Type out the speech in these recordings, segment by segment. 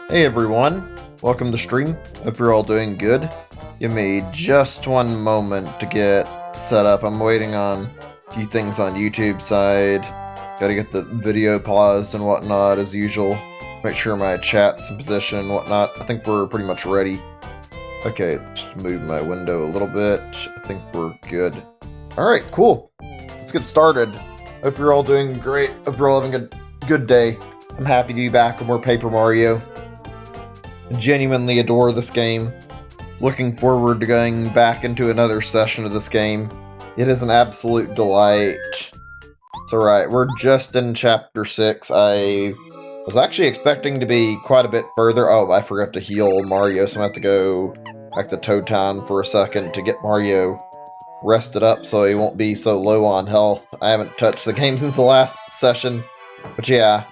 Hey everyone, welcome to stream. Hope you're all doing good. Give me just one moment to get set up. I'm waiting on a few things on YouTube side. Gotta get the video paused and whatnot as usual. Make sure my chat's in position and whatnot. I think we're pretty much ready. Okay, just move my window a little bit. I think we're good. Alright, cool. Let's get started. Hope you're all doing great. Hope you're all having a good day. I'm happy to be back with more Paper Mario. Genuinely adore this game. Looking forward to going back into another session of this game. It is an absolute delight. It's alright, we're just in Chapter 6. I was actually expecting to be quite a bit further. Oh, I forgot to heal Mario, so I have to go back to Toad Town for a second to get Mario rested up so he won't be so low on health. I haven't touched the game since the last session. But yeah,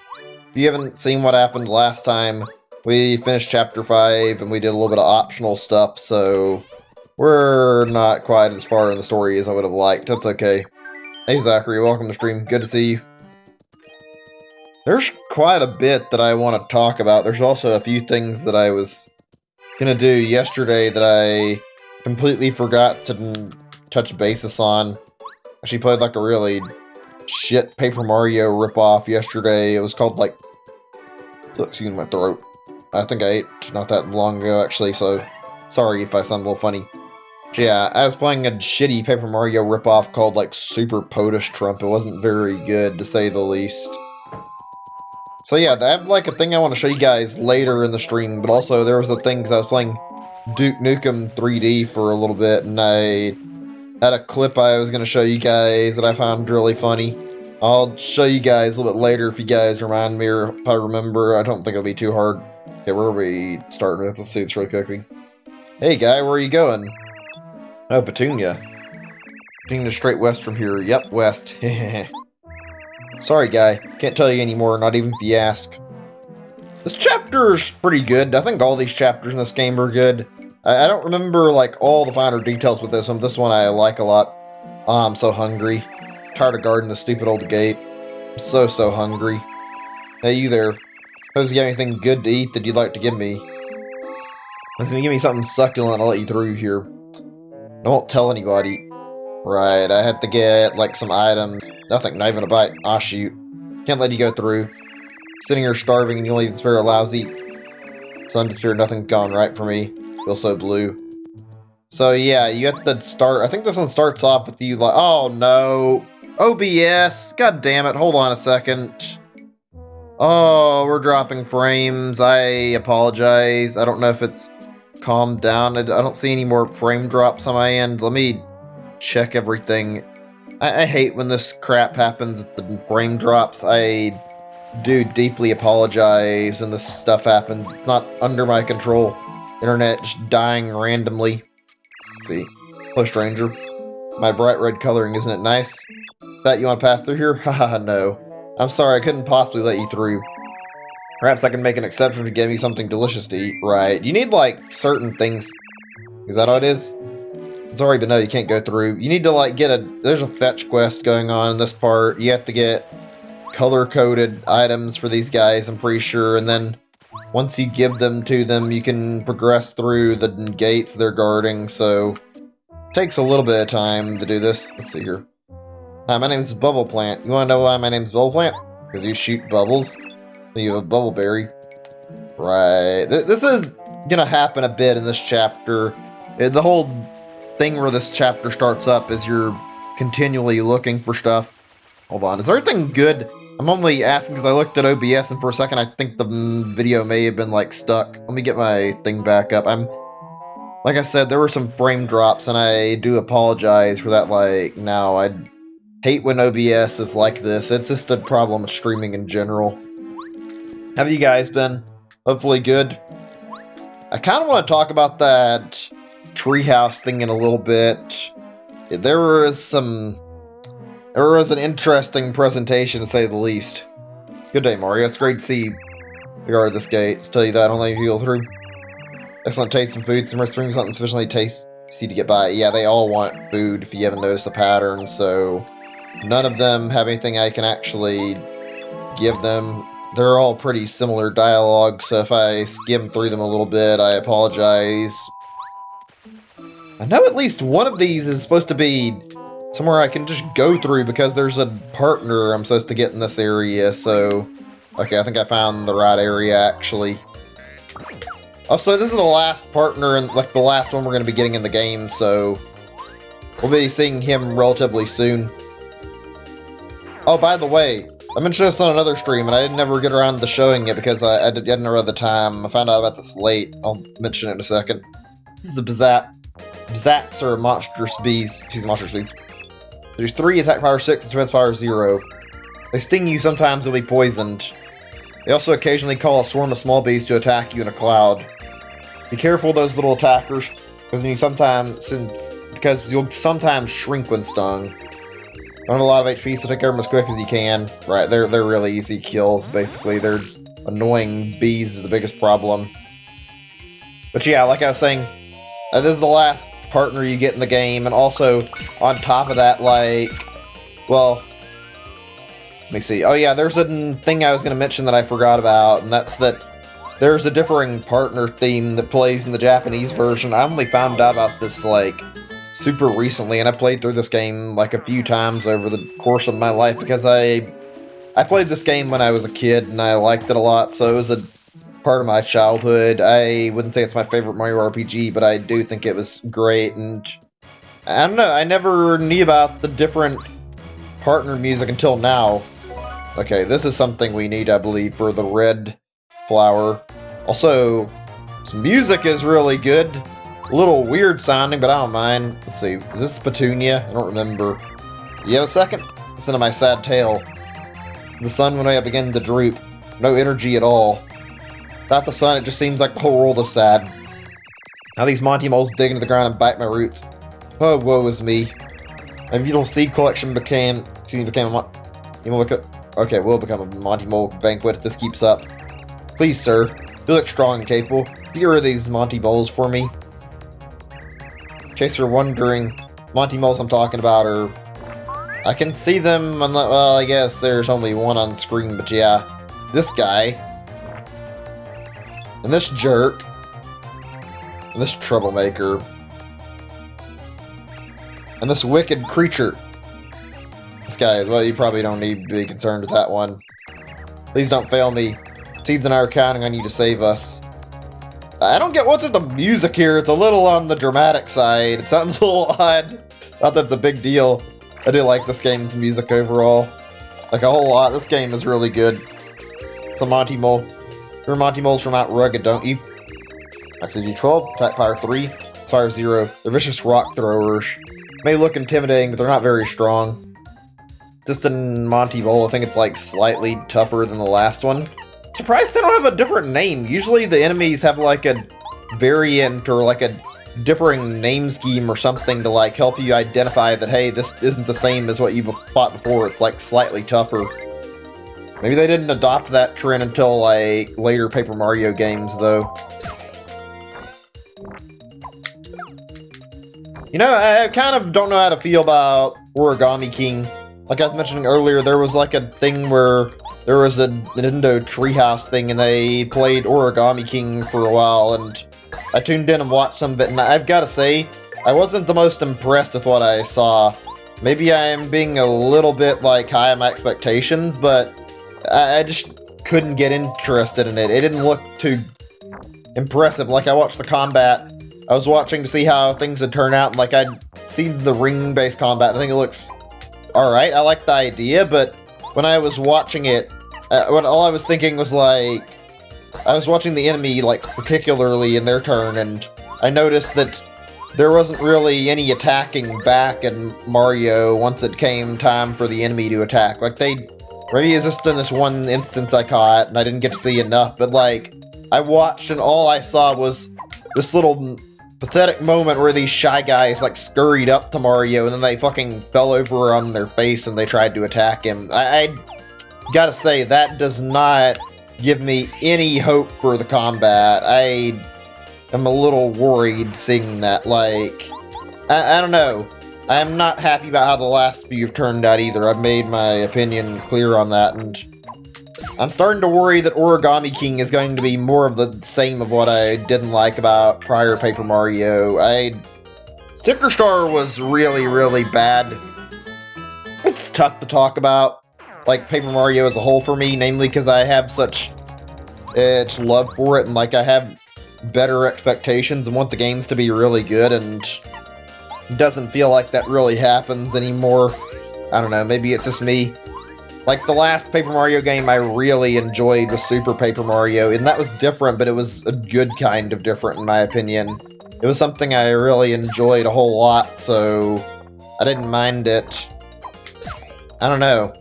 if you haven't seen what happened last time, we finished Chapter 5, and we did a little bit of optional stuff, so we're not quite as far in the story as I would have liked. That's okay. Hey Zachary, welcome to stream. Good to see you. There's quite a bit that I want to talk about. There's also a few things that I was going to do yesterday that I completely forgot to touch basis on. Actually played like a really shit Paper Mario ripoff yesterday. It was called like... excuse my throat. I think I ate not that long ago, actually, so sorry if I sound a little funny. But yeah, I was playing a shitty Paper Mario ripoff called, like, Super POTUS Trump. It wasn't very good, to say the least. So yeah, I have, like, a thing I want to show you guys later in the stream, but also there was a thing, because I was playing Duke Nukem 3D for a little bit, and I had a clip I was going to show you guys that I found really funny. I'll show you guys a little bit later if you guys remind me, or if I remember. I don't think it'll be too hard. Okay, where are we starting with? Let's see this really quickly. Hey, guy, where are you going? Oh, Petunia. Petunia straight west from here. Yep, west. Sorry, guy. Can't tell you anymore, not even if you ask. This chapter's pretty good. I think all these chapters in this game are good. I don't remember, like, all the finer details with this one. This one I like a lot. Oh, I'm so hungry. Tired of guarding the stupid old gate. I'm so hungry. Hey, you there. Suppose you got anything good to eat that you'd like to give me? If you give me something succulent, I'll let you through here. I won't tell anybody. Right, I had to get, like, some items. Nothing, not even a bite. Ah, shoot. Can't let you go through. Sitting here starving and you only even spare a lousy... Sun disappeared, nothing gone right for me. Feel so blue. So, yeah, you have to start... I think this one starts off with you like... Oh, no. OBS. God damn it. Hold on a second. Oh, we're dropping frames. I apologize. I don't know if it's calmed down. I don't see any more frame drops on my end. Let me check everything. I hate when this crap happens at the frame drops. I do deeply apologize when this stuff happens. It's not under my control. Internet just dying randomly. Let's see. Hello, stranger. My bright red coloring, isn't it nice? That you want to pass through here? Haha, no. I'm sorry, I couldn't possibly let you through. Perhaps I can make an exception to give you something delicious to eat. Right. You need, like, certain things. Is that how it is? Sorry, but no, you can't go through. You need to, like, get a... There's a fetch quest going on in this part. You have to get color-coded items for these guys, I'm pretty sure. And then, once you give them to them, you can progress through the gates they're guarding. So, it takes a little bit of time to do this. Let's see here. Hi, my name is Bubble Plant. You want to know why my name is Bubble Plant? Because you shoot bubbles. You have a bubble berry. Right. This is going to happen a bit in this chapter. The whole thing where this chapter starts up is you're continually looking for stuff. Hold on. Is everything good? I'm only asking because I looked at OBS and for a second I think the video may have been like stuck. Let me get my thing back up. Like I said, there were some frame drops and I do apologize for that. Like, now I hate when OBS is like this. It's just a problem with streaming in general. Have you guys been? Hopefully good. I kind of want to talk about that treehouse thing in a little bit. There was an interesting presentation, to say the least. Good day, Mario. It's great to see you guard this gate. To tell you that, I don't let you go through. Excellent taste in food. Some restaurants something sufficiently tasty to get by. Yeah, they all want food, if you haven't noticed the pattern, so... None of them have anything I can actually give them. they're all pretty similar dialogue, so if I skim through them a little bit, I apologize. I know at least one of these is supposed to be somewhere I can just go through because there's a partner I'm supposed to get in this area, so... Okay, I think I found the right area, actually. Also, this is the last partner, and like the last one we're going to be getting in the game, so... We'll be seeing him relatively soon. Oh, by the way, I mentioned this on another stream, and I didn't ever get around to showing it because I didn't have the time. I found out about this late. I'll mention it in a second. This is a Bzaps are monstrous bees. Monstrous bees. There's 3 attack power 6 and defense power 0. They sting you, sometimes they'll be poisoned. They also occasionally call a swarm of small bees to attack you in a cloud. Be careful of those little attackers, because you'll sometimes shrink when stung. Don't have a lot of HP, so take care of them as quick as you can. Right, they're really easy kills, basically. They're annoying bees is the biggest problem. But yeah, like I was saying, this is the last partner you get in the game, and also, on top of that, like, well, let me see. Oh yeah, there's a thing I was going to mention that I forgot about, and that's that there's a differing partner theme that plays in the Japanese version. I only found out about this, like, super recently, and I played through this game, like, a few times over the course of my life, because I played this game when I was a kid, and I liked it a lot, so it was a part of my childhood. I wouldn't say it's my favorite Mario RPG, but I do think it was great, and I don't know, I never knew about the different partner music until now. Okay, this is something we need, I believe, for the red flower. Also, this music is really good. A little weird sounding, but I don't mind. Let's see, is this the Petunia? I don't remember. You have a second? Listen to my sad tale. The sun when I begin to droop. No energy at all. Without the sun, it just seems like the whole world is sad. Now these Monty moles dig into the ground and bite my roots. Oh, woe is me. My beautiful seed collection became a okay, will become a Monty mole banquet if this keeps up. Please, sir, you look strong and capable. Get rid of these Monty moles for me. In case you're wondering, Monty moles I'm talking about are... I can see them, well, I guess there's only one on screen, but yeah. This guy. And this jerk. And this troublemaker. And this wicked creature. This guy, well, you probably don't need to be concerned with that one. Please don't fail me. Seeds and I are counting on you to save us. I don't get what's with the music here. It's a little on the dramatic side. It sounds a little odd. Not that it's a big deal. I do like this game's music overall. Like a whole lot. This game is really good. It's a Monty Mole. You're Monty Moles from Mount Rugged, don't you? Max AG 12, attack power 3, fire 0. They're vicious rock throwers. May look intimidating, but they're not very strong. Just in Monty Mole, I think it's like slightly tougher than the last one. Surprised they don't have a different name. Usually the enemies have like a variant or like a differing name scheme or something to like help you identify that, hey, this isn't the same as what you've fought before. It's like slightly tougher. Maybe they didn't adopt that trend until like later Paper Mario games, though. You know, I kind of don't know how to feel about Origami King. Like I was mentioning earlier, there was like a thing where there was a Nintendo Treehouse thing and they played Origami King for a while, and I tuned in and watched some of it, and I've got to say, I wasn't the most impressed with what I saw. Maybe I am being a little bit like high on my expectations, but I just couldn't get interested in it. It didn't look too impressive. Like, I watched the combat. I was watching to see how things would turn out, and like I'd seen the ring-based combat. I think it looks alright. I like the idea, but when I was watching it, all I was thinking was like, I was watching the enemy, like, particularly in their turn, and I noticed that there wasn't really any attacking back in Mario once it came time for the enemy to attack. Like, maybe it's just in this one instance I caught, and I didn't get to see enough, but like, I watched and all I saw was this little pathetic moment where these Shy Guys like scurried up to Mario and then they fucking fell over on their face and they tried to attack him. I gotta say, that does not give me any hope for the combat. I am a little worried seeing that. Like, I don't know. I am not happy about how the last few have turned out either. I've made my opinion clear on that, and I'm starting to worry that Origami King is going to be more of the same of what I didn't like about prior Paper Mario. Sticker Star was really, really bad. It's tough to talk about, like, Paper Mario as a whole for me, namely because I have such love for it, and, like, I have better expectations and want the games to be really good, and it doesn't feel like that really happens anymore. I don't know, maybe it's just me. Like, the last Paper Mario game I really enjoyed was Super Paper Mario, and that was different, but it was a good kind of different, in my opinion. It was something I really enjoyed a whole lot, so I didn't mind it. I don't know.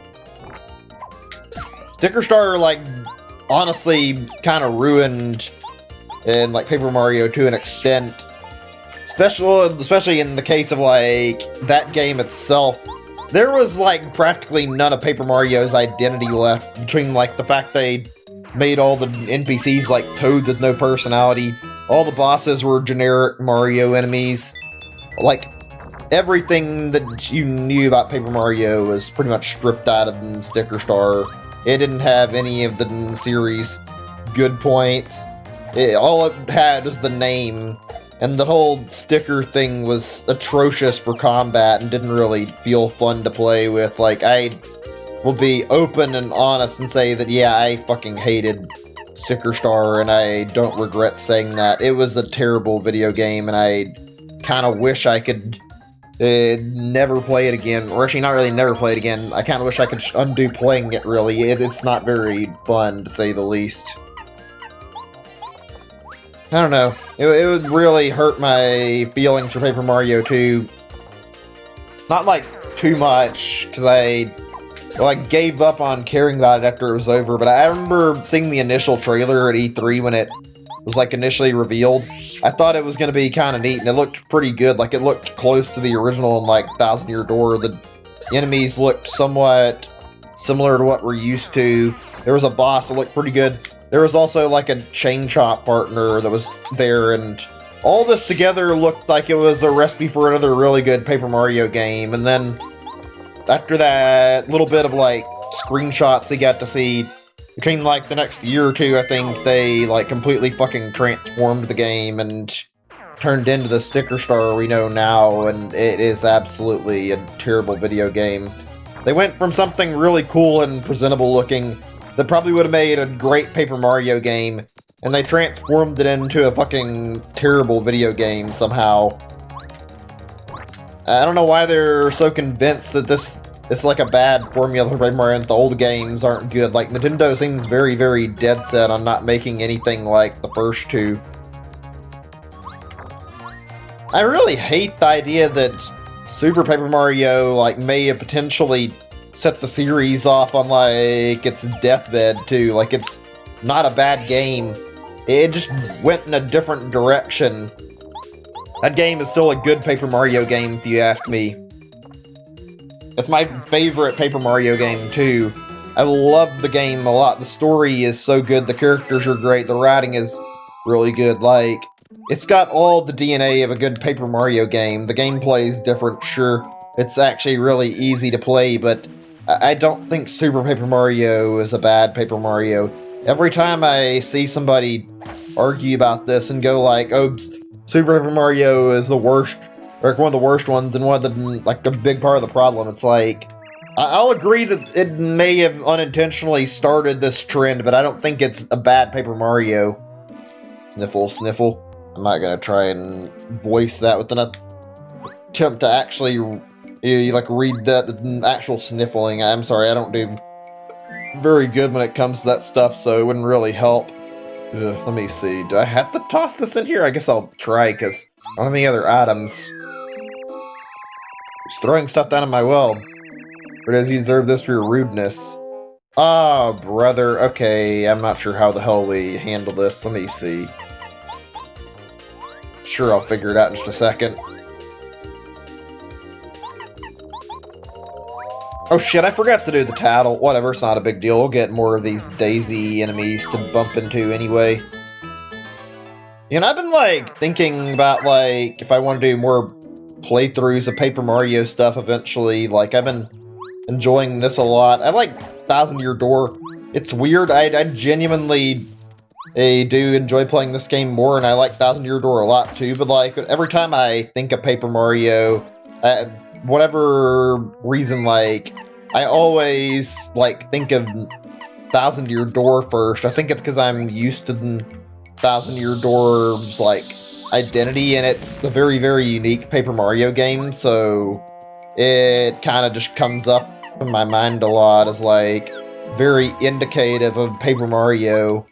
Sticker Star, like, honestly kind of ruined in, like, Paper Mario to an extent. Especially in the case of, like, that game itself. There was, like, practically none of Paper Mario's identity left between, like, the fact they made all the NPCs, like, toads with no personality. All the bosses were generic Mario enemies. Like, everything that you knew about Paper Mario was pretty much stripped out of Sticker Star. It didn't have any of the series' good points. All it had was the name. And the whole sticker thing was atrocious for combat and didn't really feel fun to play with. Like, I will be open and honest and say that, yeah, I fucking hated Sticker Star, and I don't regret saying that. It was a terrible video game, and I kind of wish I could never play it again. Or actually, not really never play it again. I kind of wish I could undo playing it, really. It's not very fun, to say the least. I don't know. It would really hurt my feelings for Paper Mario 2. Not, like, too much, because I gave up on caring about it after it was over, but I remember seeing the initial trailer at E3 when it was, like, initially revealed. I thought it was going to be kind of neat, and it looked pretty good. Like, it looked close to the original in, like, Thousand Year Door. The enemies looked somewhat similar to what we're used to. There was a boss that looked pretty good. There was also, like, a chain chomp partner that was there, and all this together looked like it was a recipe for another really good Paper Mario game. And then, after that little bit of, like, screenshots we got to see, between, like, the next year or two, I think they, like, completely fucking transformed the game and turned into the Sticker Star we know now, and it is absolutely a terrible video game. They went from something really cool and presentable looking that probably would have made a great Paper Mario game, and they transformed it into a fucking terrible video game somehow. I don't know why they're so convinced that this is like a bad formula for Paper Mario and the old games aren't good. Like, Nintendo seems very, very dead set on not making anything like the first two. I really hate the idea that Super Paper Mario, like, may have potentially set the series off on, like, its deathbed, too. Like, it's not a bad game. It just went in a different direction. That game is still a good Paper Mario game, if you ask me. It's my favorite Paper Mario game, too. I love the game a lot. The story is so good. The characters are great. The writing is really good. Like, it's got all the DNA of a good Paper Mario game. The gameplay is different, sure. It's actually really easy to play, but I don't think Super Paper Mario is a bad Paper Mario. Every time I see somebody argue about this and go like, oh, Super Paper Mario is the worst, or one of the worst ones, and one of the, like, a big part of the problem, it's like, I'll agree that it may have unintentionally started this trend, but I don't think it's a bad Paper Mario. Sniffle, sniffle. I'm not gonna try and voice that with an attempt to actually like read that actual sniffling. I'm sorry, I don't do very good when it comes to that stuff, so it wouldn't really help. Let me see. Do I have to toss this in here? I guess I'll try, because I don't have any other items. Just throwing stuff down in my well. Or does he deserve this for your rudeness? Oh, brother. Okay, I'm not sure how the hell we handle this. Let me see. Sure, I'll figure it out in just a second. Oh shit, I forgot to do the tattle. Whatever, it's not a big deal. We'll get more of these Daisy enemies to bump into anyway. You know, I've been, like, thinking about, like, if I want to do more playthroughs of Paper Mario stuff eventually. Like, I've been enjoying this a lot. I like Thousand Year Door. It's weird. I genuinely do enjoy playing this game more, and I like Thousand Year Door a lot too, but like, every time I think of Paper Mario, whatever reason, like, I always, like, think of Thousand Year Door first. I think it's because I'm used to Thousand Year Door's, like, identity, and it's a very, very unique Paper Mario game, so it kind of just comes up in my mind a lot as, like, very indicative of Paper Mario.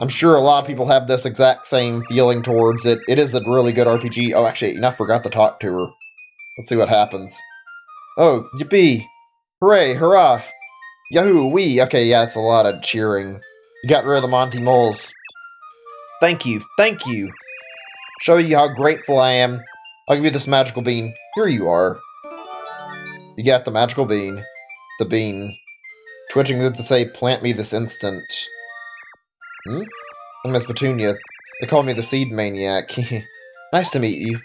I'm sure a lot of people have this exact same feeling towards it. It is a really good RPG. Oh, actually, I forgot to talk to her. Let's see what happens. Oh, yippee! Hooray, hurrah! Yahoo, wee! Okay, yeah, it's a lot of cheering. You got rid of the Monty Moles. Thank you, thank you! Show you how grateful I am. I'll give you this magical bean. Here you are. You got the magical bean. The bean. Twitching to say, plant me this instant. Hmm? I'm Miss Petunia. They call me the Seed Maniac. Nice to meet you.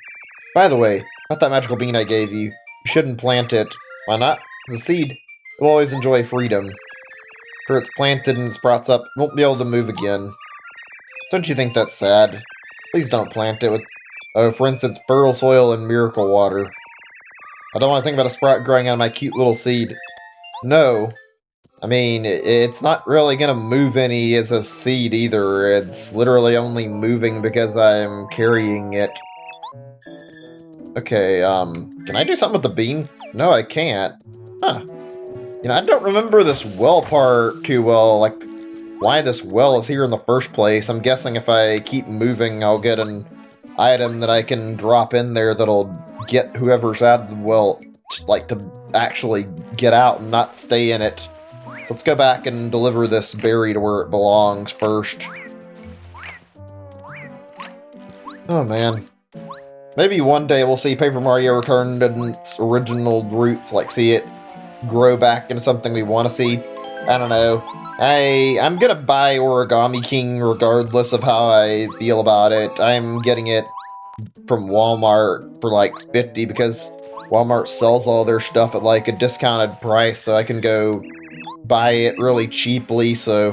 By the way, about that magical bean I gave you, you shouldn't plant it. Why not? It's a seed. It will always enjoy freedom. After it's planted and it sprouts up, it won't be able to move again. Don't you think that's sad? Please don't plant it with, for instance, fertile soil and miracle water. I don't want to think about a sprout growing out of my cute little seed. No. I mean, it's not really gonna move any as a seed either. It's literally only moving because I'm carrying it. Okay, can I do something with the bean? No, I can't. Huh. You know, I don't remember this well part too well, like, why this well is here in the first place. I'm guessing if I keep moving, I'll get an item that I can drop in there that'll get whoever's out of the well, like, to actually get out and not stay in it. So let's go back and deliver this berry to where it belongs first. Oh man. Maybe one day we'll see Paper Mario return to its original roots, like see it grow back into something we want to see. I don't know. I'm gonna buy Origami King regardless of how I feel about it. I'm getting it from Walmart for like $50 because Walmart sells all their stuff at like a discounted price, so I can go buy it really cheaply, so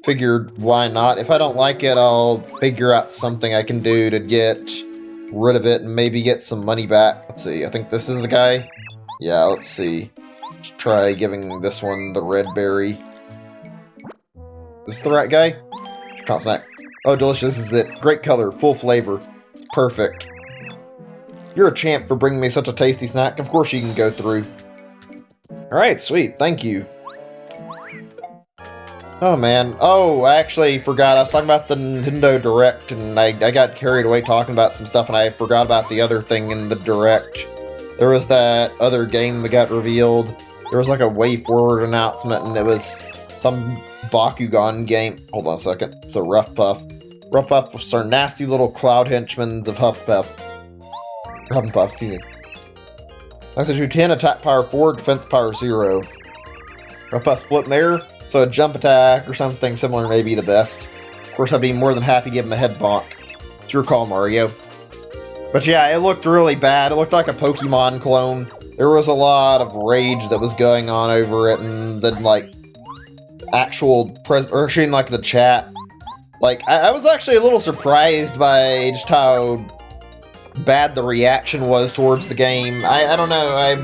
figured why not. If I don't like it, I'll figure out something I can do to get rid of it and maybe get some money back. Let's see, I think this is the guy. Yeah, let's see. Let's try giving this one the red berry. Is this the right guy? Trout snack. Oh, delicious, this is it. Great color, full flavor. It's perfect. You're a champ for bringing me such a tasty snack. Of course you can go through. Alright, sweet, thank you. Oh man, oh, I actually forgot, I was talking about the Nintendo Direct, and I got carried away talking about some stuff, and I forgot about the other thing in the Direct. There was that other game that got revealed. There was like a Way Forward announcement, and it was some Bakugan game. Hold on a second, it's a Rough Puff. Rough Puff was our nasty little cloud henchmen of Huff Puff. Huff and Puff, excuse me. Access 10, attack power 4, defense power 0. Rough Puff split in there. So a jump attack or something similar may be the best. Of course, I'd be more than happy to give him a head bonk. It's your call, Mario. But yeah, it looked really bad. It looked like a Pokemon clone. There was a lot of rage that was going on over it, and then, like, actual like the chat. Like, I was actually a little surprised by just how bad the reaction was towards the game. I don't know, I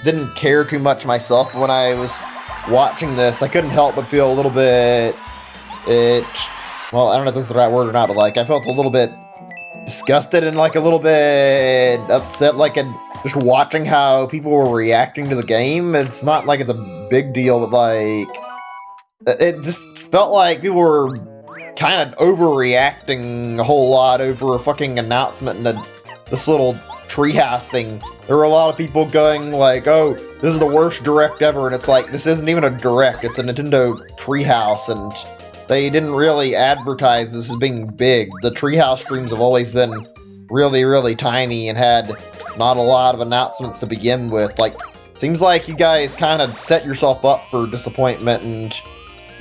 didn't care too much myself when I was watching this. I couldn't help but feel a little bit, well, I don't know if this is the right word or not, but like, I felt a little bit disgusted and like a little bit upset, like just watching how people were reacting to the game. It's not like it's a big deal, but like, it just felt like people were kind of overreacting a whole lot over a fucking announcement and this little treehouse thing. There were a lot of people going like, oh, this is the worst Direct ever, and it's like, this isn't even a Direct, it's a Nintendo Treehouse, and they didn't really advertise this as being big. The Treehouse streams have always been really, really tiny and had not a lot of announcements to begin with. Like, seems like you guys kind of set yourself up for disappointment and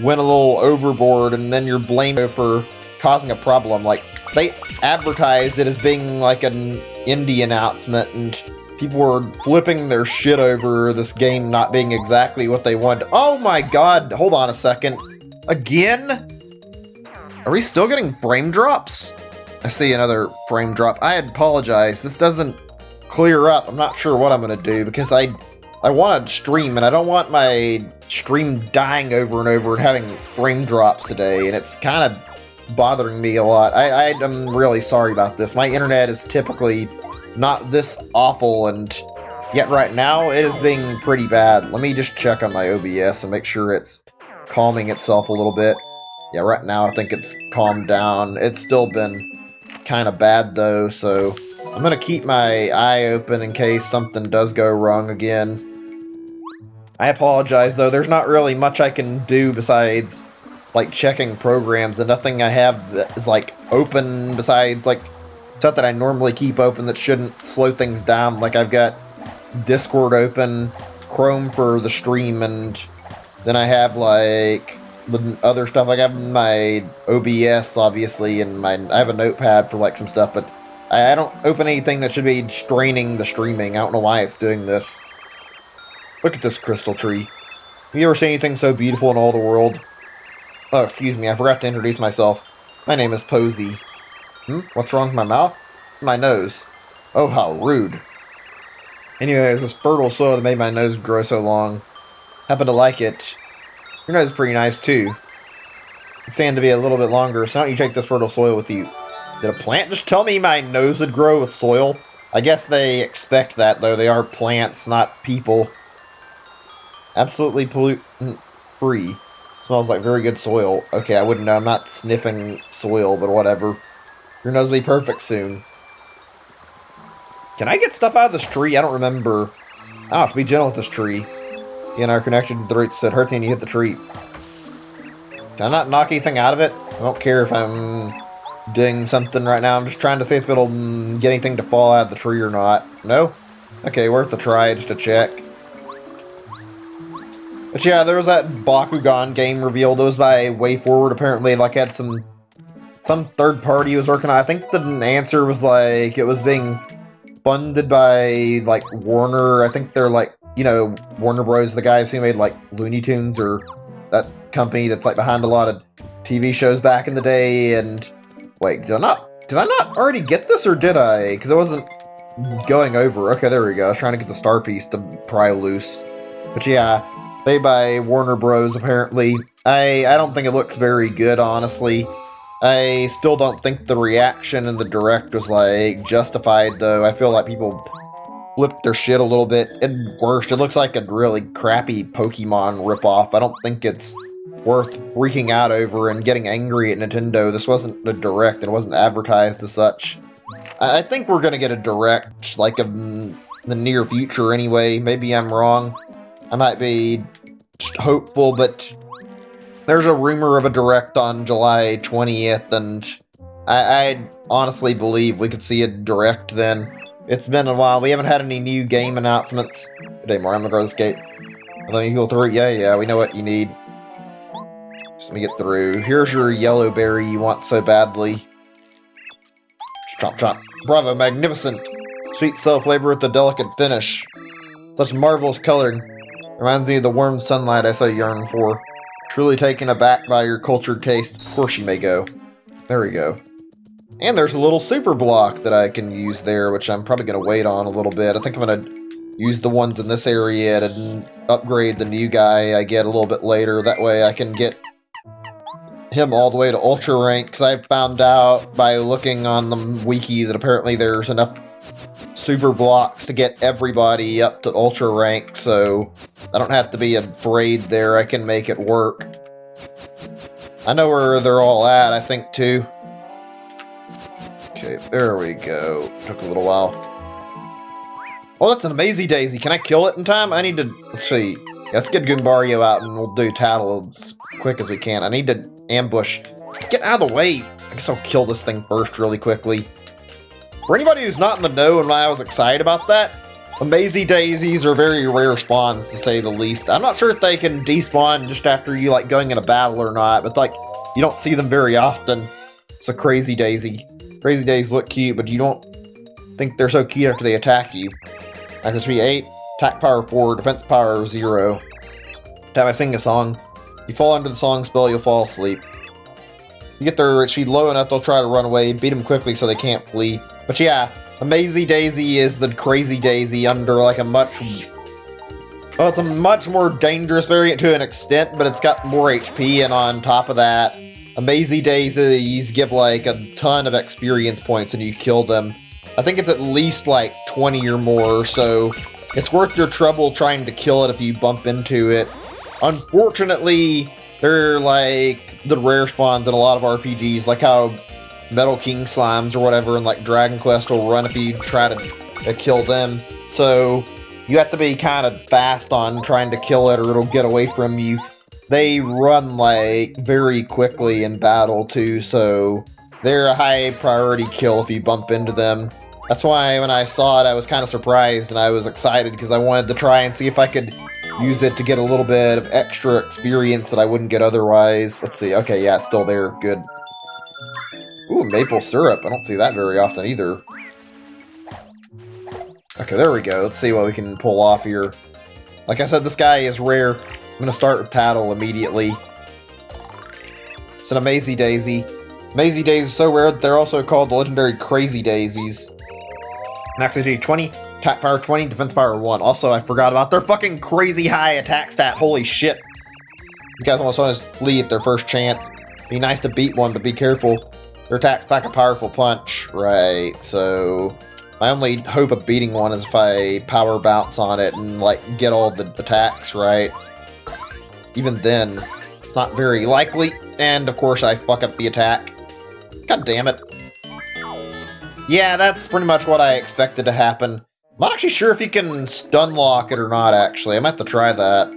went a little overboard, and then you're blamed for causing a problem. Like, they advertised it as being like an indie announcement, and people were flipping their shit over this game not being exactly what they wanted. Oh my god, hold on a second. Again? Are we still getting frame drops? I see another frame drop. I apologize. This doesn't clear up. I'm not sure what I'm going to do because I want to stream and I don't want my stream dying over and over and having frame drops today, and it's kind of bothering me a lot. I'm really sorry about this. My internet is typically not this awful, and yet right now it is being pretty bad. Let me just check on my OBS and make sure it's calming itself a little bit. Yeah, right now I think it's calmed down. It's still been kind of bad though, so I'm gonna keep my eye open in case something does go wrong again. I apologize though, there's not really much I can do besides like checking programs, and nothing I have that is like open besides like stuff that I normally keep open that shouldn't slow things down. Like I've got Discord open, Chrome for the stream, and then I have like the other stuff. Like I have my OBS obviously, and I have a notepad for like some stuff, but I don't open anything that should be straining the streaming. I don't know why it's doing this. Look at this crystal tree. Have you ever seen anything so beautiful in all the world? Oh, excuse me, I forgot to introduce myself. My name is Posey. What's wrong with my mouth? My nose. Oh, how rude. Anyways, this fertile soil that made my nose grow so long. Happen to like it. Your nose is pretty nice, too. It's saying to be a little bit longer, so why don't you take this fertile soil with you? Did a plant just tell me my nose would grow with soil? I guess they expect that, though. They are plants, not people. Absolutely pollutant-free. Smells like very good soil. Okay, I wouldn't know. I'm not sniffing soil, but whatever. Your nose will be perfect soon. Can I get stuff out of this tree? I don't remember. I have to be gentle with this tree. You and I are connected to the roots, so it hurts when you hit the tree. Can I not knock anything out of it? I don't care if I'm doing something right now. I'm just trying to see if it'll get anything to fall out of the tree or not. No? Okay, worth a try just to check. But yeah, there was that Bakugan game revealed. It was by WayForward. Apparently, like, had some third party was working on. I think the answer was like it was being funded by like Warner. I think they're like, you know, Warner Bros. The guys who made like Looney Tunes, or that company that's like behind a lot of TV shows back in the day. And wait, did I not already get this, or did I? Because it wasn't going over. Okay, there we go. I was trying to get the star piece to pry loose. But yeah. Made by Warner Bros. Apparently. I don't think it looks very good, honestly. I still don't think the reaction in the direct was, like, justified, though. I feel like people flipped their shit a little bit. At worst, it looks like a really crappy Pokemon ripoff. I don't think it's worth freaking out over and getting angry at Nintendo. This wasn't a direct, and it wasn't advertised as such. I think we're gonna get a direct, like, in the near future anyway. Maybe I'm wrong. I might be hopeful, but there's a rumor of a direct on July 20th, and I honestly believe we could see a direct then. It's been a while. We haven't had any new game announcements. Good day, Mario. I'm gonna go to this gate. Let me go through. Yeah, we know what you need. Just let me get through. Here's your yellow berry you want so badly. Chomp, chomp. Bravo, magnificent. Sweet self-flavor with a delicate finish. Such marvelous coloring. Reminds me of the warm sunlight I so yearn for. Truly taken aback by your cultured taste. Of course you may go. There we go. And there's a little super block that I can use there, which I'm probably going to wait on a little bit. I think I'm going to use the ones in this area to upgrade the new guy I get a little bit later. That way I can get him all the way to Ultra Rank, because I found out by looking on the wiki that apparently there's enough super blocks to get everybody up to Ultra Rank, so I don't have to be afraid there. I can make it work. I know where they're all at, I think, too. Okay, there we go. Took a little while. Oh, that's an Amazing Daisy. Can I kill it in time? I need to... Let's see. Let's get Goombario out and we'll do Tattle as quick as we can. I need to ambush. Get out of the way! I guess I'll kill this thing first really quickly. For anybody who's not in the know and why I was excited about that, Amazing Daisies are very rare spawns, to say the least. I'm not sure if they can despawn just after you, like, going in a battle or not, but, like, you don't see them very often. It's a Crazy Daisy. Crazy Daisies look cute, but you don't think they're so cute after they attack you. Accuracy 8, attack power 4, defense power 0. Time I sing a song, you fall under the song spell, you'll fall asleep. You get their HP low enough, they'll try to run away, beat them quickly so they can't flee. But yeah, Amazy Daisy is the Crazy Daisy under like a much... Well, it's a much more dangerous variant to an extent, but it's got more HP, and on top of that, Amazy Daisies give like a ton of experience points when you kill them. I think it's at least like 20 or more, so it's worth your trouble trying to kill it if you bump into it. Unfortunately, they're like the rare spawns in a lot of RPGs, like how Metal King Slimes or whatever in like Dragon Quest will run if you try to kill them. So you have to be kind of fast on trying to kill it or it'll get away from you. They run like very quickly in battle too, so they're a high priority kill if you bump into them. That's why when I saw it I was kind of surprised and I was excited because I wanted to try and see if I could use it to get a little bit of extra experience that I wouldn't get otherwise. Let's see. Okay, yeah, it's still there. Good. Ooh, maple syrup. I don't see that very often either. Okay, there we go. Let's see what we can pull off here. Like I said, this guy is rare. I'm going to start with Tattle immediately. It's an Amazy Daisy. Amazy Daisies is so rare that they're also called the legendary Crazy Daisies. Max HP 20, attack power 20, defense power 1. Also, I forgot about their fucking crazy high attack stat. Holy shit. These guys almost want to flee at their first chance. Be nice to beat one, but be careful. Their attack's pack a powerful punch. Right, so my only hope of beating one is if I power bounce on it and, like, get all the attacks, right? Even then, it's not very likely. And, of course, I fuck up the attack. God damn it. Yeah, that's pretty much what I expected to happen. I'm not actually sure if you can stun lock it or not, actually. I might have to try that.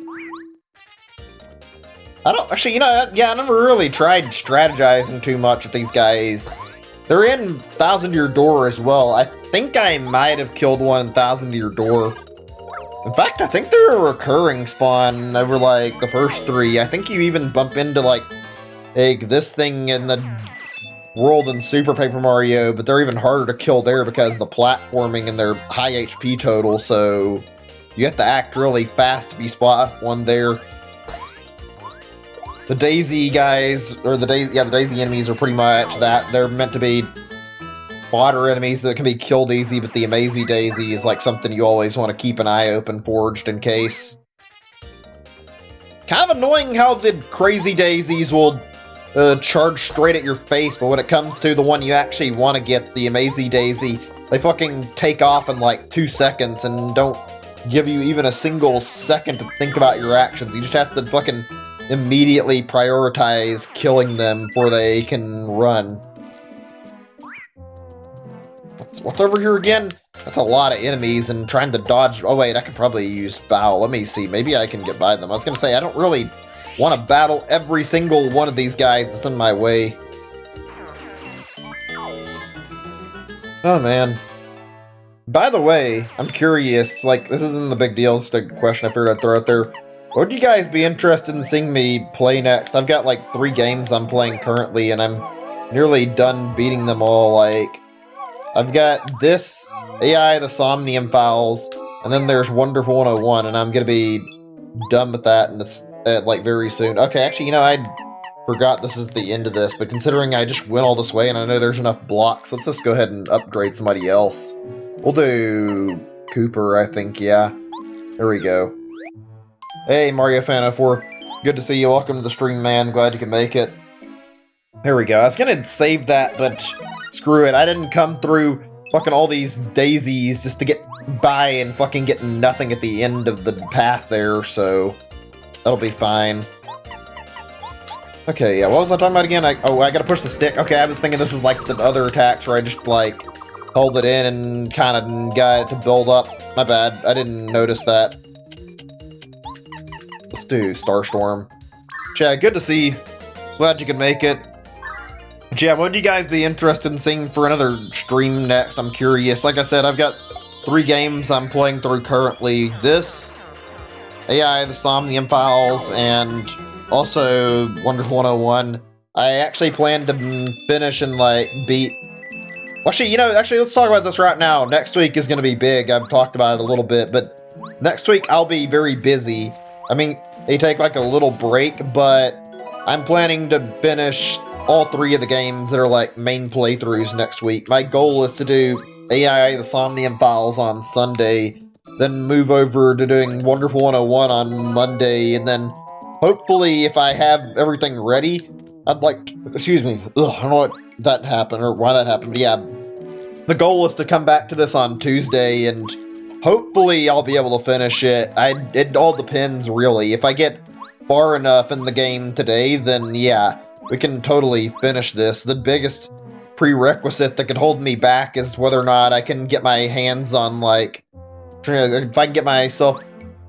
I don't... Actually, you know, yeah, I never really tried strategizing too much with these guys. They're in Thousand Year Door as well. I think I might have killed one in Thousand Year Door. In fact, I think they're a recurring spawn over, like, the first 3. I think you even bump into, like this thing in the world in Super Paper Mario, but they're even harder to kill there because of the platforming and their high HP total, so you have to act really fast if you spot one there. The Daisy guys, or the Daisy enemies are pretty much that. They're meant to be fodder enemies that can be killed easy, but the Amazy Daisy is like something you always want to keep an eye open for just in case. Kind of annoying how the Crazy Daisies will charge straight at your face, but when it comes to the one you actually want to get, the Amazy Daisy, they fucking take off in like 2 seconds and don't give you even a single second to think about your actions. You just have to fucking immediately prioritize killing them before they can run. What's over here again? That's a lot of enemies and trying to dodge... Oh wait, I could probably use Bow. Let me see. Maybe I can get by them. I was gonna say, I don't really want to battle every single one of these guys that's in my way. Oh, man. By the way, I'm curious, like, this isn't the big deal, it's a question I figured I'd throw out there. Would you guys be interested in seeing me play next? I've got, like, 3 games I'm playing currently, and I'm nearly done beating them all, like... I've got this, AI, the Somnium Files, and then there's Wonderful 101, and I'm gonna be done with that, and it's like very soon. Okay, actually, you know, I forgot this is the end of this, but considering I just went all this way and I know there's enough blocks, let's just go ahead and upgrade somebody else. We'll do Cooper, I think, yeah. There we go. Hey, Mario Fan 04. Good to see you. Welcome to the stream, man. Glad you can make it. There we go. I was gonna save that, but screw it. I didn't come through fucking all these daisies just to get by and fucking get nothing at the end of the path there, so that'll be fine. Okay, yeah, what was I talking about again? I gotta push the stick. Okay, I was thinking this was like the other attacks where I just, like, hold it in and kind of got it to build up. My bad, I didn't notice that. Let's do Starstorm. Chad, good to see you. Glad you could make it. But yeah, what would you guys be interested in seeing for another stream next? I'm curious. Like I said, I've got 3 games I'm playing through currently. This, AI, the Somnium Files, and also Wonderful 101. I actually plan to finish and, like, beat Actually, let's talk about this right now. Next week is going to be big. I've talked about it a little bit, but next week I'll be very busy. I mean, they take like a little break, but I'm planning to finish all 3 of the games that are like main playthroughs next week. My goal is to do AI the Somnium Files on Sunday, then move over to doing Wonderful 101 on Monday, and then hopefully if I have everything ready, I'd like to, excuse me, I don't know what that happened or why that happened, but yeah, the goal is to come back to this on Tuesday, and hopefully I'll be able to finish it. It all depends, really. If I get far enough in the game today, then yeah, we can totally finish this. The biggest prerequisite that could hold me back is whether or not I can get my hands on, like, if I can get myself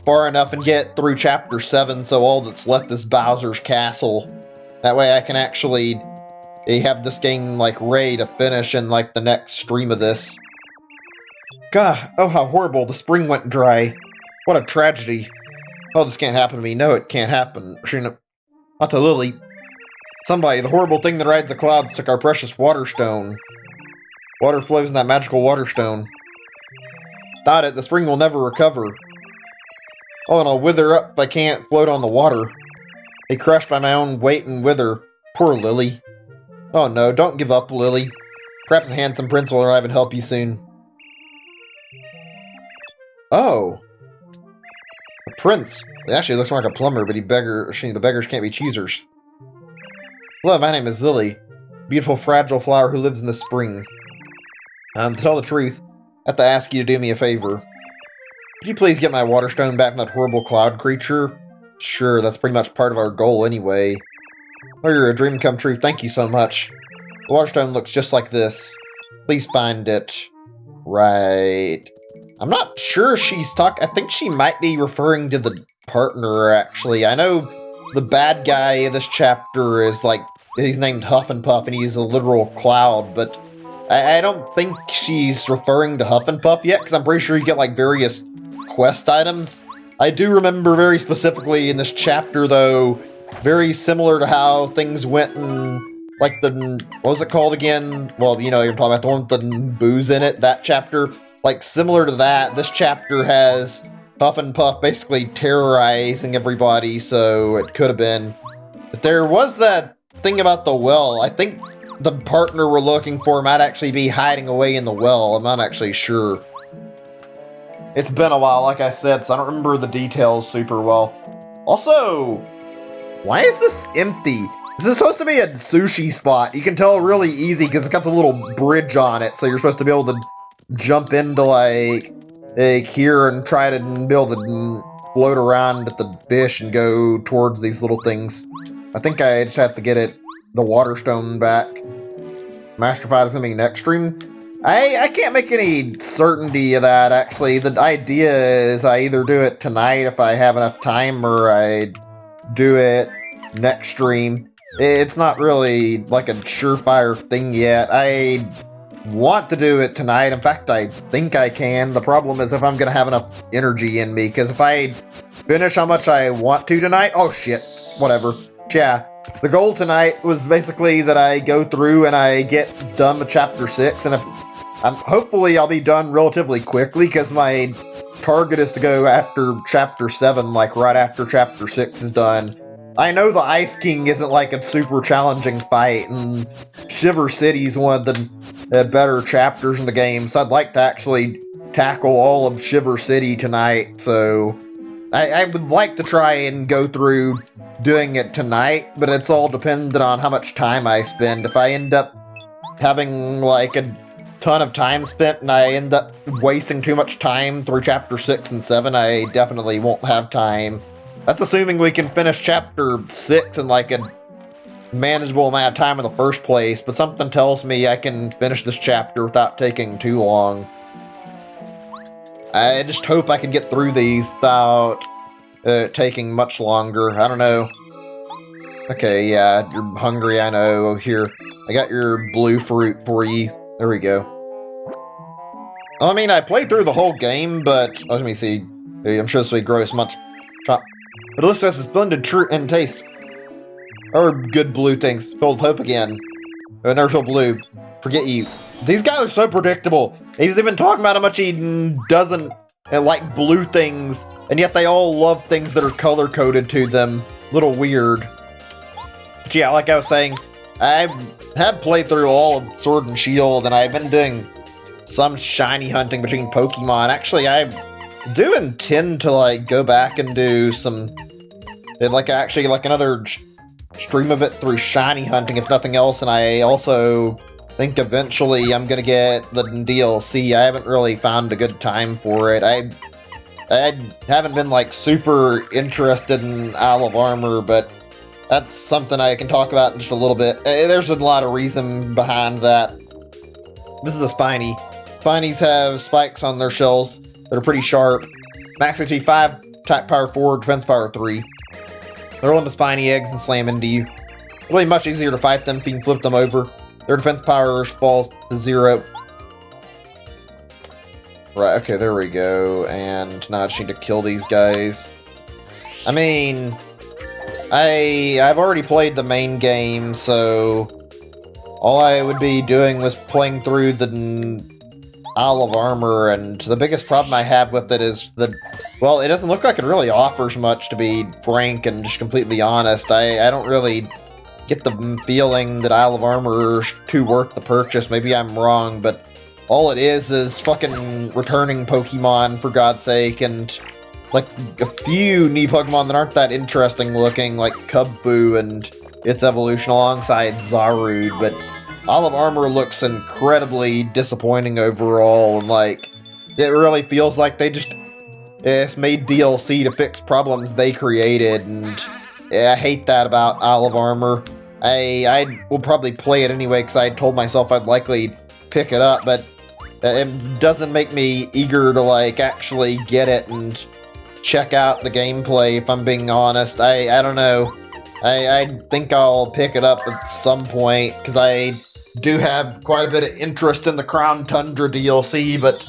far enough and get through Chapter 7, so all that's left is Bowser's Castle. That way I can actually have this game, like, ready to finish in, like, the next stream of this. God, oh how horrible, the spring went dry. What a tragedy. Oh, this can't happen to me. No, it can't happen. Not to Lily. Somebody, the horrible thing that rides the clouds took our precious water stone. Water flows in that magical water stone. Without it, the spring will never recover. Oh, and I'll wither up if I can't float on the water. Be crushed by my own weight and wither. Poor Lily. Oh no, don't give up, Lily. Perhaps a handsome prince will arrive and help you soon. Oh. A prince. It actually looks more like a plumber, but the beggars can't be choosers. Hello, my name is Lily. Beautiful, fragile flower who lives in the spring. To tell the truth, I have to ask you to do me a favor. Could you please get my water stone back from that horrible cloud creature? Sure, that's pretty much part of our goal anyway. Oh, you're a dream come true. Thank you so much. The water stone looks just like this. Please find it. Right. I'm not sure she's talking. I think she might be referring to the partner, actually. I know the bad guy in this chapter is like, he's named Huff and Puff, and he's a literal cloud, but I don't think she's referring to Huff and Puff yet, because I'm pretty sure you get like various quest items. I do remember very specifically in this chapter, though, very similar to how things went in, like, what was it called again? Well, you're talking about the one with the booze in it, that chapter. Like, similar to that, this chapter has Huff and Puff basically terrorizing everybody, so it could have been. But there was that thing about the well. I think the partner we're looking for might actually be hiding away in the well. I'm not actually sure. It's been a while, like I said, so I don't remember the details super well. Also, why is this empty? This is supposed to be a sushi spot. You can tell really easy because it's got the little bridge on it, so you're supposed to be able to jump into, like here and try to be able to float around at the fish and go towards these little things. I think I just have to get the water stone back. Master 5 is going to be next stream. I can't make any certainty of that, actually. The idea is I either do it tonight if I have enough time, or I do it next stream. It's not really like a surefire thing yet. I want to do it tonight. In fact, I think I can. The problem is if I'm going to have enough energy in me, because if I finish how much I want to tonight... Oh, shit. Whatever. Yeah. The goal tonight was basically that I go through and I get done with Chapter 6, and if hopefully I'll be done relatively quickly, because my target is to go after Chapter 7, like right after Chapter 6 is done. I know the Ice King isn't like a super challenging fight, and Shiver City's one of the better chapters in the game, so I'd like to actually tackle all of Shiver City tonight, so I would like to try and go through doing it tonight, but it's all dependent on how much time I spend. If I end up having like a ton of time spent and I end up wasting too much time through Chapter 6 and 7, I definitely won't have time. That's assuming we can finish Chapter 6 in like a manageable amount of time in the first place, but something tells me I can finish this chapter without taking too long. I just hope I can get through these without taking much longer. I don't know. Okay, yeah, you're hungry, I know. Here, I got your blue fruit for you. There we go. I mean, I played through the whole game, but let me see. I'm sure this will be gross much. But it looks like a splendid true in taste. Or good blue things. Filled hope again. I never feel blue. Forget you. These guys are so predictable. He was even talking about how much he doesn't like blue things, and yet they all love things that are color-coded to them. Little weird. But yeah, like I was saying, I have played through all of Sword and Shield, and I've been doing some shiny hunting between Pokemon. Actually, I do intend to like go back and do some, like actually like another stream of it through shiny hunting, if nothing else. And I also think eventually I'm gonna get the DLC. I haven't really found a good time for it. I haven't been like super interested in Isle of Armor, but that's something I can talk about in just a little bit. There's a lot of reason behind that. This is a Spiny. Spinies have spikes on their shells that are pretty sharp. Max HP 5, attack power 4, defense power 3. They're rolling the Spiny eggs and slam into you. Really much easier to fight them if you can flip them over. Their defense power falls to 0. Right, okay, there we go. And now I just need to kill these guys. I mean, I've already played the main game, so all I would be doing was playing through the Isle of Armor, and the biggest problem I have with it is that, well, it doesn't look like it really offers much, to be frank and just completely honest. I don't really get the feeling that Isle of Armor is too worth the purchase. Maybe I'm wrong, but all it is fucking returning Pokemon, for God's sake, and like a few new Pokemon that aren't that interesting looking, like Kubfu and its evolution alongside Zarude, but Isle of Armor looks incredibly disappointing overall, and like, it really feels like they just made DLC to fix problems they created, and I hate that about Isle of Armor. I will probably play it anyway, because I told myself I'd likely pick it up, but it doesn't make me eager to like actually get it and check out the gameplay, if I'm being honest. I don't know. I think I'll pick it up at some point, because I do have quite a bit of interest in the Crown Tundra DLC, but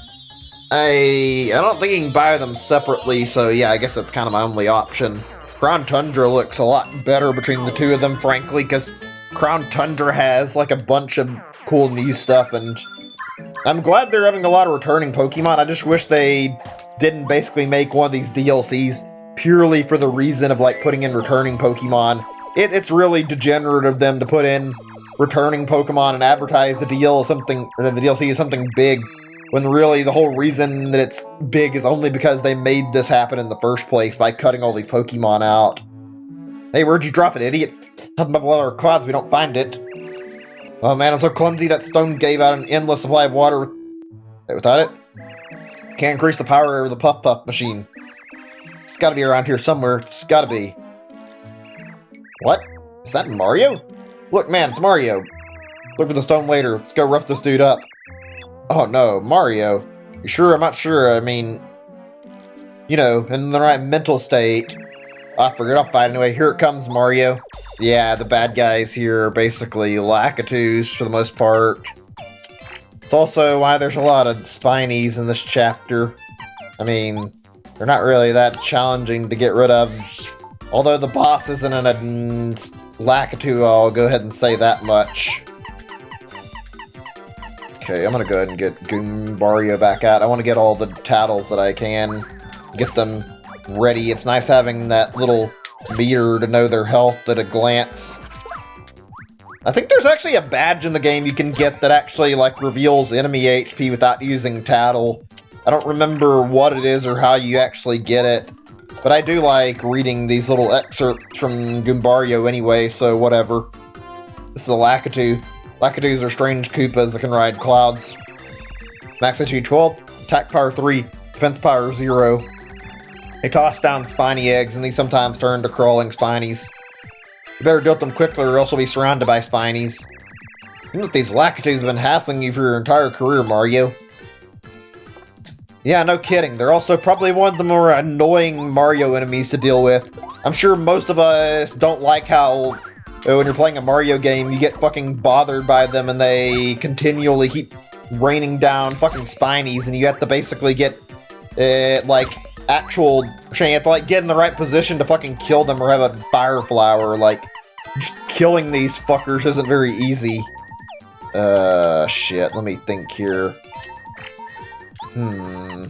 I don't think you can buy them separately, so yeah, I guess that's kind of my only option. Crown Tundra looks a lot better between the two of them, frankly, because Crown Tundra has like a bunch of cool new stuff, and I'm glad they're having a lot of returning Pokemon. I just wish they didn't basically make one of these DLCs purely for the reason of like putting in returning Pokemon. It's really degenerate of them to put in returning Pokemon and advertise the DLC is something big, when really the whole reason that it's big is only because they made this happen in the first place by cutting all these Pokemon out. Hey, where'd you drop it, idiot? Up above all our clouds, we don't find it. Oh man, I'm so clumsy, that stone gave out an endless supply of water. Wait, without it? Can't increase the power of the Puff Puff machine. It's gotta be around here somewhere. It's gotta be. What? Is that Mario? Look, man, it's Mario. Look for the stone later. Let's go rough this dude up. Oh no, Mario. You sure? I'm not sure. I mean, you know, in the right mental state. I forget, I'll fight anyway. Here it comes, Mario. Yeah, the bad guys here are basically Lakitus for the most part. It's also why there's a lot of Spinies in this chapter. I mean, they're not really that challenging to get rid of. Although the boss isn't in a Lakitu, I'll go ahead and say that much. Okay, I'm gonna go ahead and get Goombario back out. I want to get all the Tattles that I can. Get them ready. It's nice having that little meter to know their health at a glance. I think there's actually a badge in the game you can get that actually like reveals enemy HP without using Tattle. I don't remember what it is or how you actually get it, but I do like reading these little excerpts from Goombario anyway, so whatever. This is a Lakitu. Lakitus are strange Koopas that can ride clouds. Max HP 12, attack power 3, defense power 0. They toss down spiny eggs, and these sometimes turn to crawling spinies. You better deal with them quickly, or else you'll be surrounded by spinies. Seems that these Lakitus have been hassling you for your entire career, Mario. Yeah, no kidding. They're also probably one of the more annoying Mario enemies to deal with. I'm sure most of us don't like how, when you're playing a Mario game, you get fucking bothered by them, and they continually keep raining down fucking spinies, and you have to basically get, like, actual, you have to like get in the right position to fucking kill them or have a fire flower. Like, just killing these fuckers isn't very easy. Shit, let me think here. I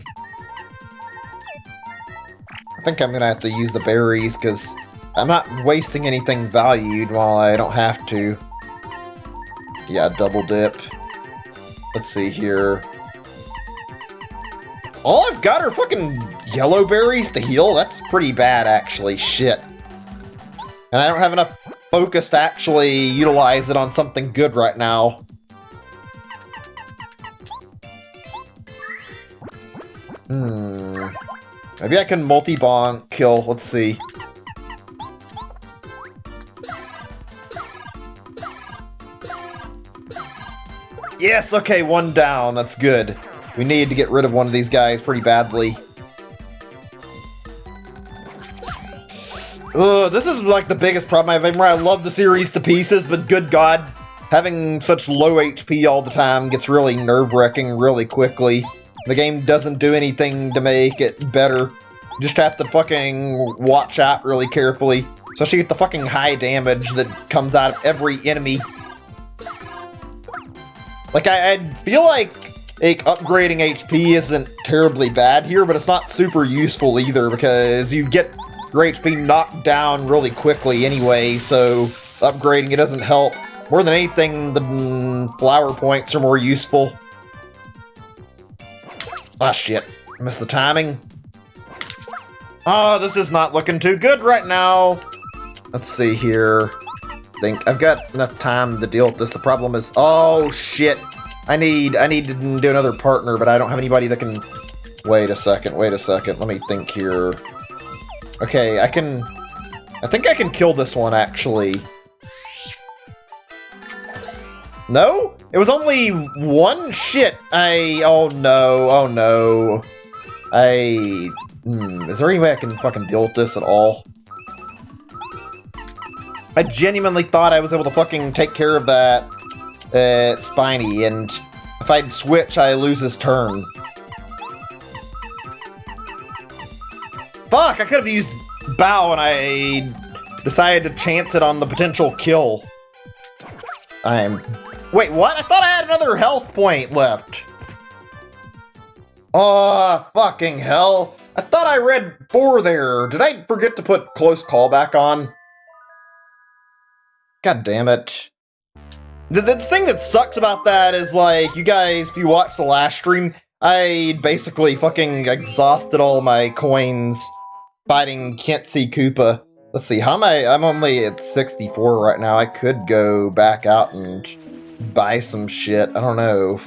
think I'm gonna have to use the berries, because I'm not wasting anything valued while I don't have to. Yeah, double dip. Let's see here. All I've got are fucking yellow berries to heal? That's pretty bad, actually. Shit. And I don't have enough focus to actually utilize it on something good right now. Maybe I can multi-bonk kill. Let's see. Yes, okay, one down. That's good. We need to get rid of one of these guys pretty badly. Ugh, this is like the biggest problem I have anymore. I love the series to pieces, but good God, having such low HP all the time gets really nerve-wracking really quickly. The game doesn't do anything to make it better. You just have to fucking watch out really carefully. Especially with the fucking high damage that comes out of every enemy. Like, I feel like upgrading HP isn't terribly bad here, but it's not super useful either, because you get your HP knocked down really quickly anyway, so upgrading it doesn't help. More than anything, the flower points are more useful. Ah, shit. I missed the timing. Oh, this is not looking too good right now. Let's see here. I think I've got enough time to deal with this. The problem is, oh shit. I need to do another partner, but I don't have anybody that can... Wait a second. Let me think here. Okay, I think I can kill this one, actually. No? It was only one? Shit. Oh no. Is there any way I can fucking deal with this at all? I genuinely thought I was able to fucking take care of that Spiny, and if I'd switch, I lose his turn. Fuck, I could have used Bow, and I decided to chance it on the potential kill. Wait, what? I thought I had another health point left. Oh, fucking hell. I thought I read 4 there. Did I forget to put close call back on? God damn it. The thing that sucks about that is, like, you guys, if you watched the last stream, I basically fucking exhausted all my coins fighting Can't See Koopa. Let's see, how am I? I'm only at 64 right now. I could go back out and buy some shit. I don't know.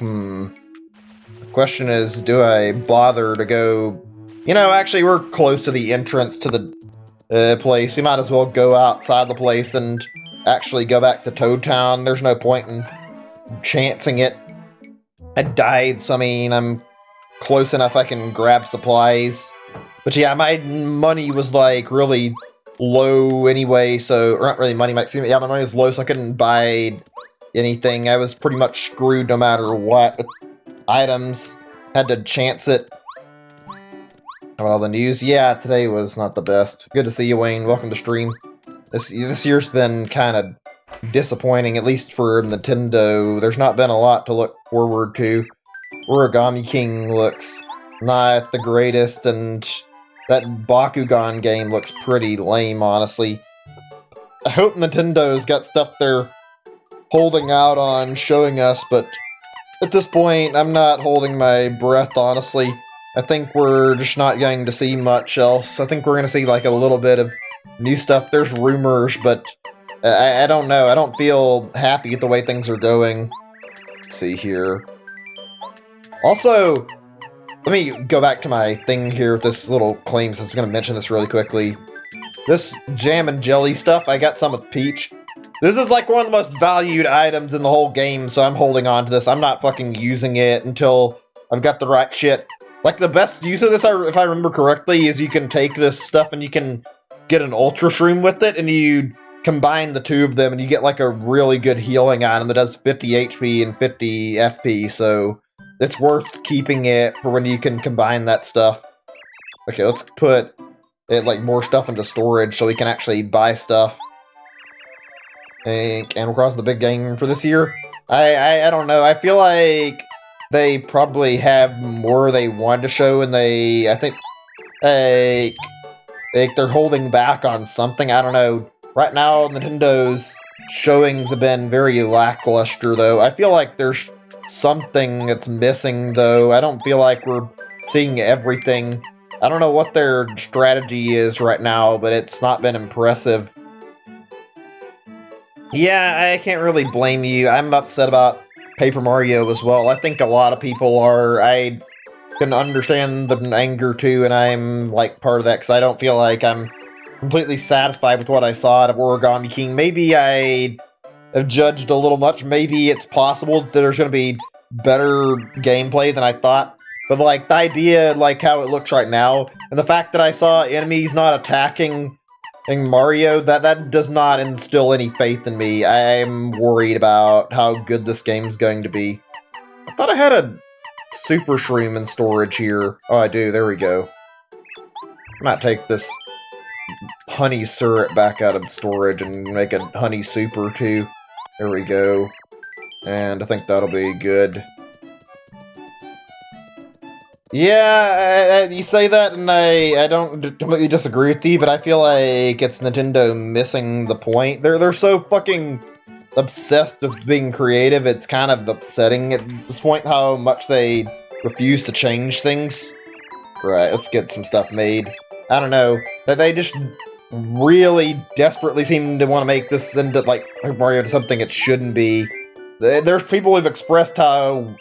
The question is, do I bother to go... You know, actually, we're close to the entrance to the place. We might as well go outside the place and actually go back to Toad Town. There's no point in chancing it. I died, so I mean, I'm close enough I can grab supplies. But yeah, my money was, like, really low anyway, so... Or not really money, excuse me. Yeah, my money was low, so I couldn't buy anything. I was pretty much screwed no matter what. With items. Had to chance it. How about all the news? Yeah, today was not the best. Good to see you, Wayne. Welcome to stream. This year's been kind of disappointing, at least for Nintendo. There's not been a lot to look forward to. Origami King looks not the greatest, and that Bakugan game looks pretty lame, honestly. I hope Nintendo's got stuff they're holding out on showing us, but at this point, I'm not holding my breath, honestly. I think we're just not going to see much else. I think we're going to see, like, a little bit of new stuff. There's rumors, but I don't know. I don't feel happy with the way things are going. Let's see here. Also, let me go back to my thing here with this little claim, since I'm going to mention this really quickly. This jam and jelly stuff, I got some with Peach. This is like one of the most valued items in the whole game, so I'm holding on to this. I'm not fucking using it until I've got the right shit. Like, the best use of this, if I remember correctly, is you can take this stuff and you can get an Ultra Shroom with it, and you combine the two of them, and you get, like, a really good healing item that does 50 HP and 50 FP, so it's worth keeping it for when you can combine that stuff. Okay, let's put it, like, more stuff into storage so we can actually buy stuff. I think Animal Crossing is the big game for this year. I don't know. I feel like they probably have more they wanted to show, and I think they're holding back on something. I don't know. Right now, Nintendo's showings have been very lackluster, though. I feel like there's something that's missing, though. I don't feel like we're seeing everything. I don't know what their strategy is right now, but it's not been impressive. Yeah, I can't really blame you. I'm upset about Paper Mario as well. I think a lot of people are. I can understand the anger too, and I'm like part of that because I don't feel like I'm completely satisfied with what I saw out of Origami King. Maybe I have judged a little much. Maybe it's possible that there's going to be better gameplay than I thought. But like the idea, like how it looks right now, and the fact that I saw enemies not attacking Mario, that does not instill any faith in me. I'm worried about how good this game's going to be. I thought I had a Super Shroom in storage here. Oh, I do. There we go. I might take this honey syrup back out of storage and make a honey super too. There we go. And I think that'll be good. Yeah, you say that, and I don't completely disagree with you, but I feel like it's Nintendo missing the point. They're so fucking obsessed with being creative, it's kind of upsetting at this point how much they refuse to change things. Right, let's get some stuff made. I don't know, that they just really desperately seem to want to make this into, like, Mario to something it shouldn't be. There's people who've expressed how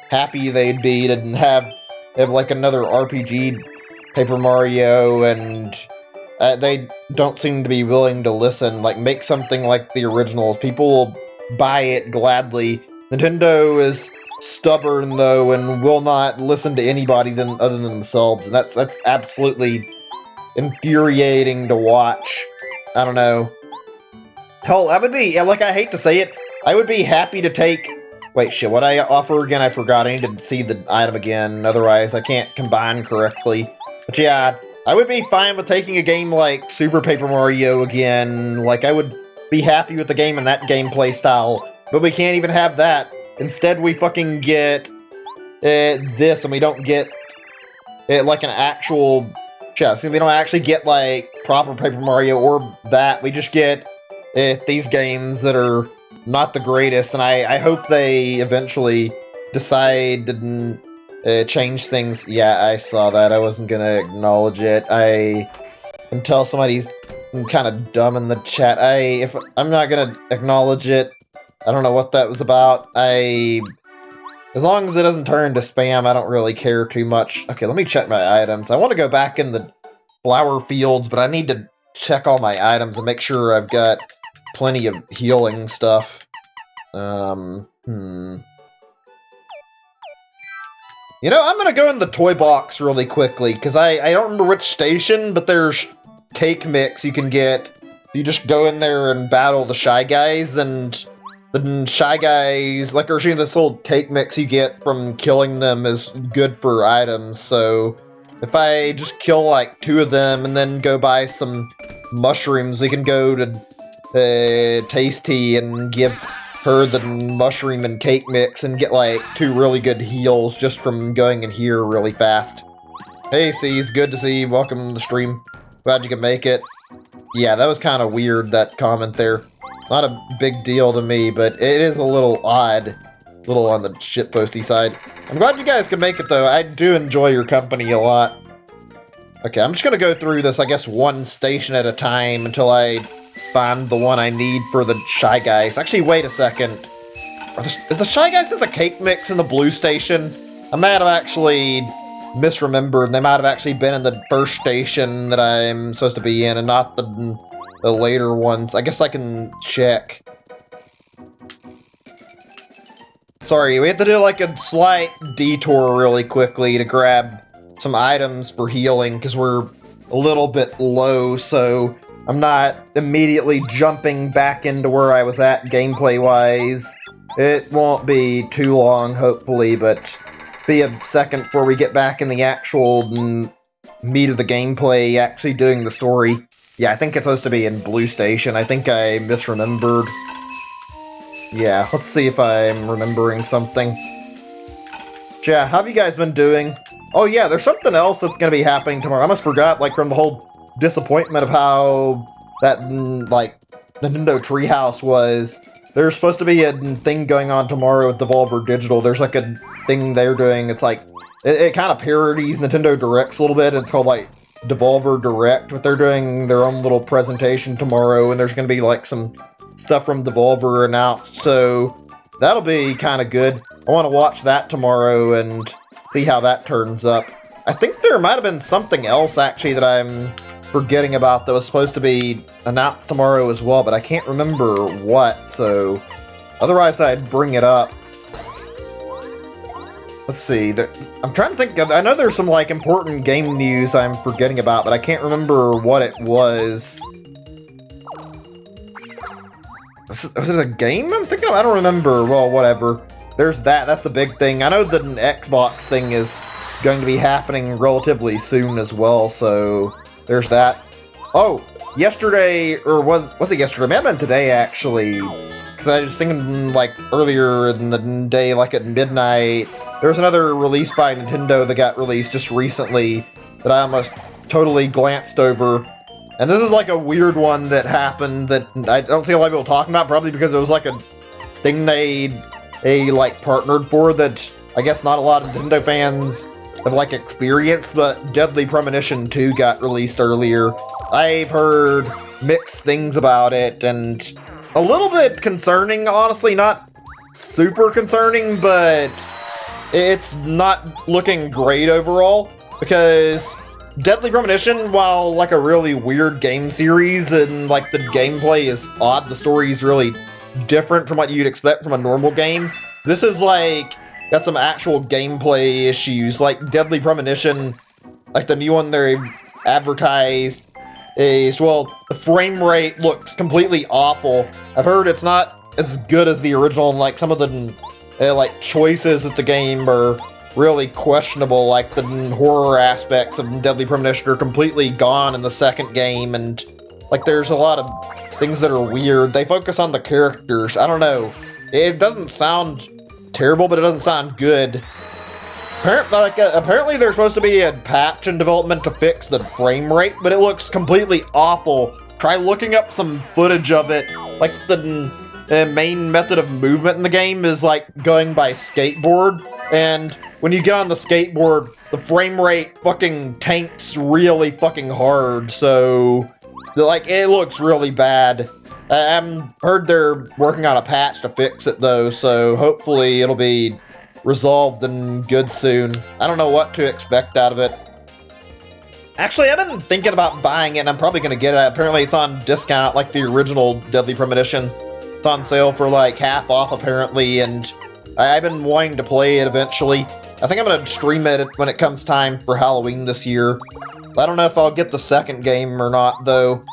happy they'd be to have like another RPG Paper Mario, and they don't seem to be willing to listen. Like, make something like the originals. People will buy it gladly. Nintendo is stubborn, though, and will not listen to anybody other than themselves, and that's absolutely infuriating to watch. I don't know. Hell, I would be, like, I hate to say it, I would be happy to take... Wait, shit, what I offer again? I forgot. I need to see the item again, otherwise I can't combine correctly. But yeah, I would be fine with taking a game like Super Paper Mario again. Like, I would be happy with the game and that gameplay style, but we can't even have that. Instead, we fucking get this, and we don't get like an actual... Yeah, so we don't actually get, like, proper Paper Mario or that. We just get these games that are not the greatest, and I hope they eventually decide to change things. Yeah, I saw that. I wasn't gonna acknowledge it. I can tell somebody's kind of dumb in the chat. If I'm not gonna acknowledge it, I don't know what that was about. As long as it doesn't turn into spam, I don't really care too much. Okay, let me check my items. I want to go back in the flower fields, but I need to check all my items and make sure I've got plenty of healing stuff. You know, I'm gonna go in the toy box really quickly, because I don't remember which station, but there's cake mix you can get. You just go in there and battle the Shy Guys, and the Shy Guys, like, or this little cake mix you get from killing them is good for items, so if I just kill, like, 2 of them and then go buy some mushrooms, we can go to Tasty and give her the mushroom and cake mix and get, like, 2 really good heals just from going in here really fast. Hey, C's, good to see you. Welcome to the stream. Glad you could make it. Yeah, that was kind of weird, that comment there. Not a big deal to me, but it is a little odd. A little on the shitposty side. I'm glad you guys could make it, though. I do enjoy your company a lot. Okay, I'm just gonna go through this, I guess, one station at a time until I find the one I need for the Shy Guys. Actually, wait a second. Is the Shy Guys at the cake mix in the blue station? I might have actually misremembered. They might have actually been in the first station that I'm supposed to be in, and not the later ones. I guess I can check. Sorry, we have to do, like, a slight detour really quickly to grab some items for healing, because we're a little bit low, so I'm not immediately jumping back into where I was at gameplay-wise. It won't be too long, hopefully, but be a second before we get back in the actual meat of the gameplay, actually doing the story. Yeah, I think it's supposed to be in Blue Station. I think I misremembered. Yeah, let's see if I'm remembering something. Yeah, how have you guys been doing? Oh yeah, there's something else that's gonna be happening tomorrow. I almost forgot, like, from the whole disappointment of how that, like, Nintendo Treehouse was. There's supposed to be a thing going on tomorrow with Devolver Digital. There's, like, a thing they're doing. It's like, it kind of parodies Nintendo Directs a little bit. It's called, like, Devolver Direct, but they're doing their own little presentation tomorrow, and there's gonna be, like, some stuff from Devolver announced, so that'll be kind of good. I want to watch that tomorrow and see how that turns up. I think there might have been something else, actually, that I'm forgetting about that was supposed to be announced tomorrow as well, but I can't remember what, so otherwise I'd bring it up. Let's see, I'm trying to think, I know there's some, like, important game news I'm forgetting about, but I can't remember what it was. Was it a game I'm thinking of? I don't remember. Well, whatever. There's that. That's the big thing. I know that an Xbox thing is going to be happening relatively soon as well, so there's that. Oh, yesterday, or was it yesterday? Maybe it been today, actually. Because I was thinking, like, earlier in the day, like at midnight, there was another release by Nintendo that got released just recently that I almost totally glanced over. And this is like a weird one that happened that I don't see a lot of people talking about, probably because it was like a thing they like partnered for that I guess not a lot of Nintendo fans have like experienced, but Deadly Premonition 2 got released earlier. I've heard mixed things about it and a little bit concerning, honestly, not super concerning, but it's not looking great overall because Deadly Premonition, while like a really weird game series and like the gameplay is odd, the story is really different from what you'd expect from a normal game. This is like got some actual gameplay issues. Like Deadly Premonition, like the new one they advertised is, well, the frame rate looks completely awful. I've heard it's not as good as the original, and like some of the like choices of the game are really questionable, like the horror aspects of Deadly Premonition are completely gone in the second game, and like there's a lot of things that are weird. They focus on the characters. I don't know. It doesn't sound terrible, but it doesn't sound good. Apparently there's supposed to be a patch in development to fix the frame rate, but it looks completely awful. Try looking up some footage of it. Like the main method of movement in the game is like going by skateboard, and when you get on the skateboard, the frame rate fucking tanks really fucking hard, so like it looks really bad. I heard they're working on a patch to fix it though, so hopefully it'll be resolved and good soon. I don't know what to expect out of it. Actually, I've been thinking about buying it, and I'm probably going to get it. Apparently it's on discount, like the original Deadly Premonition. It's on sale for like half off, apparently, and I've been wanting to play it eventually. I think I'm going to stream it when it comes time for Halloween this year. I don't know if I'll get the second game or not, though.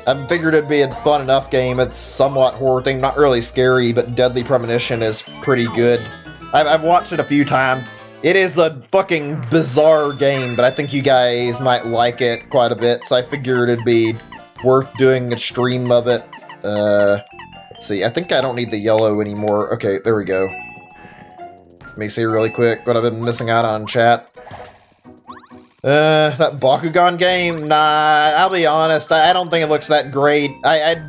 I figured it'd be a fun enough game. It's somewhat horror thing, not really scary, but Deadly Premonition is pretty good. I've watched it a few times. It is a fucking bizarre game, but I think you guys might like it quite a bit, so I figured it'd be worth doing a stream of it. Let's see, I think I don't need the yellow anymore. Okay, there we go. Let me see really quick what I've been missing out on in chat. That Bakugan game? Nah, I'll be honest, I don't think it looks that great. I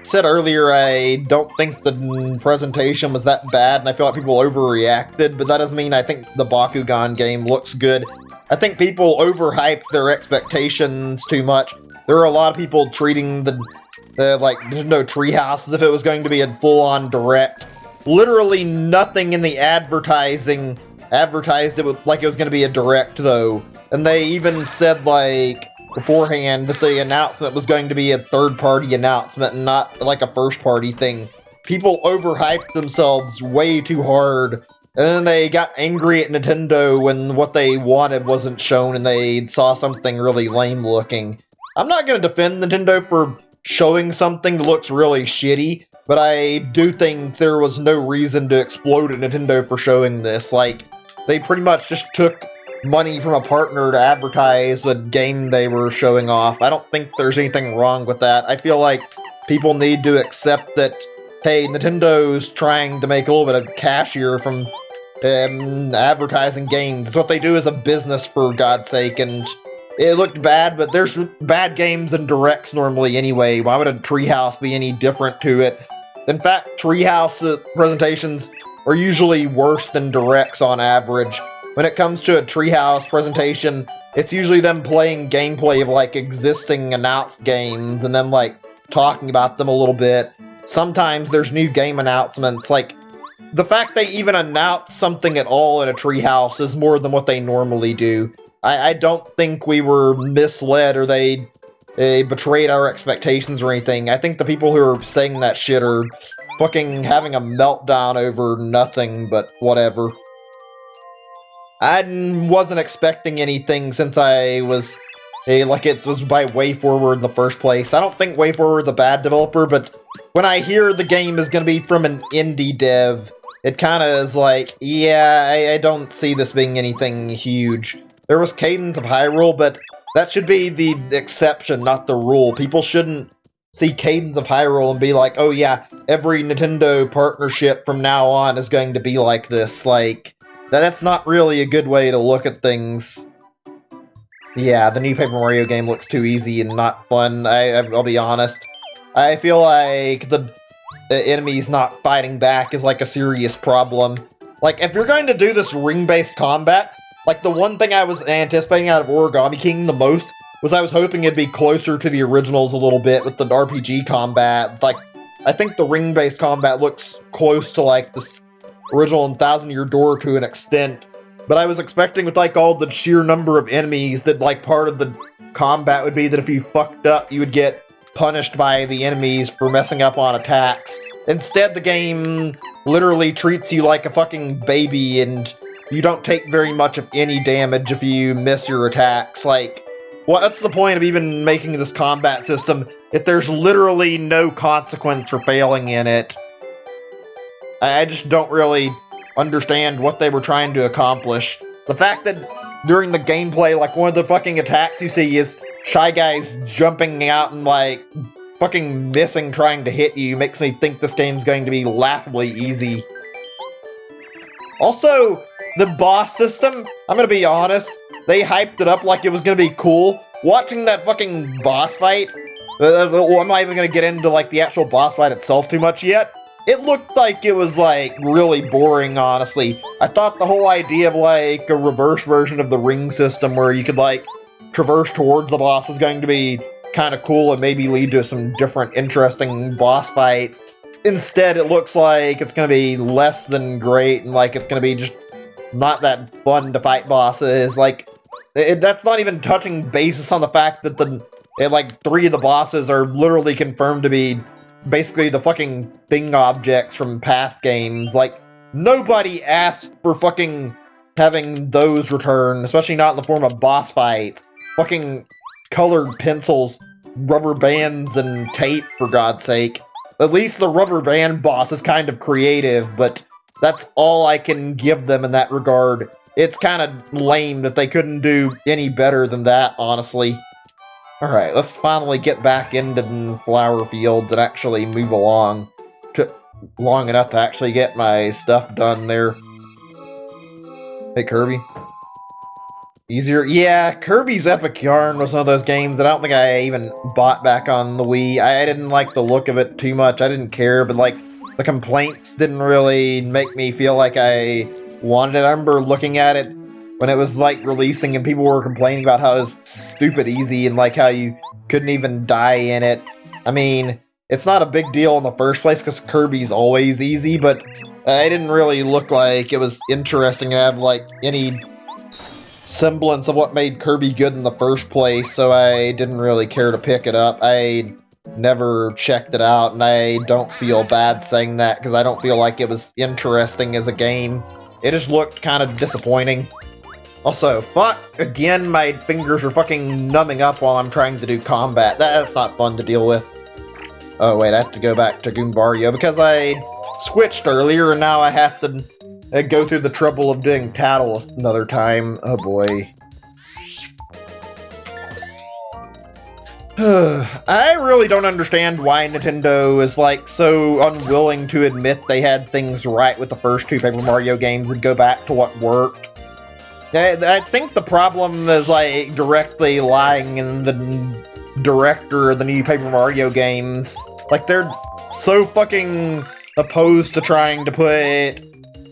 said earlier I don't think the presentation was that bad, and I feel like people overreacted, but that doesn't mean I think the Bakugan game looks good. I think people overhyped their expectations too much. There are a lot of people treating the like Nintendo Treehouse as if it was going to be a full-on direct. Literally nothing in the advertising advertised it like it was going to be a direct, though. And they even said, like, beforehand that the announcement was going to be a third-party announcement and not, like, a first-party thing. People overhyped themselves way too hard, and then they got angry at Nintendo when what they wanted wasn't shown and they saw something really lame-looking. I'm not going to defend Nintendo for showing something that looks really shitty, but I do think there was no reason to explode at Nintendo for showing this. Like, they pretty much just took money from a partner to advertise a game they were showing off. I don't think there's anything wrong with that. I feel like people need to accept that hey, Nintendo's trying to make a little bit of cash here from advertising games. It's what they do as a business, for God's sake, and it looked bad, but there's bad games in directs normally anyway. Why would a Treehouse be any different to it? In fact, Treehouse presentations are usually worse than directs on average. When it comes to a Treehouse presentation, it's usually them playing gameplay of like existing announced games and then like talking about them a little bit. Sometimes there's new game announcements. Like, the fact they even announce something at all in a Treehouse is more than what they normally do. I don't think we were misled or they betrayed our expectations or anything. I think the people who are saying that shit are fucking having a meltdown over nothing, but whatever. I wasn't expecting anything since I was, like, it was by WayForward in the first place. I don't think WayForward's a bad developer, but when I hear the game is going to be from an indie dev, it kind of is like, yeah, I don't see this being anything huge. There was Cadence of Hyrule, but that should be the exception, not the rule. People shouldn't see Cadence of Hyrule and be like, oh yeah, every Nintendo partnership from now on is going to be like this. Like, that's not really a good way to look at things. Yeah, the new Paper Mario game looks too easy and not fun, I'll be honest. I feel like the enemies not fighting back is like a serious problem. Like, if you're going to do this ring-based combat, like, the one thing I was anticipating out of Origami King the most was I was hoping it'd be closer to the originals a little bit with the RPG combat. Like, I think the ring-based combat looks close to, like, this original 1000-Year Door to an extent. But I was expecting with, like, all the sheer number of enemies that, like, part of the combat would be that if you fucked up, you would get punished by the enemies for messing up on attacks. Instead, the game literally treats you like a fucking baby and you don't take very much of any damage if you miss your attacks. Like, what's the point of even making this combat system if there's literally no consequence for failing in it? I just don't really understand what they were trying to accomplish. The fact that during the gameplay, like, one of the fucking attacks you see is Shy Guys jumping out and, like, fucking missing trying to hit you makes me think this game's going to be laughably easy. Also, the boss system, I'm gonna be honest, they hyped it up like it was gonna be cool. Watching that fucking boss fight, I'm not even gonna get into, like, the actual boss fight itself too much yet. It looked like it was, like, really boring, honestly. I thought the whole idea of, like, a reverse version of the ring system where you could, like, traverse towards the boss is going to be kind of cool and maybe lead to some different interesting boss fights. Instead, it looks like it's going to be less than great and, like, it's going to be just not that fun to fight bosses. Like, that's not even touching basis on the fact that like, 3 of the bosses are literally confirmed to be basically the fucking thing objects from past games. Like, nobody asked for fucking having those return, especially not in the form of boss fights. Fucking colored pencils, rubber bands, and tape, for God's sake. At least the rubber band boss is kind of creative, but that's all I can give them in that regard. It's kind of lame that they couldn't do any better than that, honestly. Alright, let's finally get back into the flower fields and actually move along. Took long enough to actually get my stuff done there. Hey, Kirby. Easier? Yeah, Kirby's Epic Yarn was one of those games that I don't think I even bought back on the Wii. I didn't like the look of it too much. I didn't care, but, like, the complaints didn't really make me feel like I wanted it. I remember looking at it when it was, like, releasing and people were complaining about how it was stupid easy and, like, how you couldn't even die in it. I mean, it's not a big deal in the first place because Kirby's always easy, but it didn't really look like it was interesting to have, like, any semblance of what made Kirby good in the first place, so I didn't really care to pick it up. I never checked it out, and I don't feel bad saying that because I don't feel like it was interesting as a game. It just looked kind of disappointing. Also, fuck, again, my fingers are fucking numbing up while I'm trying to do combat. That's not fun to deal with. Oh wait, I have to go back to Goombario because I switched earlier and now I have to go through the trouble of doing Tattle another time. Oh boy. I really don't understand why Nintendo is, like, so unwilling to admit they had things right with the first two Paper Mario games and go back to what worked. I think the problem is, like, directly lying in the director of the new Paper Mario games. Like, they're so fucking opposed to trying to put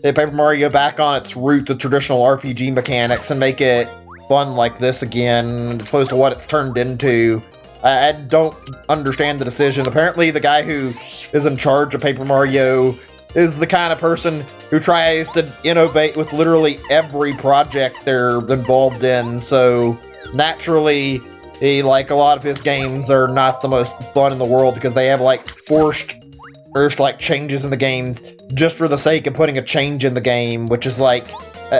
Paper Mario back on its roots of traditional RPG mechanics and make it fun like this again, as opposed to what it's turned into. I don't understand the decision. Apparently the guy who is in charge of Paper Mario is the kind of person who tries to innovate with literally every project they're involved in, so naturally, like, a lot of his games are not the most fun in the world because they have, like, forced like, changes in the games just for the sake of putting a change in the game, which is, like,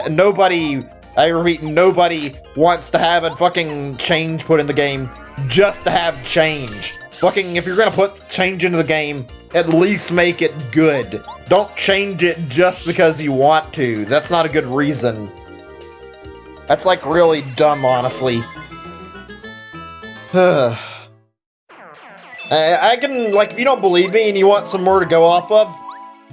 nobody, I repeat, nobody wants to have a fucking change put in the game just to have change. Fucking, if you're gonna put change into the game, at least make it good. Don't change it just because you want to. That's not a good reason. That's, like, really dumb, honestly. I can, like, if you don't believe me and you want some more to go off of,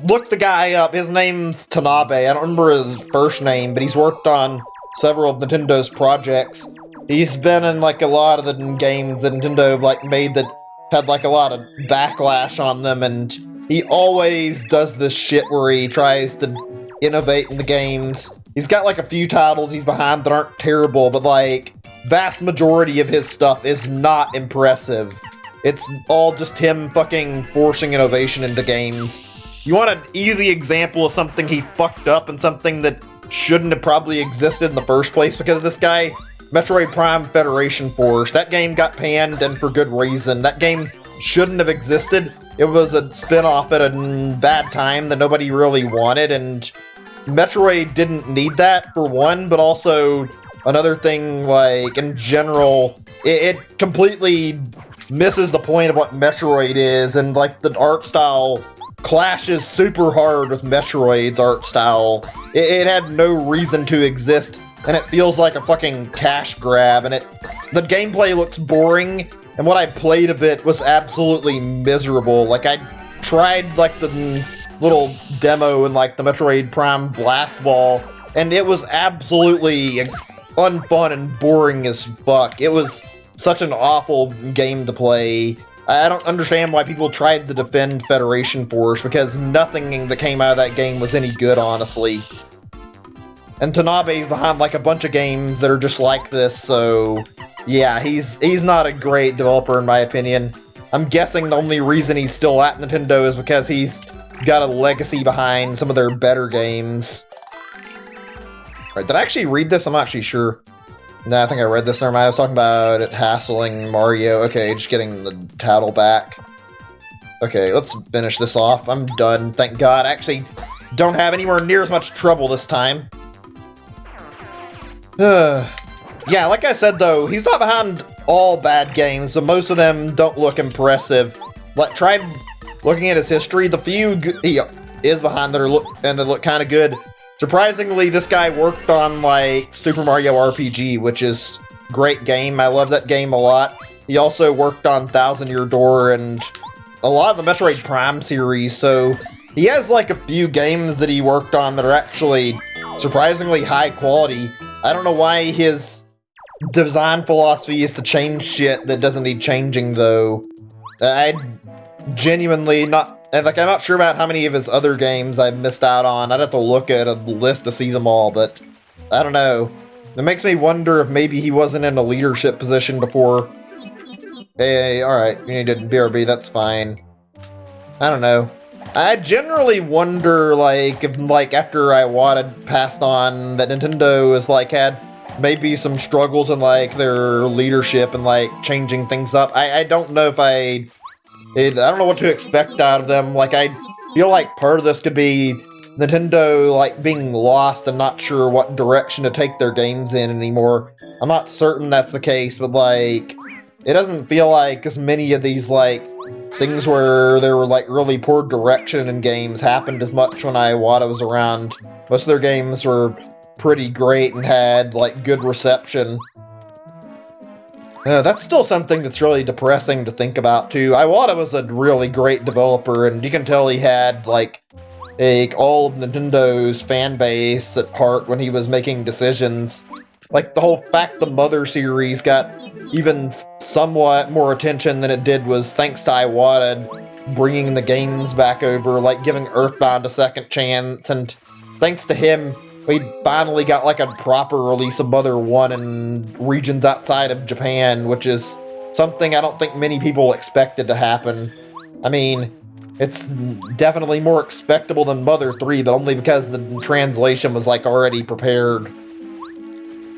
look the guy up. His name's Tanabe. I don't remember his first name, but he's worked on several of Nintendo's projects. He's been in, like, a lot of the games that Nintendo have, like, made that had, like, a lot of backlash on them, and he always does this shit where he tries to innovate in the games. He's got, like, a few titles he's behind that aren't terrible, but, like, vast majority of his stuff is not impressive. It's all just him fucking forcing innovation into games. You want an easy example of something he fucked up and something that shouldn't have probably existed in the first place because of this guy? Metroid Prime Federation Force. That game got panned, and for good reason. That game shouldn't have existed. It was a spin-off at a bad time that nobody really wanted, and Metroid didn't need that, for one, but also another thing, like, in general, it completely misses the point of what Metroid is, and, like, the art style clashes super hard with Metroid's art style. It had no reason to exist, and it feels like a fucking cash grab, and the gameplay looks boring, and what I played of it was absolutely miserable. Like, I tried, like, the little demo in, like, the Metroid Prime Blast Ball, and it was absolutely unfun and boring as fuck. It was such an awful game to play. I don't understand why people tried to defend Federation Force, because nothing that came out of that game was any good, honestly. And Tanabe's behind, like, a bunch of games that are just like this, so yeah, he's not a great developer in my opinion. I'm guessing the only reason he's still at Nintendo is because he's got a legacy behind some of their better games. Right, did I actually read this? I'm not actually sure. No, I think I read this. Never mind. I was talking about it hassling Mario. Okay, just getting the title back. Okay, let's finish this off. I'm done, thank God. I actually don't have anywhere near as much trouble this time. Yeah, like I said though, he's not behind all bad games, so most of them don't look impressive. Like, try looking at his history. The few he is behind that look kind of good. Surprisingly, this guy worked on, like, Super Mario RPG, which is a great game. I love that game a lot. He also worked on Thousand Year Door and a lot of the Metroid Prime series, so he has, like, a few games that he worked on that are actually surprisingly high quality. I don't know why his design philosophy is to change shit that doesn't need changing, though. I genuinely not... And, like, I'm not sure about how many of his other games I've missed out on. I'd have to look at a list to see them all, but I don't know. It makes me wonder if maybe he wasn't in a leadership position before. Hey, alright, you needed BRB, that's fine. I don't know. I generally wonder, like, if, like, after Iwata passed on, that Nintendo has, like, had maybe some struggles in, like, their leadership and, like, changing things up. I don't know if I don't know what to expect out of them. Like, I feel like part of this could be Nintendo, like, being lost and not sure what direction to take their games in anymore. I'm not certain that's the case, but, like, it doesn't feel like as many of these, like, things where there were, like, really poor direction in games happened as much when Iwata was around. Most of their games were pretty great and had, like, good reception. That's still something that's really depressing to think about, too. Iwata was a really great developer, and you can tell he had, like all of Nintendo's fan base at heart when he was making decisions. Like, the whole fact the Mother series got even somewhat more attention than it did was thanks to Iwata bringing the games back over, like giving Earthbound a second chance, and thanks to him, we finally got like a proper release of Mother 1 in regions outside of Japan, which is something I don't think many people expected to happen. I mean, it's definitely more expectable than Mother 3, but only because the translation was like already prepared.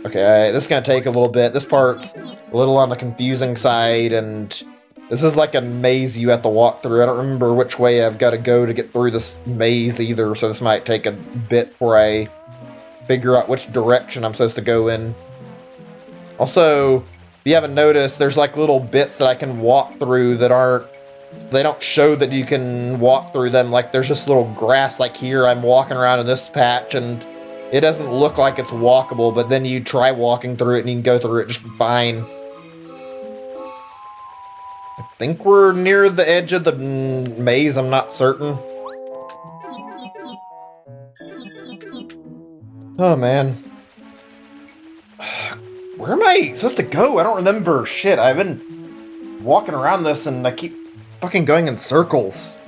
Okay, this is gonna take a little bit. This part's a little on the confusing side, and this is like a maze you have to walk through. I don't remember which way I've got to go to get through this maze either, so this might take a bit before I figure out which direction I'm supposed to go in. Also, if you haven't noticed, there's like little bits that I can walk through that aren't... They don't show that you can walk through them. Like, there's just little grass, like here, I'm walking around in this patch, and it doesn't look like it's walkable, but then you try walking through it and you can go through it just fine. I think we're near the edge of the maze, I'm not certain. Oh, man. Where am I supposed to go? I don't remember. Shit, I've been walking around this and I keep fucking going in circles.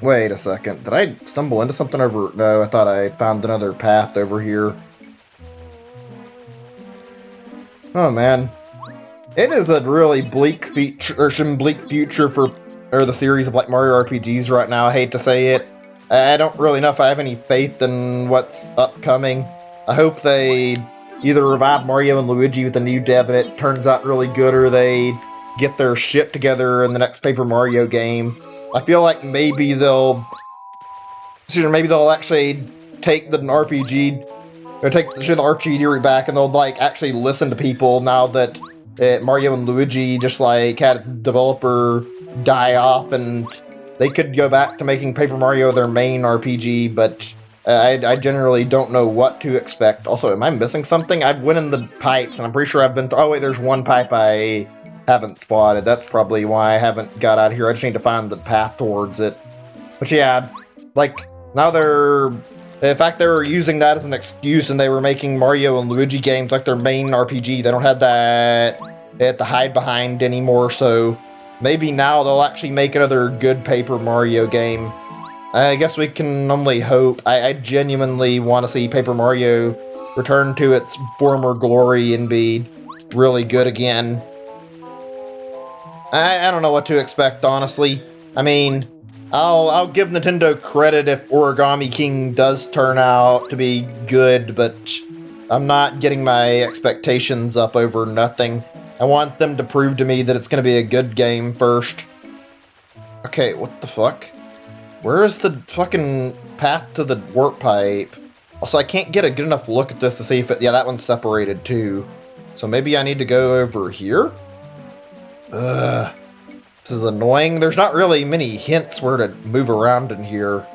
Wait a second. Did I stumble into something over... No, I thought I found another path over here. Oh, man. It is a really bleak future for the series of like Mario RPGs right now. I hate to say it. I don't really know if I have any faith in what's upcoming. I hope they either revive Mario and Luigi with a new dev and it turns out really good, or they get their shit together in the next Paper Mario game. I feel like maybe they'll actually take the RPG, or take the RPG back, and they'll like actually listen to people now that Mario and Luigi just like had its developer die off, and they could go back to making Paper Mario their main RPG, but I generally don't know what to expect. Also, am I missing something? I've went in the pipes, and I'm pretty sure I've been... Oh, wait, there's one pipe I haven't spotted. That's probably why I haven't got out here. I just need to find the path towards it. But yeah, like, now they're... In fact, they were using that as an excuse, and they were making Mario and Luigi games like their main RPG. They don't have that they have to hide behind anymore, so maybe now they'll actually make another good Paper Mario game. I guess we can only hope. I genuinely want to see Paper Mario return to its former glory and be really good again. I don't know what to expect, honestly. I mean, I'll give Nintendo credit if Origami King does turn out to be good, but I'm not getting my expectations up over nothing. I want them to prove to me that it's going to be a good game first. Okay, what the fuck? Where is the fucking path to the warp pipe? Also, I can't get a good enough look at this to see if it... Yeah, that one's separated too. So maybe I need to go over here? Ugh. This is annoying. There's not really many hints where to move around in here.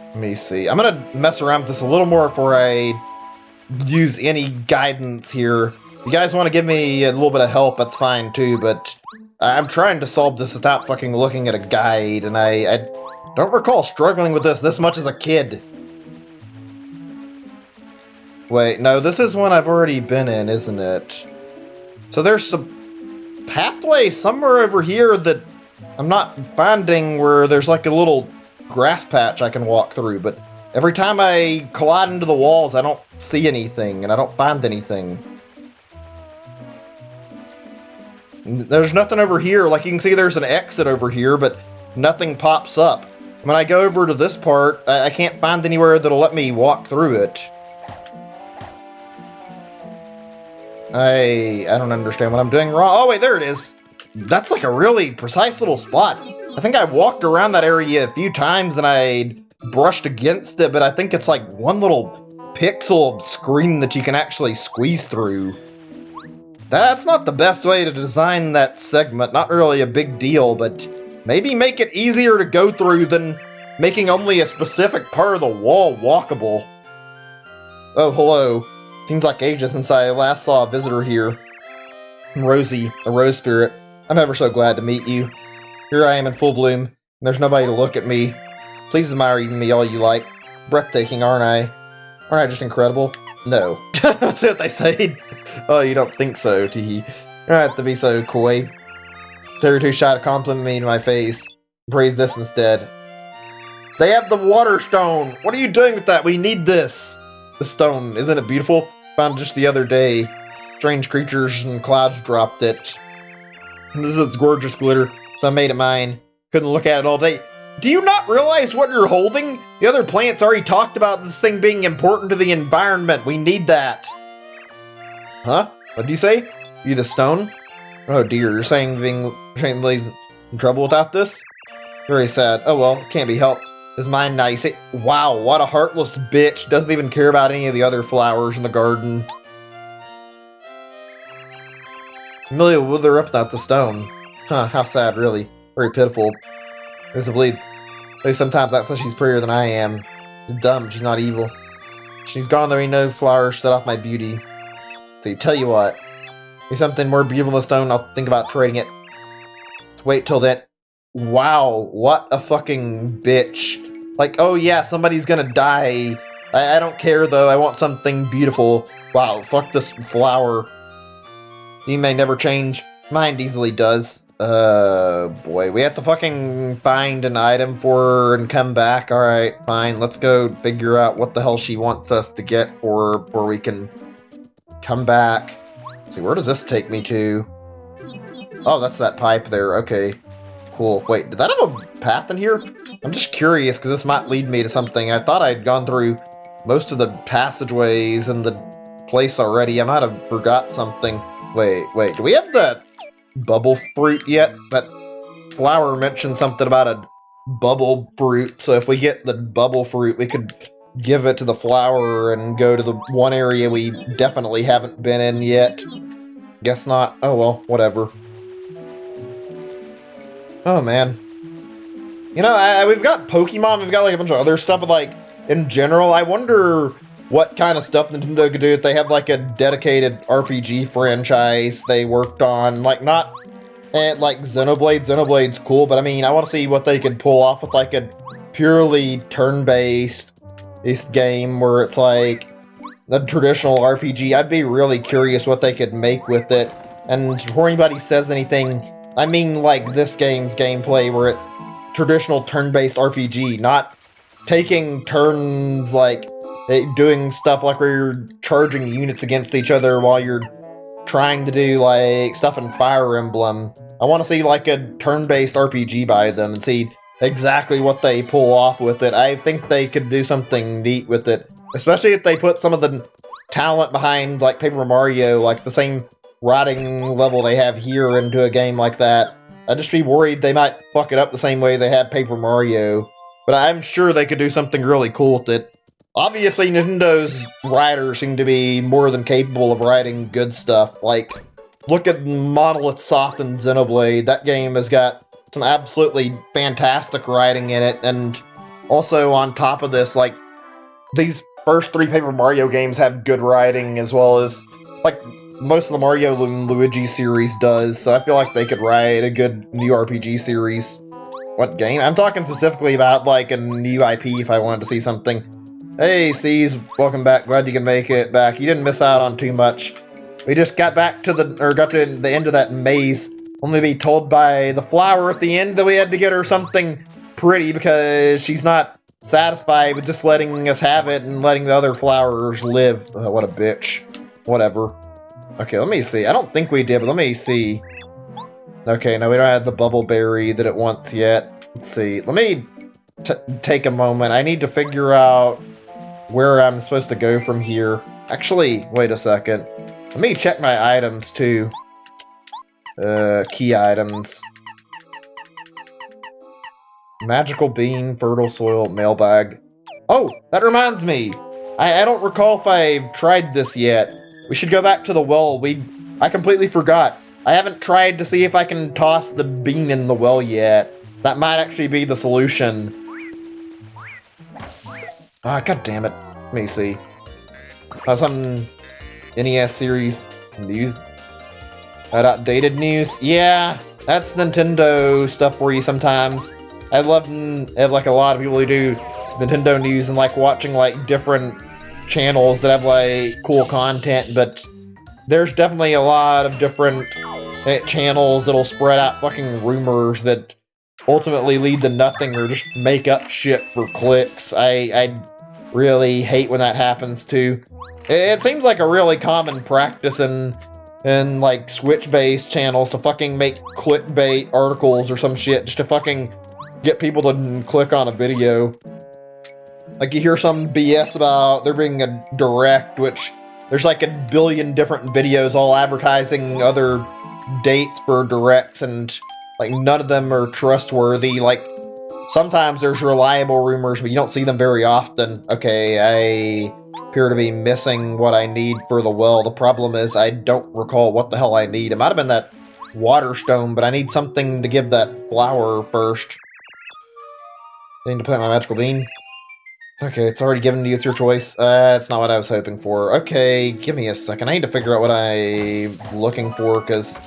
Let me see. I'm gonna mess around with this a little more before I use any guidance here. If you guys want to give me a little bit of help, that's fine too, but I'm trying to solve this without fucking looking at a guide, and I don't recall struggling with this much as a kid. Wait, no, this is one I've already been in, isn't it? So there's some pathway somewhere over here that I'm not finding, where there's like a little grass patch I can walk through, but every time I collide into the walls, I don't see anything, and I don't find anything. There's nothing over here. Like, you can see there's an exit over here, but nothing pops up. When I go over to this part, I can't find anywhere that'll let me walk through it. I don't understand what I'm doing wrong. Oh, wait, there it is. That's like a really precise little spot. I think I walked around that area a few times and I brushed against it, but I think it's like one little pixel screen that you can actually squeeze through. That's not the best way to design that segment. Not really a big deal, but maybe make it easier to go through than making only a specific part of the wall walkable. Oh, hello. Seems like ages since I last saw a visitor here. I'm Rosie, a rose spirit. I'm ever so glad to meet you. Here I am in full bloom, and there's nobody to look at me. Please admire me all you like. Breathtaking, aren't I? Aren't I just incredible? No. That's what they say. Oh, you don't think so, teehee. You don't have to be so coy. They're too shy to compliment me to my face. Praise this instead. They have the water stone! What are you doing with that? We need this! The stone, isn't it beautiful? Found it just the other day. Strange creatures and clouds dropped it. And this is its gorgeous glitter, so I made it mine. Couldn't look at it all day. Do you not realize what you're holding? The other plants already talked about this thing being important to the environment. We need that. Huh? What did you say? You the stone? Oh dear, you're saying Xenoblade's in trouble without this? Very sad. Oh well, can't be helped. It's mine now. You say, wow, what a heartless bitch. Doesn't even care about any of the other flowers in the garden. Amelia will wither up without the stone. Huh, how sad, really. Very pitiful. Xenoblade. Though sometimes I thought she's prettier than I am. She's dumb, but she's not evil. She's gone, there ain't no flowers set off my beauty. So tell you what. If something more beautiful than the stone, I'll think about trading it. Let's wait till then. Wow, what a fucking bitch. Like, oh yeah, somebody's gonna die. I don't care though, I want something beautiful. Wow, fuck this flower. You may never change. Mind easily does. Boy, we have to fucking find an item for her and come back. Alright, fine, let's go figure out what the hell she wants us to get for her before we can come back. Let's see, where does this take me to? Oh, that's that pipe there, okay. Cool. Wait, did that have a path in here? I'm just curious, because this might lead me to something. I thought I'd gone through most of the passageways in the place already. I might have forgot something. Wait, do we have that bubble fruit yet? That flower mentioned something about a bubble fruit, so if we get the bubble fruit, we could give it to the flower and go to the one area we definitely haven't been in yet. Guess not. Oh well, whatever. Oh man. You know, we've got Pokemon, we've got like a bunch of other stuff, but like, in general, I wonder what kind of stuff Nintendo could do if they had like a dedicated RPG franchise they worked on. Like, not like Xenoblade. Xenoblade's cool, but I mean, I want to see what they could pull off with like a purely turn-based game where it's like a traditional RPG. I'd be really curious what they could make with it. And before anybody says anything, I mean like this game's gameplay where it's traditional turn-based RPG, not taking turns like doing stuff like where you're charging units against each other while you're trying to do like stuff in Fire Emblem. I want to see like a turn-based RPG by them and see exactly what they pull off with it. I think they could do something neat with it, especially if they put some of the talent behind like Paper Mario, like the same writing level they have here, into a game like that. I'd just be worried they might fuck it up the same way they had Paper Mario, but I'm sure they could do something really cool with it. Obviously, Nintendo's writers seem to be more than capable of writing good stuff. Like, look at Monolith Soft and Xenoblade. That game has got some absolutely fantastic writing in it, and also on top of this, like, these first three Paper Mario games have good writing, as well as, like, most of the Mario and Luigi series does, so I feel like they could write a good new RPG series. What game? I'm talking specifically about, like, a new IP if I wanted to see something. Hey, C's, welcome back. Glad you can make it back. You didn't miss out on too much. We just got back to got to the end of that maze, only to be told by the flower at the end that we had to get her something pretty because she's not satisfied with just letting us have it and letting the other flowers live. What a bitch. Whatever. Okay, let me see. I don't think we did, but let me see. Okay, no, we don't have the bubble berry that it wants yet. Let's see. Let me take a moment. I need to figure out where I'm supposed to go from here. Actually, wait a second. Let me check my items, too. Key items. Magical bean, fertile soil, mailbag. Oh, that reminds me. I don't recall if I've tried this yet. We should go back to the well. I completely forgot. I haven't tried to see if I can toss the bean in the well yet. That might actually be the solution. Ah, god damn it. Let me see. Something NES series news. Outdated news? Yeah, that's Nintendo stuff for you sometimes. I love like a lot of people who do Nintendo news and like watching like different channels that have like cool content, but there's definitely a lot of different channels that'll spread out fucking rumors that ultimately lead to nothing or just make up shit for clicks. I really hate when that happens too. It seems like a really common practice in like Switch-based channels to fucking make clickbait articles or some shit just to fucking get people to click on a video. Like you hear some BS about there being a direct, which there's like a billion different videos all advertising other dates for directs, and like none of them are trustworthy. Like sometimes there's reliable rumors, but you don't see them very often. Okay, I appear to be missing what I need for the well. The problem is I don't recall what the hell I need. It might have been that water stone, but I need something to give that flower first. I need to plant my magical bean. Okay, it's already given to you. It's your choice. That's not what I was hoping for. Okay, give me a second. I need to figure out what I'm looking for, because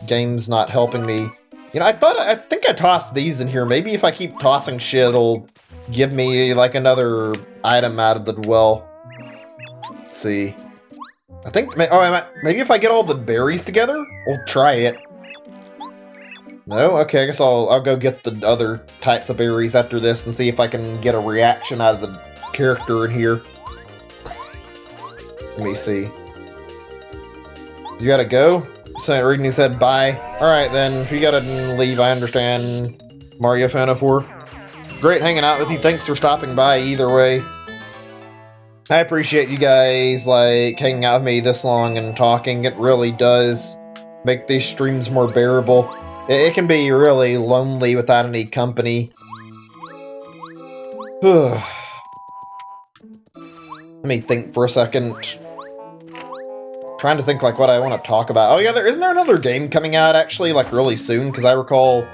game's not helping me. You know, I think I tossed these in here. Maybe if I keep tossing shit, it'll give me, like, another item out of the well. Let's see. I think, maybe if I get all the berries together, we'll try it. No? Okay, I guess I'll go get the other types of berries after this and see if I can get a reaction out of the character in here. Let me see. You gotta go? So reading said bye. Alright then, if you gotta leave, I understand. Mario Fan 04. Great hanging out with you. Thanks for stopping by either way. I appreciate you guys, like, hanging out with me this long and talking. It really does make these streams more bearable. It can be really lonely without any company. Let me think for a second. Trying to think like what I want to talk about. Oh yeah, isn't there another game coming out actually, like really soon? Because I recall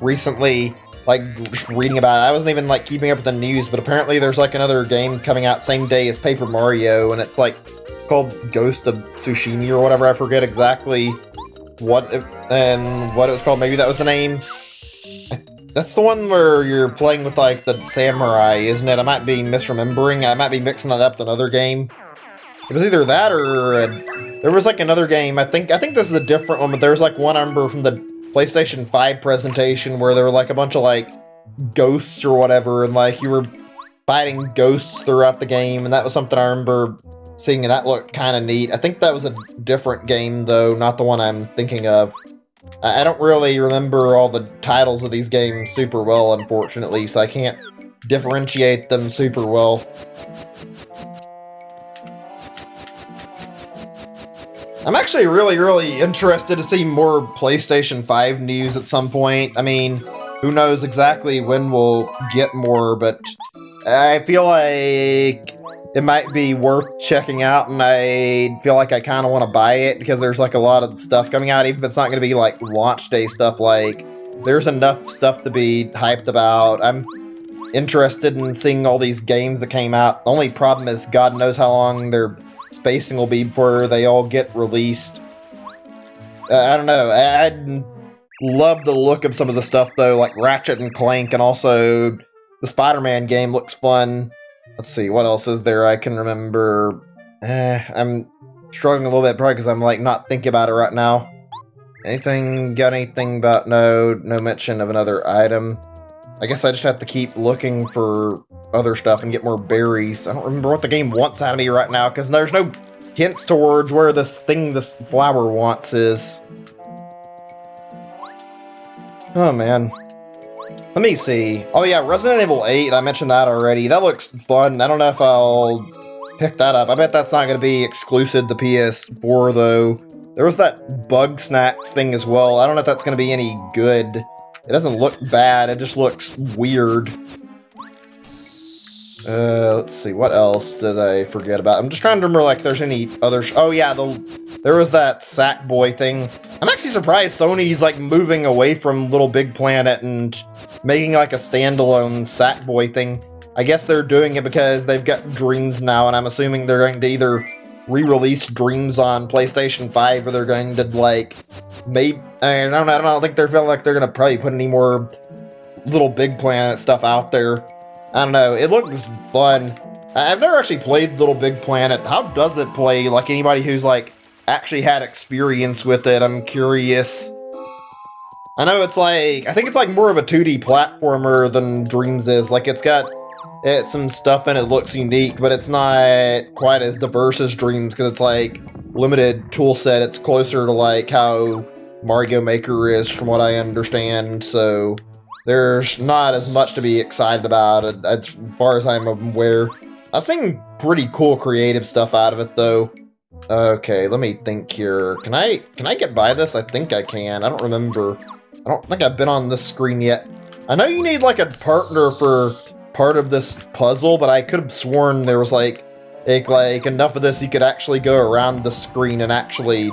recently, like just reading about it. I wasn't even like keeping up with the news, but apparently there's like another game coming out same day as Paper Mario, and it's like called Ghost of Tsushima or whatever. I forget exactly what it was called. Maybe that was the name. That's the one where you're playing with like the samurai, isn't it? I might be misremembering. I might be mixing that up with another game. It was either that or there was like another game. I think this is a different one, but there's like one I remember from the PlayStation 5 presentation where there were like a bunch of like ghosts or whatever, and like you were fighting ghosts throughout the game, and that was something I remember seeing, and that looked kind of neat. I think that was a different game though, not the one I'm thinking of. I don't really remember all the titles of these games super well, unfortunately, so I can't differentiate them super well. I'm actually really interested to see more PlayStation 5 news at some point. I mean, who knows exactly when we'll get more, but I feel like it might be worth checking out, and I feel like I kind of want to buy it because there's like a lot of stuff coming out, even if it's not going to be like launch day stuff. Like, there's enough stuff to be hyped about. I'm interested in seeing all these games that came out. The only problem is God knows how long their spacing will be before they all get released. I don't know. I'd love the look of some of the stuff though, like Ratchet and Clank, and also the Spider-Man game looks fun. Let's see, what else is there I can remember? I'm struggling a little bit probably because I'm like not thinking about it right now. Got anything about no mention of another item? I guess I just have to keep looking for other stuff and get more berries. I don't remember what the game wants out of me right now because there's no hints towards where this flower wants is. Oh man. Let me see. Oh yeah, Resident Evil 8, I mentioned that already. That looks fun. I don't know if I'll pick that up. I bet that's not going to be exclusive to PS4 though. There was that Bug Snacks thing as well. I don't know if that's going to be any good. It doesn't look bad, it just looks weird. Let's see, what else did I forget about? I'm just trying to remember, like, if there's any other... Oh, yeah, there was that Sackboy thing. I'm actually surprised Sony's, like, moving away from Little Big Planet and making, like, a standalone Sackboy thing. I guess they're doing it because they've got Dreams now, and I'm assuming they're going to either re-release Dreams on PlayStation 5, or they're going to, like, maybe, I don't think they feel like they're going to probably put any more Little Big Planet stuff out there. I don't know, it looks fun. I've never actually played Little Big Planet. How does it play? Like, anybody who's, like, actually had experience with it, I'm curious. I know it's like, I think it's like more of a 2D platformer than Dreams is. Like, it's got some stuff in it looks unique, but it's not quite as diverse as Dreams because it's like limited tool set. It's closer to like how Mario Maker is, from what I understand. So there's not as much to be excited about as far as I'm aware. I've seen pretty cool creative stuff out of it though. Okay, let me think here. Can I get by this? I think I can. I don't remember. I don't think I've been on this screen yet. I know you need like a partner for part of this puzzle, but I could have sworn there was like enough of this you could actually go around the screen and actually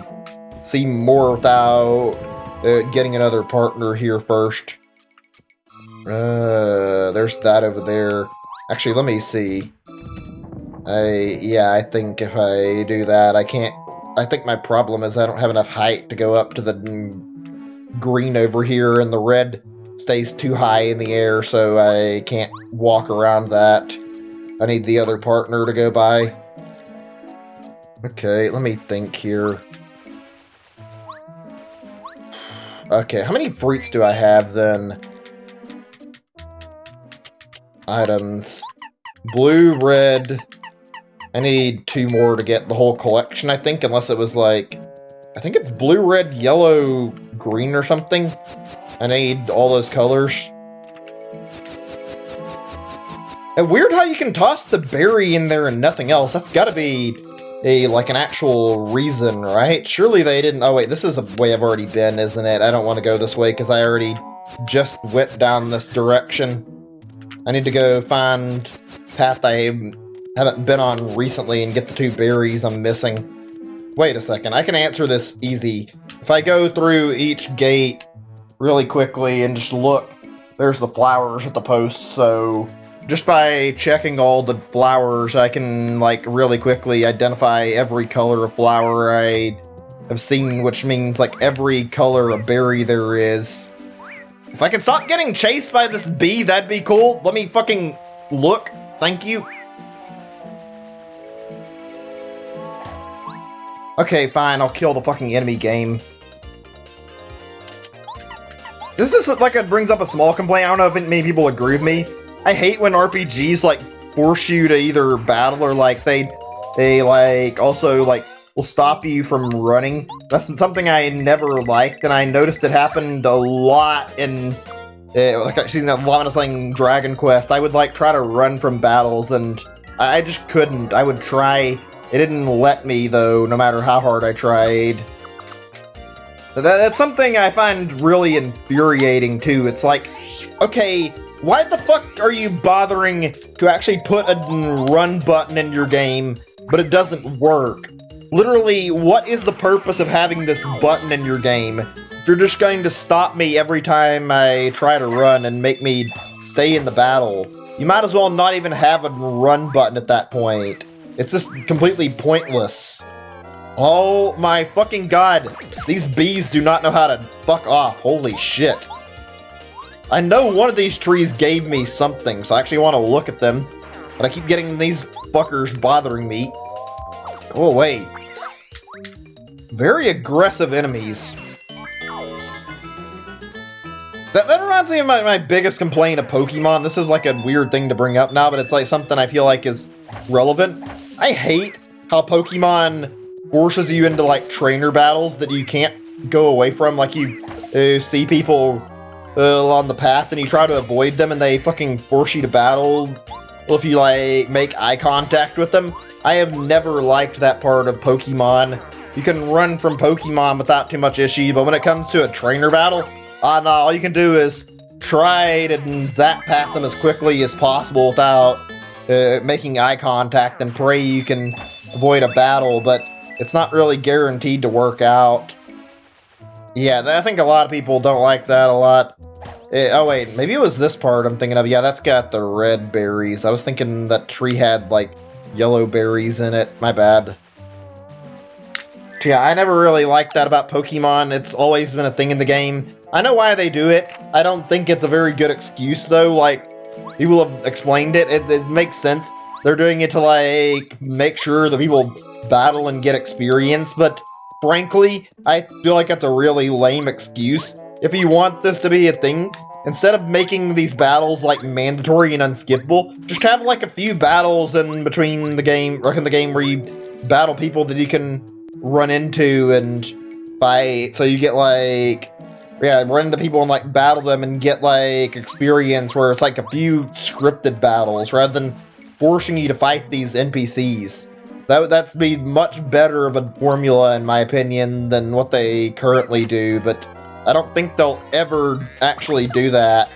see more without getting another partner here first. There's that over there. Actually, let me see. Yeah, I think if I do that, I can't. I think my problem is I don't have enough height to go up to the green over here, and the red stays too high in the air, so I can't walk around that. I need the other partner to go by. Okay, let me think here. Okay, how many fruits do I have then? Items. Blue, red. I need 2 more to get the whole collection, I think, unless it was like... I think it's blue, red, yellow, green or something. I need all those colors. And weird how you can toss the berry in there and nothing else. That's gotta be like an actual reason, right? Surely they didn't... Oh wait, this is a way I've already been, isn't it? I don't want to go this way because I already just went down this direction. I need to go find path I haven't been on recently and get the 2 berries I'm missing. Wait a second, I can answer this easy. If I go through each gate really quickly and just look, there's the flowers at the posts, so just by checking all the flowers, I can, like, really quickly identify every color of flower I have seen, which means, like, every color of berry there is. If I can stop getting chased by this bee, that'd be cool. Let me fucking look. Thank you. Okay, fine, I'll kill the fucking enemy game. This is like, it brings up a small complaint. I don't know if many people agree with me. I hate when RPGs like force you to either battle or like they like also like will stop you from running. That's something I never liked, and I noticed it happened a lot in like I've seen that a lot of thing Dragon Quest. I would like try to run from battles and I just couldn't. I would try. It didn't let me, though, no matter how hard I tried. That's something I find really infuriating, too. It's like, okay, why the fuck are you bothering to actually put a run button in your game, but it doesn't work? Literally, what is the purpose of having this button in your game? If you're just going to stop me every time I try to run and make me stay in the battle, you might as well not even have a run button at that point. It's just completely pointless. Oh my fucking god. These bees do not know how to fuck off. Holy shit. I know one of these trees gave me something, so I actually want to look at them. But I keep getting these fuckers bothering me. Go away. Very aggressive enemies. That reminds me of my biggest complaint of Pokemon. This is like a weird thing to bring up now, but it's like something I feel like is relevant. I hate how Pokemon forces you into like trainer battles that you can't go away from. Like you see people on the path and you try to avoid them and they fucking force you to battle if you like make eye contact with them. I have never liked that part of Pokemon. You can run from Pokemon without too much issue, but when it comes to a trainer battle, no, all you can do is try to zap past them as quickly as possible without making eye contact and pray you can avoid a battle, but it's not really guaranteed to work out. Yeah, I think a lot of people don't like that a lot. Oh wait, maybe it was this part I'm thinking of. Yeah, that's got the red berries. I was thinking that tree had like yellow berries in it. My bad. Yeah, I never really liked that about Pokemon. It's always been a thing in the game. I know why they do it. I don't think it's a very good excuse, though. Like, people have explained it. It makes sense. They're doing it to, like, make sure that people battle and get experience, but frankly, I feel like that's a really lame excuse. If you want this to be a thing, instead of making these battles, like, mandatory and unskippable, just have, like, a few battles in between the game, or in the game where you battle people that you can run into and fight, so you get, like, yeah, run into people and, like, battle them and get, like, experience where it's, like, a few scripted battles rather than forcing you to fight these NPCs. That's be much better of a formula, in my opinion, than what they currently do, but I don't think they'll ever actually do that.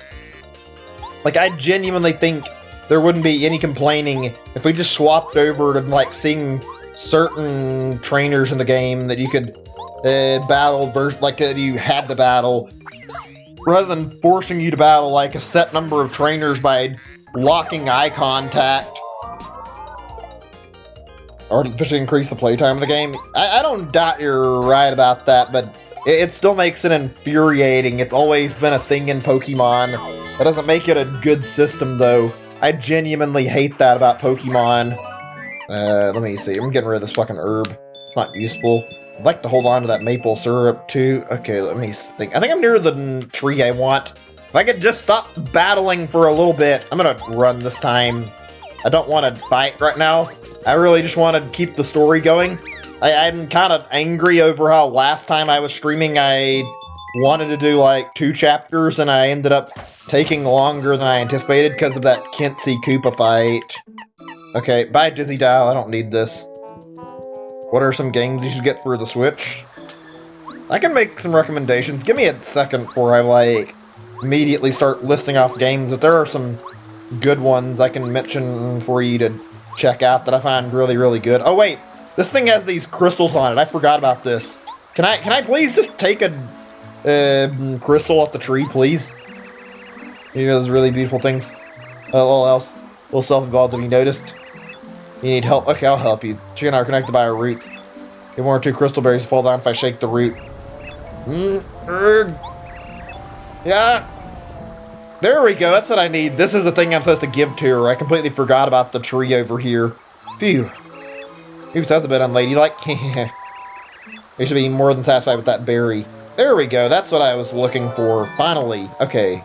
Like, I genuinely think there wouldn't be any complaining if we just swapped over to, like, seeing certain trainers in the game that you could battle, like that you had to battle, rather than forcing you to battle like a set number of trainers by locking eye contact, or just to increase the playtime of the game. I don't doubt you're right about that, but it still makes it infuriating. It's always been a thing in Pokemon. That doesn't make it a good system, though. I genuinely hate that about Pokemon. Let me see. I'm getting rid of this fucking herb. It's not useful. I'd like to hold on to that maple syrup, too. Okay, let me think. I think I'm near the tree I want. If I could just stop battling for a little bit. I'm gonna run this time. I don't want to fight right now. I really just want to keep the story going. I'm kind of angry over how last time I was streaming I wanted to do like 2 chapters and I ended up taking longer than I anticipated because of that Kensei Koopa fight. Okay, bye Dizzy Dial, I don't need this. What are some games you should get for the Switch? I can make some recommendations. Give me a second before I, like, immediately start listing off games. If there are some good ones I can mention for you to check out that I find really, really good. Oh, wait. This thing has these crystals on it. I forgot about this. Can I please just take a crystal off the tree, please? You know those really beautiful things. A little self-involved, have you noticed? You need help? Okay, I'll help you. She and I are connected by our roots. Get 1 or 2 crystal berries fall down if I shake the root. Yeah. There we go, that's what I need. This is the thing I'm supposed to give to her. I completely forgot about the tree over here. Phew. Oops, that's a bit unladylike. We should be more than satisfied with that berry. There we go, that's what I was looking for. Finally. Okay.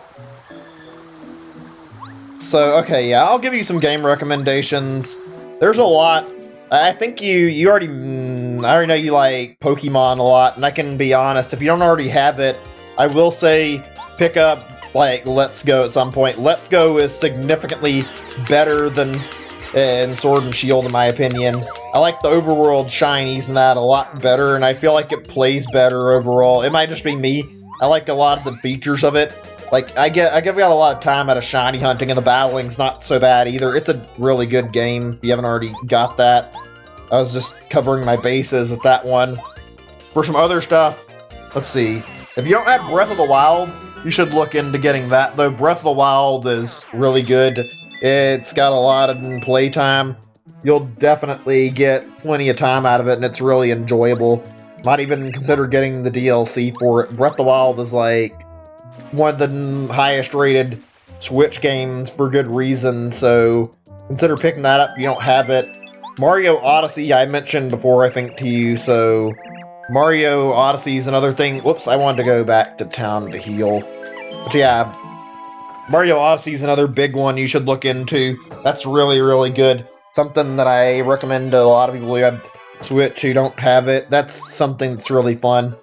So, okay, yeah, I'll give you some game recommendations. There's a lot. I think I already know you like Pokemon a lot, and I can be honest, if you don't already have it, I will say pick up, like, Let's Go at some point. Let's Go is significantly better than in Sword and Shield, in my opinion. I like the overworld shinies and that a lot better, and I feel like it plays better overall. It might just be me. I like a lot of the features of it. Like, I got a lot of time out of shiny hunting, and the battling's not so bad either. It's a really good game, if you haven't already got that. I was just covering my bases at that one. For some other stuff, let's see. If you don't have Breath of the Wild, you should look into getting that, though. Breath of the Wild is really good. It's got a lot of playtime. You'll definitely get plenty of time out of it, and it's really enjoyable. Might even consider getting the DLC for it. Breath of the Wild is, like, one of the highest rated Switch games for good reason, so consider picking that up if you don't have it. Mario Odyssey, I mentioned before, I think, to you, so Mario Odyssey is another thing. Whoops, I wanted to go back to town to heal. But yeah, Mario Odyssey is another big one you should look into. That's really, really good. Something that I recommend to a lot of people who have Switch who don't have it. That's something that's really fun.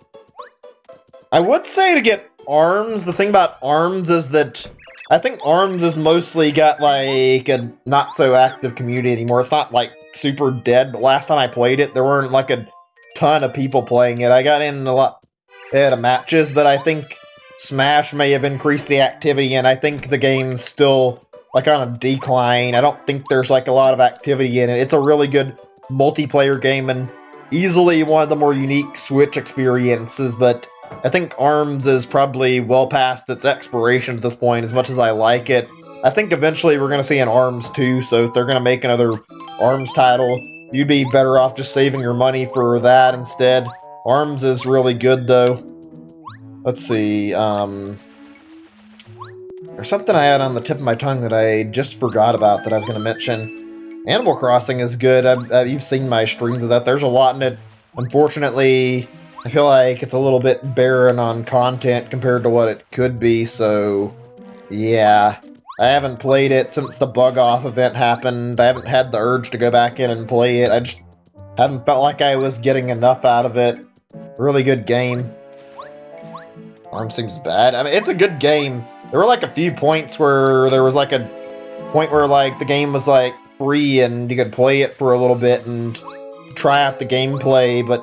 I would say to get ARMS. The thing about ARMS is that I think ARMS has mostly got, like, a not-so-active community anymore. It's not, like, super dead, but last time I played it, there weren't, like, a ton of people playing it. I got in a lot of matches, but I think Smash may have increased the activity, and I think the game's still, like, on a decline. I don't think there's, like, a lot of activity in it. It's a really good multiplayer game, and easily one of the more unique Switch experiences, but I think ARMS is probably well past its expiration at this point, as much as I like it. I think eventually we're going to see an ARMS 2, so if they're going to make another ARMS title, you'd be better off just saving your money for that instead. ARMS is really good, though. Let's see, there's something I had on the tip of my tongue that I just forgot about that I was going to mention. Animal Crossing is good. You've seen my streams of that. There's a lot in it. Unfortunately, I feel like it's a little bit barren on content compared to what it could be, so yeah. I haven't played it since the bug-off event happened. I haven't had the urge to go back in and play it. I just haven't felt like I was getting enough out of it. Really good game. ARM seems bad. I mean, it's a good game. There were like a few points where there was like a point where like the game was like free and you could play it for a little bit and try out the gameplay, but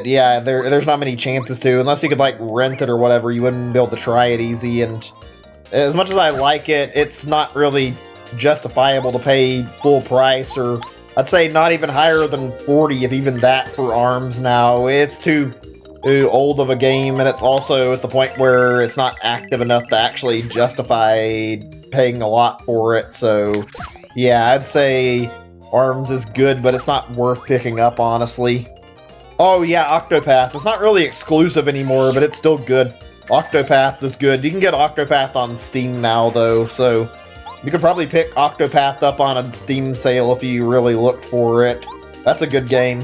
yeah, there's not many chances to. Unless you could like rent it or whatever, you wouldn't be able to try it easy. And as much as I like it, it's not really justifiable to pay full price, or I'd say not even higher than 40, if even that, for ARMS now. It's too old of a game, and it's also at the point where it's not active enough to actually justify paying a lot for it. So yeah, I'd say ARMS is good, but it's not worth picking up, honestly. Oh yeah, Octopath. It's not really exclusive anymore, but it's still good. Octopath is good. You can get Octopath on Steam now, though, so you could probably pick Octopath up on a Steam sale if you really looked for it. That's a good game.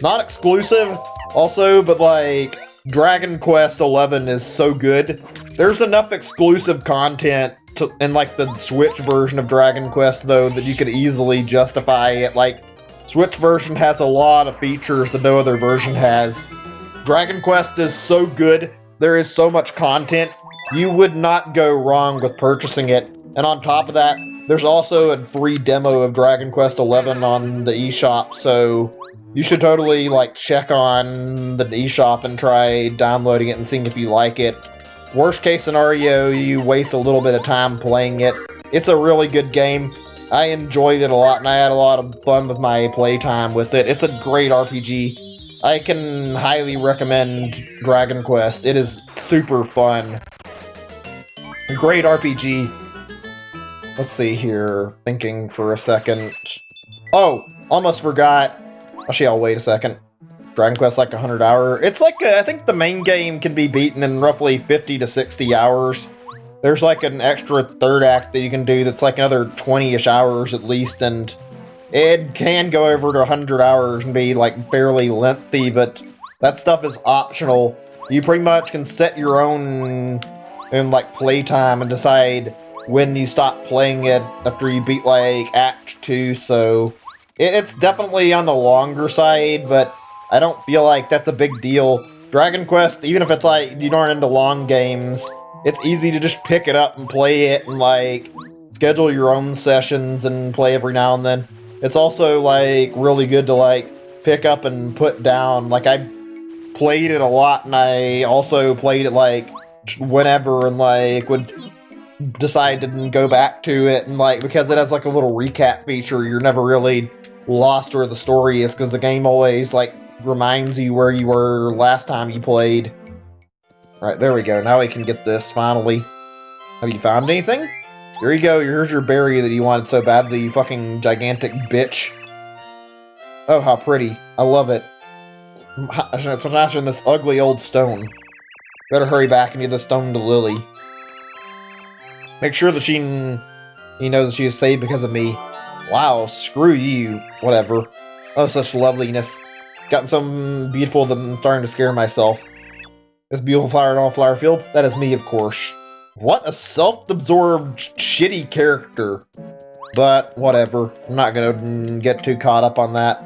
Not exclusive, also, but like, Dragon Quest XI is so good. There's enough exclusive content in like the Switch version of Dragon Quest, though, that you could easily justify it. Like, Switch version has a lot of features that no other version has. Dragon Quest is so good. There is so much content. You would not go wrong with purchasing it. And on top of that, there's also a free demo of Dragon Quest XI on the eShop, so you should totally like check on the eShop and try downloading it and seeing if you like it. Worst case scenario, you waste a little bit of time playing it. It's a really good game. I enjoyed it a lot, and I had a lot of fun with my playtime with it. It's a great RPG. I can highly recommend Dragon Quest. It is super fun. A great RPG. Let's see here. Thinking for a second. Oh, almost forgot. Actually, I'll wait a second. Dragon Quest like 100 hour. It's like, I think the main game can be beaten in roughly 50 to 60 hours. There's like an extra third act that you can do that's like another 20-ish hours at least, and it can go over to 100 hours and be like fairly lengthy, but that stuff is optional. You pretty much can set your own like playtime and decide when you stop playing it after you beat like Act 2, so it's definitely on the longer side, but I don't feel like that's a big deal. Dragon Quest, even if it's like you aren't into long games, it's easy to just pick it up and play it and like schedule your own sessions and play every now and then. It's also like really good to like pick up and put down. Like I played it a lot, and I also played it like whenever, and like would decide to go back to it, and like because it has like a little recap feature, you're never really lost where the story is, because the game always like reminds you where you were last time you played. Right, there we go. Now we can get this finally. Have you found anything? Here you go. Here's your berry that you wanted so badly, you fucking gigantic bitch. Oh, how pretty. I love it. It's faster than this ugly old stone. Better hurry back and give the stone to Lily. Make sure that he knows that she is saved because of me. Wow, screw you. Whatever. Oh, such loveliness. Gotten so beautiful that I'm starting to scare myself. This beautiful flower in all flower fields? That is me, of course. What a self-absorbed, shitty character. But, whatever. I'm not gonna get too caught up on that.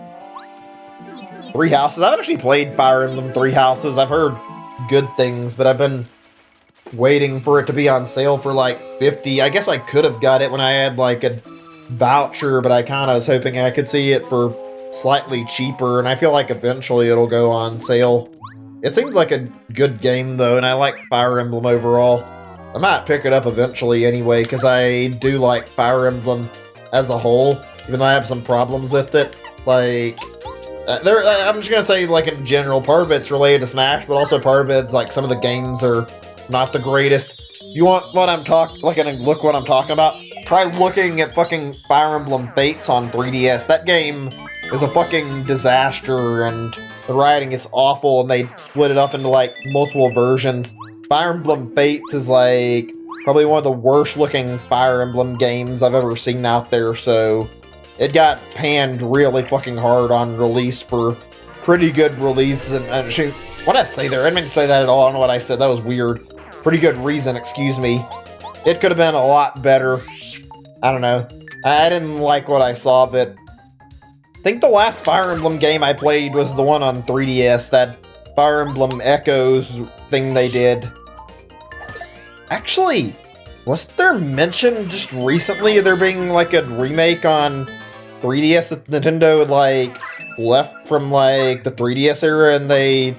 3 Houses. I haven't actually played Fire Emblem 3 Houses. I've heard good things, but I've been waiting for it to be on sale for like 50. I guess I could have got it when I had like a voucher, but I kind of was hoping I could see it for slightly cheaper, and I feel like eventually it'll go on sale. It seems like a good game, though, and I like Fire Emblem overall. I might pick it up eventually anyway, because I do like Fire Emblem as a whole, even though I have some problems with it. Like, I'm just going to say, like, in general, part of it's related to Smash, but also part of it's, like, some of the games are not the greatest. If you want what I'm talking, like, look what I'm talking about, try looking at fucking Fire Emblem Fates on 3DS. That game is a fucking disaster, and the writing is awful, and they split it up into, like, multiple versions. Fire Emblem Fates is, like, probably one of the worst-looking Fire Emblem games I've ever seen out there, so it got panned really fucking hard on release for pretty good release, and shoot, what did I say there? I didn't mean to say that at all. I don't know what I said. That was weird. Pretty good reason, excuse me. It could have been a lot better. I don't know. I didn't like what I saw, but I think the last Fire Emblem game I played was the one on 3DS, that Fire Emblem Echoes thing they did. Actually, was there mention just recently of there being, like, a remake on 3DS that Nintendo had, like, left from, like, the 3DS era, and they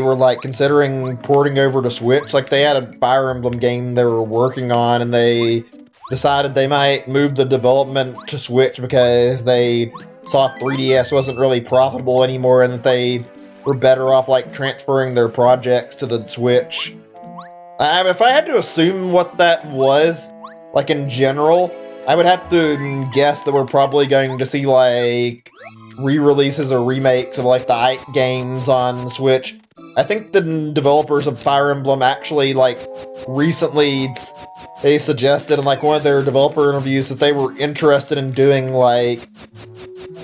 were, like, considering porting over to Switch? Like, they had a Fire Emblem game they were working on, and they decided they might move the development to Switch because they saw 3DS wasn't really profitable anymore, and that they were better off, like, transferring their projects to the Switch. If I had to assume what that was, like, in general, I would have to guess that we're probably going to see, like, re-releases or remakes of, like, the Ike games on Switch. I think the developers of Fire Emblem actually, like, recently, they suggested in, like, one of their developer interviews that they were interested in doing, like,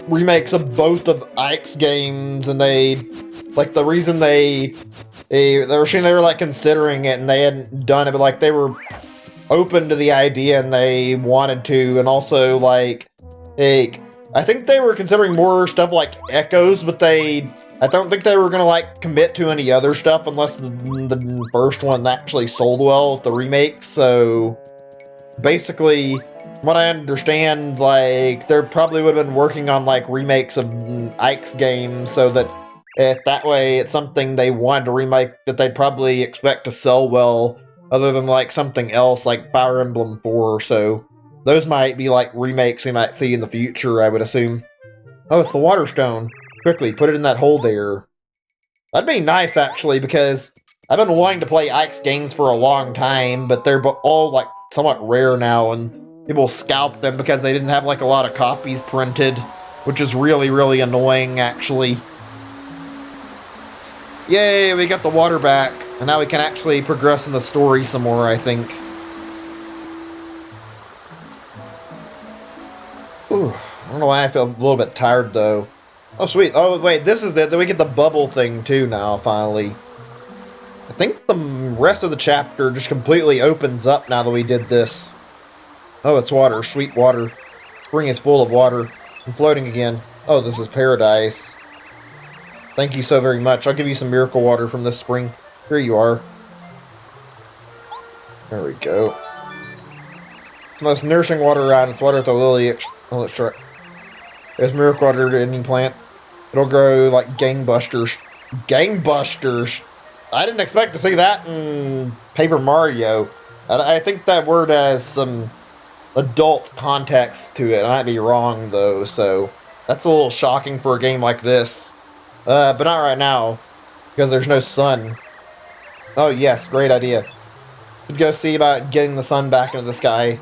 remakes of both of Ike's games, and they, like, the reason they were like considering it and they hadn't done it, but like they were open to the idea and they wanted to, and also like I think they were considering more stuff like Echoes, but I don't think they were gonna like commit to any other stuff unless the first one actually sold well, the remake. So basically, from what I understand, like they probably would have been working on like remakes of Ike's games, so that that way it's something they wanted to remake that they'd probably expect to sell well, other than like something else like Fire Emblem 4. So those might be like remakes we might see in the future, I would assume. Oh, it's the Water Stone. Quickly, put it in that hole there. That'd be nice, actually, because I've been wanting to play Ike's games for a long time, but they're all like somewhat rare now, and people scalp them because they didn't have like a lot of copies printed, which is really, really annoying, actually. Yay, we got the water back, and now we can actually progress in the story some more, I think. Ooh, I don't know why I feel a little bit tired, though. Oh, sweet. Oh, wait, this is it. Then we get the bubble thing, too, now, finally. I think the rest of the chapter just completely opens up now that we did this. Oh, it's water. Sweet water. Spring is full of water. I'm floating again. Oh, this is paradise. Thank you so very much. I'll give you some miracle water from this spring. Here you are. There we go. It's the most nourishing water around. It's water with a lily. Oh, that's right. There's miracle water to any plant. It'll grow like gangbusters. Gangbusters! I didn't expect to see that in Paper Mario. I think that word has some adult context to it. I might be wrong, though, so that's a little shocking for a game like this. But not right now, because there's no sun. Oh yes, great idea. Should go see about getting the sun back into the sky.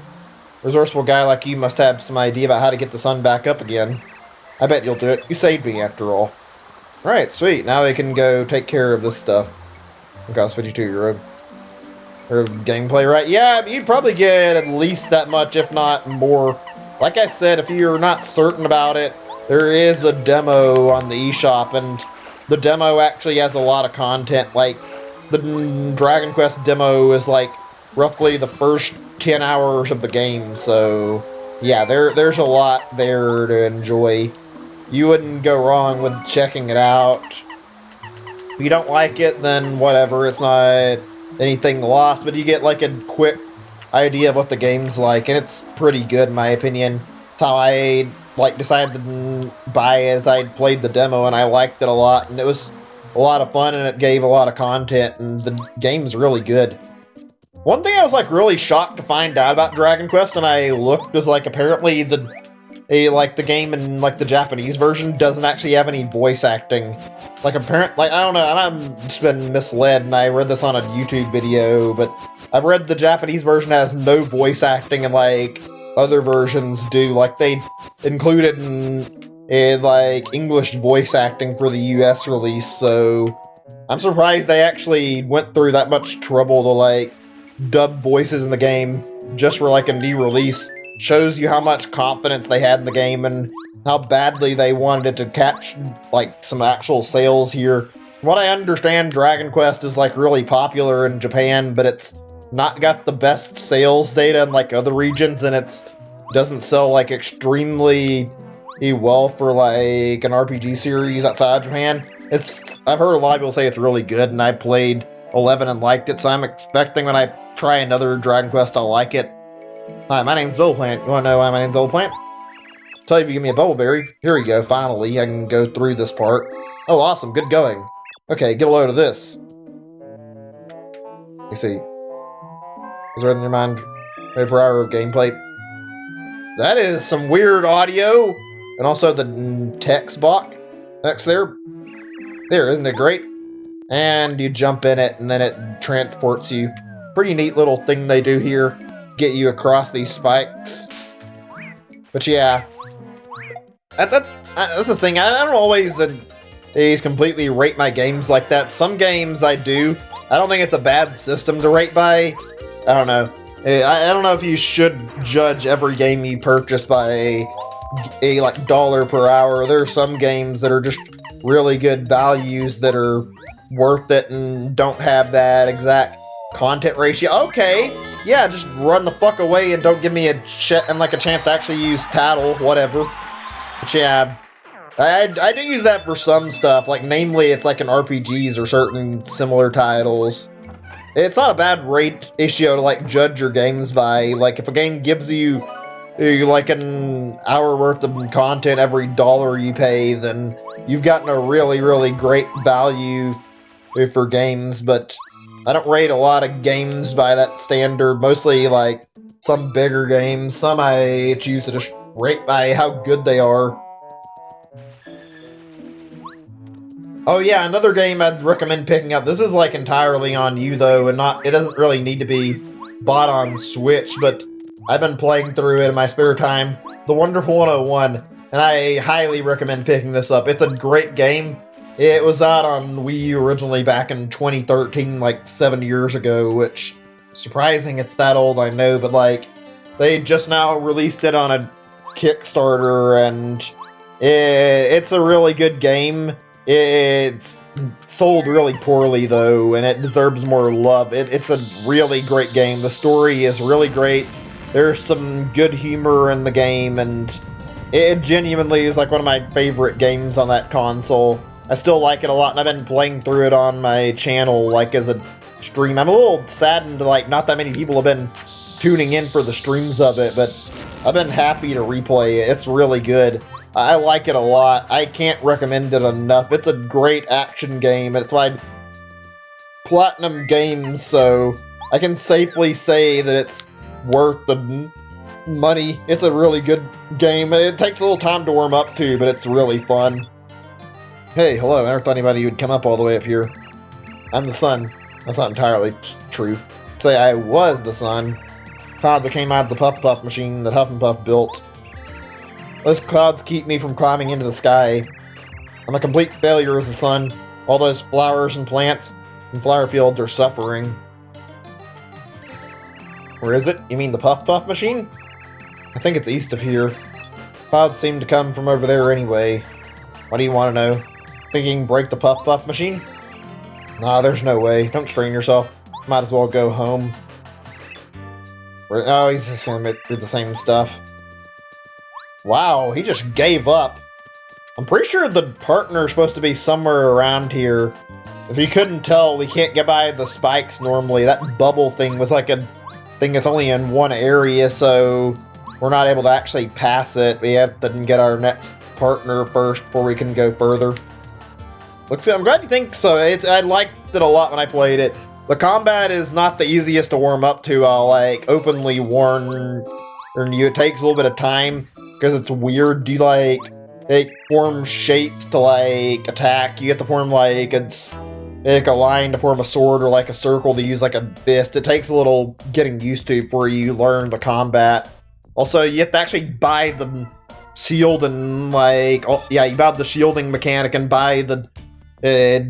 Resourceful guy like you must have some idea about how to get the sun back up again. I bet you'll do it. You saved me, after all. Right, sweet. Now we can go take care of this stuff. Okay, 52 your gameplay, right? Yeah, you'd probably get at least that much, if not more. Like I said, if you're not certain about it, there is a demo on the eShop, and the demo actually has a lot of content. Like, the Dragon Quest demo is like roughly the first 10 hours of the game, so yeah, there's a lot there to enjoy. You wouldn't go wrong with checking it out. If you don't like it, then whatever, it's not anything lost, but you get like a quick idea of what the game's like, and it's pretty good in my opinion. It's how I like decided to buy it, as I played the demo and I liked it a lot, and it was a lot of fun, and it gave a lot of content, and the game's really good. One thing I was like really shocked to find out about Dragon Quest, and I looked, was like apparently the game in like the Japanese version doesn't actually have any voice acting. Like I don't know, I've just been misled, and I read this on a YouTube video, but I've read the Japanese version has no voice acting, and like other versions do. Like they included in and like English voice acting for the US release, so I'm surprised they actually went through that much trouble to like dub voices in the game just for like a new release. Shows you how much confidence they had in the game and how badly they wanted it to catch like some actual sales here. From what I understand, Dragon Quest is like really popular in Japan, but it's not got the best sales data in like other regions, and it's doesn't sell like extremely well for like an RPG series outside Japan. I've heard a lot of people say it's really good, and I played 11 and liked it, so I'm expecting when I try another Dragon Quest I'll like it. Hi, my name's Plant. You wanna know why my name's Plant? Tell you if you give me a bubble berry. Here we go, finally, I can go through this part. Oh, awesome, good going. Okay, get a load of this. Let me see. Is there anything in your mind per hour of gameplay? That is some weird audio, and also the text box next there. There, isn't it great? And you jump in it, and then it transports you. Pretty neat little thing they do here. Get you across these spikes. But yeah. That's the thing. I don't always completely rate my games like that. Some games I do. I don't think it's a bad system to rate by. I don't know. I don't know if you should judge every game you purchase by a like dollar per hour. There are some games that are just really good values that are worth it and don't have that exact content ratio. Okay, yeah, just run the fuck away and don't give me a chance to actually use tattle, whatever. But yeah, I do use that for some stuff, like namely it's like in RPGs or certain similar titles. It's not a bad rate ratio to like judge your games by. Like if a game gives you like an hour worth of content every dollar you pay, then you've gotten a really, really great value for games. But I don't rate a lot of games by that standard. Mostly like some bigger games. Some I choose to just rate by how good they are. Oh yeah, another game I'd recommend picking up. This is like entirely on you though, and it doesn't really need to be bought on Switch, but I've been playing through it in my spare time. The Wonderful 101, and I highly recommend picking this up. It's a great game. It was out on Wii U originally back in 2013, like 7 years ago, which, surprising it's that old, I know, but like, they just now released it on a Kickstarter, and it's a really good game. It's sold really poorly though, and it deserves more love. It's a really great game. The story is really great. There's some good humor in the game, and it genuinely is like one of my favorite games on that console. I still like it a lot, and I've been playing through it on my channel like as a stream. I'm a little saddened like not that many people have been tuning in for the streams of it, but I've been happy to replay it. It's really good. I like it a lot. I can't recommend it enough. It's a great action game, and it's my platinum game, so I can safely say that it's worth the money. It's a really good game. It takes a little time to warm up to, but it's really fun. Hey, hello. I never thought anybody would come up all the way up here. I'm the sun. That's not entirely true. Say I was the sun. Cloud that came out of the Puff Puff machine that Huff and Puff built. Those clouds keep me from climbing into the sky. I'm a complete failure as the sun. All those flowers and plants and flower fields are suffering. Where is it? You mean the Puff Puff machine? I think it's east of here. Clouds seem to come from over there anyway. What do you want to know? Think you can break the Puff Puff machine? Nah, there's no way. Don't strain yourself. Might as well go home. Oh, he's just going to do the same stuff. Wow, he just gave up. I'm pretty sure the partner's supposed to be somewhere around here. If you couldn't tell, we can't get by the spikes normally. That bubble thing was like a thing that's only in one area, so we're not able to actually pass it. We have to get our next partner first before we can go further. I'm glad you think so. I liked it a lot when I played it. The combat is not the easiest to warm up to. I'll like openly warn you. It takes a little bit of time because it's weird. Do you like form shapes to like attack? You have to form like a line to form a sword, or like a circle to use like a fist. It takes a little getting used to before you learn the combat. Also, you have to actually buy shield and like, oh, yeah, you buy the shielding mechanic and buy the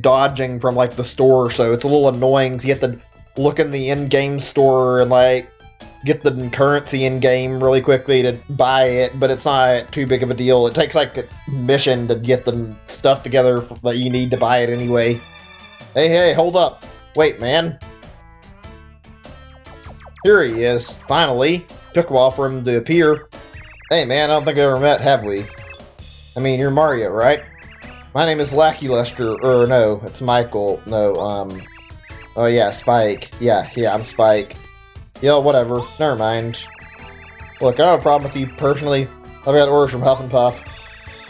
dodging from like the store, so it's a little annoying. So you have to look in the in-game store and like get the currency in-game really quickly to buy it, but it's not too big of a deal. It takes like a mission to get the stuff together that you need to buy it anyway. Hey, hold up. Wait, man. Here he is, finally. Took a while for him to appear. Hey, man, I don't think we ever met, have we? I mean, you're Mario, right? My name is Lackey Lester, or no, it's Michael. No, oh yeah, Spike. Yeah, I'm Spike. Yeah, whatever. Never mind. Look, I don't have a problem with you personally. I've got orders from Huff and Puff.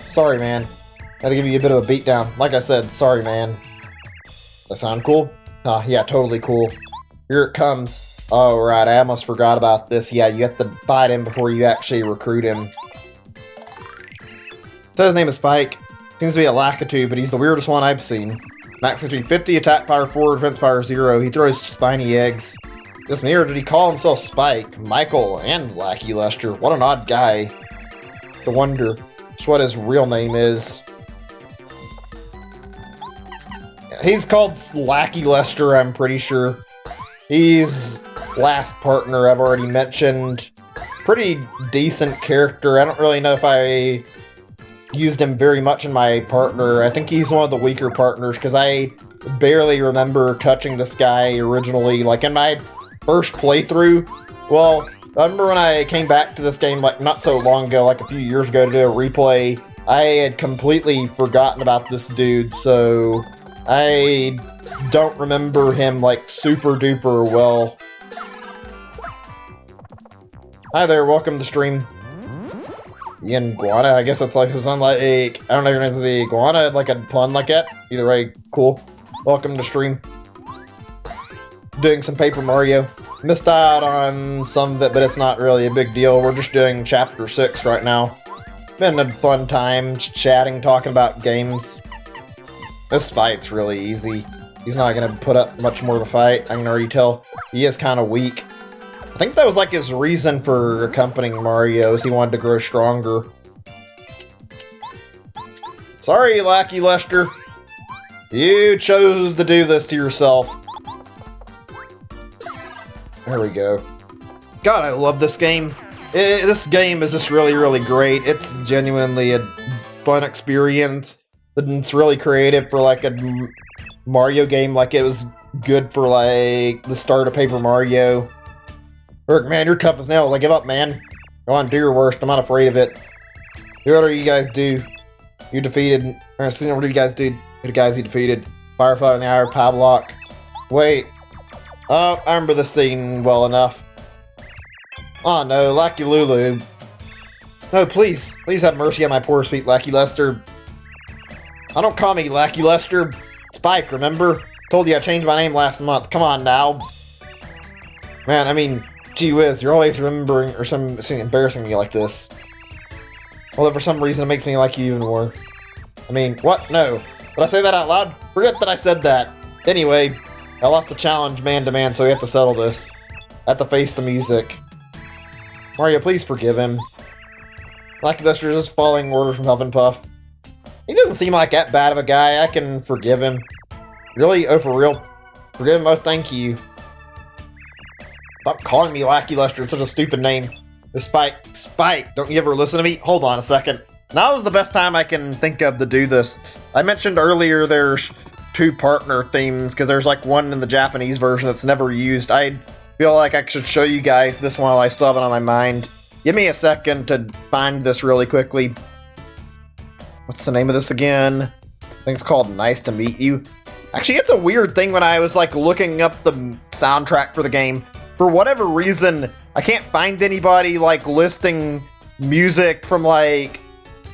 Sorry, man. I had to give you a bit of a beatdown. Like I said, sorry, man. That sound cool? Yeah, totally cool. Here it comes. Oh, right, I almost forgot about this. Yeah, you have to fight him before you actually recruit him. So his name is Spike. Seems to be a Lakitu, but he's the weirdest one I've seen. Max HP 50, attack power 4, defense power 0. He throws spiny eggs. This mirror, did he call himself Spike, Michael, and Lackey Lester? What an odd guy. To wonder just what his real name is. He's called Lackey Lester, I'm pretty sure. He's last partner I've already mentioned. Pretty decent character. I don't really know if I used him very much in my partner. I think he's one of the weaker partners because I barely remember touching this guy originally. Like in my first playthrough, well, I remember when I came back to this game like not so long ago, like a few years ago to do a replay, I had completely forgotten about this dude, so I don't remember him like super duper well. Hi there, welcome to stream. Iguana, I guess that's like something like I don't know if your name is Iguana, like a pun like that. Either way, cool. Welcome to stream. Doing some Paper Mario. Missed out on some of it, but it's not really a big deal. We're just doing Chapter 6 right now. Been a fun time, chatting, talking about games. This fight's really easy. He's not going to put up much more of a fight, I can already tell. He is kind of weak. I think that was like his reason for accompanying Mario, is he wanted to grow stronger. Sorry, Lackey Lester. You chose to do this to yourself. There we go. God, I love this game. This game is just really, really great. It's genuinely a fun experience. It's really creative for like a Mario game. Like it was good for like the start of Paper Mario. Eric, man, you're tough as nails. Like, give up, man. Go on, do your worst. I'm not afraid of it. What do you guys do? You defeated. What do you guys do? The guys you defeated. Firefly in the Eye of Pavlok. Wait. Oh, I remember this scene well enough. Oh no, Lackey Lulu. No, please. Please have mercy on my poor sweet Lackey Lester. Don't call me Lackey Lester. Spike, remember? Told you I changed my name last month. Come on now. Man, I mean, gee whiz, you're always remembering or embarrassing me like this. Although for some reason it makes me like you even more. I mean, what? No. Did I say that out loud? Forget that I said that. Anyway, I lost a challenge man to man, so we have to settle this. I have to face the music. Mario, please forgive him. Lackey Lester's just following orders from Huff and Puff. He doesn't seem like that bad of a guy. I can forgive him. Really? Oh, for real? Forgive him? Oh, thank you. Stop calling me Lackey Lester. It's such a stupid name. Spike, don't you ever listen to me? Hold on a second. Now is the best time I can think of to do this. I mentioned earlier there's 2 partner themes, because there's like one in the Japanese version that's never used. I feel like I should show you guys this one while I still have it on my mind. Give me a second to find this really quickly. What's the name of this again? I think it's called Nice to Meet You. Actually, it's a weird thing when I was like looking up the soundtrack for the game. For whatever reason, I can't find anybody like listing music from like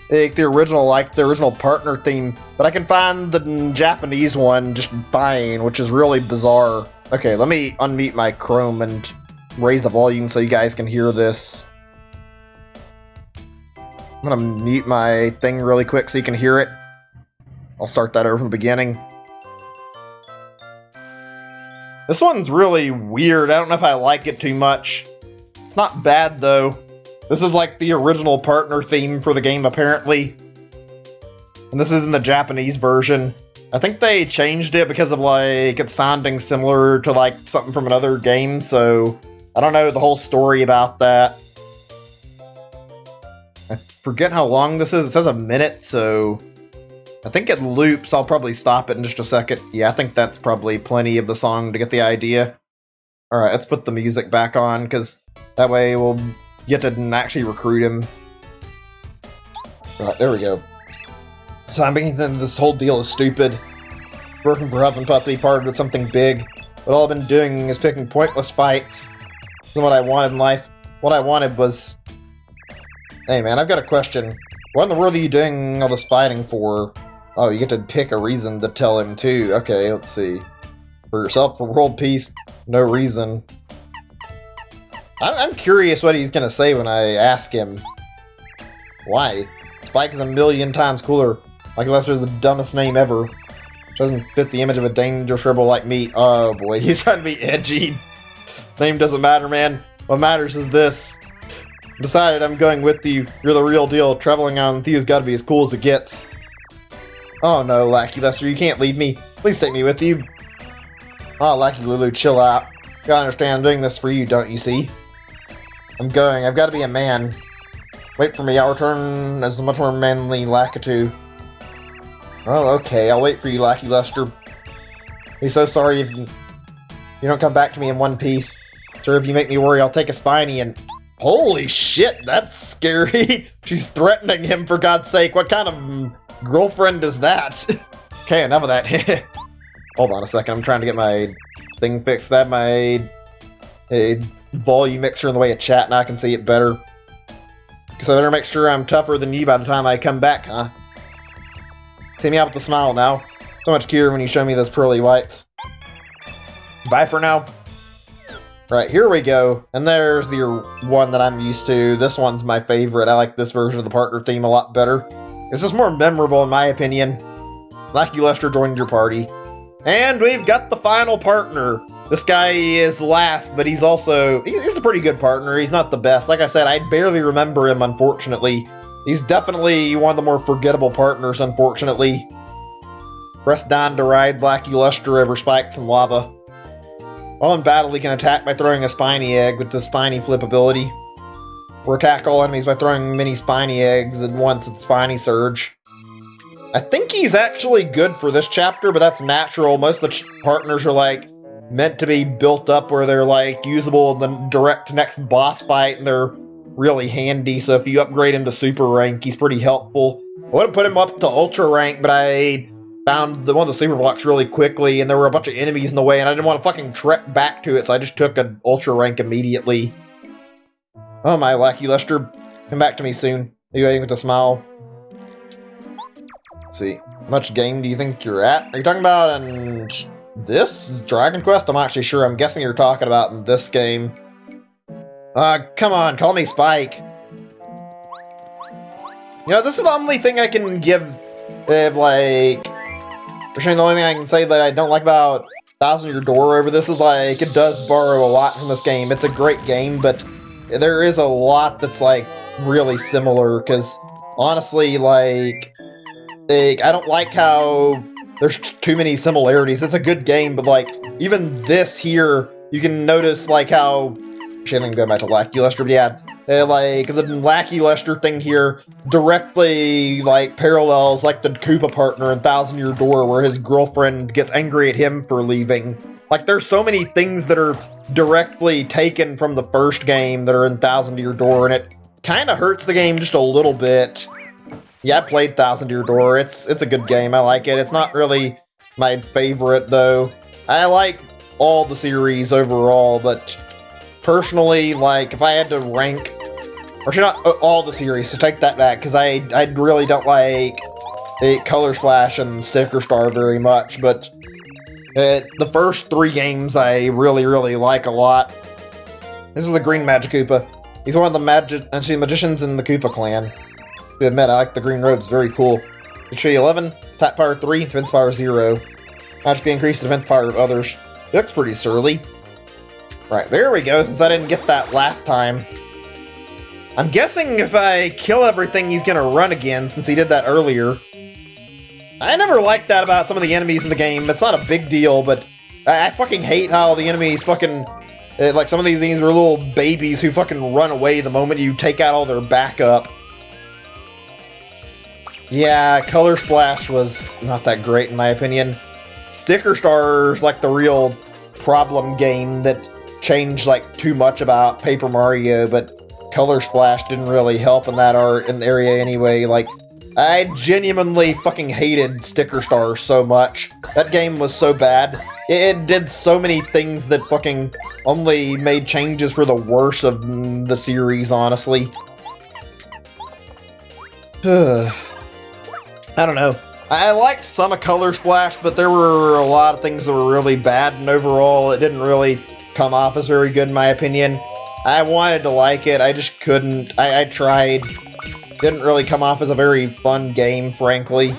the original partner theme, but I can find the Japanese one just fine, which is really bizarre. Okay, let me unmute my Chrome and raise the volume so you guys can hear this. I'm gonna mute my thing really quick so you can hear it. I'll start that over from the beginning. This one's really weird. I don't know if I like it too much. It's not bad though. This is like the original partner theme for the game, apparently. And this is in the Japanese version. I think they changed it because of, like, it sounding similar to, like, something from another game, so I don't know the whole story about that. I forget how long this is. It says a minute, so I think it loops. I'll probably stop it in just a second. Yeah, I think that's probably plenty of the song to get the idea. Alright, let's put the music back on, because that way we'll get to actually recruit him. Right, there we go. So I'm beginning to think this whole deal is stupid. Working for Hufflepuff to be part of something big, but all I've been doing is picking pointless fights. This is what I wanted in life. What I wanted was... Hey man, I've got a question. What in the world are you doing all this fighting for? Oh, you get to pick a reason to tell him too. Okay, let's see. For yourself, for world peace, no reason. I'm curious what he's gonna say when I ask him. Why? Spike is a million times cooler. Like Lester's the dumbest name ever. Doesn't fit the image of a dangerous rebel like me. Oh boy, he's trying to be edgy. Name doesn't matter, man. What matters is this. Decided I'm going with you. You're the real deal. Traveling on Theo's gotta be as cool as it gets. Oh no, Lackey Lester, you can't leave me. Please take me with you. Oh, Lackey Lulu, chill out. You gotta understand I'm doing this for you, don't you see? I'm going. I've gotta be a man. Wait for me. I'll return as a much more manly Lakitu. Oh, okay. I'll wait for you, Lackey Lester. He's so sorry if you don't come back to me in one piece. Sir, if you make me worry, I'll take a spiny and... Holy shit, that's scary. She's threatening him, for God's sake. What kind of girlfriend is that? Okay, enough of that. Hold on a second. I'm trying to get my thing fixed. I have my volume mixer in the way of chat, now I can see it better. So I better make sure I'm tougher than you by the time I come back, huh? See me out with a smile now. So much cuter when you show me those pearly whites. Bye for now. Right, here we go. And there's the one that I'm used to. This one's my favorite. I like this version of the partner theme a lot better. This is more memorable in my opinion. Lackey Lester joined your party. And we've got the final partner. This guy is last, but he's also... He's a pretty good partner. He's not the best. Like I said, I barely remember him, unfortunately. He's definitely one of the more forgettable partners, unfortunately. Press down to ride Lackey Lester over spikes and lava. While in battle, he can attack by throwing a spiny egg with the spiny flip ability. Or attack all enemies by throwing many spiny eggs at once with spiny surge. I think he's actually good for this chapter, but that's natural. Most of the partners are, like, meant to be built up where they're, like, usable in the direct next boss fight, and they're really handy, so if you upgrade him to super rank, he's pretty helpful. I would have put him up to ultra rank, but I found one of the super blocks really quickly, and there were a bunch of enemies in the way, and I didn't want to fucking trek back to it, so I just took an ultra rank immediately. Oh my, Lackey Lester, come back to me soon. Are you waiting with a smile? Let's see, how much game do you think you're at? Are you talking about in this Dragon Quest? I'm not actually sure. I'm guessing you're talking about in this game. Come on, call me Spike. You know, this is the only thing I can give, like... Actually, the only thing I can say that I don't like about Thousand Year Door over this is, like, it does borrow a lot from this game. It's a great game, but there is a lot that's, like, really similar, because, honestly, like, I don't like how there's too many similarities. It's a good game, but, like, even this here, you can notice, like, how... Actually, I think go back to Lackey Lester, but yeah, like, the Lackey Lester thing here directly, like, parallels, like, the Koopa partner in Thousand Year Door, where his girlfriend gets angry at him for leaving. Like, there's so many things that are directly taken from the first game that are in Thousand Year Door, and it kind of hurts the game just a little bit. Yeah, I played Thousand Year Door. It's a good game. I like it. It's not really my favorite, though. I like all the series overall, but personally, like, if I had to rank... Or should not all the series, so take that back, because I really don't like Color Splash and Sticker Star very much, but the first three games I really, really like a lot. This is the Green Magic Koopa. He's one of the magicians in the Koopa clan. To admit, I like the green robes, very cool. HP 11, attack power 3, defense power 0. Magically increase the defense power of others. It looks pretty surly. Right, there we go, since I didn't get that last time. I'm guessing if I kill everything, he's gonna run again, since he did that earlier. I never liked that about some of the enemies in the game. It's not a big deal, but I fucking hate how the enemies fucking... like, some of these things are little babies who fucking run away the moment you take out all their backup. Yeah, Color Splash was not that great in my opinion. Sticker Star's like the real problem game that changed like too much about Paper Mario, but Color Splash didn't really help in that area anyway. Like, I genuinely fucking hated Sticker Star so much. That game was so bad. It did so many things that fucking only made changes for the worse of the series, honestly. I don't know. I liked some of Color Splash, but there were a lot of things that were really bad, and overall it didn't really come off as very good in my opinion. I wanted to like it, I just couldn't. I tried. Didn't really come off as a very fun game, frankly.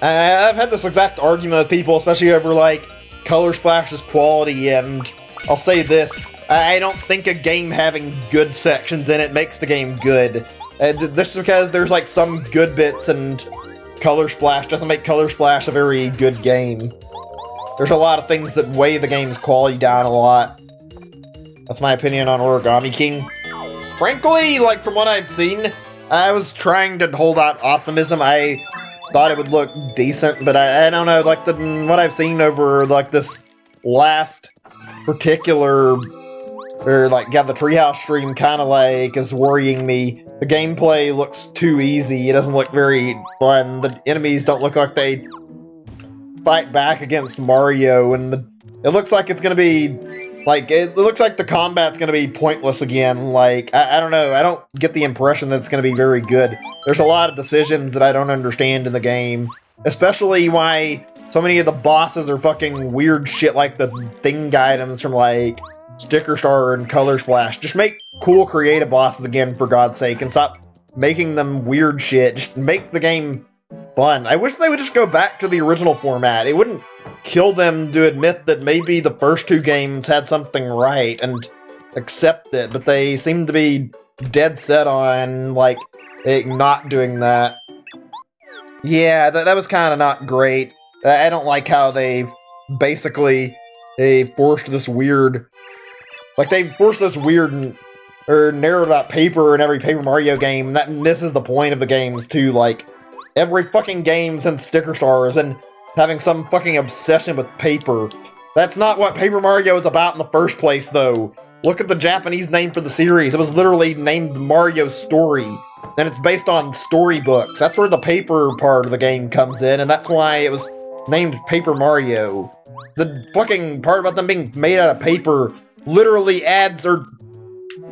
I've had this exact argument with people, especially over, like, Color Splash's quality, and I'll say this. I don't think a game having good sections in it makes the game good. Just because there's, like, some good bits, and Color Splash doesn't make Color Splash a very good game. There's a lot of things that weigh the game's quality down a lot. That's my opinion on Origami King. Frankly, like, from what I've seen, I was trying to hold out optimism. I thought it would look decent, but I don't know, like, what I've seen over, like, this last particular, or, like, yeah, the Treehouse stream kind of, like, is worrying me. The gameplay looks too easy. It doesn't look very fun. The enemies don't look like they fight back against Mario, and it looks like it's gonna be... Like, it looks like the combat's gonna be pointless again. Like, I don't know. I don't get the impression that it's gonna be very good. There's a lot of decisions that I don't understand in the game. Especially why so many of the bosses are fucking weird shit like the thing items from, like, Sticker Star and Color Splash. Just make cool, creative bosses again, for God's sake, and stop making them weird shit. Just make the game fun. I wish they would just go back to the original format. It wouldn't kill them to admit that maybe the first two games had something right and accept it, but they seem to be dead set on, like, not doing that. Yeah, that was kind of not great. I don't like how they forced this weird... Like, they forced this weird narrative about paper in every Paper Mario game, that misses the point of the games, too. Like, every fucking game since Sticker Star has been having some fucking obsession with paper. That's not what Paper Mario is about in the first place, though. Look at the Japanese name for the series. It was literally named Mario Story, and it's based on storybooks. That's where the paper part of the game comes in, and that's why it was named Paper Mario. The fucking part about them being made out of paper literally adds nothing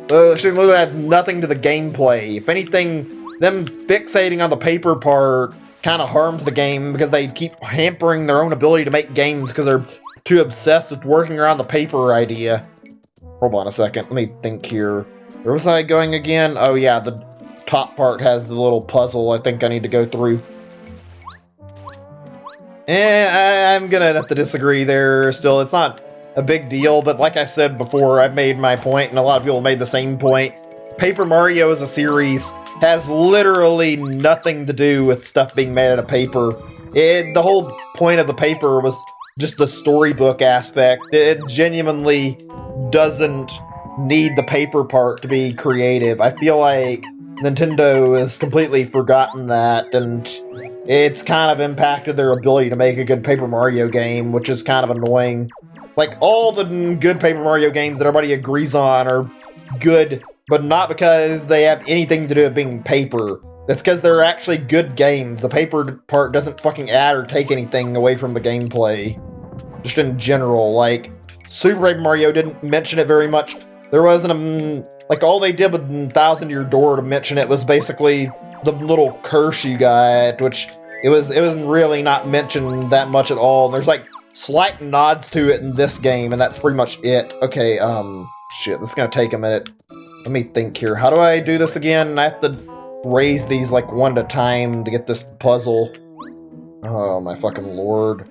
to the gameplay. If anything, them fixating on the paper part kind of harms the game because they keep hampering their own ability to make games because they're too obsessed with working around the paper idea. Hold on a second, let me think here. Where was I going again? Oh yeah, the top part has the little puzzle I think I need to go through. I'm gonna have to disagree there still. It's not a big deal, but like I said before, I've made my point, and a lot of people made the same point. Paper Mario as a series has literally nothing to do with stuff being made out of paper. The whole point of the paper was just the storybook aspect. It genuinely doesn't need the paper part to be creative. I feel like Nintendo has completely forgotten that, and it's kind of impacted their ability to make a good Paper Mario game, which is kind of annoying. Like, all the good Paper Mario games that everybody agrees on are good, but not because they have anything to do with being paper. That's because they're actually good games. The paper part doesn't fucking add or take anything away from the gameplay. Just in general, like, Super Paper Mario didn't mention it very much. There wasn't a... Like, all they did with Thousand Year Door to mention it was basically the little curse you got, which it wasn't really not mentioned that much at all. And there's, like, slight nods to it in this game, and that's pretty much it. Okay, shit, this is gonna take a minute. Let me think here. How do I do this again? I have to raise these, like, one at a time to get this puzzle. Oh, my fucking lord.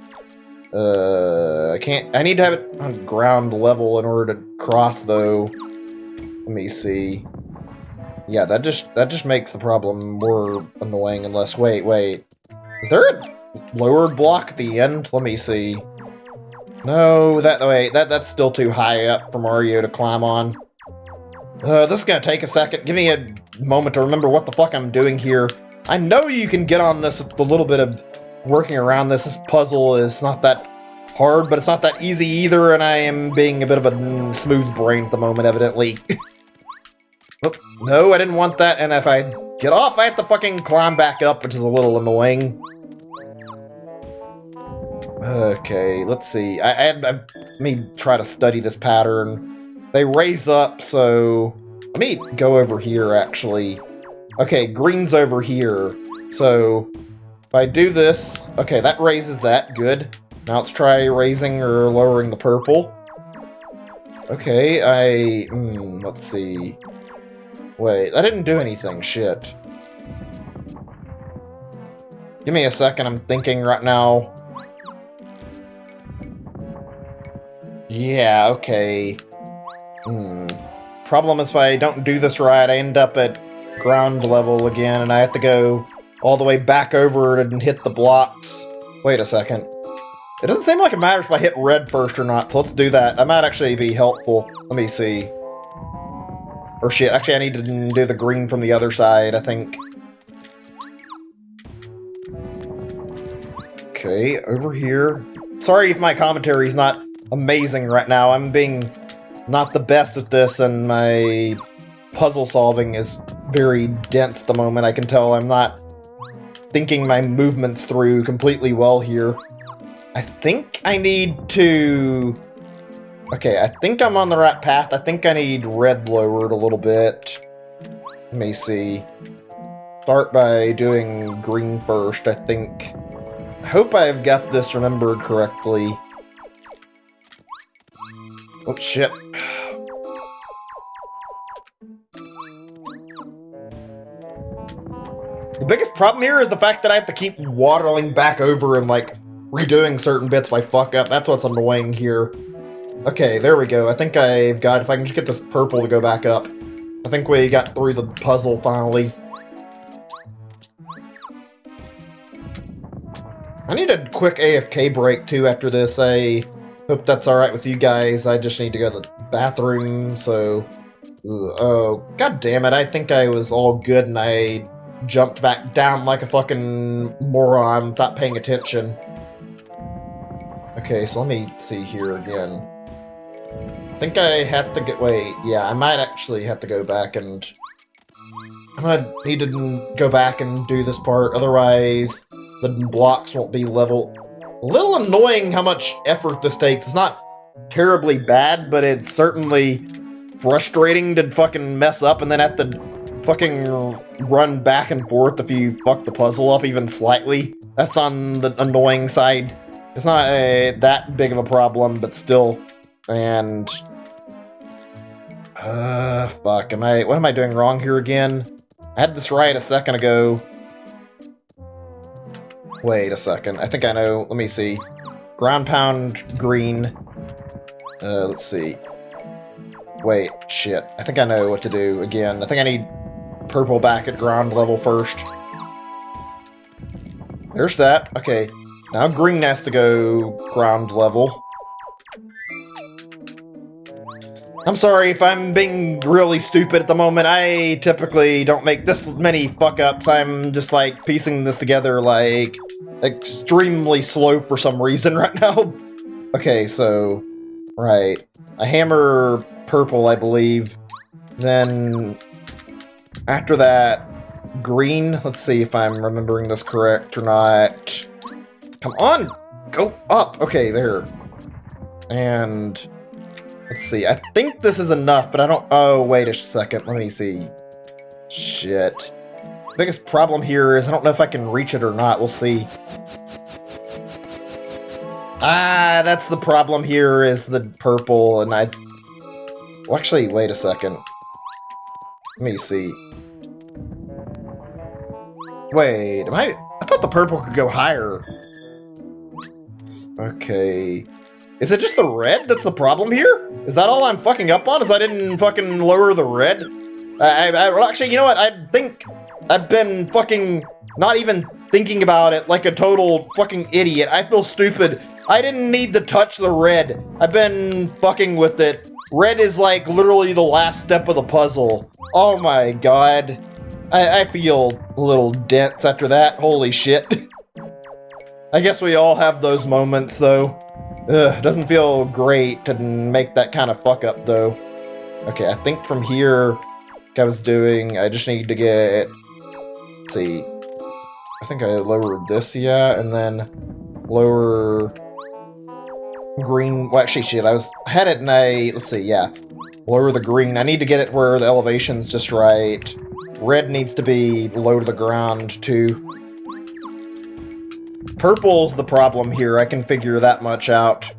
I can't... I need to have it on ground level in order to cross, though. Let me see. Yeah, that just makes the problem more annoying unless... Wait. Is there a lowered block at the end? Let me see. No, that's still too high up for Mario to climb on. This is gonna take a second. Give me a moment to remember what the fuck I'm doing here. I know you can get on this with a little bit of working around this. This puzzle is not that hard, but it's not that easy either, and I am being a bit of a smooth brain at the moment, evidently. Oh, no, I didn't want that, and if I get off, I have to fucking climb back up, which is a little annoying. Okay, let's see. Let me try to study this pattern. They raise up, so... Let me go over here, actually. Okay, green's over here. So, if I do this... Okay, that raises that. Good. Now let's try raising or lowering the purple. Okay, let's see... Wait, I didn't do anything. Shit. Give me a second, I'm thinking right now. Yeah, okay. Problem is if I don't do this right, I end up at ground level again, and I have to go all the way back over and hit the blocks. Wait a second. It doesn't seem like it matters if I hit red first or not, so let's do that. That might actually be helpful. Let me see. Or shit, actually I need to do the green from the other side, I think. Okay, over here. Sorry if my commentary is not amazing right now. I'm being not the best at this, and my puzzle solving is very dense at the moment. I can tell I'm not thinking my movements through completely well here. I think I need to... Okay, I think I'm on the right path. I think I need red lowered a little bit. Let me see. Start by doing green first, I think. I hope I've got this remembered correctly. Oh, shit. The biggest problem here is the fact that I have to keep waddling back over and, like, redoing certain bits if I fuck up. That's what's annoying here. Okay, there we go. I think I've got... If I can just get this purple to go back up. I think we got through the puzzle finally. I need a quick AFK break, too, after this. I hope that's alright with you guys. I just need to go to the bathroom, so... Oh, god damn it. I think I was all good and I jumped back down like a fucking moron, not paying attention. Okay, so let me see here again. I think I have to get... Wait, yeah, I might actually have to go back and... I'm gonna need to go back and do this part, otherwise the blocks won't be level. A little annoying how much effort this takes. It's not terribly bad, but it's certainly frustrating to fucking mess up and then have to fucking run back and forth if you fuck the puzzle up even slightly. That's on the annoying side. It's not that big of a problem, but still. And... fuck, what am I doing wrong here again? I had this right a second ago. Wait a second, I think I know. Let me see. Ground pound green. Let's see. Wait, shit. I think I know what to do again. I think I need purple back at ground level first. There's that. Okay. Now green has to go ground level. I'm sorry if I'm being really stupid at the moment. I typically don't make this many fuck-ups. I'm just, like, piecing this together, like, extremely slow for some reason right now. Okay, so... Right. I hammer purple, I believe. Then... After that, green. Let's see if I'm remembering this correct or not. Come on! Go up! Okay, there. And... Let's see, I think this is enough, but I don't... Oh, wait a second, let me see. Shit. Biggest problem here is I don't know if I can reach it or not, we'll see. Ah, that's the problem here, is the purple, and I... Well, actually, wait a second. Let me see. Wait, I thought the purple could go higher. Okay... Is it just the red that's the problem here? Is that all I'm fucking up on? Is I didn't fucking lower the red? Well, actually, you know what? I think I've been fucking not even thinking about it like a total fucking idiot. I feel stupid. I didn't need to touch the red. I've been fucking with it. Red is like literally the last step of the puzzle. Oh my god. I feel a little dense after that. Holy shit. I guess we all have those moments, though. Ugh, doesn't feel great to make that kind of fuck up, though. Okay, I think from here, like I was doing, I just need to get... Let's see. I think I lowered this, yeah, and then lower... green... Well, actually, shit, I had it in a... Let's see, yeah. Lower the green. I need to get it where the elevation's just right. Red needs to be low to the ground, too. Purple's the problem here, I can figure that much out.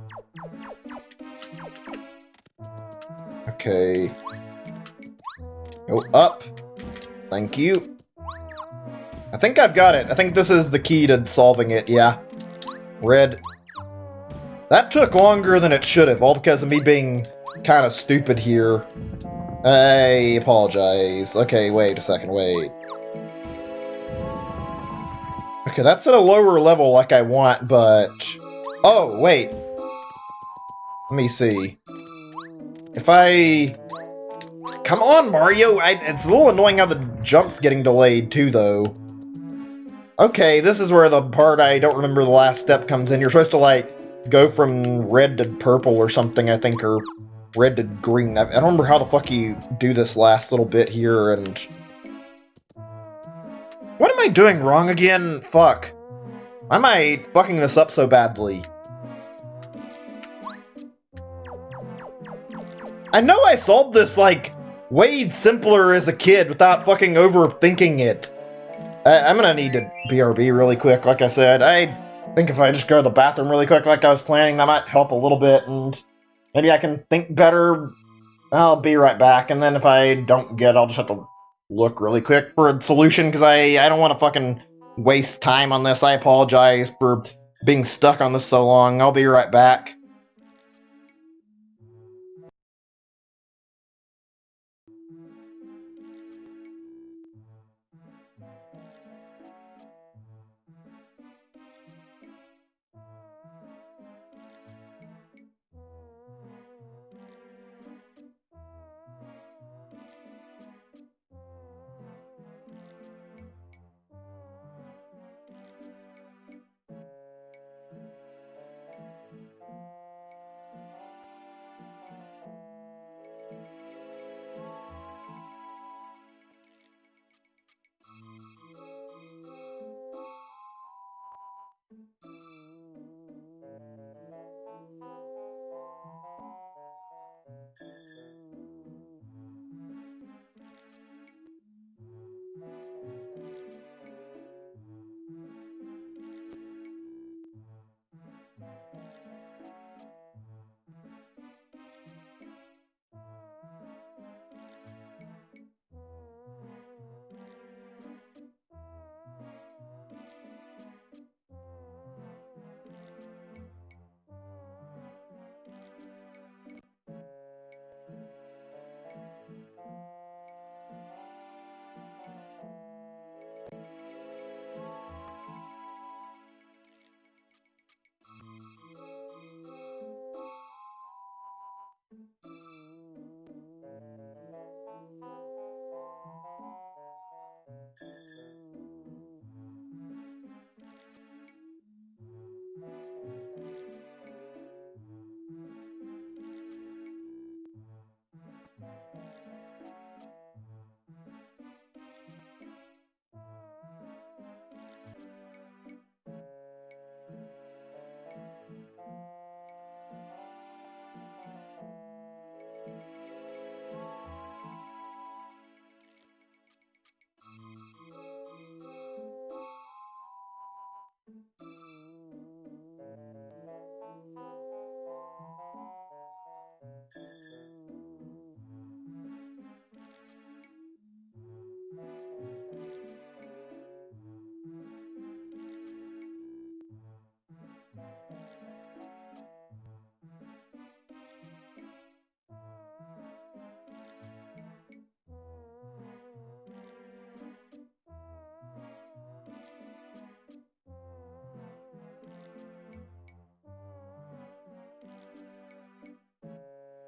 Okay. Go up. Thank you. I think I've got it. I think this is the key to solving it, yeah. Red. That took longer than it should have, all because of me being kind of stupid here. I apologize. Okay, wait a second, wait. Okay, that's at a lower level like I want, but... Oh, wait. Let me see. If I... Come on, Mario! It's a little annoying how the jump's getting delayed, too, though. Okay, this is where the part I don't remember the last step comes in. You're supposed to, like, go from red to purple or something, I think, or red to green. I don't remember how the fuck you do this last little bit here, and... What am I doing wrong again? Fuck. Why am I fucking this up so badly? I know I solved this, like, way simpler as a kid without fucking overthinking it. I'm gonna need to BRB really quick, like I said. I think if I just go to the bathroom really quick like I was planning, that might help a little bit, and maybe I can think better. I'll be right back, and then if I don't get it, I'll just have to look really quick for a solution, because I don't want to fucking waste time on this. I apologize for being stuck on this so long. I'll be right back.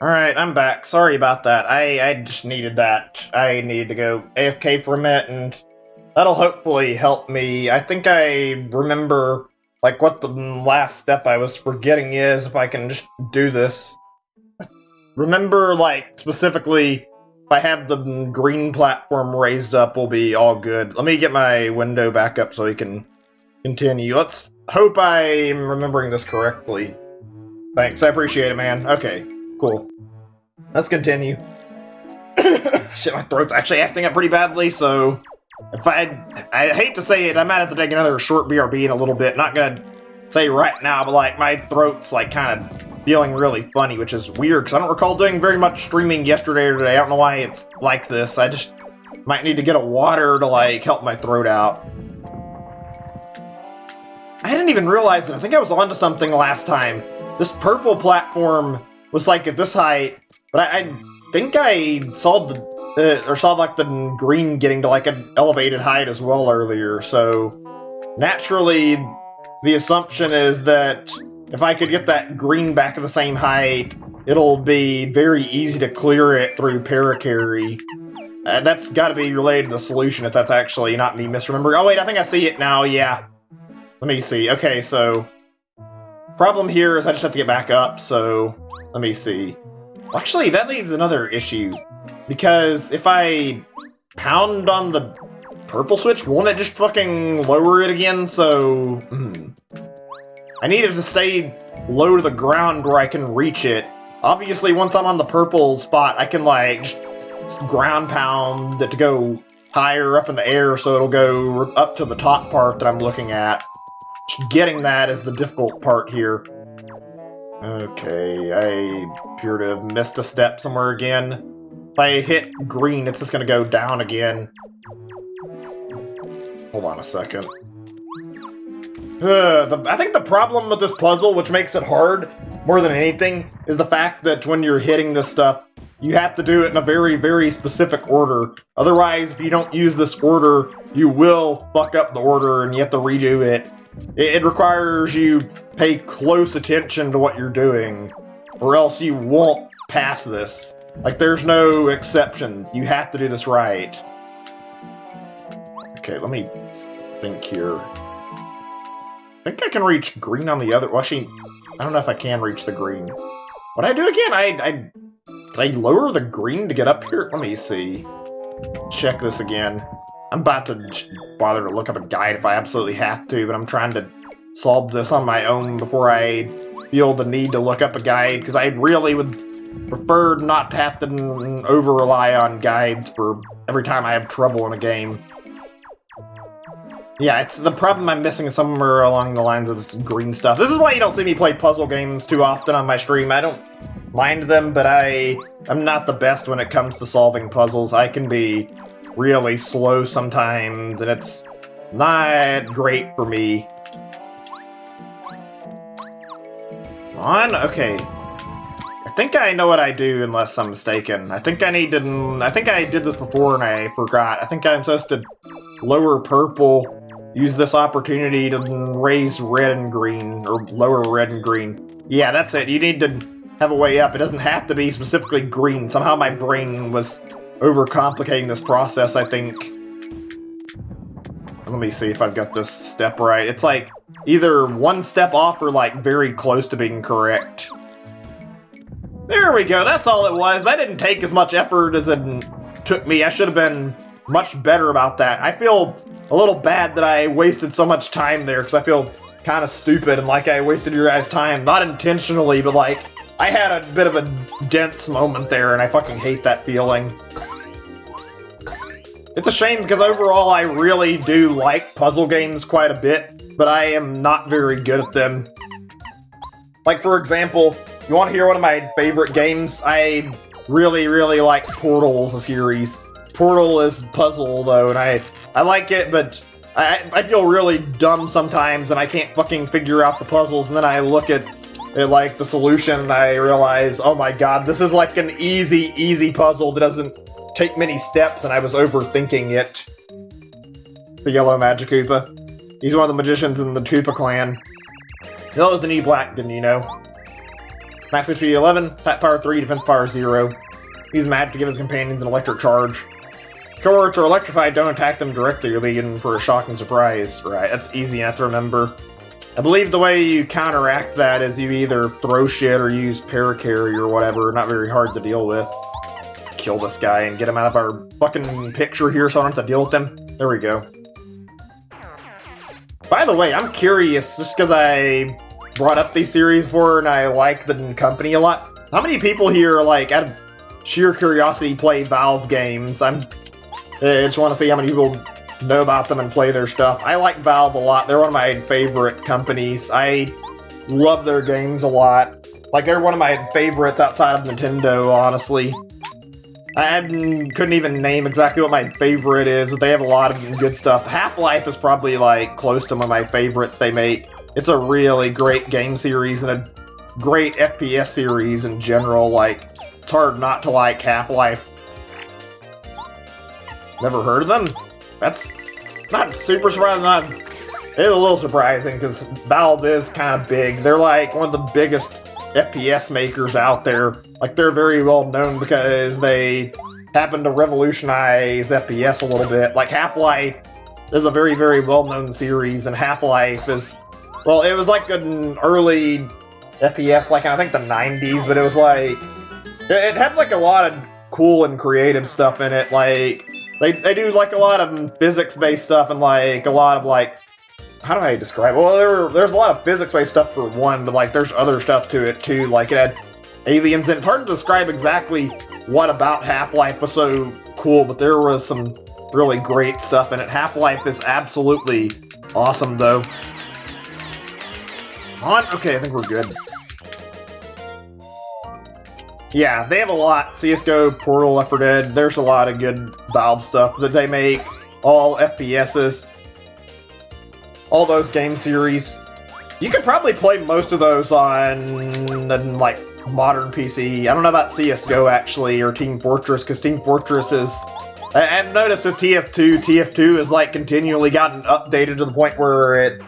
Alright, I'm back. Sorry about that. I just needed that. I needed to go AFK for a minute, and that'll hopefully help me. I think I remember, like, what the last step I was forgetting is, if I can just do this. Remember, like, specifically, if I have the green platform raised up, we'll be all good. Let me get my window back up so we can continue. Let's hope I'm remembering this correctly. Thanks, I appreciate it, man. Okay, cool. Let's continue. Shit, my throat's actually acting up pretty badly, so if I hate to say it, I might have to take another short BRB in a little bit. Not gonna say right now, but like my throat's like kind of feeling really funny, which is weird because I don't recall doing very much streaming yesterday or today. I don't know why it's like this. I just might need to get a water to like help my throat out. I didn't even realize it. I think I was onto something last time. This purple platform was like at this height, but I think I saw like the green getting to like an elevated height as well earlier. So naturally, the assumption is that if I could get that green back at the same height, it'll be very easy to clear it through paracarry. That's got to be related to the solution if that's actually not me misremembering. Oh wait, I think I see it now. Yeah. Let me see. Okay, so problem here is I just have to get back up. So let me see. Actually, that leads to another issue, because if I pound on the purple switch, won't it just fucking lower it again? So, I need it to stay low to the ground where I can reach it. Obviously, once I'm on the purple spot, I can, like, just ground pound it to go higher up in the air so it'll go up to the top part that I'm looking at. Just getting that is the difficult part here. Okay, I appear to have missed a step somewhere again. If I hit green, it's just gonna go down again. Hold on a second. I think the problem with this puzzle, which makes it hard more than anything, is the fact that when you're hitting this stuff, you have to do it in a very, very specific order. Otherwise, if you don't use this order, you will fuck up the order and you have to redo it. It requires you pay close attention to what you're doing, or else you won't pass this. Like, there's no exceptions. You have to do this right. Okay, let me think here. I think I can reach green on the other... Well, actually, I don't know if I can reach the green. What I do again? Did I lower the green to get up here? Let me see. Check this again. I'm about to bother to look up a guide if I absolutely have to, but I'm trying to solve this on my own before I feel the need to look up a guide, because I really would prefer not to have to over-rely on guides for every time I have trouble in a game. Yeah, it's the problem I'm missing is somewhere along the lines of this green stuff. This is why you don't see me play puzzle games too often on my stream. I don't mind them, but I'm not the best when it comes to solving puzzles. I can be really slow sometimes, and it's not great for me. Come on, okay. I think I know what I do, unless I'm mistaken. I think I did this before and I forgot. I think I'm supposed to lower purple, use this opportunity to raise red and green, or lower red and green. Yeah, that's it. You need to have a way up. It doesn't have to be specifically green. Somehow my brain was overcomplicating this process, I think. Let me see if I've got this step right. It's like either one step off or like very close to being correct. There we go, that's all it was. That didn't take as much effort as it took me. I should have been much better about that. I feel a little bad that I wasted so much time there, because I feel kind of stupid and like I wasted your guys' time. Not intentionally, but like, I had a bit of a dense moment there, and I fucking hate that feeling. It's a shame, because overall I really do like puzzle games quite a bit, but I am not very good at them. Like, for example, you want to hear one of my favorite games? I really, really like Portal as a series. Portal is puzzle, though, and I like it, but I feel really dumb sometimes, and I can't fucking figure out the puzzles, and then I look at like the solution, and I realize, oh my god, this is like an easy puzzle that doesn't take many steps, and I was overthinking it. The yellow Magic Koopa. He's one of the magicians in the Koopa clan. He was the new black, didn't you know? Max HP 11, attack power 3, defense power 0. Use magic to give his companions an electric charge. Cohorts are electrified, don't attack them directly, you'll be in for a shocking surprise. Right, that's easy enough to remember. I believe the way you counteract that is you either throw shit or use paracarry or whatever, not very hard to deal with. Let's kill this guy and get him out of our fucking picture here so I don't have to deal with him. There we go. By the way, I'm curious, just because I brought up these series before and I like the company a lot. How many people here, like, out of sheer curiosity, play Valve games? I just want to see how many people know about them and play their stuff. I like Valve a lot. They're one of my favorite companies. I love their games a lot. Like, they're one of my favorites outside of Nintendo, honestly. I couldn't even name exactly what my favorite is, but they have a lot of good stuff. Half-Life is probably, like, close to one of my favorites they make. It's a really great game series and a great FPS series in general. Like, it's hard not to like Half-Life. Never heard of them? That's not super surprising. It's a little surprising because Valve is kind of big. They're like one of the biggest FPS makers out there. Like, they're very well known because they happen to revolutionize FPS a little bit. Like, Half-Life is a very, very well-known series, and Half-Life is, well, it was like an early FPS, like I think the 90s, but it was like, it had like a lot of cool and creative stuff in it. Like, they do like a lot of physics-based stuff and like a lot of like, how do I describe it? Well, there's a lot of physics-based stuff for one, but like there's other stuff to it too. Like, it had aliens, and it's hard to describe exactly what about Half-Life was so cool, but there was some really great stuff in it. Half-Life is absolutely awesome, though. Okay, I think we're good. Yeah, they have a lot. CSGO, Portal, Left 4 Dead. There's a lot of good Valve stuff that they make. All FPSs. All those game series. You could probably play most of those on, like, modern PC. I don't know about CSGO, actually, or Team Fortress, because Team Fortress is... I've noticed with TF2 has, like, continually gotten updated to the point where it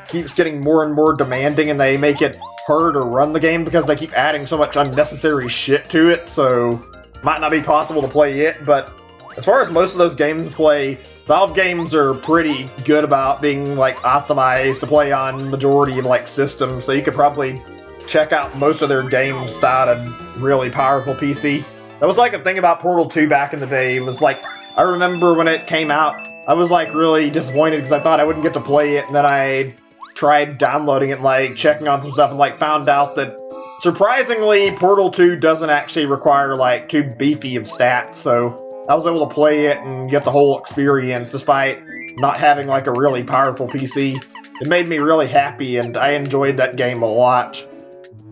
keeps getting more and more demanding, and they make it harder to run the game because they keep adding so much unnecessary shit to it, so might not be possible to play it, but as far as most of those games play, Valve games are pretty good about being, like, optimized to play on majority of, like, systems, so you could probably check out most of their games without a really powerful PC. That was, like, the thing about Portal 2 back in the day, was, like, I remember when it came out, I was, like, really disappointed because I thought I wouldn't get to play it, and then I tried downloading it, like, checking on some stuff, and, like, found out that, surprisingly, Portal 2 doesn't actually require, like, too beefy of stats, so I was able to play it and get the whole experience despite not having, like, a really powerful PC. It made me really happy, and I enjoyed that game a lot.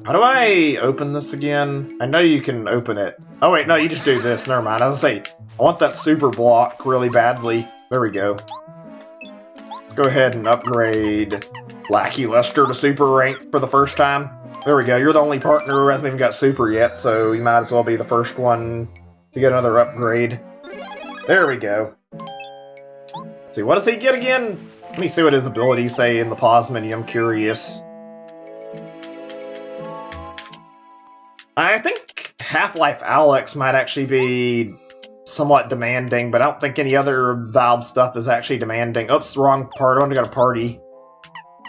How do I open this again? I know you can open it. Oh wait, no, you just do this. Never mind. I was gonna say, I want that super block really badly. There we go. Let's go ahead and upgrade Lackey Lester to super rank for the first time. There we go. You're the only partner who hasn't even got super yet, so you might as well be the first one to get another upgrade. There we go. Let's see, what does he get again? Let me see what his abilities say in the pause menu. I'm curious. I think Half-Life Alyx might actually be somewhat demanding, but I don't think any other Valve stuff is actually demanding. Oops, wrong part. I only got a party.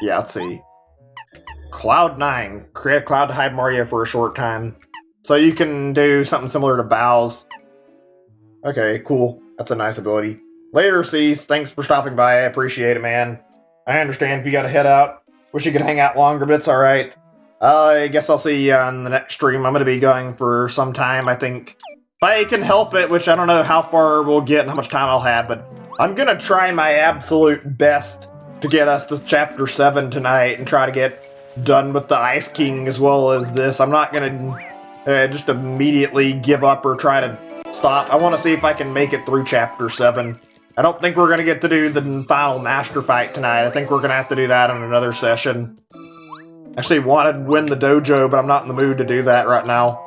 Yeah, let's see. Cloud9. Create a cloud to hide Mario for a short time. So you can do something similar to Bow's. Okay, cool. That's a nice ability. Later, Cease. Thanks for stopping by. I appreciate it, man. I understand if you gotta head out. Wish you could hang out longer, but it's alright. I guess I'll see you on the next stream. I'm gonna be going for some time, I think. If I can help it, which I don't know how far we'll get and how much time I'll have, but I'm gonna try my absolute best to get us to Chapter 7 tonight and try to get done with the Ice King as well as this. I'm not gonna just immediately give up or try to stop. I want to see if I can make it through Chapter 7. I don't think we're going to get to do the final Master Fight tonight. I think we're going to have to do that on another session. Actually wanted to win the dojo, but I'm not in the mood to do that right now.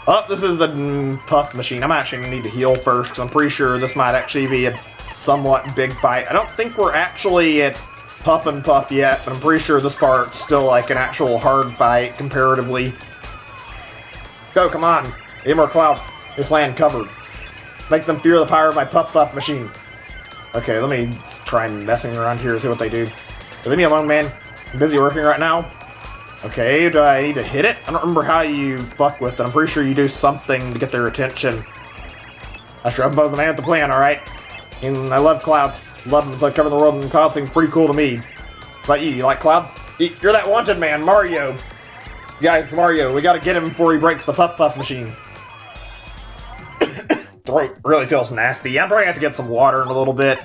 Oh, this is the puff machine. I'm actually going to need to heal first, because I'm pretty sure this might actually be a somewhat big fight. I don't think we're actually at Huff and Puff yet, but I'm pretty sure this part's still like an actual hard fight comparatively. Go, come on. Get more Cloud. This land covered. Make them fear the power of my Puff Puff machine. Okay, let me try messing around here and see what they do. Leave me alone, man. I'm busy working right now. Okay, do I need to hit it? I don't remember how you fuck with it. I'm pretty sure you do something to get their attention. I sure I'm the man with the plan, alright? And I love Cloud. Love him. It's like covering the world, and Cloud thing's pretty cool to me. What about you? You like Clouds? You're that wanted man, Mario. Yeah, it's Mario. We gotta get him before he breaks the Puff Puff machine. Throat really feels nasty. I'm probably gonna have to get some water in a little bit.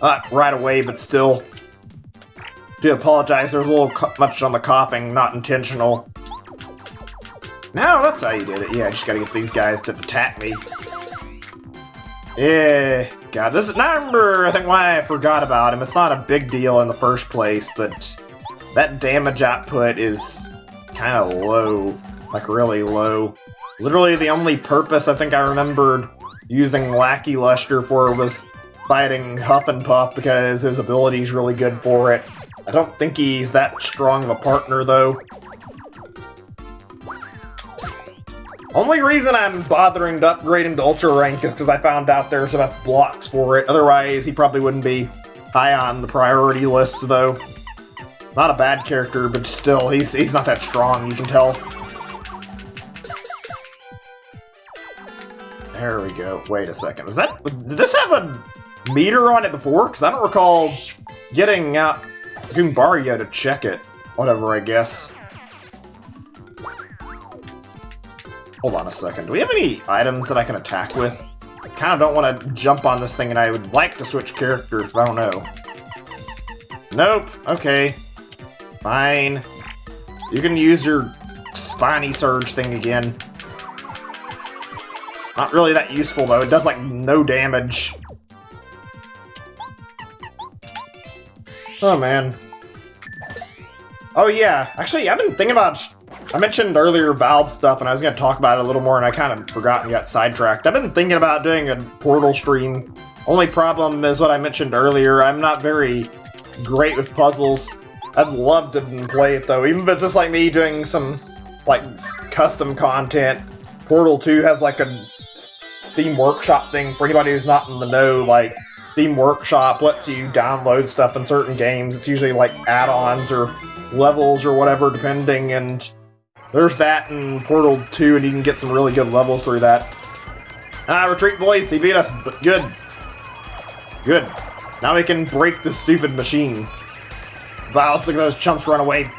Not right away, but still. Do apologize, there's a little much on the coughing, not intentional. No, that's how you did it. Yeah, I just gotta get these guys to attack me. Yeah, God, this is, now I remember, I think why I forgot about him. It's not a big deal in the first place, but that damage output is kind of low, like really low. Literally the only purpose I think I remembered using Lackey Luster for was fighting Huff and Puff because his ability's really good for it. I don't think he's that strong of a partner, though. Only reason I'm bothering to upgrade him to Ultra Rank is because I found out there's enough blocks for it. Otherwise, he probably wouldn't be high on the priority list, though. Not a bad character, but still, he's not that strong, you can tell. There we go. Wait a second. Did this have a meter on it before? Because I don't recall getting out Goombario to check it. Whatever, I guess. Hold on a second. Do we have any items that I can attack with? I kind of don't want to jump on this thing, and I would like to switch characters, but I don't know. Nope. Okay. Fine. You can use your Spiny Surge thing again. Not really that useful, though. It does, like, no damage. Oh, man. Oh, yeah. Actually, I've been thinking about... I mentioned earlier Valve stuff, and I was going to talk about it a little more, and I kind of forgot and got sidetracked. I've been thinking about doing a Portal stream. Only problem is what I mentioned earlier. I'm not very great with puzzles. I'd love to play it, though. Even if it's just like me doing some, like, custom content. Portal 2 has, like, a Steam Workshop thing for anybody who's not in the know. Like, Steam Workshop lets you download stuff in certain games. It's usually, like, add-ons or levels or whatever, depending, and there's that in Portal 2, and you can get some really good levels through that. Retreat, boys. He beat us, but good. Good. Now we can break this stupid machine. Wow, look at those chumps run away.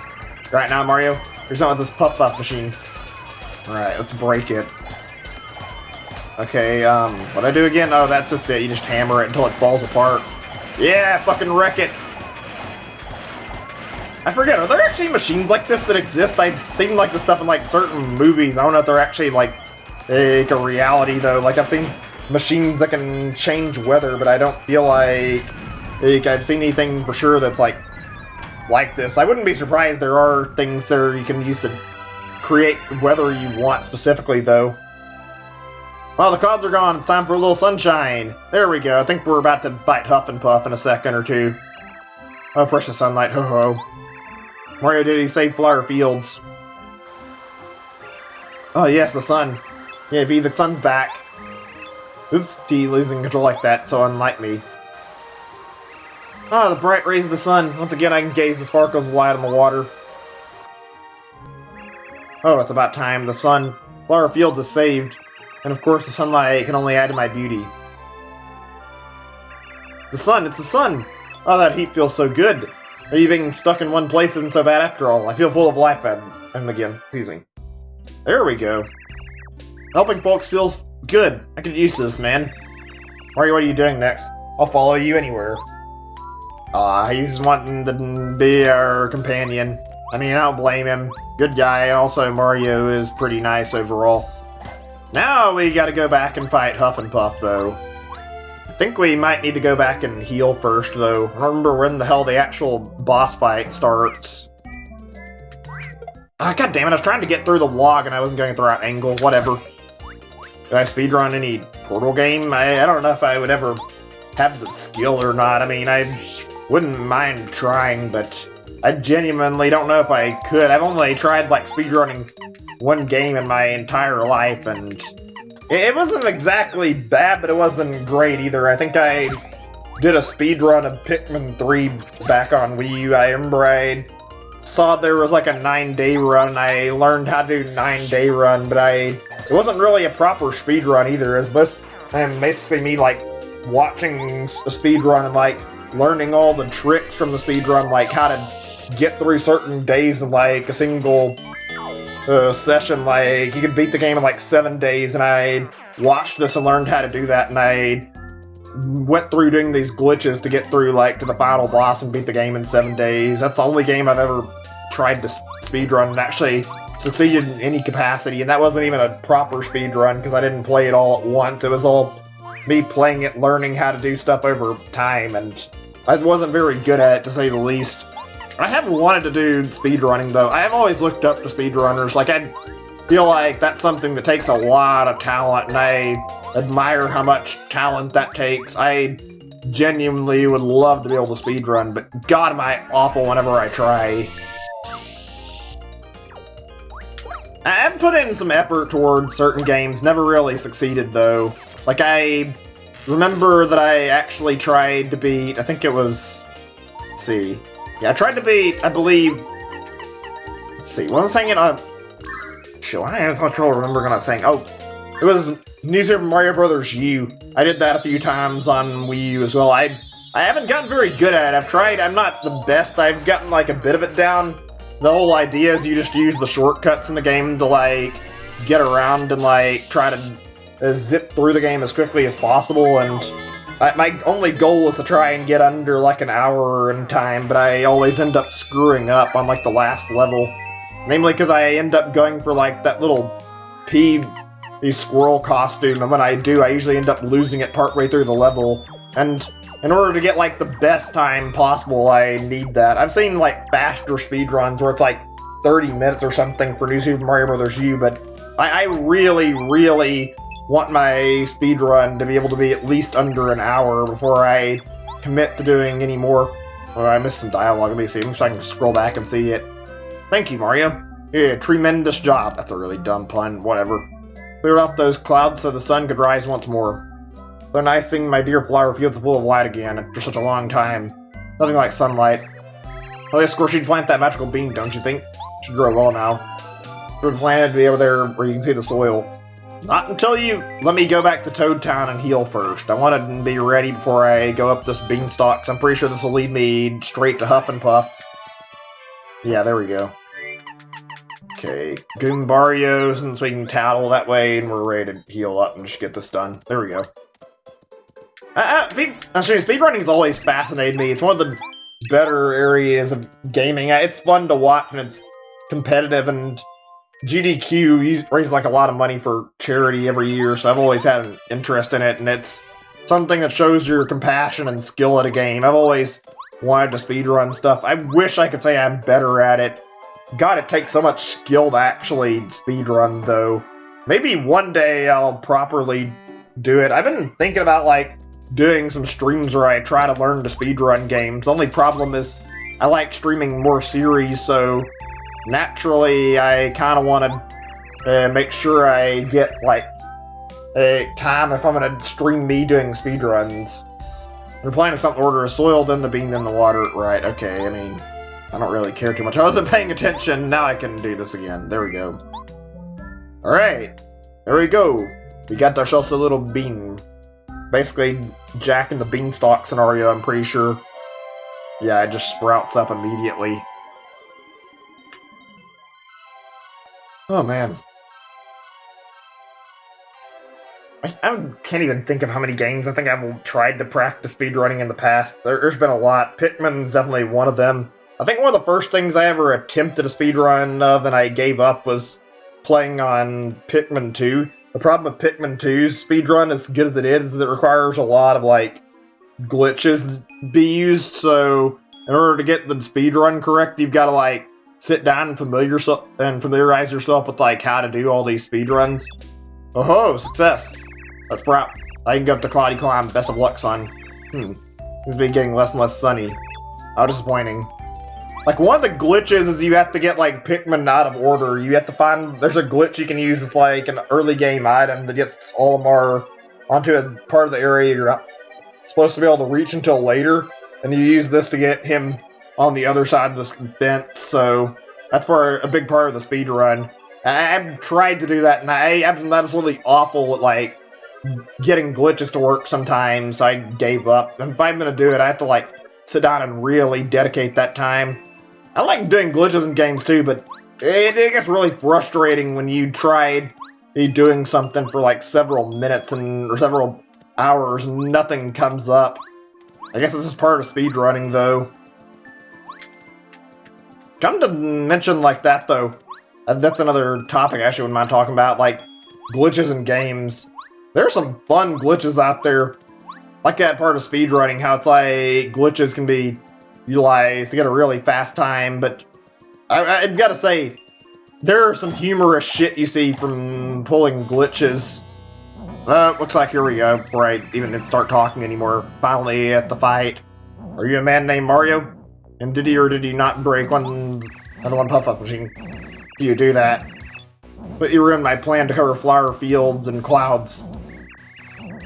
Right now, Mario, here's not with this Puff Puff machine. Alright, let's break it. Okay, what'd I do again? Oh, that's just it. You just hammer it until it falls apart. Yeah, fucking wreck it. I forget, are there actually machines like this that exist? I've seen like this stuff in like certain movies. I don't know if they're actually like a reality though. Like I've seen machines that can change weather, but I don't feel like I've seen anything for sure that's like this. I wouldn't be surprised there are things there you can use to create weather you want specifically though. Well, the clouds are gone. It's time for a little sunshine. There we go. I think we're about to fight Huff and Puff in a second or two. Oh, precious sunlight. Ho ho. Mario did he save flower fields? Oh yes, the sun. Yeah, V, the sun's back. Oops, T losing control like that, so unlike me. Oh, the bright rays of the sun. Once again, I can gaze the sparkles of light on the water. Oh, it's about time. The sun. Flower fields is saved. And of course, the sunlight can only add to my beauty. The sun, it's the sun! Oh, that heat feels so good. Maybe being stuck in one place isn't so bad after all. I feel full of life again. Excuse me. There we go. Helping folks feels good. I could get used to this, man. Mario, what are you doing next? I'll follow you anywhere. He's wanting to be our companion. I mean, I don't blame him. Good guy, and also Mario is pretty nice overall. Now we gotta go back and fight Huff and Puff, though. I think we might need to go back and heal first, though. I don't remember when the hell the actual boss fight starts. God damn it, I was trying to get through the log and I wasn't going at the right angle. Whatever. Did I speedrun any Portal game? I don't know if I would ever have the skill or not. I mean, I wouldn't mind trying, but I genuinely don't know if I could. I've only tried, like, speedrunning one game in my entire life, and it wasn't exactly bad, but it wasn't great either. I think I did a speedrun of Pikmin 3 back on Wii U. I remember I saw there was like a 9-day run, and I learned how to do 9-day run, but it wasn't really a proper speedrun either. It was basically me, like, watching a speedrun and, like, learning all the tricks from the speedrun, like how to get through certain days in, like, a single session. Like, you could beat the game in, like, 7 days, and I watched this and learned how to do that, and I went through doing these glitches to get through, like, to the final boss and beat the game in 7 days. That's the only game I've ever tried to speedrun and actually succeeded in any capacity, and that wasn't even a proper speedrun because I didn't play it all at once. It was all me playing it, learning how to do stuff over time, and I wasn't very good at it, to say the least. I haven't wanted to do speedrunning, though. I have always looked up to speedrunners. Like, I feel like that's something that takes a lot of talent, and I admire how much talent that takes. I genuinely would love to be able to speedrun, but god, am I awful whenever I try. I've put in some effort towards certain games, never really succeeded, though. Like, I remember that I actually tried to beat, I think it was, let's see. Yeah, I tried to beat, I believe, let's see, what was I saying? Shit, I am not sure remembering what I was saying. Oh, it was New Super Mario Bros. U. I did that a few times on Wii U as well. I haven't gotten very good at it. I've tried, I'm not the best. I've gotten, like, a bit of it down. The whole idea is you just use the shortcuts in the game to, like, get around and, like, try to zip through the game as quickly as possible, and my only goal was to try and get under, like, an hour in time, but I always end up screwing up on, like, the last level. Namely because I end up going for, like, that little squirrel costume, and when I do, I usually end up losing it partway through the level, and in order to get, like, the best time possible, I need that. I've seen, like, faster speedruns where it's, like, 30 minutes or something for New Super Mario Bros. U, but I really, really want my speedrun to be able to be at least under an hour before I commit to doing any more. Oh, I missed some dialogue. Let me see if I can scroll back and see it. Thank you, Mario. Yeah, tremendous job. That's a really dumb pun. Whatever. Cleared up those clouds so the sun could rise once more. So nice seeing my dear flower fields full of light again after such a long time. Nothing like sunlight. Oh yes, of course you'd plant that magical bean, don't you think? Should grow well now. Should have planted to be over there where you can see the soil. Not until you let me go back to Toad Town and heal first. I wanted to be ready before I go up this beanstalk, so I'm pretty sure this will lead me straight to Huff and Puff. Yeah, there we go. Okay, Goombario, since we can tattle that way, and we're ready to heal up and just get this done. There we go. Speedrunning has always fascinated me. It's one of the better areas of gaming. It's fun to watch, and it's competitive, and GDQ raises, like, a lot of money for charity every year, so I've always had an interest in it, and it's something that shows your compassion and skill at a game. I've always wanted to speedrun stuff. I wish I could say I'm better at it. God, it takes so much skill to actually speedrun, though. Maybe one day I'll properly do it. I've been thinking about, like, doing some streams where I try to learn to speedrun games. The only problem is I like streaming more series, so naturally I kind of want to make sure I get, like, a time if I'm going to stream me doing speedruns. We're playing something order of soil, then the bean, then the water. Right, okay, I mean, I don't really care too much. I wasn't paying attention. Now I can do this again. There we go. Alright, there we go. We got ourselves a little bean. Basically, Jack and the Beanstalk scenario, I'm pretty sure. Yeah, it just sprouts up immediately. Oh, man. I can't even think of how many games I think I've tried to practice speedrunning in the past. There's been a lot. Pikmin's definitely one of them. I think one of the first things I ever attempted a speedrun of and I gave up was playing on Pikmin 2. The problem with Pikmin 2's speedrun, as good as it is it requires a lot of, like, glitches to be used, so in order to get the speedrun correct, you've got to, like, sit down and familiarize yourself with, like, how to do all these speedruns. Oh ho, success! That's Sprout. I can go up to Cloudy Climb. Best of luck, son. It's been getting less and less sunny. How disappointing. Like, one of the glitches is you have to get, like, Pikmin out of order. You have to find... There's a glitch you can use with, like, an early game item that gets Olimar onto a part of the area you're not supposed to be able to reach until later. And you use this to get him on the other side of this vent, so... That's a big part of the speed run. I've tried to do that, and I'm absolutely awful at, like, getting glitches to work sometimes. So I gave up. And if I'm gonna do it, I have to, like, sit down and really dedicate that time. I like doing glitches in games too, but it gets really frustrating when you try doing something for like several minutes or several hours and nothing comes up. I guess this is part of speedrunning though. Come to mention like that though, that's another topic I actually wouldn't mind talking about, like glitches in games. There's some fun glitches out there, like that part of speedrunning, how it's like glitches can be utilized to get a really fast time, but I've got to say, there are some humorous shit you see from pulling glitches. Looks like here we go, before I even didn't start talking anymore. Finally at the fight. Are you a man named Mario? And did he or did he not break another one puff-up machine? Do you do that? But you ruined my plan to cover flower fields and clouds.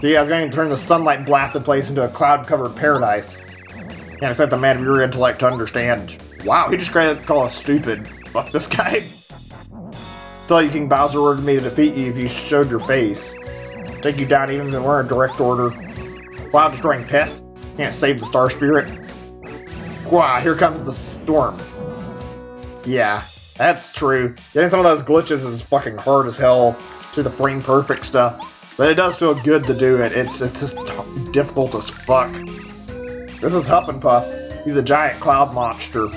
See, I was going to turn the sunlight-blasted place into a cloud-covered paradise. Can't expect a man of your intellect to understand. Wow, he just tried to call us stupid. Fuck this guy. Tell you King Bowser ordered me to defeat you if you showed your face. Take you down even if we're in direct order. Cloud-destroying pest. Can't save the Star Spirit. Wow, here comes the storm. Yeah, that's true. Getting some of those glitches is fucking hard as hell to the frame-perfect stuff. But it does feel good to do it. It's just difficult as fuck. This is Huff and Puff. He's a giant cloud monster.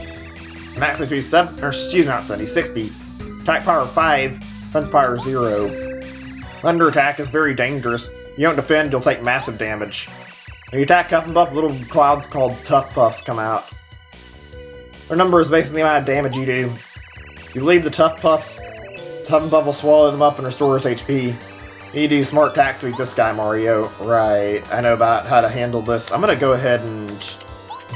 Max HP 7, or excuse me, not 70, 60. Attack power 5, defense power 0. Thunder attack is very dangerous. You don't defend, you'll take massive damage. When you attack Huff and Puff, little clouds called Tough Puffs come out. Their number is basically the amount of damage you do. If you leave the Tough Puffs, Huff and Puff will swallow them up and restore his HP. You need to do smart attacks to beat this guy, Mario. Right, I know about how to handle this. I'm gonna go ahead and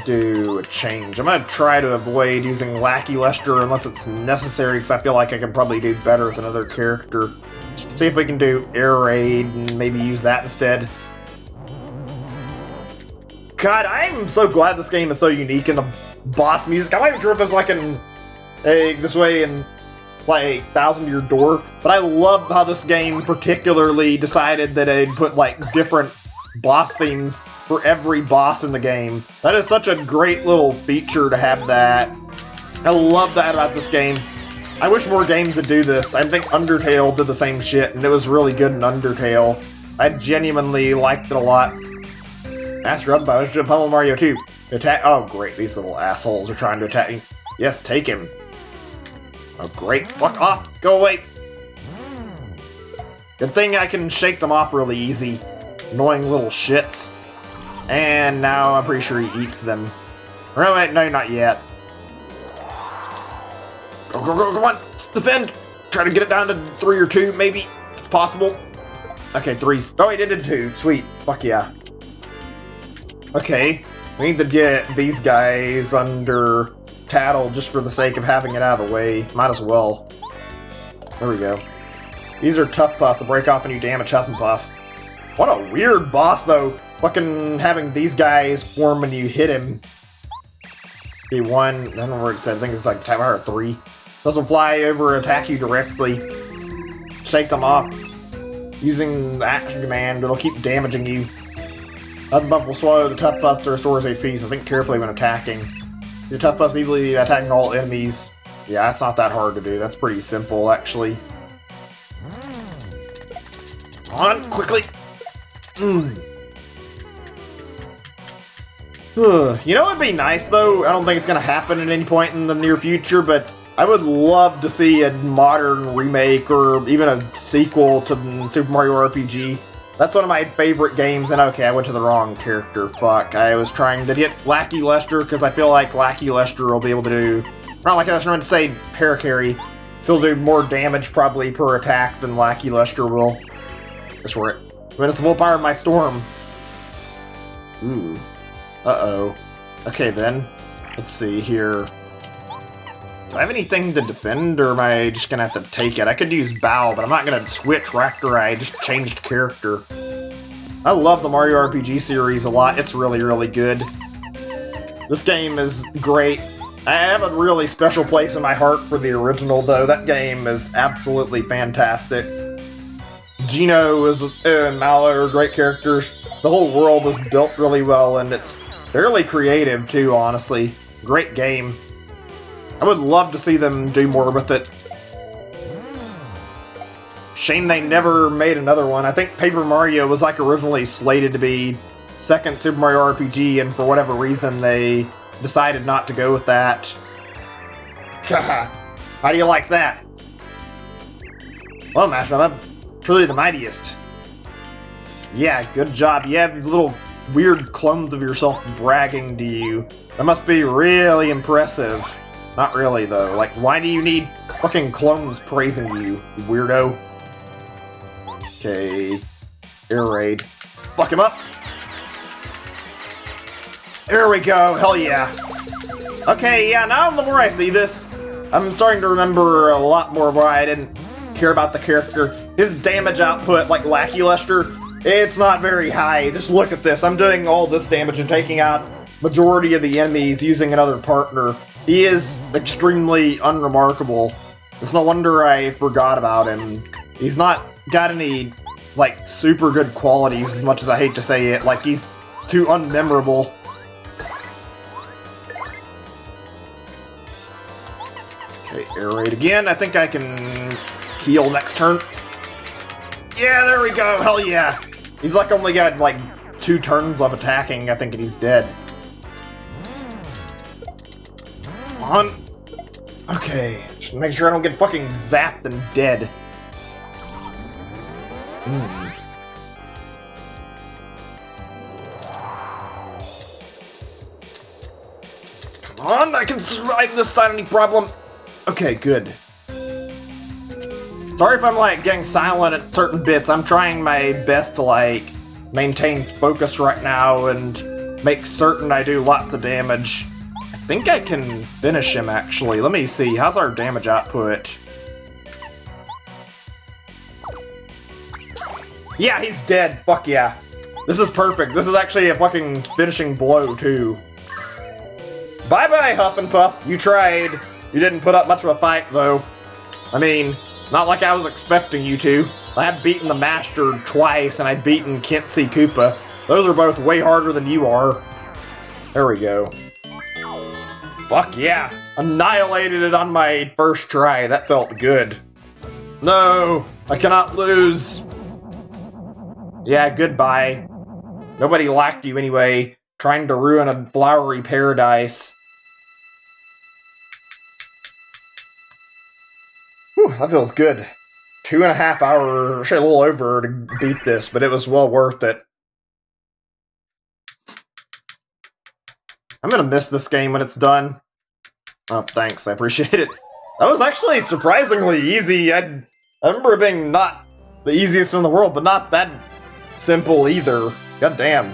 do a change. I'm gonna try to avoid using Lackey Lester unless it's necessary, because I feel like I can probably do better with another character. See if we can do Air Raid and maybe use that instead. God, I'm so glad this game is so unique in the boss music. I'm not even sure if it's like this way in like Thousand Year Door, but I love how this game particularly decided that it'd put like different boss themes for every boss in the game. That is such a great little feature to have that. I love that about this game. I wish more games would do this. I think Undertale did the same shit, and it was really good in Undertale. I genuinely liked it a lot. Master up by should pummel Mario 2. Attack. Oh, great. These little assholes are trying to attack me. Yes, take him. Oh, great. Fuck off. Go away. Good thing I can shake them off really easy. Annoying little shits. And now I'm pretty sure he eats them. No, wait, no, not yet. Go, go, go, come on. Defend. Try to get it down to 3 or 2, maybe. If it's possible. Okay, 3's. Oh, he did 2. Sweet. Fuck yeah. Okay. We need to get these guys under tattle just for the sake of having it out of the way. Might as well. There we go. These are Tough Puffs to break off any damage Huff and Puff. What a weird boss, though. Fucking having these guys form when you hit him. Okay, 1. I don't know what it said. I think it's like attack power 3. Those will fly over and attack you directly. Shake them off. Using the action command, it'll keep damaging you. Huff and Puff will swallow the Tough Puffs to restore his HP, so think carefully when attacking. The Tough Puffs easily attacking all enemies. Yeah, that's not that hard to do. That's pretty simple, actually. Come on, quickly! You know what'd be nice, though? I don't think it's gonna happen at any point in the near future, but I would love to see a modern remake or even a sequel to Super Mario RPG. That's one of my favorite games, and okay, I went to the wrong character. Fuck, I was trying to get Lackey Lester, because I feel like Lackey Lester will be able to do... Not Lackey Lester, I meant to say Paracarry. He'll do more damage, probably, per attack than Lackey Lester will. That's right. But it's the full power of my storm. Ooh. Uh-oh. Okay, then. Let's see here. Do I have anything to defend, or am I just gonna have to take it? I could use Bow, but I'm not gonna switch right after I just changed character. I love the Mario RPG series a lot. It's really, really good. This game is great. I have a really special place in my heart for the original, though. That game is absolutely fantastic. Geno and Mallow are great characters. The whole world is built really well, and it's fairly creative, too, honestly. Great game. I would love to see them do more with it. Shame they never made another one. I think Paper Mario was like originally slated to be second Super Mario RPG, and for whatever reason they decided not to go with that. How do you like that? Well, Mashup, I'm truly the mightiest. Yeah, good job. You have little weird clones of yourself bragging to you. That must be really impressive. Not really, though. Like, why do you need fucking clones praising you, you weirdo? Okay. Air raid. Fuck him up! There we go, hell yeah. Okay, yeah, now the more I see this, I'm starting to remember a lot more of why I didn't care about the character. His damage output, like Lackey Lester, it's not very high. Just look at this. I'm doing all this damage and taking out majority of the enemies using another partner. He is extremely unremarkable. It's no wonder I forgot about him. He's not got any, like, super good qualities, as much as I hate to say it. Like, he's too unmemorable. Okay, air raid again. I think I can heal next turn. Yeah, there we go. Hell yeah. He's like only got like 2 turns of attacking, I think, and he's dead. Come on. Okay, just make sure I don't get fucking zapped and dead. Come on, I can survive this without any problem. Okay, good. Sorry if I'm, like, getting silent at certain bits. I'm trying my best to, like, maintain focus right now and make certain I do lots of damage. I think I can finish him, actually. Let me see. How's our damage output? Yeah, he's dead. Fuck yeah. This is perfect. This is actually a fucking finishing blow, too. Bye-bye, Huff and Puff. You tried. You didn't put up much of a fight, though. I mean, not like I was expecting you to. I have beaten the Master twice, and I've beaten Kitsy Koopa. Those are both way harder than you are. There we go. Fuck yeah! Annihilated it on my first try. That felt good. No! I cannot lose! Yeah, goodbye. Nobody liked you anyway, trying to ruin a flowery paradise. Whew, that feels good. 2.5 hours, actually a little over, to beat this, but it was well worth it. I'm gonna miss this game when it's done. Oh, thanks, I appreciate it. That was actually surprisingly easy. I remember it being not the easiest in the world, but not that simple either. God damn.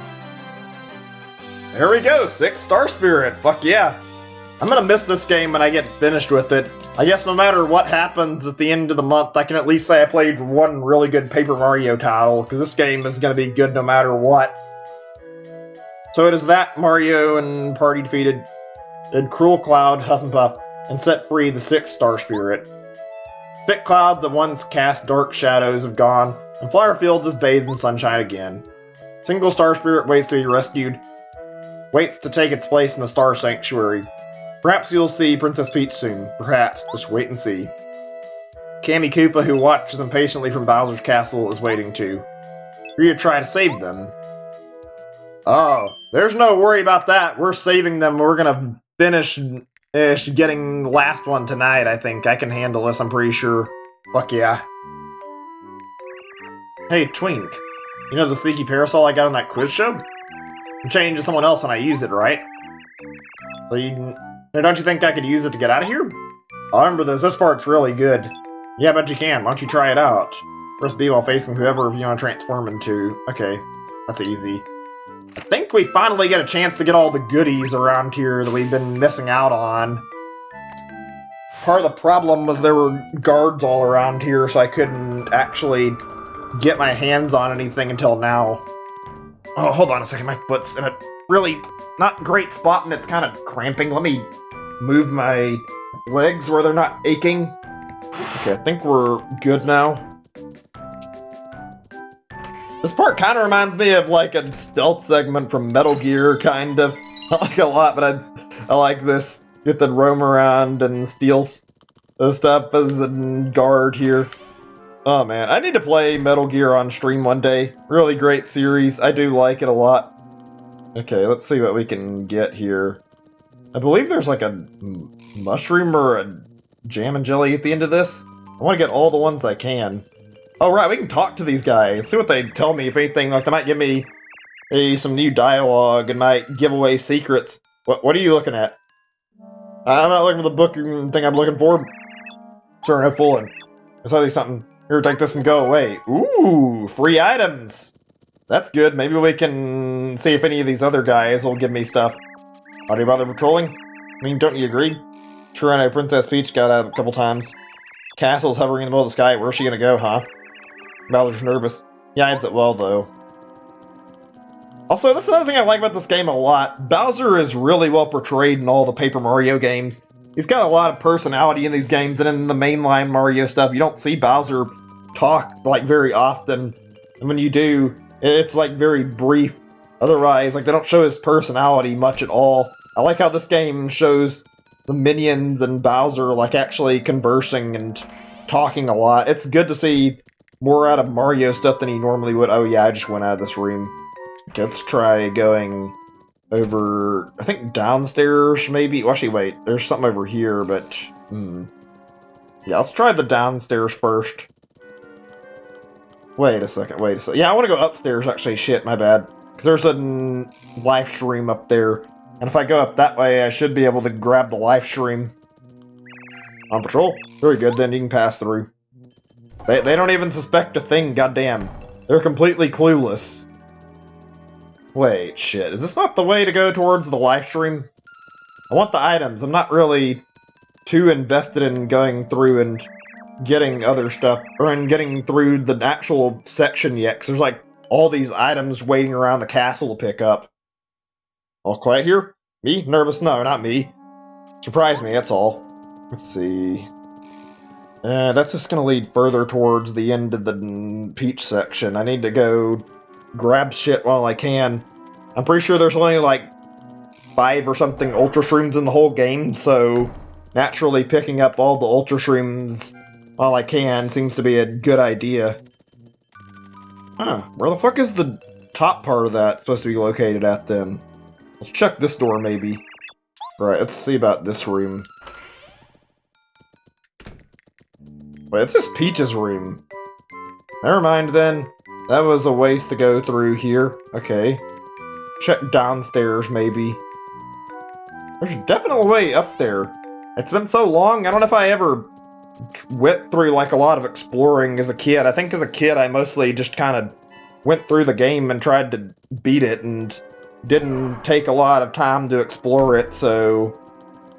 There we go, 6 Star Spirit. Fuck yeah. I'm gonna miss this game when I get finished with it. I guess no matter what happens at the end of the month, I can at least say I played one really good Paper Mario title, because this game is gonna be good no matter what. So it is that Mario and party defeated Cruel Cloud, Huff and Puff, and set free the 6 Star Spirit. Thick clouds that once cast dark shadows have gone, and Flower Field is bathed in sunshine again. Single Star Spirit waits to be rescued, waits to take its place in the Star Sanctuary. Perhaps you'll see Princess Peach soon. Perhaps. Just wait and see. Kammy Koopa, who watches impatiently from Bowser's castle, is waiting too. You're here to try to save them. Oh, there's no worry about that. We're saving them. We're gonna finish getting the last one tonight, I think. I can handle this, I'm pretty sure. Fuck yeah. Hey, Twink. You know the sneaky parasol I got on that quiz show? You changed to someone else and I used it, right? So don't you think I could use it to get out of here? I remember this. This part's really good. Yeah, I bet you can. Why don't you try it out? Press B while facing whoever you want to transform into. Okay, that's easy. I think we finally get a chance to get all the goodies around here that we've been missing out on. Part of the problem was there were guards all around here, so I couldn't actually get my hands on anything until now. Oh, hold on a second, my foot's in a really not great spot and it's kind of cramping. Let me move my legs where they're not aching. Okay, I think we're good now. This part kind of reminds me of like a stealth segment from Metal Gear, kind of. Not like a lot, but I like this. You have to roam around and steal stuff as a guard here. Oh man, I need to play Metal Gear on stream one day. Really great series. I do like it a lot. Okay, let's see what we can get here. I believe there's like a mushroom or a jam and jelly at the end of this. I want to get all the ones I can. Oh right, we can talk to these guys. See what they tell me. If anything, like they might give me some new dialogue and might give away secrets. What are you looking at? I'm not looking for the book thing I'm looking for. Sure, no fooling. I saw you something. Here, take this and go away. Ooh, free items. That's good. Maybe we can see if any of these other guys will give me stuff. Why do you bother patrolling? I mean, don't you agree? Sure, I know Princess Peach got out a couple times. Castle's hovering in the middle of the sky. Where's she gonna go, huh? Bowser's nervous. He hides it well, though. Also, that's another thing I like about this game a lot. Bowser is really well portrayed in all the Paper Mario games. He's got a lot of personality in these games, and in the mainline Mario stuff, you don't see Bowser talk, like, very often. And when you do, it's, like, very brief. Otherwise, like, they don't show his personality much at all. I like how this game shows the minions and Bowser, like, actually conversing and talking a lot. It's good to see more out of Mario stuff than he normally would. Oh yeah, I just went out of this room. Okay, let's try going over, I think downstairs, maybe? Well, actually, wait, there's something over here, but, yeah, let's try the downstairs first. Wait a second. Yeah, I want to go upstairs, actually. Shit, my bad. Because there's a life stream up there. And if I go up that way, I should be able to grab the life stream. On patrol? Very good, then you can pass through. They don't even suspect a thing, goddamn. They're completely clueless. Wait, shit. Is this not the way to go towards the live stream? I want the items. I'm not really too invested in going through and getting other stuff, or in getting through the actual section yet, because there's like all these items waiting around the castle to pick up. All quiet here? Me? Nervous? No, not me. Surprise me, that's all. Let's see. That's just gonna lead further towards the end of the Peach section. I need to go grab shit while I can. I'm pretty sure there's only like 5 or something Ultra Shrooms in the whole game, so naturally picking up all the Ultra Shrooms while I can seems to be a good idea. Huh, where the fuck is the top part of that supposed to be located at then? Let's check this door maybe. Right, let's see about this room. Wait, it's just Peach's room. Never mind then. That was a waste to go through here. Okay. Check downstairs, maybe. There's definitely a way up there. It's been so long, I don't know if I ever went through, like, a lot of exploring as a kid. I think as a kid I mostly just kind of went through the game and tried to beat it and didn't take a lot of time to explore it, so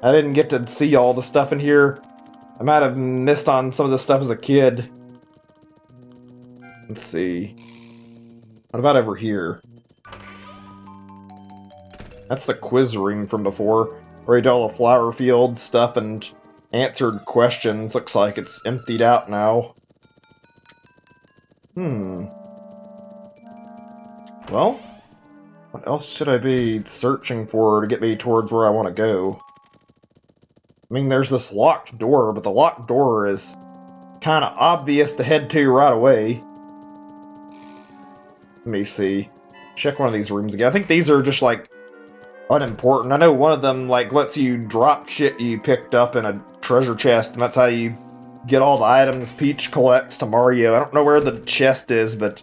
I didn't get to see all the stuff in here. I might have missed on some of this stuff as a kid. Let's see. What about over here? That's the quiz room from before, where you did all the flower field stuff and answered questions. Looks like it's emptied out now. Well, what else should I be searching for to get me towards where I want to go? I mean, there's this locked door, but the locked door is kind of obvious to head to right away. Let me see. Check one of these rooms again. I think these are just, like, unimportant. I know one of them, like, lets you drop shit you picked up in a treasure chest, and that's how you get all the items Peach collects to Mario. I don't know where the chest is, but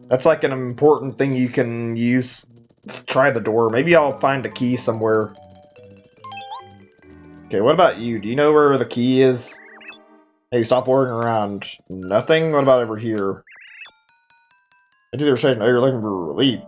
that's, like, an important thing you can use. Try the door. Maybe I'll find a key somewhere. Okay, what about you? Do you know where the key is? Hey, stop looking around. Nothing? What about over here? I do the saying, oh, you're looking for relief.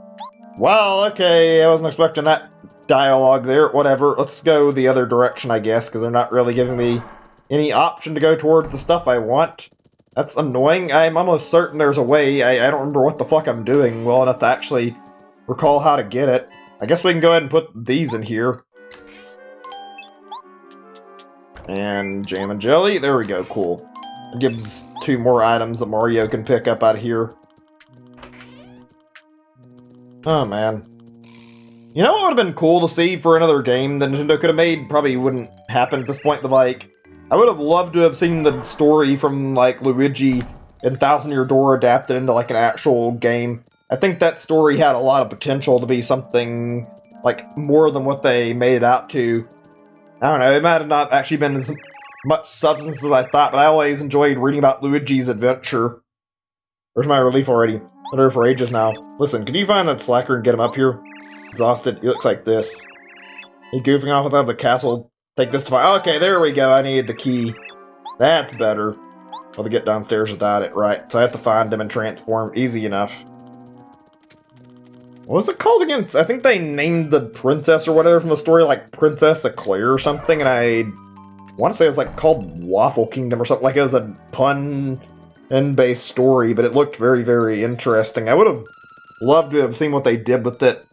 Well, okay, I wasn't expecting that dialogue there. Whatever, let's go the other direction, I guess, because they're not really giving me any option to go towards the stuff I want. That's annoying. I'm almost certain there's a way. I don't remember what the fuck I'm doing well enough to actually recall how to get it. I guess we can go ahead and put these in here. And jam and jelly. There we go, cool. It gives 2 more items that Mario can pick up out of here. Oh, man. You know what would have been cool to see for another game that Nintendo could have made? Probably wouldn't happen at this point, but like, I would have loved to have seen the story from like Luigi and Thousand Year Door adapted into like an actual game. I think that story had a lot of potential to be something like more than what they made it out to. I don't know, it might have not actually been as much substance as I thought, but I always enjoyed reading about Luigi's adventure. Where's my relief already? Been there for ages now. Listen, can you find that slacker and get him up here? Exhausted. He looks like this. He goofing off without the castle. Take this to my... Okay, there we go. I needed the key. That's better. Well, to get downstairs without it. Right. So I have to find him and transform. Easy enough. What was it called again? I think they named the princess or whatever from the story like Princess Eclair or something, and I want to say it was like called Waffle Kingdom or something. Like it was a pun-based story, but it looked very, very interesting. I would have loved to have seen what they did with it.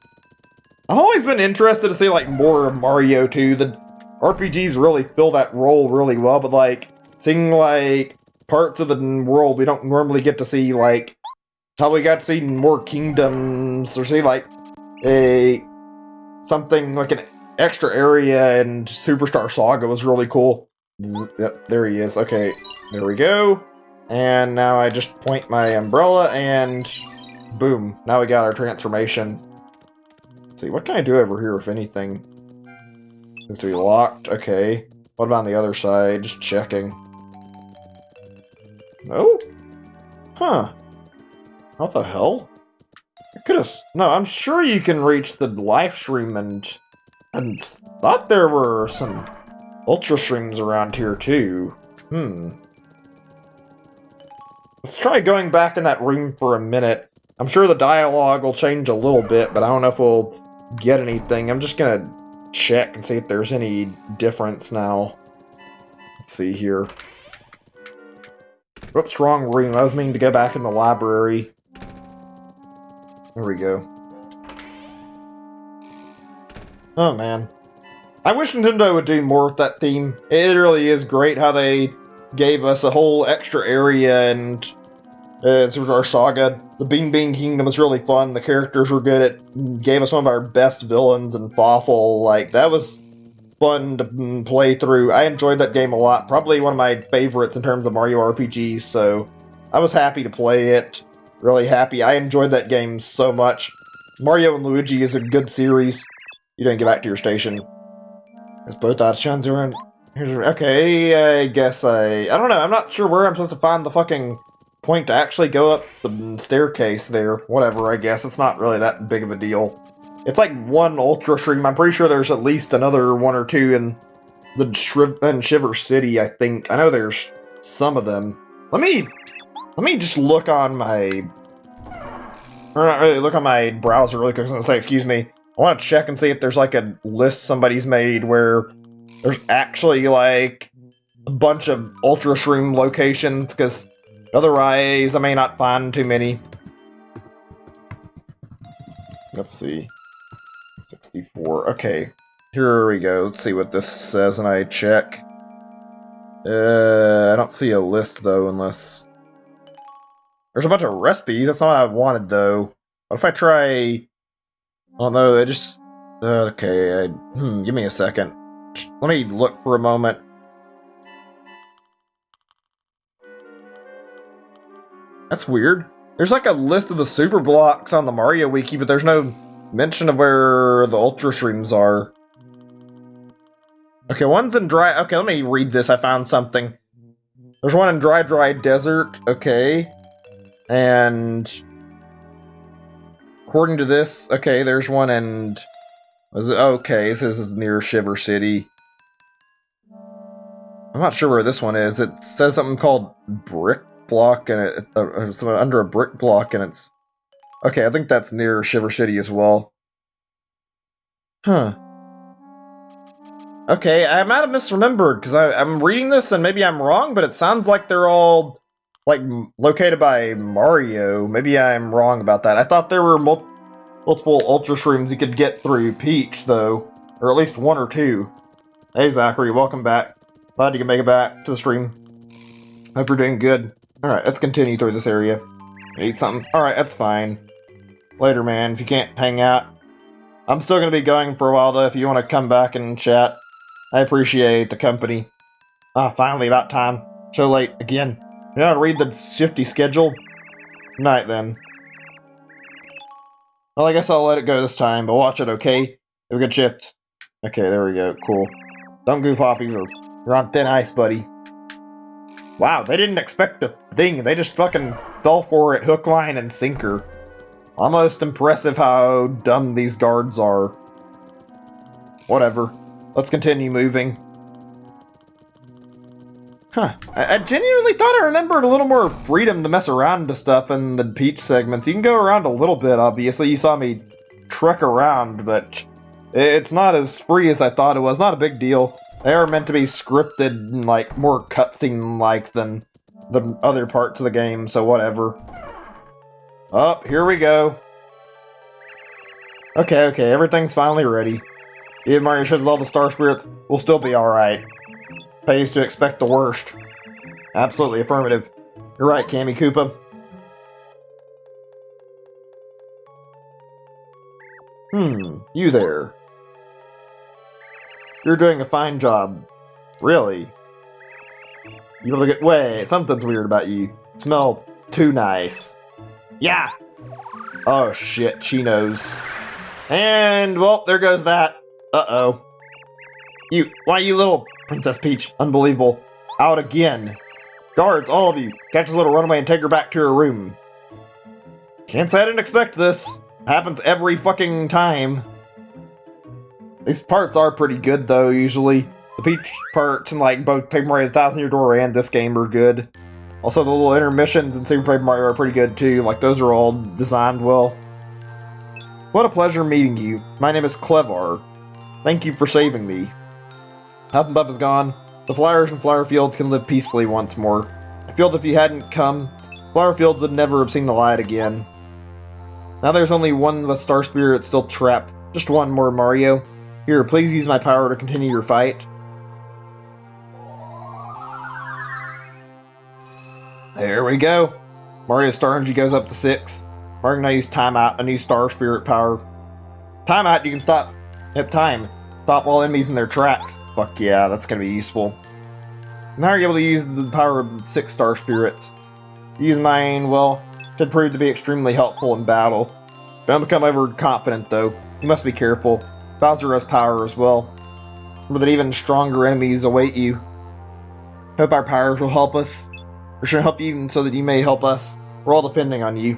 I've always been interested to see like more of Mario 2. The RPGs really fill that role really well, but like seeing like parts of the world we don't normally get to see, like how we got to see more kingdoms or see like something like an extra area in Superstar Saga was really cool. Yep, there he is. Okay, there we go. And now I just point my umbrella and boom, now we got our transformation. Let's see, what can I do over here, if anything? Seems to be locked. Okay. What about on the other side? Just checking. No? Huh. What the hell? I could have... No, I'm sure you can reach the life stream and thought there were some ultra streams around here too. Let's try going back in that room for a minute. I'm sure the dialogue will change a little bit, but I don't know if we'll get anything. I'm just gonna check and see if there's any difference now. Let's see here. Oops, wrong room. I was meaning to go back in the library. There we go. Oh, man. I wish Nintendo would do more with that theme. It really is great how they gave us a whole extra area and Superstar Saga. The Bean Bean Kingdom was really fun. The characters were good. It gave us one of our best villains in Fawful. Like, that was fun to play through. I enjoyed that game a lot. Probably one of my favorites in terms of Mario RPGs, so I was happy to play it. Really happy. I enjoyed that game so much. Mario and Luigi is a good series. You didn't get back to your station. There's both options around. Okay, I guess I don't know. I'm not sure where I'm supposed to find the fucking point to actually go up the staircase there. Whatever, I guess. It's not really that big of a deal. It's like one Ultra Stream. I'm pretty sure there's at least another one or two in the Shiver City, I think. I know there's some of them. Let me just look on my... Or not really, look on my browser really quick. I was gonna say, excuse me. I want to check and see if there's like a list somebody's made where there's actually like a bunch of Ultra Shroom locations, because otherwise I may not find too many. Let's see. 64. Okay. Here we go. Let's see what this says and I check. I don't see a list though, unless... There's a bunch of recipes. That's not what I wanted though. What if I try... Oh no, I just... Okay, give me a second. Let me look for a moment. That's weird. There's like a list of the super blocks on the Mario Wiki, but there's no mention of where the Ultra Streams are. Okay, one's in Dry... Okay, let me read this. I found something. There's one in Dry Desert. Okay. And... According to this, okay, there's one in... Okay, this is near Shiver City. I'm not sure where this one is. It says something called Brick Block, and it's under a brick block, and it's Okay, I think that's near Shiver City as well. Huh. Okay, I might have misremembered, because I'm reading this and maybe I'm wrong, but it sounds like they're all, like, located by Mario. Maybe I'm wrong about that. I thought there were multiple Ultra Shrooms you could get through Peach, though. Or at least one or two. Hey, Zachary, welcome back. Glad you can make it back to the stream. Hope you're doing good. Alright, let's continue through this area. Eat something? Alright, that's fine. Later, man, if you can't hang out. I'm still gonna be going for a while, though, if you want to come back and chat. I appreciate the company. Ah, finally, about time. So late, again. You know how to read the shifty schedule? Night, then. Well, I guess I'll let it go this time, but watch it, okay? Have a good shift. Okay, there we go. Cool. Don't goof off either. You're on thin ice, buddy. Wow, they didn't expect a thing. They just fucking fell for it hook, line, and sinker. Almost impressive how dumb these guards are. Whatever. Let's continue moving. Huh. I genuinely thought I remembered a little more freedom to mess around to stuff in the Peach segments. You can go around a little bit, obviously. You saw me trek around, but it's not as free as I thought it was. Not a big deal. They are meant to be scripted and, like, more cutscene-like than the other parts of the game, so whatever. Oh, here we go. Okay, everything's finally ready. Even Mario sheds all the Star Spirits, we'll still be alright. Pays to expect the worst. Absolutely affirmative. You're right, Cammy Koopa. You there. You're doing a fine job. Really? You look at- wait, something's weird about you. Smell too nice. Yeah! Oh shit, she knows. And, well, there goes that. Uh-oh. Why you little Princess Peach, unbelievable. Out again. Guards, all of you, catch this little runaway and take her back to her room. Can't say I didn't expect this. Happens every fucking time. These parts are pretty good, though, usually. The Peach parts in, like, both Paper Mario The Thousand Year Door and this game are good. Also, the little intermissions in Super Paper Mario are pretty good, too. Like, those are all designed well. What a pleasure meeting you. My name is Clevar. Thank you for saving me. Huff and Puff is gone. The flowers and flower fields can live peacefully once more. I feel that if you hadn't come, flower fields would never have seen the light again. Now there's only one of the Star Spirit still trapped. Just one more, Mario. Here, please use my power to continue your fight. There we go. Mario's Star Energy goes up to 6. Mario can now use Timeout, a new Star Spirit power. Timeout, you can stop. Yep, time. Stop all enemies in their tracks. Fuck yeah, that's gonna be useful. Now you're able to use the power of the 6 Star Spirits. Use mine, well, should prove to be extremely helpful in battle. Don't become overconfident, though. You must be careful. Bowser has power as well. Remember that even stronger enemies await you. Hope our powers will help us. Or should help you so that you may help us. We're all depending on you.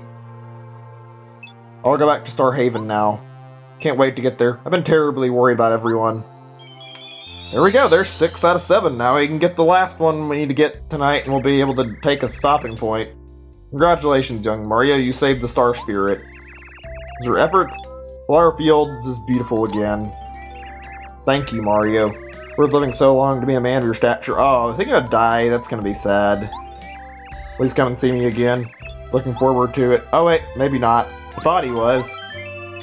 I'll go back to Star Haven now. Can't wait to get there. I've been terribly worried about everyone. There we go, there's 6 out of 7. Now we can get the last one we need to get tonight and we'll be able to take a stopping point. Congratulations, young Mario, you saved the Star Spirit. Is your efforts? Flower Fields is beautiful again. Thank you, Mario. We're living so long to be a man of your stature. Oh, is he gonna die? That's gonna be sad. Please come and see me again. Looking forward to it. Oh wait, maybe not. I thought he was.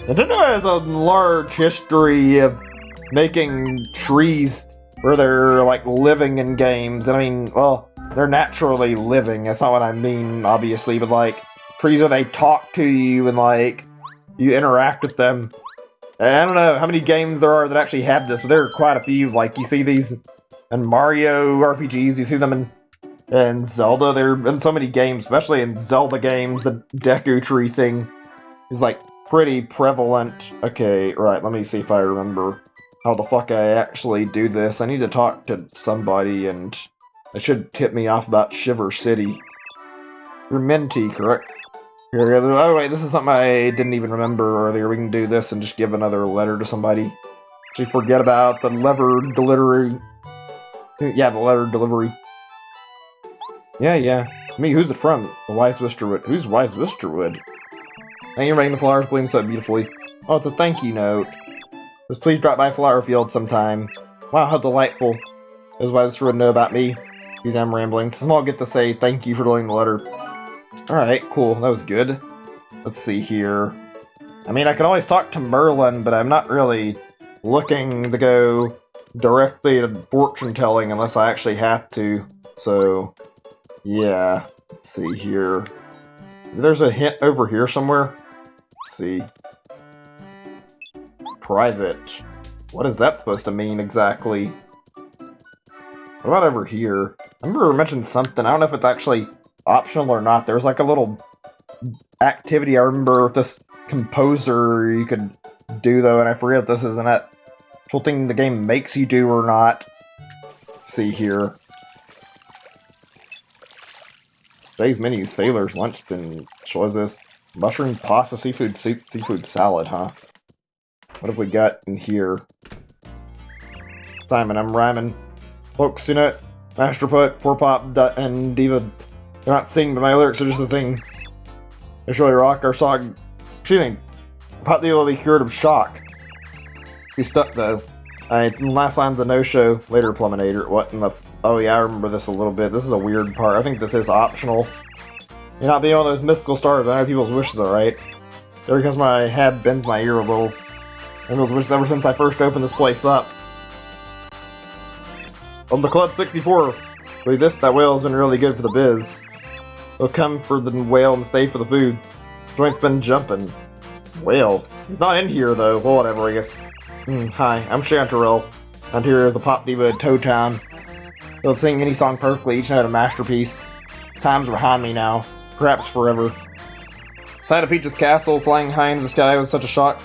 Nintendo has a large history of making trees where they're, like, living in games. I mean, well, they're naturally living. That's not what I mean, obviously, but, like, trees where they talk to you and, like, you interact with them. And I don't know how many games there are that actually have this, but there are quite a few. Like, you see these in Mario RPGs, you see them in Zelda. They're in so many games, especially in Zelda games. The Deku Tree thing is, like, pretty prevalent. Okay, right, let me see if I remember how the fuck I actually do this. I need to talk to somebody, and they should tip me off about Shiver City. You're Minty, correct? Here, oh wait, this is something I didn't even remember earlier. We can do this and just give another letter to somebody. Actually, forget about the letter delivery. Yeah, the letter delivery. Yeah. Me, who's it from? The Wise Wisterwood. Who's Wise Wisterwood? Thank you for making the flowers bloom so beautifully. Oh, it's a thank you note. Just please drop by Flower Field sometime. Wow, how delightful. This is why this would know about me. Because I'm rambling. It's a small get to say thank you for delivering the letter. Alright, cool. That was good. Let's see here. I mean, I can always talk to Merlin, but I'm not really looking to go directly to fortune telling unless I actually have to. So, yeah. Let's see here. There's a hint over here somewhere. Let's see. Private. What is that supposed to mean exactly? What about over here? I remember I mentioned something. I don't know if it's actually optional or not. There's like a little activity I remember with this composer you could do though, and I forget if this is an actual thing the game makes you do or not. Let's see here. Today's menu, Sailor's Lunch Bin. What is this? Mushroom pasta, seafood soup, seafood salad, huh? What have we got in here? Simon, I'm rhyming. Folks, you know, Master Poet, Poor Pop, and Diva, they're not singing, but my lyrics are just a thing. They surely rock our song. Excuse me. Pop Diva will be cured of shock. Be stuck, though. Last line's a no-show, later Pluminator. What in the... Oh yeah, I remember this a little bit. This is a weird part. I think this is optional. You're not being one of those mystical stars, but I know people's wishes are right. There because my head bends my ear a little. I know wishes ever since I first opened this place up. On the Club 64, believe this, that whale has been really good for the biz. They'll come for the whale and stay for the food. Joint's been jumping. Whale? He's not in here though. Well, whatever, I guess. Hi, I'm Chanterelle. I'm here at the Pop Diva at Toad Town. They'll sing any song perfectly, each note a masterpiece. Time's behind me now. Perhaps forever. Sight of Peach's castle flying high into the sky was such a shock.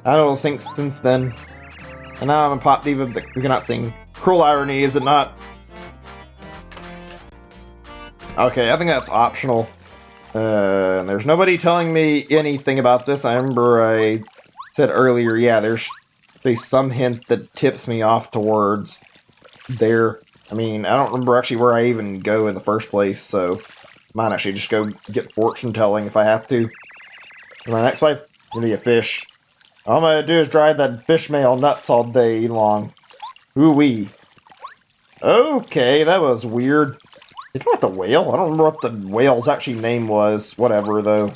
I know it'll sink since then. And now I'm a Pop Diva who cannot sing. Cruel irony, is it not? Okay, I think that's optional. And there's nobody telling me anything about this. I remember I said earlier, yeah, there's some hint that tips me off towards there. I mean, I don't remember actually where I even go in the first place, so I might actually just go get fortune telling if I have to. In my next life, I'm gonna be a fish. All I'm gonna do is drive that fish mail nuts all day long. Ooh-wee. Okay, that was weird. Did you want the whale? I don't remember what the whale's actually name was. Whatever, though.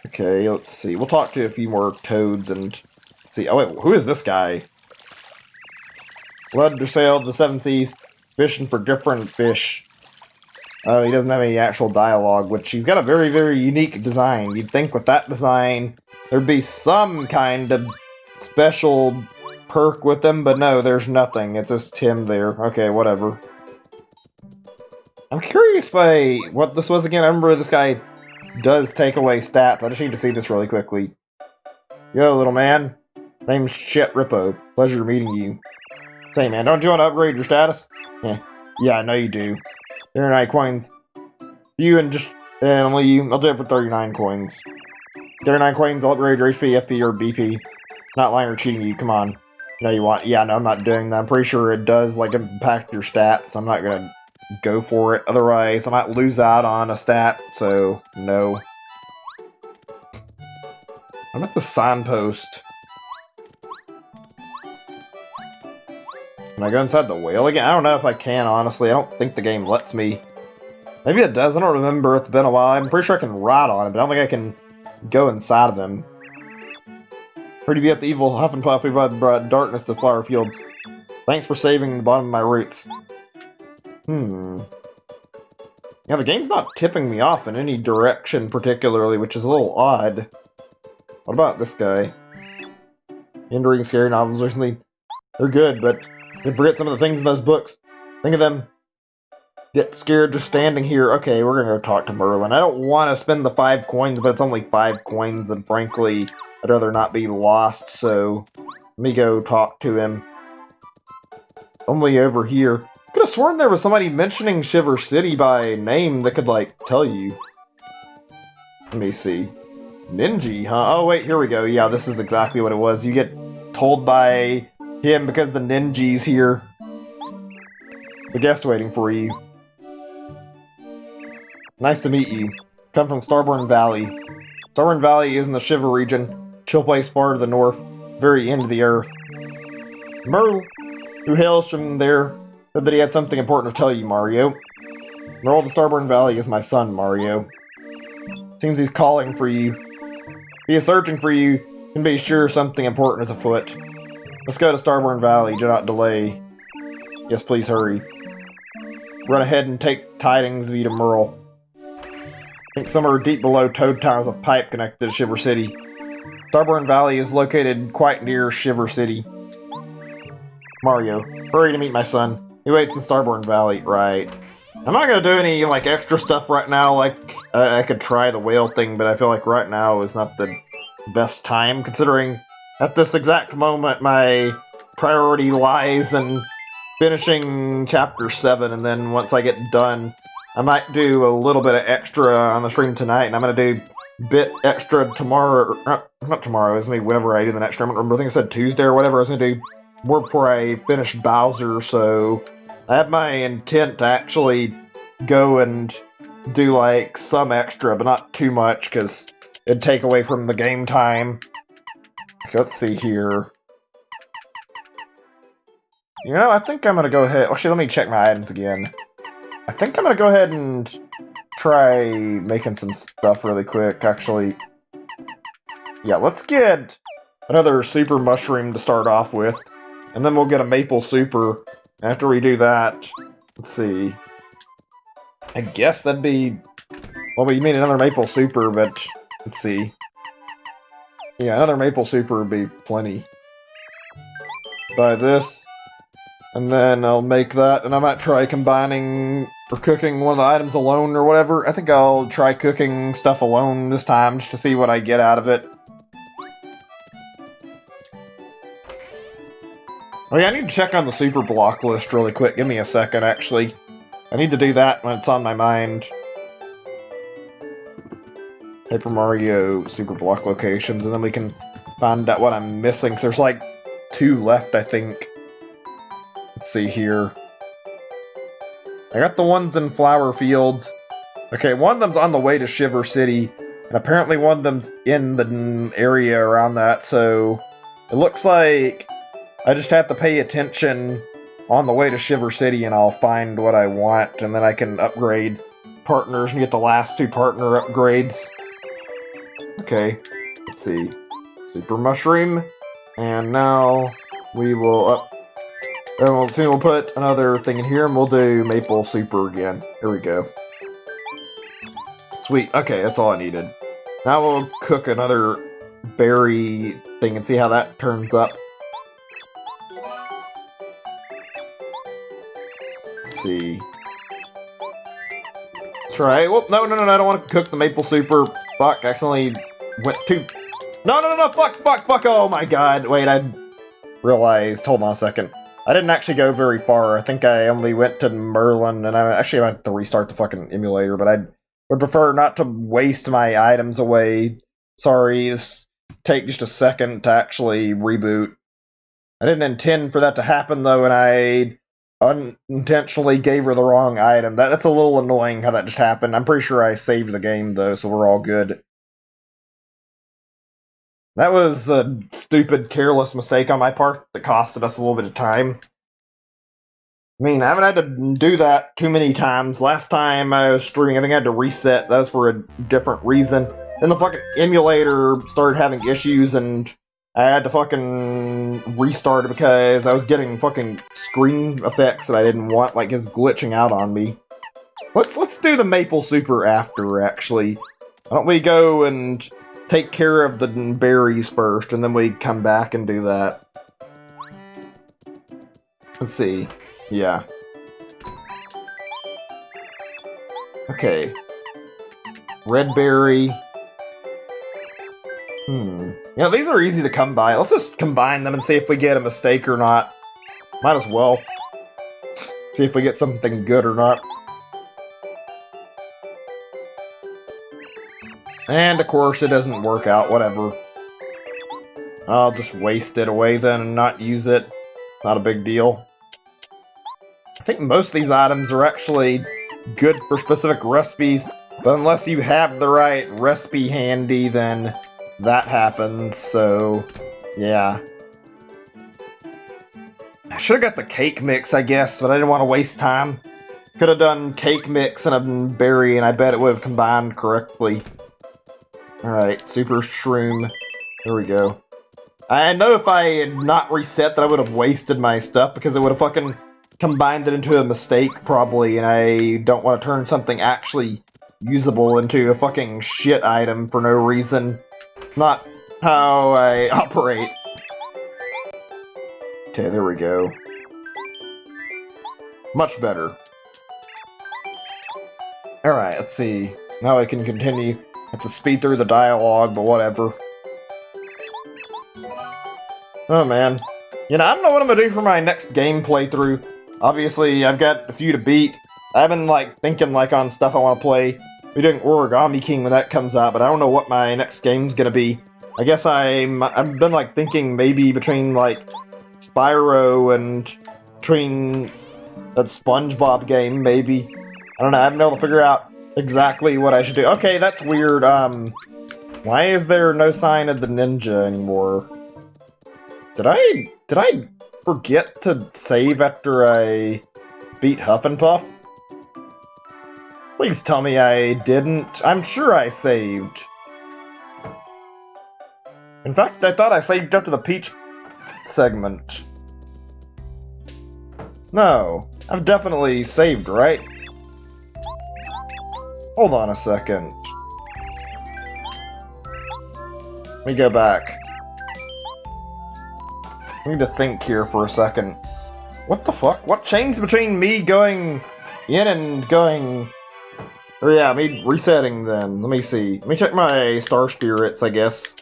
Okay, let's see. We'll talk to a few more toads and see. Oh, wait, who is this guy? Led to sail the seven seas, fishing for different fish. Oh, he doesn't have any actual dialogue, which he's got a very, very unique design. You'd think with that design, there'd be some kind of special perk with him, but no, there's nothing. It's just him there. Okay, whatever. I'm curious by what this was again. I remember this guy does take away stats. I just need to see this really quickly. Yo, little man. Name's Chet Rippo. Pleasure meeting you. Say, man, don't you want to upgrade your status? Yeah, I know you do. 39 coins. You and only you. I'll do it for 39 coins. 39 coins, I'll upgrade your HP, FP, or BP. Not lying or cheating you, come on. No, you want... Yeah, no, I'm not doing that. I'm pretty sure it does, like, impact your stats. I'm not gonna go for it. Otherwise, I might lose out on a stat, so no. I'm at the signpost. Can I go inside the whale again? I don't know if I can, honestly. I don't think the game lets me. Maybe it does. I don't remember. It's been a while. I'm pretty sure I can ride on it, but I don't think I can go inside of them. Heard you beat up the evil Hufflepuff who brought darkness to Flower Fields. Thanks for saving the bottom of my roots. Yeah, the game's not tipping me off in any direction particularly, which is a little odd. What about this guy? Into reading scary novels recently. They're good, but you forget some of the things in those books. Think of them. Get scared just standing here. Okay, we're gonna go talk to Merlin. I don't want to spend the 5 coins, but it's only 5 coins, and frankly, I'd rather not be lost, so let me go talk to him. Only over here. Could have sworn there was somebody mentioning Shiver City by name that could, like, tell you. Let me see. Ninja, huh? Oh, wait, here we go. Yeah, this is exactly what it was. You get told by him because the ninja's here. The guest waiting for you. Nice to meet you. Come from Starborn Valley. Starburn Valley is in the Shiver region, chill place far to the north, very end of the earth. Merle, who hails from there, said that he had something important to tell you, Mario. Merle, the Starburn Valley is my son, Mario. Seems he's calling for you. He is searching for you, and be sure something important is afoot. Let's go to Starburn Valley, do not delay. Yes, please hurry. Run ahead and take tidings of you to Merle. I think somewhere deep below Toad Town is a pipe connected to Shiver City. Starburn Valley is located quite near Shiver City. Mario, hurry to meet my son. He waits in Starburn Valley, right. I'm not gonna do any, like, extra stuff right now, like, I could try the whale thing, but I feel like right now is not the best time, considering at this exact moment my priority lies in finishing Chapter 7, and then once I get done, I might do a little bit of extra on the stream tonight, and I'm gonna do a bit extra tomorrow, not tomorrow, it's maybe whenever I do the next stream, I don't remember, I think I said Tuesday or whatever, I was gonna do more before I finish Bowser, so I have my intent to actually go and do, like, some extra, but not too much, because it'd take away from the game time. Okay, let's see here. You know, I think I'm gonna go ahead... Actually, let me check my items again. I think I'm gonna go ahead and try making some stuff really quick, actually. Yeah, let's get another Super Mushroom to start off with, and then we'll get a Maple Super. After we do that, let's see. I guess that'd be... Well, you mean another Maple Super, but let's see. Yeah, another Maple Super would be plenty. Buy this, and then I'll make that, and I might try combining or cooking one of the items alone or whatever. I think I'll try cooking stuff alone this time, just to see what I get out of it. Oh yeah, I need to check on the Super Block list really quick. Give me a second, actually. I need to do that when it's on my mind. Paper Mario Super Block locations, and then we can find out what I'm missing. So there's like 2 left, I think. Let's see here. I got the ones in Flower Fields. Okay, one of them's on the way to Shiver City, and apparently one of them's in the area around that, so it looks like I just have to pay attention on the way to Shiver City, and I'll find what I want, and then I can upgrade partners and get the last 2 partner upgrades. Okay, let's see. Super Mushroom, and now we will and we'll put another thing in here, and we'll do Maple Super again. Here we go. Sweet, okay, that's all I needed. Now we'll cook another berry thing and see how that turns up. See. Let's try. Whoop, no, I don't want to cook the Maple Super. Fuck, I accidentally went too... No, fuck, oh my god. Wait, I realized, hold on a second. I didn't actually go very far. I think I only went to Merlin, and I actually had to restart the fucking emulator, but I would prefer not to waste my items away. Sorry, this take just a second to actually reboot. I didn't intend for that to happen, though, and I unintentionally gave her the wrong item. That's a little annoying how that just happened. I'm pretty sure I saved the game, though, so we're all good. That was a stupid, careless mistake on my part that costed us a little bit of time. I mean, I haven't had to do that too many times. Last time I was streaming, I think I had to reset. That was for a different reason. Then the fucking emulator started having issues, and I had to fucking restart it because I was getting fucking screen effects that I didn't want, like it's glitching out on me. Let's do the Maple Super after, actually. Why don't we go and take care of the berries first, and then we come back and do that. Let's see. Yeah. Okay. Red berry. You know, these are easy to come by. Let's just combine them and see if we get a mistake or not. Might as well. See if we get something good or not. And of course it doesn't work out, whatever. I'll just waste it away then and not use it. Not a big deal. I think most of these items are actually good for specific recipes. But unless you have the right recipe handy, then that happens, so yeah. I should have got the cake mix, I guess, but I didn't want to waste time. Could have done cake mix and a berry, and I bet it would have combined correctly. Alright, super shroom. There we go. I know if I had not reset that I would have wasted my stuff, because it would have fucking combined it into a mistake, probably, and I don't want to turn something actually usable into a fucking shit item for no reason. Not how I operate. Okay, there we go. Much better. Alright, let's see. Now I can continue. Have to speed through the dialogue, but whatever. Oh man. You know, I don't know what I'm gonna do for my next game playthrough. Obviously, I've got a few to beat. I've been, like, thinking, like, on stuff I want to play. We're doing Origami King when that comes out, but I don't know what my next game's gonna be. I guess I've been, like, thinking maybe between, like, Spyro and between that SpongeBob game, maybe. I don't know, I haven't been able to figure out exactly what I should do. Okay, that's weird. Why is there no sign of the ninja anymore? Did I forget to save after I beat Huff and Puff? Please tell me I didn't. I'm sure I saved. In fact, I thought I saved up to the Peach segment. No, I've definitely saved, right? Hold on a second. Let me go back. I need to think here for a second. What the fuck? What changed between me going in and going... Or yeah, me resetting then. Let me see. Let me check my star spirits, I guess.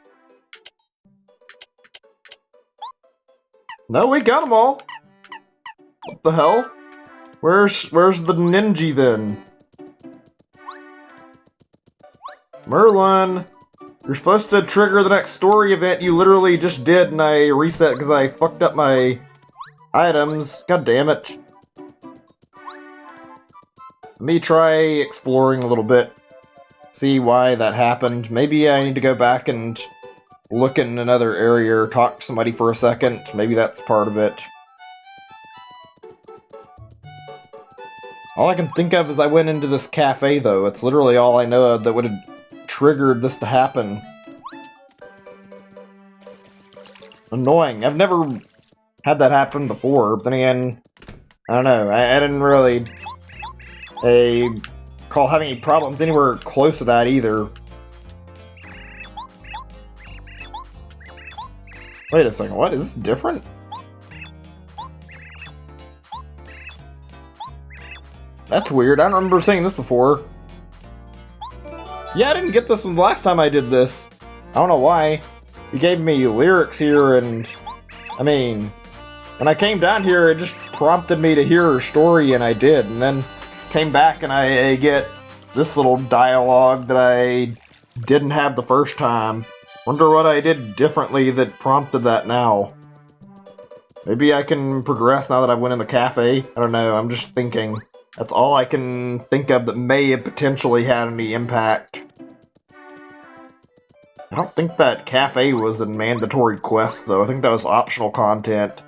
No, we got them all. What the hell? Where's the ninja then? Merlin! You're supposed to trigger the next story event you literally just did, and I reset because I fucked up my items. God damn it. Let me try exploring a little bit. See why that happened. Maybe I need to go back and look in another area or talk to somebody for a second. Maybe that's part of it. All I can think of is I went into this cafe, though. It's literally all I know of that would have triggered this to happen. Annoying. I've never had that happen before, but then again, I don't know. I didn't really call having any problems anywhere close to that either. Wait a second, what? Is this different? That's weird. I don't remember seeing this before. Yeah, I didn't get this one the last time I did this. I don't know why. He gave me lyrics here, and I mean, when I came down here, it just prompted me to hear her story, and I did. And then came back, and I get this little dialogue that I didn't have the first time. Wonder what I did differently that prompted that now. Maybe I can progress now that I've went in the cafe. I don't know. I'm just thinking. That's all I can think of that may have potentially had any impact. I don't think that cafe was a mandatory quest, though. I think that was optional content.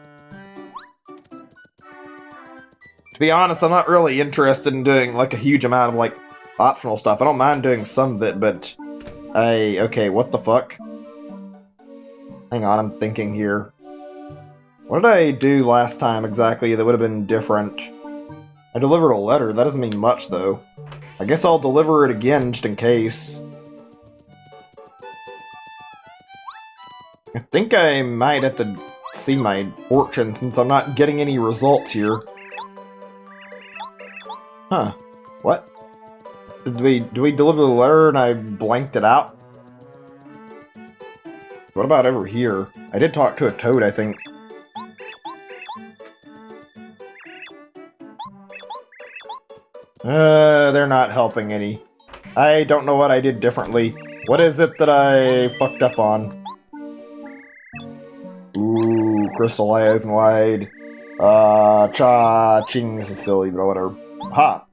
To be honest, I'm not really interested in doing, like, a huge amount of, like, optional stuff. I don't mind doing some of it, but... okay, what the fuck? Hang on, I'm thinking here. What did I do last time exactly that would have been different? I delivered a letter. That doesn't mean much, though. I guess I'll deliver it again, just in case. I think I might have to see my fortune, since I'm not getting any results here. Huh. What? Did we deliver the letter and I blanked it out? What about over here? I did talk to a toad, I think. They're not helping any. I don't know what I did differently. What is it that I fucked up on? Ooh, crystal eye open wide. Cha-ching, this is silly, but whatever. Ha!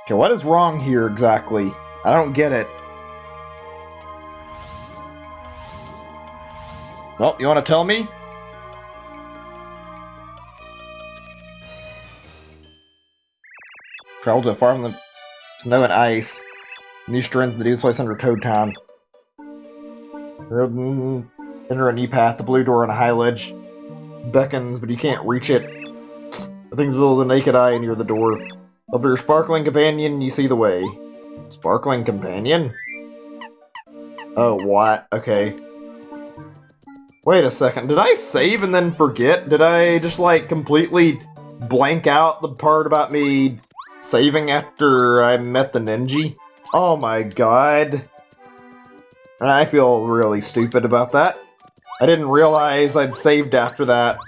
Okay, what is wrong here exactly? I don't get it. Well, you want to tell me? Travel to a farm in the snow and ice. New strength, the dude's place under Toad Town. Enter a new path, the blue door on a high ledge. Beckons, but you can't reach it. The thing's visible with the naked eye near the door. Up your sparkling companion, you see the way. Sparkling companion? Oh, what? Okay. Wait a second, did I save and then forget? Did I just, like, completely blank out the part about me saving after I met the ninja? Oh my god. I feel really stupid about that. I didn't realize I'd saved after that.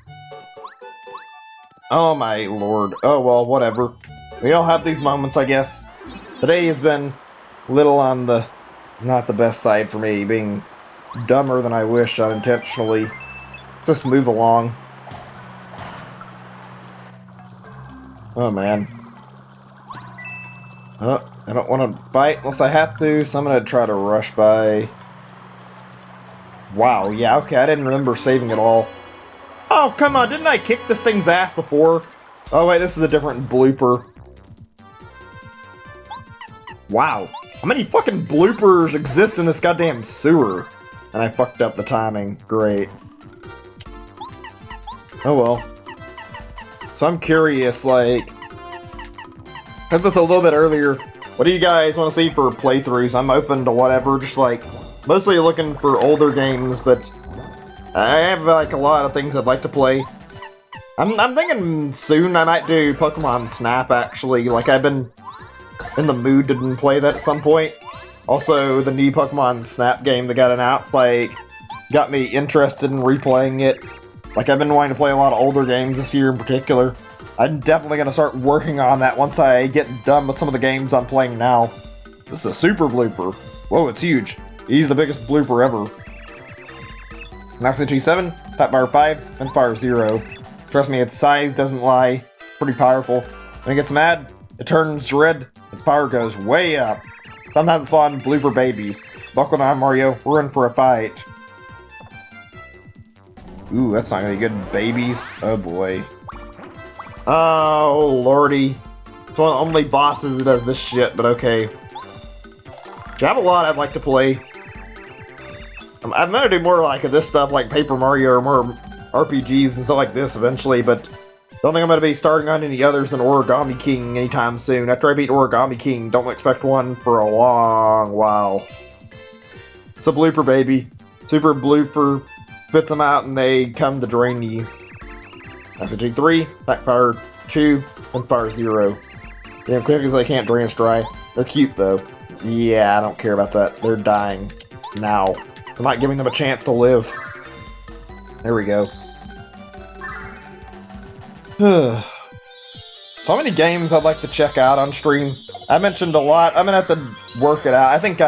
Oh my lord. Oh well, whatever. We all have these moments, I guess. Today has been a little on the not the best side for me, being dumber than I wish unintentionally. Just move along. Oh man. Oh, I don't want to bite unless I have to, so I'm going to try to rush by. Wow, yeah, okay, I didn't remember saving it all. Oh, come on, didn't I kick this thing's ass before? Oh wait, this is a different blooper. Wow, how many fucking bloopers exist in this goddamn sewer? And I fucked up the timing, great. Oh well. So I'm curious, like, I said this a little bit earlier. What do you guys want to see for playthroughs? I'm open to whatever, just like, mostly looking for older games, but I have like a lot of things I'd like to play. I'm thinking soon I might do Pokemon Snap, actually. Like, I've been in the mood to play that at some point. Also, the new Pokemon Snap game that got announced, like, got me interested in replaying it. Like, I've been wanting to play a lot of older games this year in particular. I'm definitely going to start working on that once I get done with some of the games I'm playing now. This is a super blooper. Whoa, it's huge. He's the biggest blooper ever. Max HP 7, Type Power 5, Inspire 0. Trust me, its size doesn't lie. Pretty powerful. When it gets mad, it turns red, its power goes way up. Sometimes spawn blooper babies. Buckle down, Mario. We're in for a fight. Ooh, that's not gonna be good. Babies. Oh boy. Oh lordy. It's one of the only bosses that does this shit, but okay. I have a lot I'd like to play. I'm gonna do more like this stuff, like Paper Mario or more RPGs and stuff like this eventually, but don't think I'm gonna be starting on any others than Origami King anytime soon. After I beat Origami King, don't expect one for a long while. It's a blooper, baby. Super blooper. Spit them out and they come to drain you. Messaging 3, Attack Power 2, Inspire 0. Damn quick as they can't drain us dry. They're cute though. Yeah, I don't care about that. They're dying. Now. I'm not giving them a chance to live. There we go. So many games I'd like to check out on stream. I mentioned a lot. I'm gonna have to work it out. I think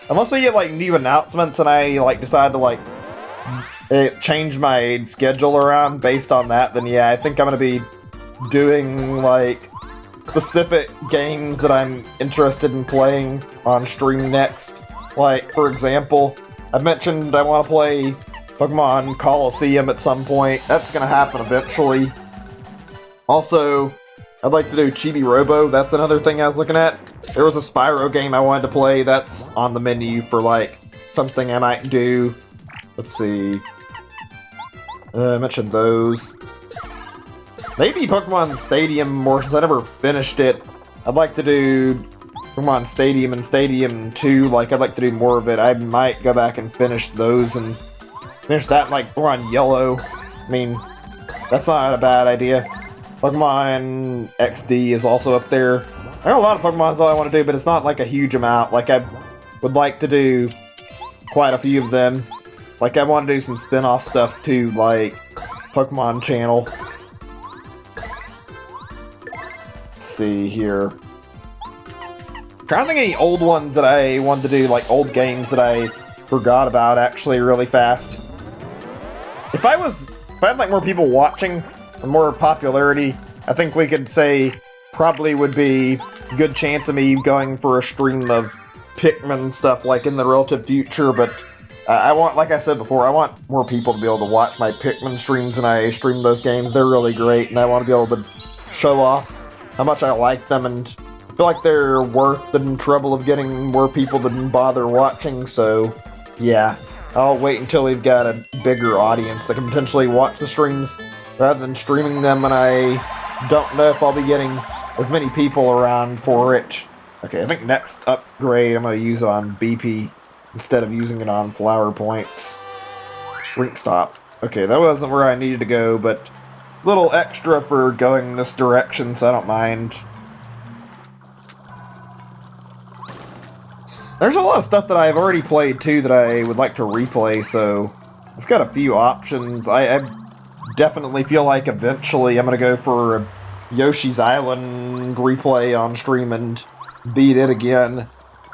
unless we get like new announcements and I like decide to like change my schedule around based on that, then yeah, I think I'm gonna be doing like specific games that I'm interested in playing on stream next. Like, for example, I mentioned I want to play Pokemon Coliseum at some point. That's gonna happen eventually. Also, I'd like to do Chibi Robo. That's another thing I was looking at. There was a Spyro game I wanted to play. That's on the menu for, like, something I might do. Let's see. I mentioned those. Maybe Pokemon Stadium more, since I never finished it. I'd like to do Pokemon Stadium and Stadium 2. Like, I'd like to do more of it. I might go back and finish those and finish that, like, Pokemon Yellow. I mean, that's not a bad idea. Pokemon XD is also up there. I got a lot of Pokemon that I want to do, but it's not like a huge amount. Like, I would like to do quite a few of them. Like, I want to do some spin-off stuff too, like Pokemon Channel. Let's see here. I'm trying to think of any old ones that I wanted to do, like old games that I forgot about actually really fast. If I had like more people watching and more popularity, I think we could say probably would be good chance of me going for a stream of Pikmin stuff like in the relative future, but I want, like I said before, I want more people to be able to watch my Pikmin streams when I stream those games. They're really great, and I want to be able to show off how much I like them, and I feel like they're worth the trouble of getting more people to bother watching, so yeah. I'll wait until we've got a bigger audience that can potentially watch the streams rather than streaming them when I don't know if I'll be getting as many people around for it. Okay, I think next upgrade I'm going to use it on BP instead of using it on flower points. Shrink stop. Okay, that wasn't where I needed to go, but a little extra for going this direction, so I don't mind. There's a lot of stuff that I've already played, too, that I would like to replay, so I've got a few options. I definitely feel like eventually I'm going to go for a Yoshi's Island replay on stream and beat it again.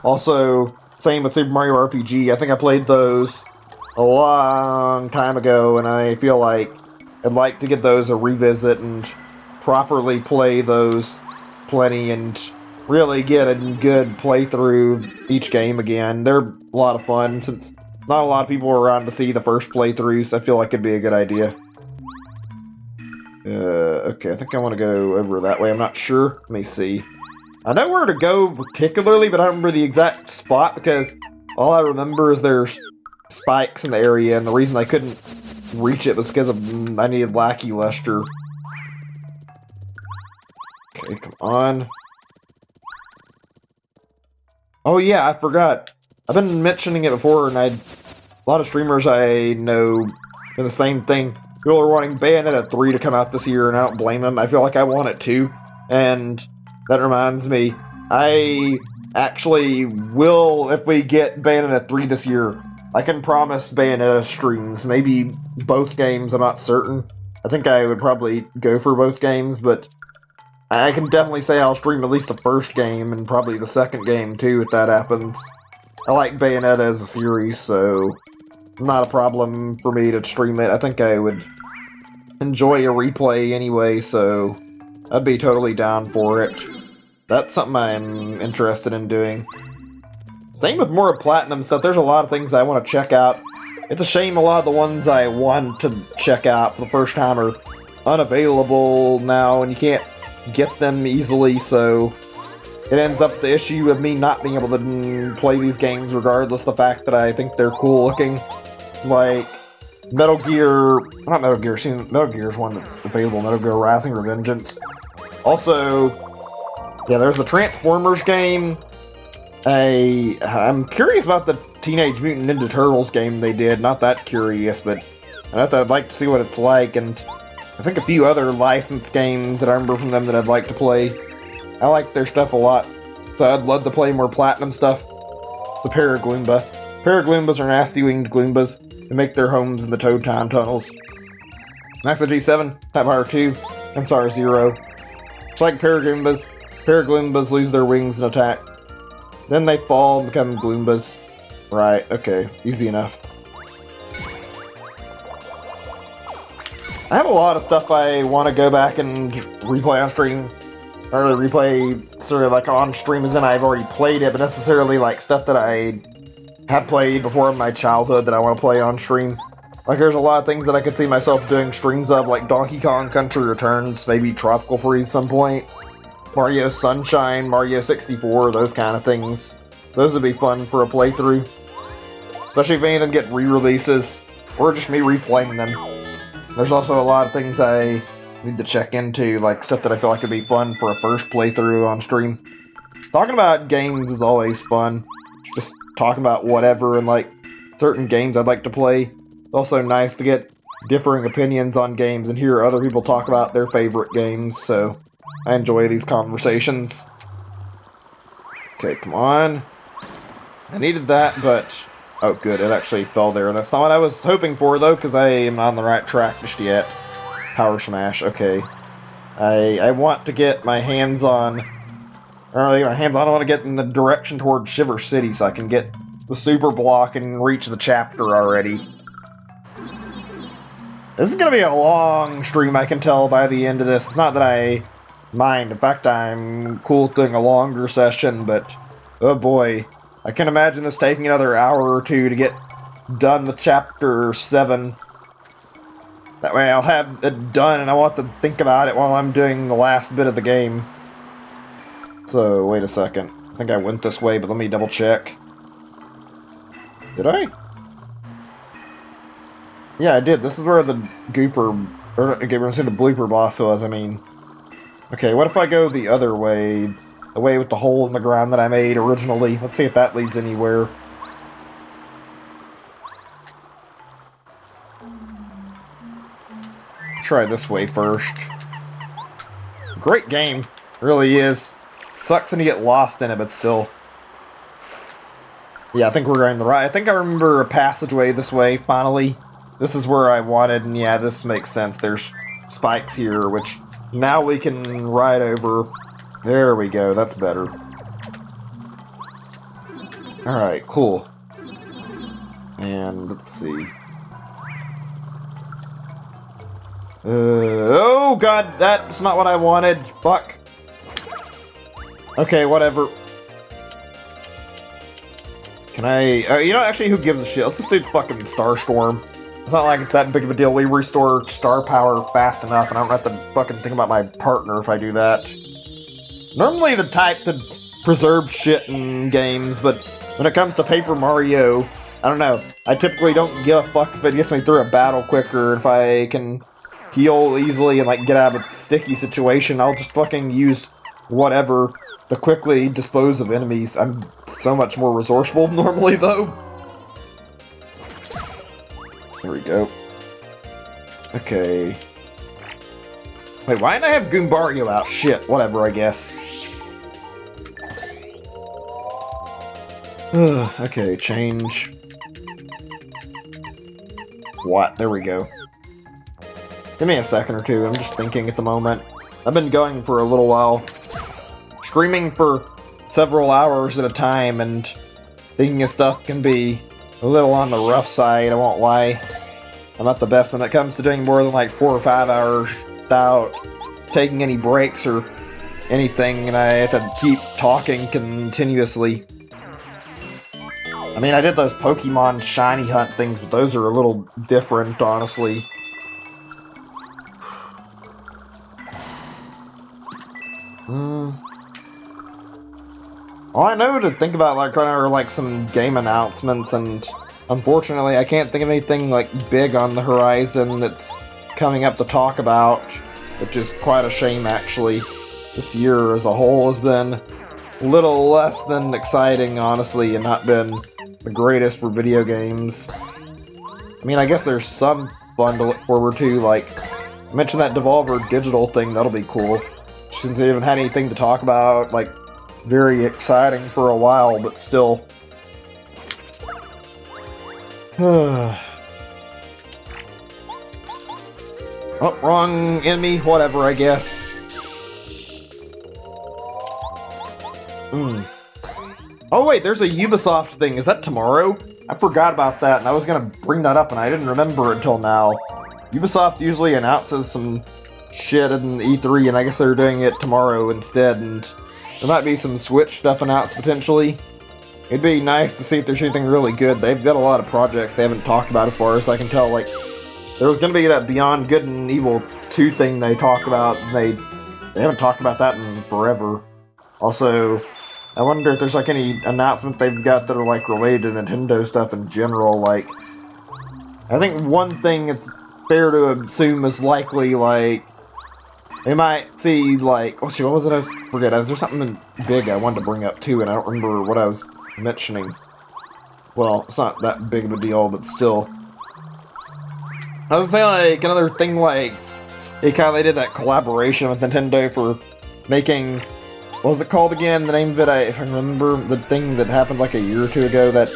Also, same with Super Mario RPG. I think I played those a long time ago, and I feel like I'd like to get those a revisit and properly play those plenty and really get a good playthrough each game again. They're a lot of fun, since not a lot of people are around to see the first playthroughs. I feel like it'd be a good idea. Okay, I think I want to go over that way. I'm not sure. Let me see. I know where to go particularly, but I don't remember the exact spot because all I remember is there's spikes in the area, and the reason I couldn't reach it was because I needed Lackey Luster. Okay, come on. Oh yeah, I forgot. I've been mentioning it before, and a lot of streamers I know do the same thing. People are wanting Bayonetta 3 to come out this year, and I don't blame them. I feel like I want it too. And that reminds me, I actually will, if we get Bayonetta 3 this year, I can promise Bayonetta streams. Maybe both games, I'm not certain. I think I would probably go for both games, but I can definitely say I'll stream at least the first game, and probably the second game too, if that happens. I like Bayonetta as a series, so not a problem for me to stream it. I think I would enjoy a replay anyway, so I'd be totally down for it. That's something I'm interested in doing. Same with more Platinum stuff. There's a lot of things I want to check out. It's a shame a lot of the ones I want to check out for the first time are unavailable now, and you can't get them easily, so it ends up the issue of me not being able to play these games regardless of the fact that I think they're cool looking. Like Metal Gear, not Metal Gear, Metal Gear's one that's available, Metal Gear Rising Revengeance. Also, yeah, there's the Transformers game. I'm curious about the Teenage Mutant Ninja Turtles game they did, not that curious, but I'd like to see what it's like, and I think a few other licensed games that I remember from them that I'd like to play. I like their stuff a lot, so I'd love to play more Platinum stuff. It's the Paragloomba. Paragloomba's are nasty winged Gloombas. They make their homes in the Toad Time tunnels. Max G7, Type Power 2, and Star 0. Just like Paragloomba's, Paragloomba's lose their wings and attack. Then they fall and become Gloombas. Right, okay, easy enough. I have a lot of stuff I want to go back and replay on stream. Not really replay sort of like on stream as in I've already played it, but necessarily like stuff that I have played before in my childhood that I want to play on stream. Like there's a lot of things that I could see myself doing streams of, like Donkey Kong Country Returns, maybe Tropical Freeze at some point, Mario Sunshine, Mario 64, those kind of things. Those would be fun for a playthrough. Especially if any of them get re-releases, or just me replaying them. There's also a lot of things I need to check into, like stuff that I feel like would be fun for a first playthrough on stream. Talking about games is always fun. Just talking about whatever and like certain games I'd like to play. It's also nice to get differing opinions on games and hear other people talk about their favorite games, so I enjoy these conversations. Okay, come on. I needed that, but oh good, it actually fell there. That's not what I was hoping for though, because I am not on the right track just yet. Power Smash, okay. I want to get my hands on... I don't want to get in the direction towards Shiver City so I can get the super block and reach the chapter already. This is going to be a long stream, I can tell by the end of this. It's not that I mind. In fact, I'm cool with doing a longer session, but oh boy, I can imagine this taking another hour or two to get done with Chapter 7. That way I'll have it done and I want to think about it while I'm doing the last bit of the game. So, wait a second. I think I went this way, but let me double check. Did I? Yeah, I did. This is where the gooper, or okay, we're gonna say the blooper boss was, I mean. Okay, what if I go the other way? The way with the hole in the ground that I made originally. Let's see if that leads anywhere. Try this way first. Great game. Really is. Sucks when you get lost in it, but still. Yeah, I think we're going the right. I think I remember a passageway this way, finally. This is where I wanted, and yeah, this makes sense. There's spikes here, which now we can ride over. There we go, that's better. Alright, cool. And let's see. Oh god, that's not what I wanted. Fuck. Okay, whatever. Can I... you know, actually, who gives a shit? Let's just do fucking Starstorm. It's not like it's that big of a deal. We restore star power fast enough, and I don't have to fucking think about my partner if I do that. Normally the type to preserve shit in games, but when it comes to Paper Mario, I don't know. I typically don't give a fuck if it gets me through a battle quicker. If I can heal easily and like get out of a sticky situation, I'll just fucking use whatever to quickly dispose of enemies. I'm so much more resourceful normally, though. There we go. Okay. Wait, why didn't I have Goombario out? Shit, whatever, I guess. Okay, change. What? There we go. Give me a second or two, I'm just thinking at the moment. I've been going for a little while. Streaming for several hours at a time, and thinking of stuff can be a little on the rough side, I won't lie. I'm not the best when it comes to doing more than like 4 or 5 hours without taking any breaks or anything, and I have to keep talking continuously. I mean, I did those Pokemon shiny hunt things, but those are a little different, honestly. All I know to think about like are like some game announcements, and unfortunately I can't think of anything like big on the horizon that's coming up to talk about, which is quite a shame actually. This year as a whole has been a little less than exciting, honestly, and not been the greatest for video games. I mean, I guess there's some fun to look forward to, like, I mentioned that Devolver Digital thing, that'll be cool. Since they haven't had anything to talk about, like, very exciting for a while, but still. Oh, wrong enemy, whatever, I guess. Oh wait, there's a Ubisoft thing. Is that tomorrow? I forgot about that, and I was gonna bring that up, and I didn't remember until now. Ubisoft usually announces some shit in E3, and I guess they're doing it tomorrow instead, and there might be some Switch stuff announced potentially. It'd be nice to see if there's anything really good. They've got a lot of projects they haven't talked about as far as I can tell. Like, there was gonna be that Beyond Good and Evil 2 thing they talked about, and they haven't talked about that in forever. Also, I wonder if there's like any announcements they've got that are like related to Nintendo stuff in general. Like, I think one thing it's fair to assume is likely like they might see like, oh shit, what was it? I forget. Is there something big I wanted to bring up too, and I don't remember what I was mentioning. Well, it's not that big of a deal, but still. I was saying like another thing like they did that collaboration with Nintendo for making. What was it called again? The name of it, if I remember, the thing that happened like a year or two ago that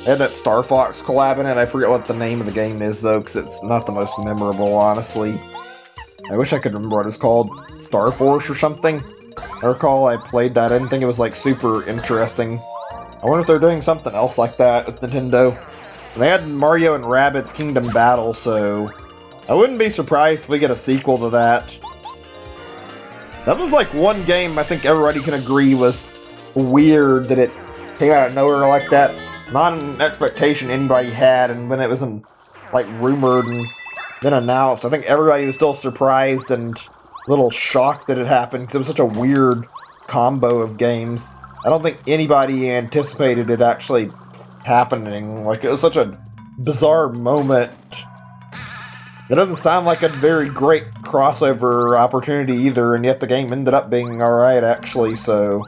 had that Star Fox collab in it. I forget what the name of the game is though, because it's not the most memorable, honestly. I wish I could remember what it was called. Star Force or something? I recall I played that. I didn't think it was like super interesting. I wonder if they're doing something else like that with Nintendo. They had Mario and Rabbids Kingdom Battle, so I wouldn't be surprised if we get a sequel to that. That was like one game I think everybody can agree was weird that it came out of nowhere like that. Not an expectation anybody had, and when it was like rumored and then announced, I think everybody was still surprised and a little shocked that it happened because it was such a weird combo of games. I don't think anybody anticipated it actually happening. Like, it was such a bizarre moment. It doesn't sound like a very great crossover opportunity either, and yet the game ended up being alright, actually, so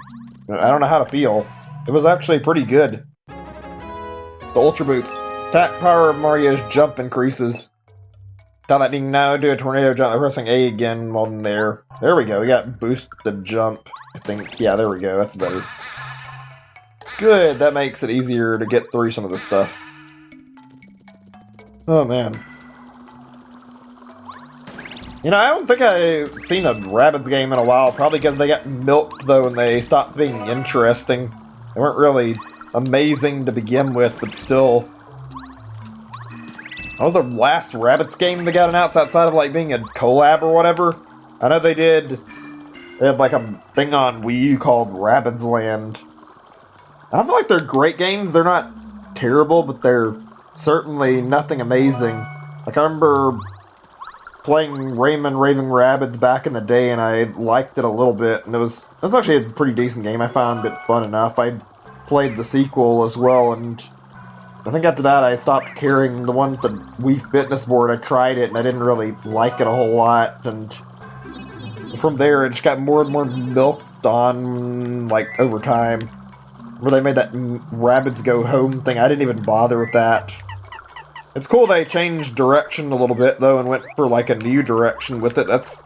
I don't know how to feel. It was actually pretty good. The Ultra Boots. Attack power of Mario's jump increases. Down that thing now, do a tornado jump by pressing A again while in there. There we go, we got boosted jump, I think. Yeah, there we go, that's better. Good, that makes it easier to get through some of this stuff. Oh, man. You know, I don't think I've seen a Rabbids game in a while, probably because they got milked, though, and they stopped being interesting. They weren't really amazing to begin with, but still. That was the last Rabbids game they got announced outside of, like, being a collab or whatever. I know they had, like, a thing on Wii U called Rabbids Land. I don't feel like they're great games. They're not terrible, but they're certainly nothing amazing. Like, I remember playing Rayman Raving Rabbids back in the day, and I liked it a little bit, and it was actually a pretty decent game. I found it fun enough. I played the sequel as well, and I think after that I stopped caring. The one with the Wii Fitness board, I tried it, and I didn't really like it a whole lot, and from there it just got more and more milked on, like, over time. Where they made that Rabbids Go Home thing, I didn't even bother with that. It's cool they changed direction a little bit, though, and went for, like, a new direction with it. That's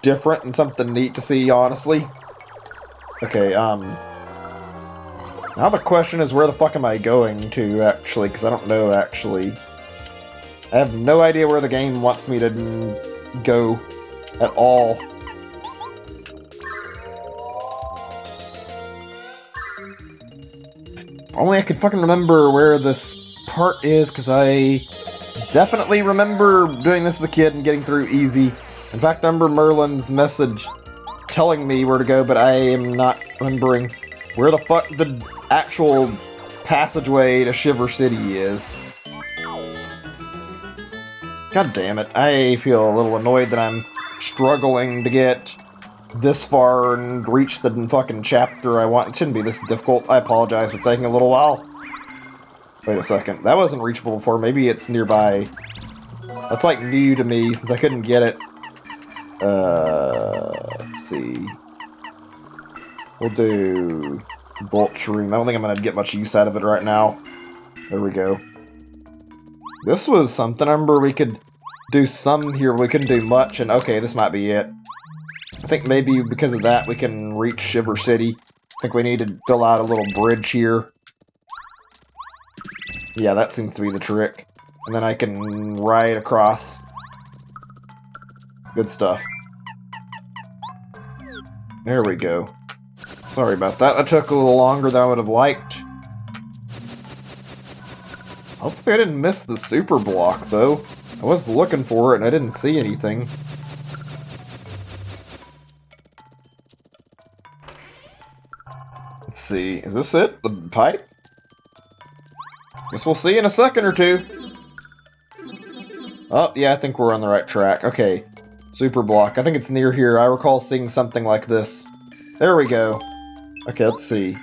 different and something neat to see, honestly. Okay, now the question is, where the fuck am I going to, actually? Because I don't know, actually. I have no idea where the game wants me to go at all. Only I could fucking remember where this part is, because I definitely remember doing this as a kid and getting through easy. In fact, I remember Merlin's message telling me where to go, but I am not remembering where the fuck the actual passageway to Shiver City is. God damn it, I feel a little annoyed that I'm struggling to get this far and reach the fucking chapter I want. It shouldn't be this difficult. I apologize for taking a little while. Wait a second. That wasn't reachable before. Maybe it's nearby. That's like new to me since I couldn't get it. Let's see. We'll do Vulturing. I don't think I'm going to get much use out of it right now. There we go. This was something. I remember we could do some here. We couldn't do much. And okay, this might be it. I think maybe because of that we can reach Shiver City. I think we need to fill out a little bridge here. Yeah, that seems to be the trick. And then I can ride across. Good stuff. There we go. Sorry about that. That took a little longer than I would have liked. Hopefully I didn't miss the super block, though. I was looking for it and I didn't see anything. Let's see. Is this it? The pipe? Guess we'll see in a second or two. Oh, yeah, I think we're on the right track. Okay. Super block. I think it's near here. I recall seeing something like this. There we go. Okay, let's see.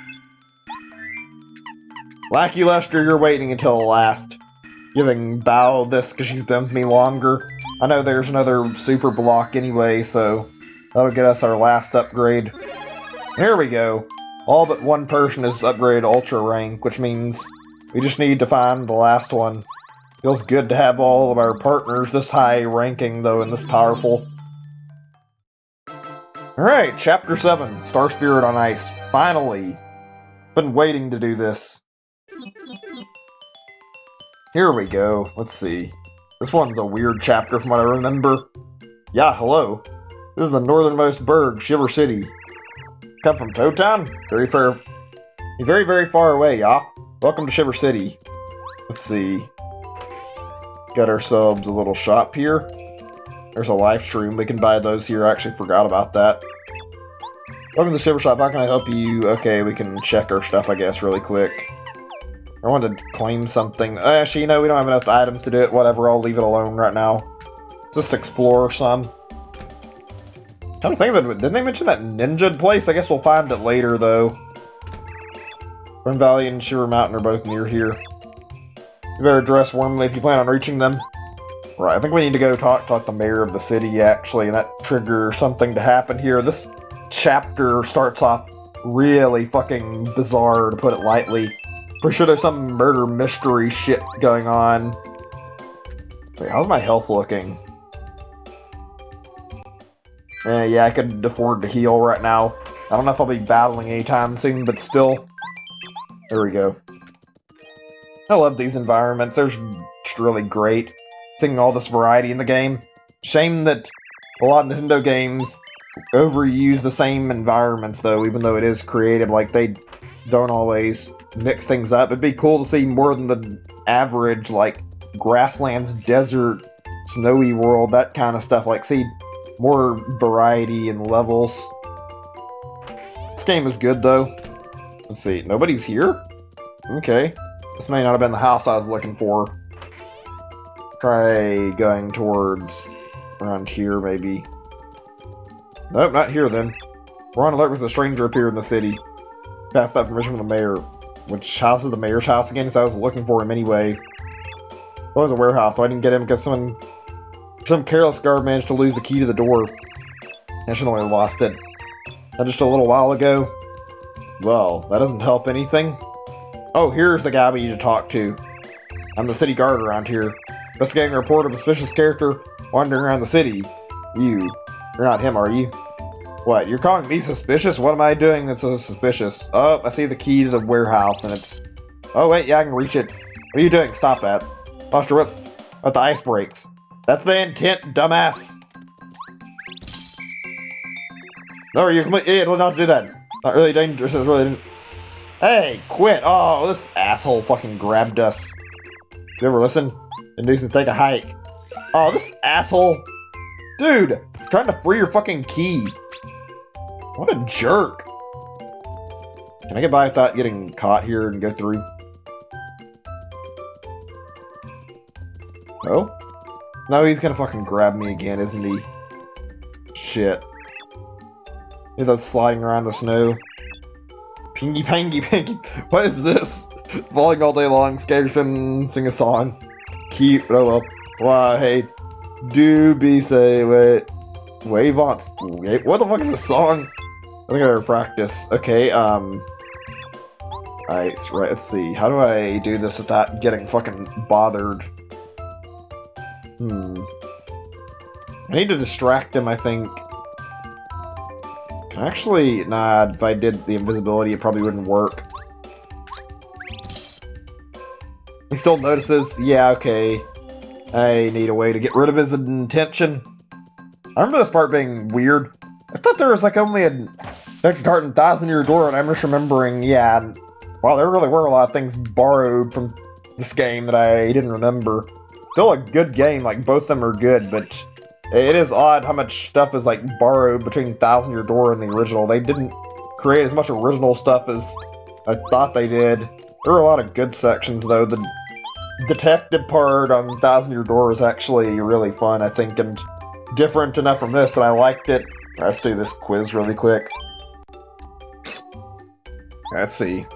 Lackey Lester, you're waiting until last. Giving Bao this because she's been with me longer. I know there's another super block anyway, so that'll get us our last upgrade. There we go. All but one person is upgraded Ultra rank, which means we just need to find the last one. Feels good to have all of our partners this high ranking, though, and this powerful. Alright, Chapter 7, Star Spirit on Ice. Finally! Been waiting to do this. Here we go. Let's see. This one's a weird chapter from what I remember. Yeah, hello. This is the northernmost burg, Shiver City. Come from Toad Town? Very, very far away, yeah? Welcome to Shiver City. Let's see. Got ourselves a little shop here. There's a live stream. We can buy those here. I actually forgot about that. Welcome to the Silver Shop. How can I help you? Okay, we can check our stuff, I guess, really quick. I wanted to claim something. Actually, you know, we don't have enough items to do it. Whatever, I'll leave it alone right now. Just explore some. Trying to think of it, didn't they mention that ninja place? I guess we'll find it later, though. Run Valley and Shiver Mountain are both near here. You better dress warmly if you plan on reaching them. Right, I think we need to go talk to the mayor of the city, actually, and that triggers something to happen here. This chapter starts off really fucking bizarre, to put it lightly. Pretty sure there's some murder mystery shit going on. Wait, how's my health looking? Yeah, I could afford to heal right now. I don't know if I'll be battling anytime soon, but still. There we go. I love these environments. They're just really great. Seeing all this variety in the game. Shame that a lot of Nintendo games overuse the same environments, though, even though it is creative. Like, they don't always mix things up. It'd be cool to see more than the average, like, grasslands, desert, snowy world, that kind of stuff. Like, see more variety in levels. This game is good, though. Let's see. Nobody's here? Okay. This may not have been the house I was looking for. Try going towards around here, maybe. Nope, not here, then. We're on alert because a stranger appeared in the city. Passed that permission from the mayor. Which house is the mayor's house again? Because I was looking for him anyway. It was a warehouse, so I didn't get him because some careless guard managed to lose the key to the door. I should have only lost it. Not just a little while ago. Well, that doesn't help anything. Oh, here's the guy we need to talk to. I'm the city guard around here. Investigating a report of a suspicious character wandering around the city. You're not him, are you? What, you're calling me suspicious? What am I doing that's so suspicious? Oh, I see the key to the warehouse and it's... Oh, wait, yeah, I can reach it. What are you doing? Stop that. Lost your whip. But the ice breaks. That's the intent, dumbass. No, you're completely idiot. Don't do that. Not really dangerous. It's really... Hey, quit. Oh, this asshole fucking grabbed us. You ever listen? Induce and take a hike. Oh, this asshole. Dude, trying to free your fucking key. What a jerk. Can I get by without getting caught here and go through? No? No, he's gonna fucking grab me again, isn't he? Shit. He's that sliding around the snow. Pingy pangy pangy. What is this? Falling all day long, Skaterson, sing a song. Keep, oh well. Why, hey. Do be say, wait. Wave on. Wait, what the fuck is this song? I think I better practice. Okay, Alright, right, let's see. How do I do this without getting fucking bothered? I need to distract him, I think. Can I actually... Nah, if I did the invisibility, it probably wouldn't work. He still notices. Yeah, okay. I need a way to get rid of his intention. I remember this part being weird. I thought there was like only a deck of carton 1,000-year door, and I'm just remembering, yeah, wow, there really were a lot of things borrowed from this game that I didn't remember. Still a good game, like both of them are good, but it is odd how much stuff is like borrowed between 1,000-year door and the original. They didn't create as much original stuff as I thought they did. There were a lot of good sections though. The detective part on 1,000-year door is actually really fun, I think, and different enough from this that I liked it. Let's do this quiz really quick. Let's see.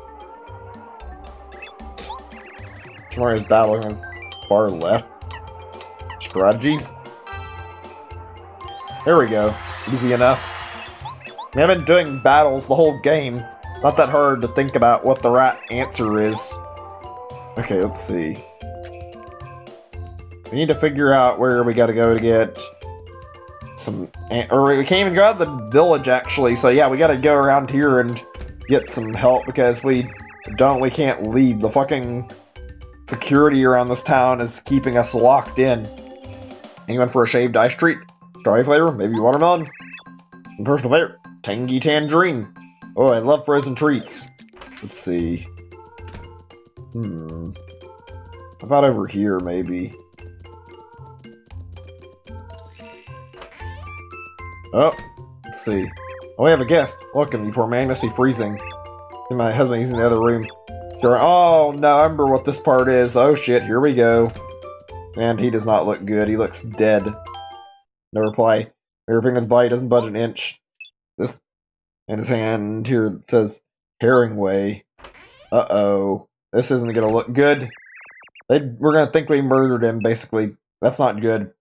Tomorrow's battling on far left. Strategies. There we go. Easy enough. We have been doing battles the whole game. Not that hard to think about what the right answer is. Okay, let's see. We need to figure out where we gotta go to get some... Or we can't even go out of the village, actually. So yeah, we gotta go around here and get some help because we can't leave. The fucking security around this town is keeping us locked in. Anyone for a shaved ice treat? Strawberry flavor? Maybe watermelon? And personal favorite? Tangy tangerine. Oh, I love frozen treats. Let's see. How about over here, maybe? Oh, let's see. Oh, we have a guest. Welcome, you poor man. You must be freezing. My husband, he's in the other room. Oh, no, I remember what this part is. Oh, shit, here we go. And he does not look good. He looks dead. No reply. Everything in his body doesn't budge an inch. This, and his hand here says, Herringway. Uh-oh. This isn't gonna look good. We're gonna think we murdered him, basically. That's not good.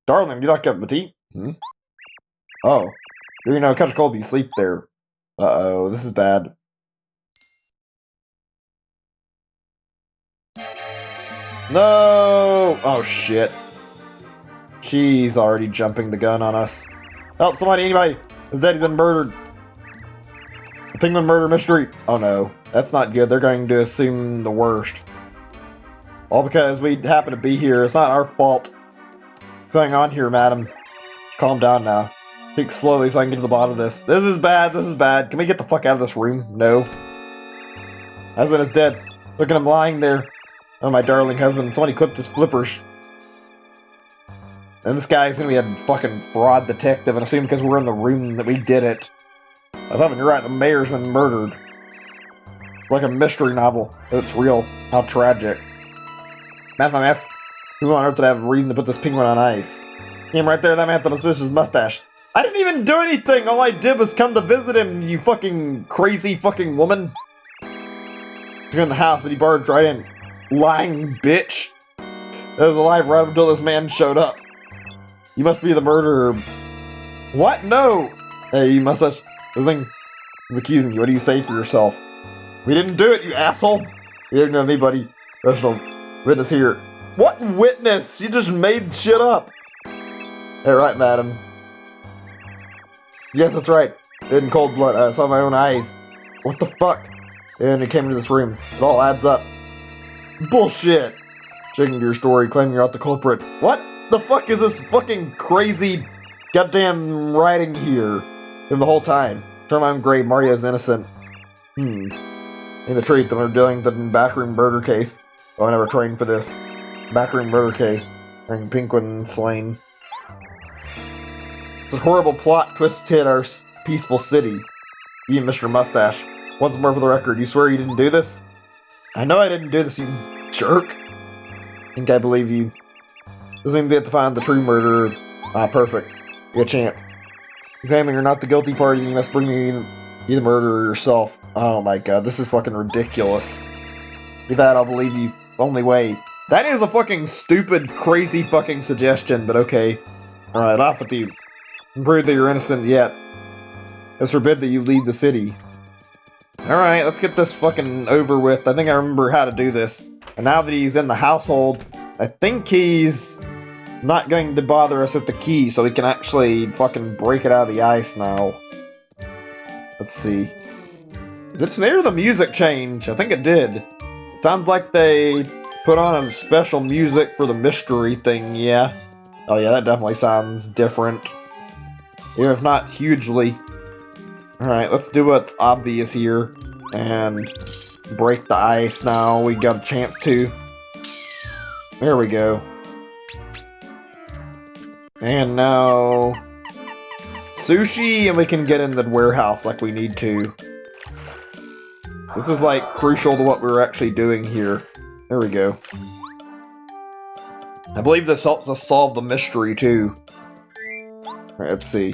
Darling, do you like a cup of tea? Hmm? Oh. You know, catch a cold, you sleep there. Uh-oh, this is bad. No! Oh, shit. She's already jumping the gun on us. Help, somebody, anybody! His daddy's been murdered. The penguin murder mystery. Oh, no. That's not good. They're going to assume the worst. All because we happen to be here. It's not our fault. What's going on here, madam? Calm down now. Speak slowly so I can get to the bottom of this. This is bad. This is bad. Can we get the fuck out of this room? No. Husband is dead. Look at him lying there. Oh, my darling husband. Somebody clipped his flippers. And this guy's gonna be a fucking fraud detective and assume because we're in the room that we did it. If I'm you're right, the mayor's been murdered. It's like a mystery novel. It's real. How tragic. Man, if I'm asked, who on earth would have a reason to put this penguin on ice? Him right there, that man with his mustache. I didn't even do anything! All I did was come to visit him, you fucking crazy fucking woman. You're in the house, but he barged right in. Lying bitch. I was alive right up until this man showed up. You must be the murderer. What? No! Hey, you mustache. This thing is accusing you. What do you say for yourself? We didn't do it, you asshole! You didn't know anybody. Professional witness here. What witness? You just made shit up. Hey, right, madam. Yes, that's right. In cold blood. I saw my own eyes. What the fuck? And it came into this room. It all adds up. Bullshit! Checking your story, claiming you're not the culprit. What the fuck is this fucking crazy goddamn writing here? From the whole time. Term I'm grave, Mario's innocent. In the truth, I'm dealing with the backroom murder case. Oh, I never trained for this. Backroom murder case. Bring penguin slain. It's a horrible plot twist hit our peaceful city. You, Mr. Mustache. Once more for the record, you swear you didn't do this? I know I didn't do this, you jerk. I think I believe you. This means we have to find the true murderer. Ah, perfect. You get a chance. You're claiming you're not the guilty party, you must bring me the murderer yourself. Oh my god, this is fucking ridiculous. Do that, I'll believe you. Only way. That is a fucking stupid, crazy fucking suggestion, but okay. Alright, off with you. Prove that you're innocent yet. It's forbid that you leave the city. Alright, let's get this fucking over with. I think I remember how to do this. And now that he's in the household, I think he's not going to bother us at the key, so we can actually fucking break it out of the ice now. Let's see. Is it me or the music change? I think it did. It sounds like they put on a special music for the mystery thing, yeah. Oh yeah, that definitely sounds different. Even if not hugely. Alright, let's do what's obvious here. And break the ice now. We got a chance to. There we go. And now sushi, and we can get in the warehouse like we need to. This is like crucial to what we're actually doing here. There we go. I believe this helps us solve the mystery too. Alright, let's see.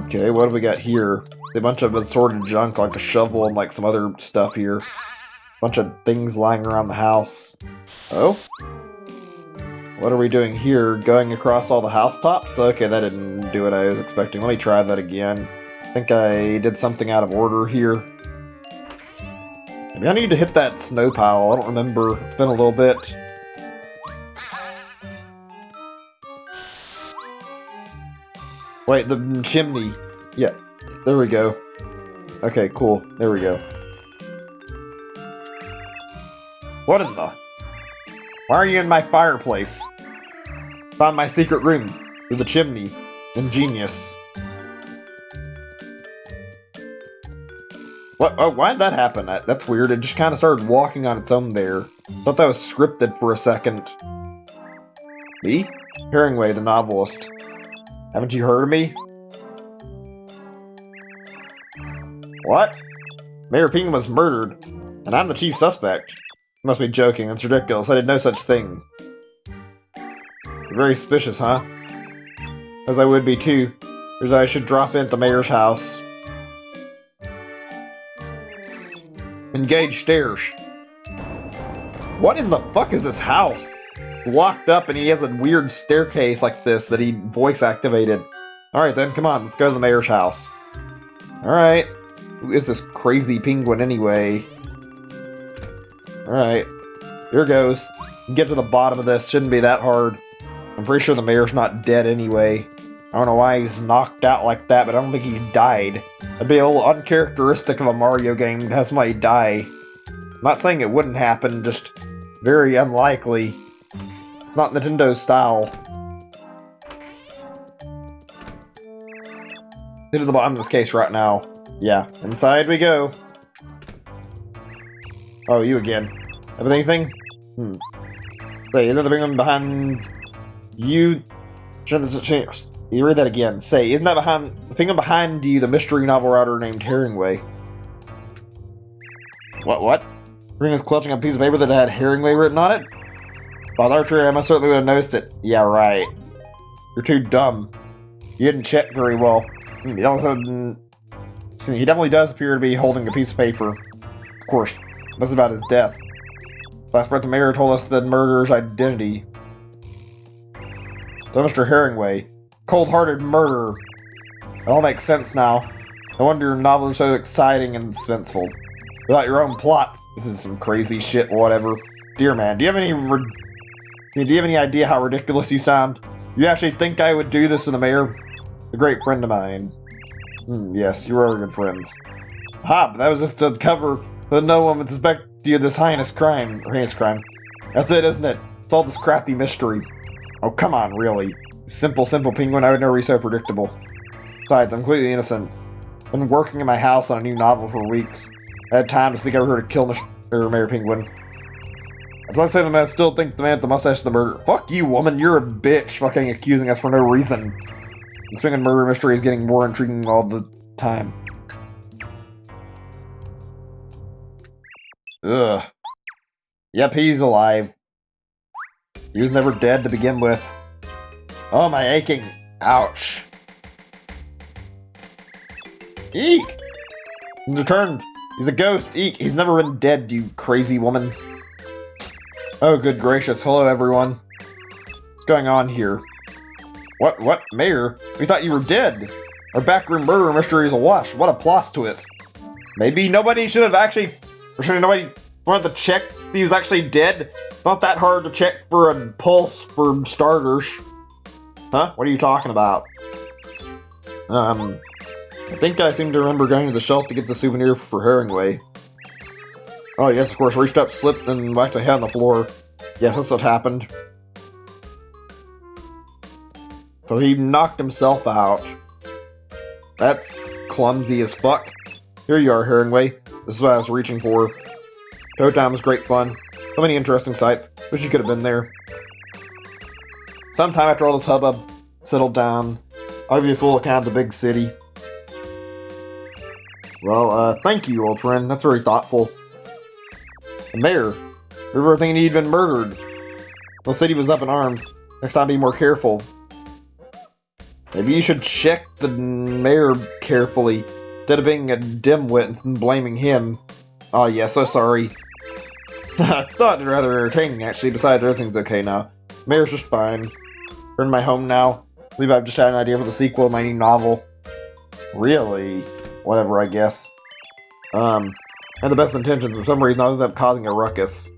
Okay, what do we got here? A bunch of assorted junk, like a shovel and like some other stuff here. Bunch of things lying around the house. Oh? What are we doing here? Going across all the housetops? Okay, that didn't do what I was expecting. Let me try that again. I think I did something out of order here. Maybe I need to hit that snow pile. I don't remember. It's been a little bit. Wait, the chimney. Yeah, there we go. Okay, cool. There we go. What in the... Why are you in my fireplace? Found my secret room. Through the chimney. Ingenious. What? Oh, why did that happen? That's weird. It just kind of started walking on its own there. Thought that was scripted for a second. Me? Herringway, the novelist. Haven't you heard of me? What? Mayor Penguin was murdered, and I'm the chief suspect. You must be joking, that's ridiculous. I did no such thing. You're very suspicious, huh? As I would be too. Because I should drop in at the mayor's house. Engage stairs. What in the fuck is this house? It's locked up and he has a weird staircase like this that he voice activated. Alright then, come on, let's go to the mayor's house. Alright. Who is this crazy penguin anyway? Alright. Here goes. Get to the bottom of this, shouldn't be that hard. I'm pretty sure the mayor's not dead anyway. I don't know why he's knocked out like that, but I don't think he died. That'd be a little uncharacteristic of a Mario game to have somebody die. I'm not saying it wouldn't happen, just very unlikely. It's not Nintendo style. Get to the bottom of this case right now. Yeah, inside we go. Oh, you again. Have anything? Say, isn't the penguin behind you? You read that again. Say, isn't that behind the penguin behind you, the mystery novel writer named Herringway? What? Ring was clutching a piece of paper that had Herringway written on it? By the archery, I must certainly would have noticed it. Yeah, right. You're too dumb. You didn't check very well. He definitely does appear to be holding a piece of paper. Of course, that's about his death. Last breath, the mayor told us the murderer's identity. So, Mr. Herringway, cold-hearted murderer. It all makes sense now. No wonder your novels are so exciting and suspenseful. Without your own plot, this is some crazy shit, whatever. Dear man, do you have any idea how ridiculous you sound? You actually think I would do this to the mayor? A great friend of mine. Yes, you are good friends. Aha, but that was just a cover so that no one would suspect you of this heinous crime. That's it, isn't it? It's all this crafty mystery. Oh, come on, really. Simple penguin, I would never be so predictable. Besides, I'm completely innocent. I've been working in my house on a new novel for weeks. I had time to think over to kill Mayor Penguin. As I say them, I still think the man with the mustache is the murderer. Fuck you, woman, you're a bitch, fucking accusing us for no reason. This penguin murder mystery is getting more intriguing all the time. Ugh. Yep, he's alive. He was never dead to begin with. Oh, my aching. Ouch. Eek! He's returned. He's a ghost. Eek. He's never been dead, you crazy woman. Oh, good gracious. Hello, everyone. What's going on here? What? Mayor? We thought you were dead. Our backroom murder mystery is a wash. What a plot twist. Maybe nobody should have actually... Or should nobody wanted to check if he was actually dead? It's not that hard to check for a pulse, for starters. Huh? What are you talking about? I think I seem to remember going to the shelf to get the souvenir for Herringway. Oh yes, of course, reached up, slipped, and whacked a head on the floor. Yes, that's what happened. So he knocked himself out. That's clumsy as fuck. Here you are, Herringway. This is what I was reaching for. Toad Time was great fun. So many interesting sights. Wish you could have been there. Sometime after all this hubbub settled down, I'll give you a full account of the big city. Well, thank you, old friend. That's very thoughtful. The mayor, we were thinking he'd been murdered. The city was up in arms. Next time, be more careful. Maybe you should check the mayor carefully, instead of being a dimwit and blaming him. Oh yeah, so sorry. I thought it rather entertaining, actually. Besides, everything's okay now. Mayor's just fine. We're in my home now. I believe I've just had an idea for the sequel of my new novel. Really? Whatever, I guess. Had the best intentions. For some reason, I ended up causing a ruckus.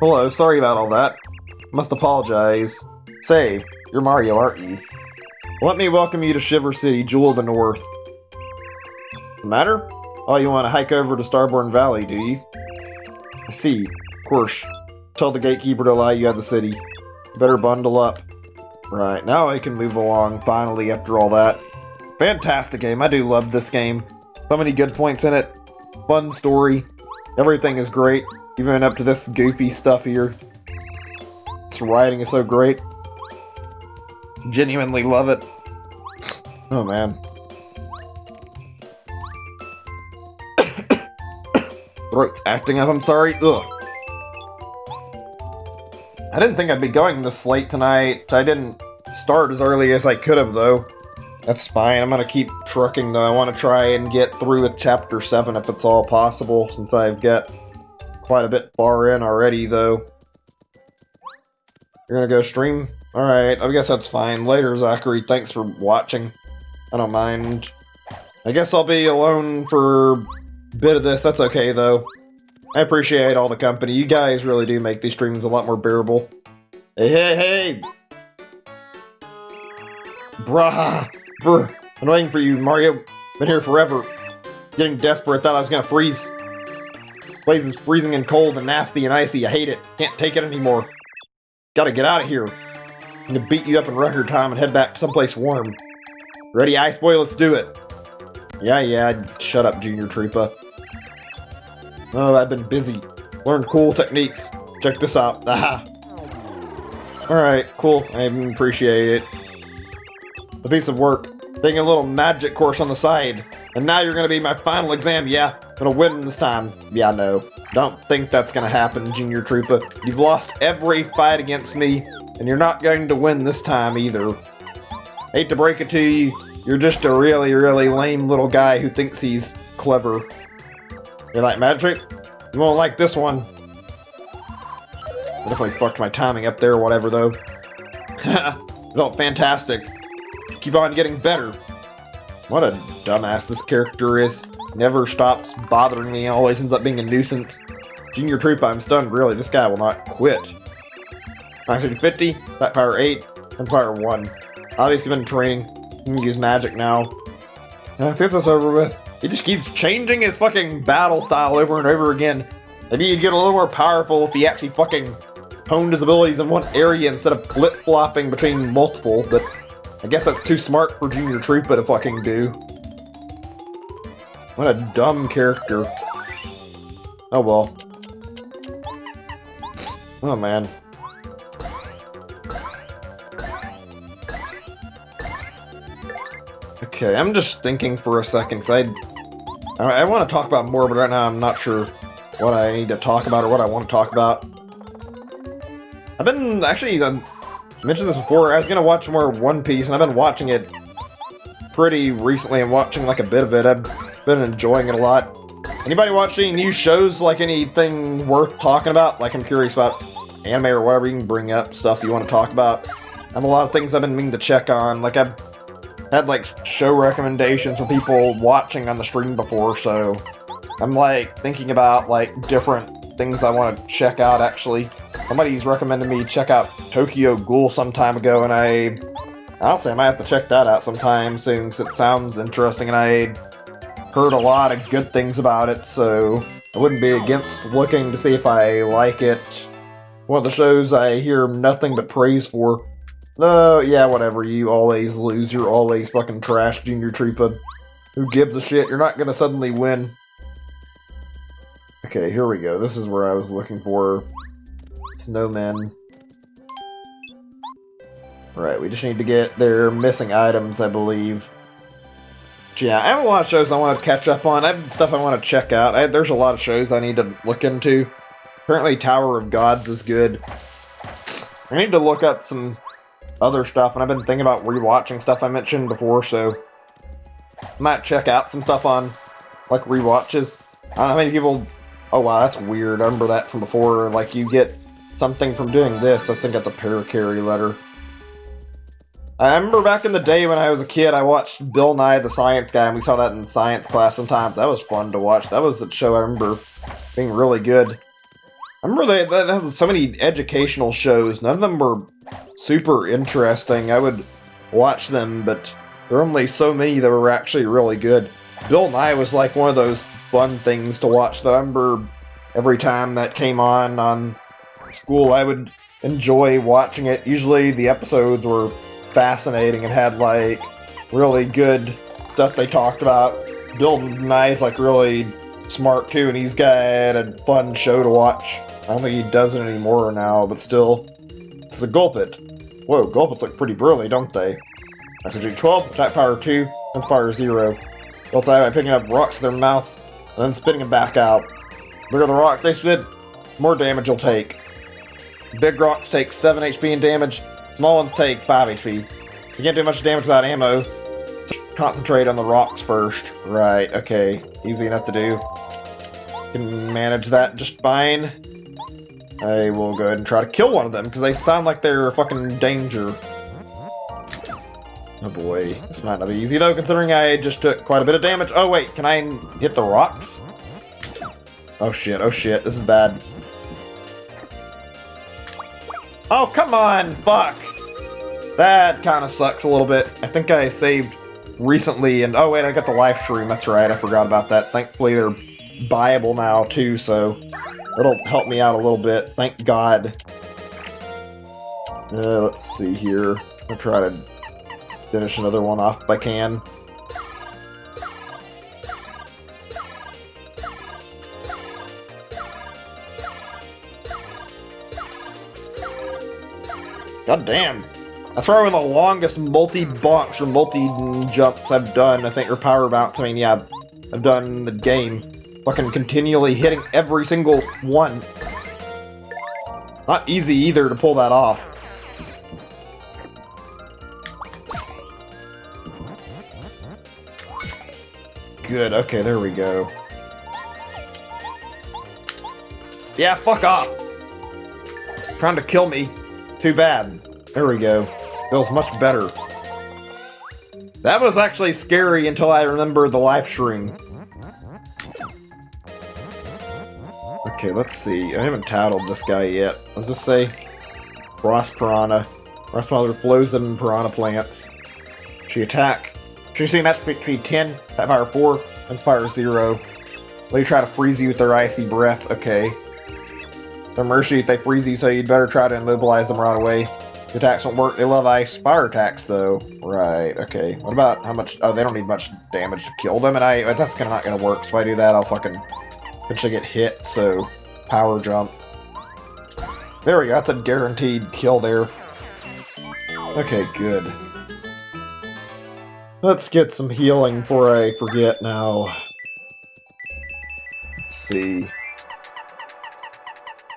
Hello, sorry about all that. Must apologize. Say, you're Mario, aren't you? Let me welcome you to Shiver City, Jewel of the North. The matter? Oh, you want to hike over to Starborn Valley, do you? I see. Of course. Tell the gatekeeper to allow you out of the city. You better bundle up. Right, now I can move along, finally, after all that. Fantastic game. I do love this game. So many good points in it. Fun story. Everything is great, even up to this goofy stuff here. writing is so great. Genuinely love it. Oh man. Throat's acting up, I'm sorry. Ugh. I didn't think I'd be going this late tonight. I didn't start as early as I could have, though. That's fine. I'm gonna keep trucking, though. I want to try and get through with Chapter 7 if it's all possible, since I've got quite a bit far in already, though. You're gonna go stream? Alright, I guess that's fine. Later, Zachary. Thanks for watching. I don't mind. I guess I'll be alone for a bit of this. That's okay, though. I appreciate all the company. You guys really do make these streams a lot more bearable. Hey, hey, hey! Bruh! Brr! I'm waiting for you, Mario. Been here forever. Getting desperate. Thought I was gonna freeze. Place is freezing and cold and nasty and icy. I hate it. Can't take it anymore. Gotta get out of here. I'm gonna beat you up in record time and head back to someplace warm. Ready, Ice Boy? Let's do it. Yeah. Shut up, Junior Troopa. Oh, I've been busy. Learned cool techniques. Check this out. Aha. Alright, cool. I appreciate it. A piece of work. Taking a little magic course on the side. And now you're gonna be my final exam. Yeah, gonna win this time. Yeah, no. Don't think that's gonna happen, Junior Troopa. You've lost every fight against me, and you're not going to win this time either. Hate to break it to you, you're just a really, really lame little guy who thinks he's clever. You like magic? You won't like this one. I definitely fucked my timing up there or whatever, though. It felt fantastic. Keep on getting better. What a dumbass this character is. Never stops bothering me and always ends up being a nuisance. Junior Troopa, I'm stunned, really. This guy will not quit. 950, Fat Power 8, and Fire 1. Obviously been training. I'm gonna use magic now. Let's get this over with. He just keeps changing his fucking battle style over and over again. Maybe he'd get a little more powerful if he actually fucking honed his abilities in one area instead of flip-flopping between multiple, but I guess that's too smart for Junior Troopa to fucking do. What a dumb character. Oh well. Oh man. Okay, I'm just thinking for a second, because I want to talk about more, but right now I'm not sure what I need to talk about or what I want to talk about. I've been, actually, I mentioned this before, I was going to watch more One Piece, and I've been watching it pretty recently. I'm watching like a bit of it. I've been enjoying it a lot. Anybody watch any new shows, like anything worth talking about? Like, I'm curious about anime or whatever. You can bring up stuff you want to talk about. I have a lot of things I've been meaning to check on. Like, I've had like show recommendations from people watching on the stream before, so I'm like thinking about like different things I want to check out. Actually, somebody's recommended me check out Tokyo Ghoul some time ago, and I'll say I might have to check that out sometime soon, because it sounds interesting, and I heard a lot of good things about it, so I wouldn't be against looking to see if I like it. One of the shows I hear nothing but praise for. No, yeah, whatever, you always lose, you're always fucking trash, Junior Troopa. Who gives a shit? You're not gonna suddenly win. Okay, here we go. This is where I was looking for snowmen. Right, we just need to get their missing items, I believe. Yeah, I have a lot of shows I want to catch up on. I have stuff I want to check out. There's a lot of shows I need to look into. Apparently Tower of Gods is good. I need to look up some other stuff, and I've been thinking about rewatching stuff I mentioned before, so I might check out some stuff on, like, rewatches. I don't know how many people... Oh, wow, that's weird. I remember that from before. Like, you get something from doing this. I think at the Paracarry letter. I remember back in the day when I was a kid, I watched Bill Nye the Science Guy, and we saw that in science class sometimes. That was fun to watch. That was a show I remember being really good. I remember they had so many educational shows. None of them were super interesting. I would watch them, but there were only so many that were actually really good. Bill Nye was like one of those fun things to watch. I remember every time that came on school, I would enjoy watching it. Usually the episodes were fascinating and had like really good stuff they talked about. Bill Nye's like really smart too, and he's got a fun show to watch. I don't think he does it anymore now, but still, it's Next is a Gulpit. Whoa, Gulpits look pretty burly, don't they? Messaging 12, attack power 2, defense power 0. They'll die by picking up rocks in their mouths and then spitting them back out. Bigger the rock they spit, more damage you'll take. Big rocks take 7 HP in damage, small ones take 5 HP. You can't do much damage without ammo. So concentrate on the rocks first. Right, okay. Easy enough to do. Can manage that just fine. I will go ahead and try to kill one of them, because they sound like they're a fucking danger. Oh boy, this might not be easy though, considering I just took quite a bit of damage. Oh wait, can I hit the rocks? Oh shit, this is bad. Oh, come on, fuck! That kind of sucks a little bit. I think I saved recently, and oh wait, I got the life shroom, that's right, I forgot about that. Thankfully they're buyable now too, so it'll help me out a little bit, thank God. Let's see here, I'll try to finish another one off if I can. God damn. That's probably one of the longest multi-bonks or multi-jumps I've done, I think, or power bounce. I mean, yeah, I've done in the game. Fucking continually hitting every single one. Not easy either to pull that off. Good, okay, there we go. Yeah, fuck off! Trying to kill me. Too bad. There we go. Feels much better. That was actually scary until I remembered the life shroom. Okay, let's see. I haven't titled this guy yet. What does this say? Frost Piranha. Frost Piranha flows in piranha plants. She attack. She see match between 10, attack power 4, defense power 0. They try to freeze you with their icy breath. Okay. Their mercy, they freeze you, so you'd better try to immobilize them right away. The attacks don't work. They love ice. Fire attacks, though. Right, okay. What about how much... Oh, they don't need much damage to kill them, and that's not gonna work. So if I do that, I'll fucking eventually get hit, so... Power jump. There we go. That's a guaranteed kill there. Okay, good. Let's get some healing before I forget now. Let's see.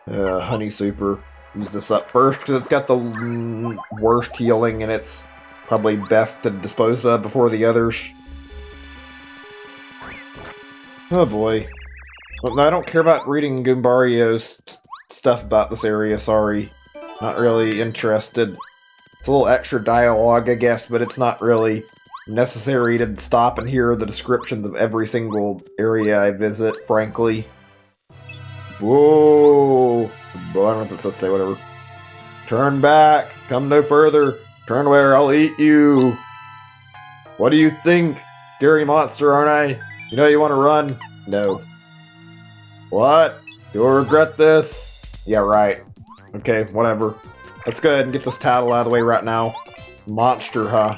Honey Super. Use this up first because it's got the worst healing and it's probably best to dispose of before the others. Oh boy. Well, no, I don't care about reading Goombario's stuff about this area, sorry. Not really interested. It's a little extra dialogue, I guess, but it's not really necessary to stop and hear the descriptions of every single area I visit, frankly. Whoa! I don't know what this says, say, whatever. Turn back! Come no further! Turn away or I'll eat you! What do you think? Scary monster, aren't I? You know you want to run? No. What? You'll regret this? Yeah, right. Okay, whatever. Let's go ahead and get this title out of the way right now. Monster, huh?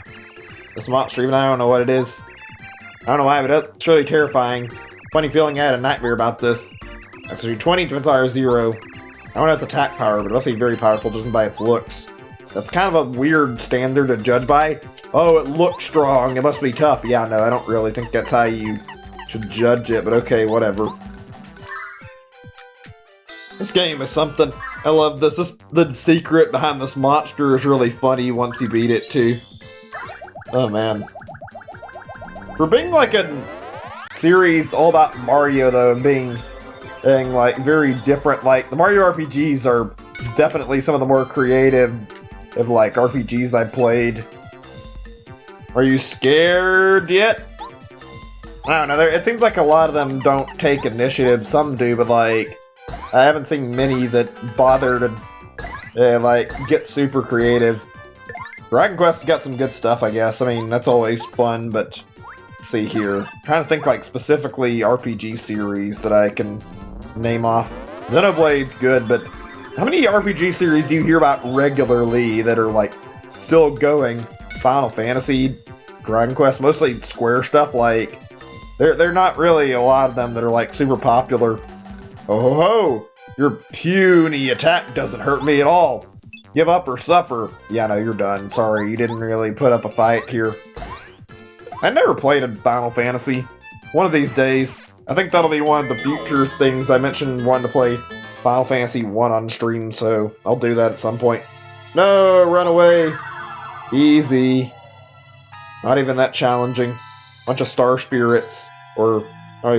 This monster, even I don't know what it is. I don't know why, but it's really terrifying. Funny feeling I had a nightmare about this. Actually, 20, defense power 0. I don't have the attack power, but it must be very powerful just by its looks. That's kind of a weird standard to judge by. Oh, it looks strong, it must be tough. Yeah, no, I don't really think that's how you should judge it, but okay, whatever. This game is something. I love this. The secret behind this monster is really funny once you beat it, too. Oh, man. For being like a series all about Mario, though, and being like very different, like the Mario RPGs are definitely some of the more creative of like RPGs I've played. Are you scared yet? I don't know, it seems like a lot of them don't take initiative, some do, but like I haven't seen many that bother to like get super creative. Dragon Quest's got some good stuff, I guess. I mean, that's always fun, but let's see here. I'm trying to think like specifically RPG series that I can name off. Xenoblade's good, but how many RPG series do you hear about regularly that are like still going? Final Fantasy, Dragon Quest, mostly Square stuff. Like they're not really a lot of them that are like super popular. Oh ho ho! Your puny attack doesn't hurt me at all. Give up or suffer. Yeah, no, you're done. Sorry, you didn't really put up a fight here. I never played a Final Fantasy. One of these days, I think that'll be one of the future things. I mentioned wanting to play Final Fantasy 1 on stream, so I'll do that at some point. No, run away. Easy. Not even that challenging. Bunch of star spirits, or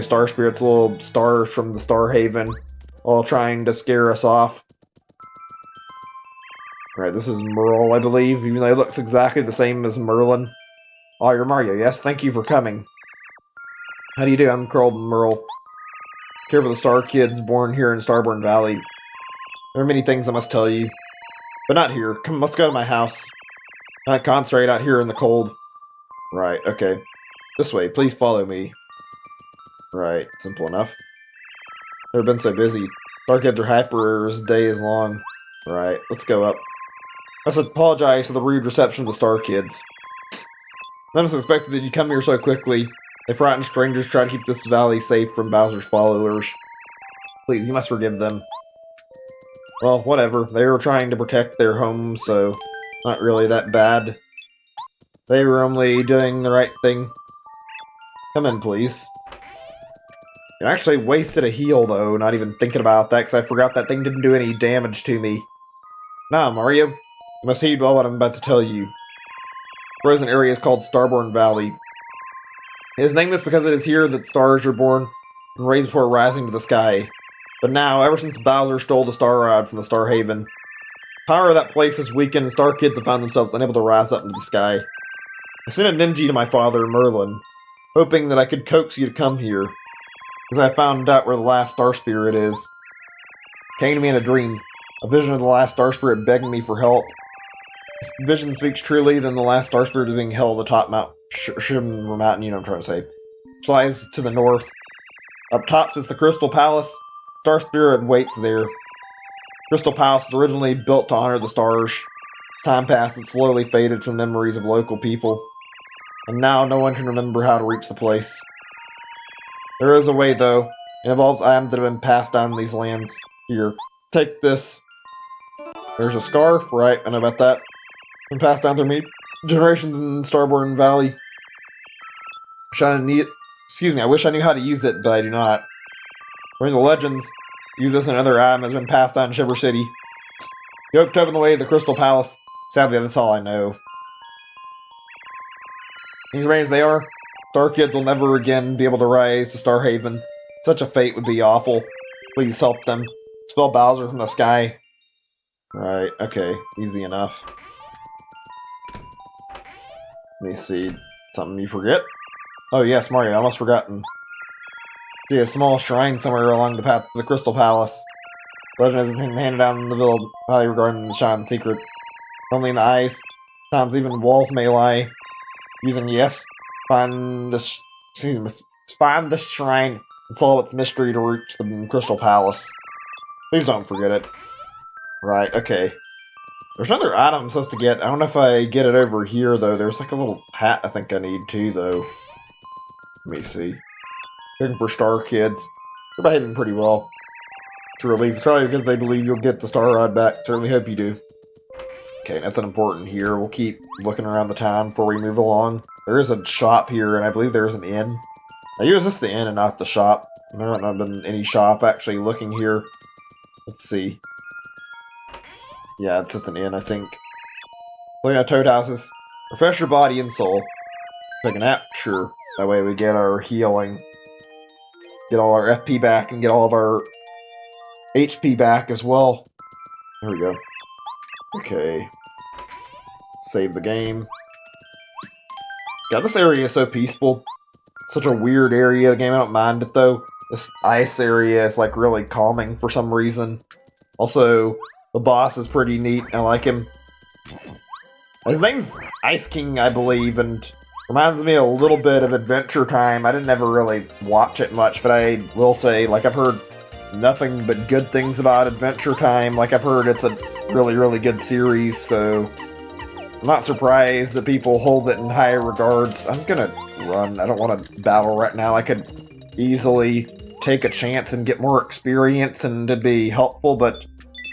star spirits, little stars from the Star Haven, all trying to scare us off. Alright, this is Merle, I believe, even though he looks exactly the same as Merlin. Oh, you're Mario, yes? Thank you for coming. How do you do? I'm Merle. Care for the Star Kids born here in Starborn Valley. There are many things I must tell you. But not here. Come, let's go to my house. Not concentrate out here in the cold. Right, okay. This way, please follow me. Right, simple enough. Never been so busy. Star Kids are hyper as the day is long. Right, let's go up. I must apologize for the rude reception of the Star Kids. None of us expected that you'd come here so quickly. They frightened strangers try to keep this valley safe from Bowser's followers. Please, you must forgive them. Well, whatever. They were trying to protect their home, so not really that bad. They were only doing the right thing. Come in, please. It actually wasted a heal, though, not even thinking about that, because I forgot that thing didn't do any damage to me. Nah, Mario. You must heed well what I'm about to tell you. The present area is called Starborn Valley. It is named this because it is here that stars are born and raised before rising to the sky. But now, ever since Bowser stole the Star Rod from the Star Haven, the power of that place has weakened and Star Kids have found themselves unable to rise up into the sky. I sent a ninja to my father, Merlin, hoping that I could coax you to come here, because I found out where the last Star Spirit is. It came to me in a dream, a vision of the last Star Spirit begging me for help. This vision speaks truly, then the last Star Spirit is being held atop Mount Shimmer Mountain, you know what I'm trying to say. Flies to the north. Up top sits the Crystal Palace. Star Spirit waits there. Crystal Palace was originally built to honor the stars. As time passed, it slowly faded from memories of local people. And now no one can remember how to reach the place. There is a way, though. It involves items that have been passed down in these lands. Here, take this. There's a scarf, right? I know about that. Been passed down through me generations in Starborn Valley. I wish I knew how to use it, but I do not. According to the legends, use this and another item has been passed down in Shiver City. You hope to open the way to the Crystal Palace. Sadly, that's all I know. Things remain as they are. Star Kids will never again be able to rise to Star Haven. Such a fate would be awful. Please help them. Expel Bowser from the sky. Right, okay. Easy enough. Let me see. Something you forget? Oh yes, Mario, I almost forgotten. See a small shrine somewhere along the path to the Crystal Palace. Legend has been handed down in the valley regarding the shining secret. Only in the eyes. Sometimes even walls may lie. Using yes. Find this shrine and solve its mystery to reach the Crystal Palace. Please don't forget it. Right, okay. There's another item I'm supposed to get. I don't know if I get it over here, though. There's like a little hat I think I need, too, though. Let me see. Looking for Star Kids. They're behaving pretty well. To relief. It's probably because they believe you'll get the Star Rod back. Certainly hope you do. Okay, nothing important here. We'll keep looking around the town before we move along. There is a shop here, and I believe there's an inn. Now, use this the inn and not the shop. There might not have been any shop actually looking here. Let's see. Yeah, it's just an inn, I think. Looking at Toad Houses. Refresh your body and soul. Take a nap? Sure. That way we get our healing. Get all our FP back and get all of our HP back as well. There we go. Okay. Save the game. God, this area is so peaceful. It's such a weird area of the game. I don't mind it, though. This ice area is, like, really calming for some reason. Also, the boss is pretty neat. I like him. His name's Ice King, I believe, and reminds me a little bit of Adventure Time. I didn't ever really watch it much, but I will say, like, I've heard nothing but good things about Adventure Time. Like, I've heard it's a really, really good series, so I'm not surprised that people hold it in high regards. I'm gonna run. I don't want to battle right now. I could easily take a chance and get more experience and it'd be helpful, but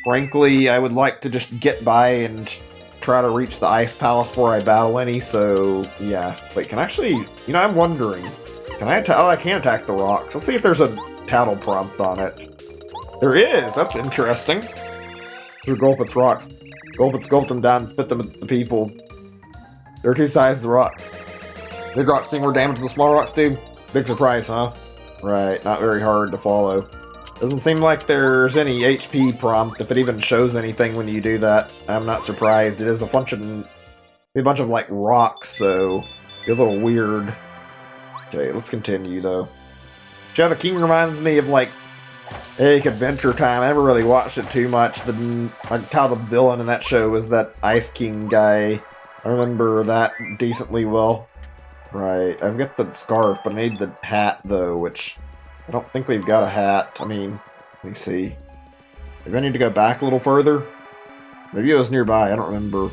frankly, I would like to just get by and try to reach the Ice Palace before I battle any, so yeah. Wait, can I actually... You know, I'm wondering. Can I attack... Oh, I can attack the rocks. Let's see if there's a tattle prompt on it. There is! That's interesting. Through Gulpit's rocks. Gulpit gulped them down and spit them at the people. There are two sides to the rocks. Big rocks do more damage than the small rocks do. Big surprise, huh? Right, not very hard to follow. Doesn't seem like there's any HP prompt, if it even shows anything when you do that. I'm not surprised. It is a bunch of like rocks, so be a little weird. Okay, let's continue though. Shadow the King reminds me of like Adventure Time. I never really watched it too much. Like how the villain in that show was that Ice King guy. I remember that decently well. Right, I've got the scarf, but I need the hat though, which I don't think we've got a hat. I mean, let me see. Maybe I need to go back a little further. Maybe it was nearby. I don't remember.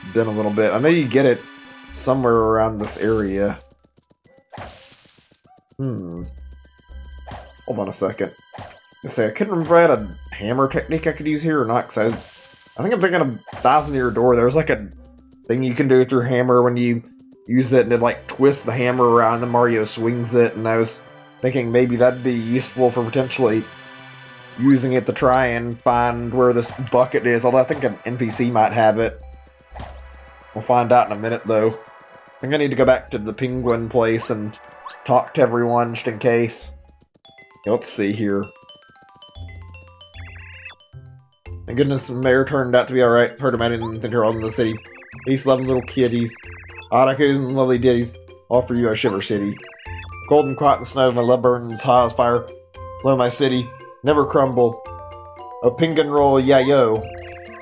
It's been a little bit. I know you get it somewhere around this area. Hold on a second. I couldn't remember if I had a hammer technique I could use here or not, because I think I'm thinking of 1,000-Year Door. There's like a thing you can do with your hammer when you use it, and it like twists the hammer around and Mario swings it, and I was thinking maybe that'd be useful for potentially using it to try and find where this bucket is, although I think an NPC might have it. We'll find out in a minute, though. I think I need to go back to the penguin place and talk to everyone, just in case. Okay, let's see here. Thank goodness the mayor turned out to be alright. Heard him, I didn't think her all in the city. Peace, loving little kitties. Otakus and lovely ditties. All for you, our Shiver City. Cold and quiet in the snow, my love burns hot as fire. Blow my city, never crumble. A pink and roll, yeah yo.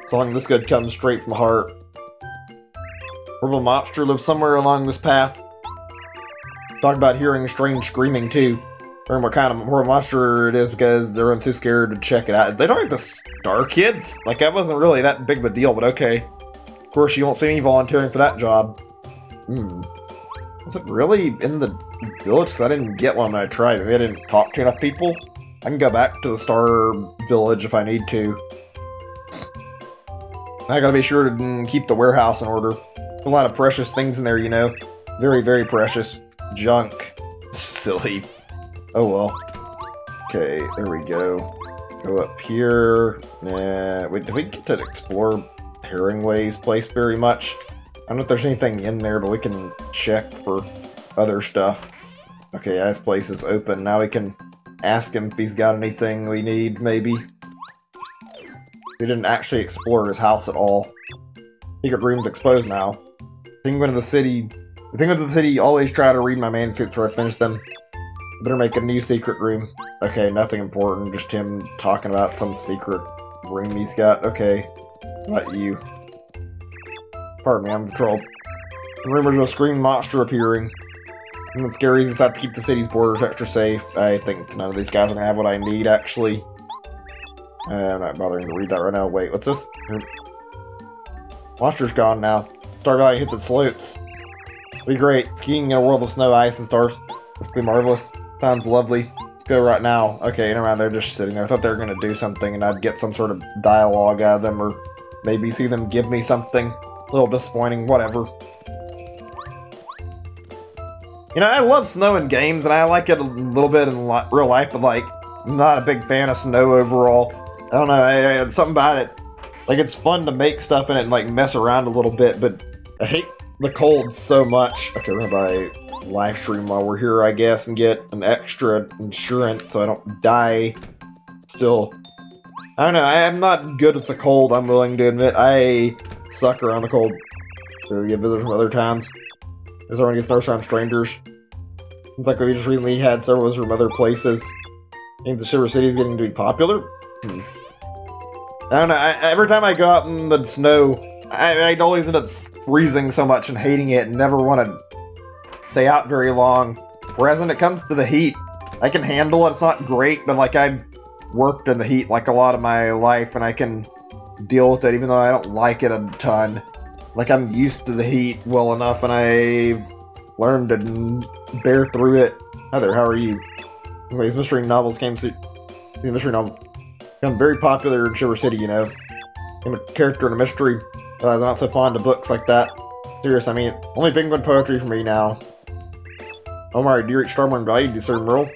Song this good comes straight from the heart. Horrible monster lives somewhere along this path. Talk about hearing strange screaming too. Learn what kind of horrible monster it is because they're too scared to check it out. They don't have the Star Kids? Like, that wasn't really that big of a deal, but okay. Of course, you won't see me volunteering for that job. Was it really in the village? Because I didn't get one when I tried. Maybe I didn't talk to enough people. I can go back to the Star Village if I need to. I gotta be sure to keep the warehouse in order. A lot of precious things in there, you know. Very, very precious. Junk. Silly. Oh well. Okay, there we go. Go up here. Nah, wait, did we get to explore Herringway's place very much? I don't know if there's anything in there, but we can check for other stuff. Okay, his place is open. Now we can ask him if he's got anything we need, maybe. We didn't actually explore his house at all. Secret room's exposed now. Penguin of the City. The Penguins of the City always try to read my manuscripts before I finish them. Better make a new secret room. Okay, nothing important, just him talking about some secret room he's got. Okay, not you. Pardon me, I'm in patrol. Rumors of a screaming monster appearing. And it's scary, he's decided to keep the city's borders extra safe. I think none of these guys are gonna have what I need, actually. I'm not bothering to read that right now. Wait, what's this? Monster's gone now. Star Valley hit the slopes. It'll be great. Skiing in a world of snow, ice, and stars. It'll be marvelous. Sounds lovely. Let's go right now. Okay, never mind, they're just sitting there. I thought they were gonna do something and I'd get some sort of dialogue out of them, or maybe see them give me something. A little disappointing, whatever. You know, I love snow in games, and I like it a little bit in real life, but, like, I'm not a big fan of snow overall. I don't know, I something about it. Like, it's fun to make stuff in it and, like, mess around a little bit, but I hate the cold so much. Okay, we're gonna buy live stream while we're here, I guess, and get an extra insurance so I don't die. Still, I don't know, I'm not good with the cold, I'm willing to admit. I suck around the cold. So we get visitors from other towns. Is everyone gets nervous around strangers? Seems like we just recently had several visitors from other places. I think the Shiver City is getting to be popular? I don't know, every time I go out in the snow, I'd always end up freezing so much and hating it and never want to stay out very long. Whereas when it comes to the heat, I can handle it. It's not great, but like I've worked in the heat like a lot of my life and I can deal with it even though I don't like it a ton. Like I'm used to the heat well enough and I learned to bear through it. Hi there, how are you? Anyways, mystery novels came through. The mystery novels. become very popular in Shiver City, you know. I'm a character in a mystery. I'm not so fond of books like that. Serious, I mean, only penguin poetry for me now. Omar, do you reach Starborn Valley? Do you serve Merle?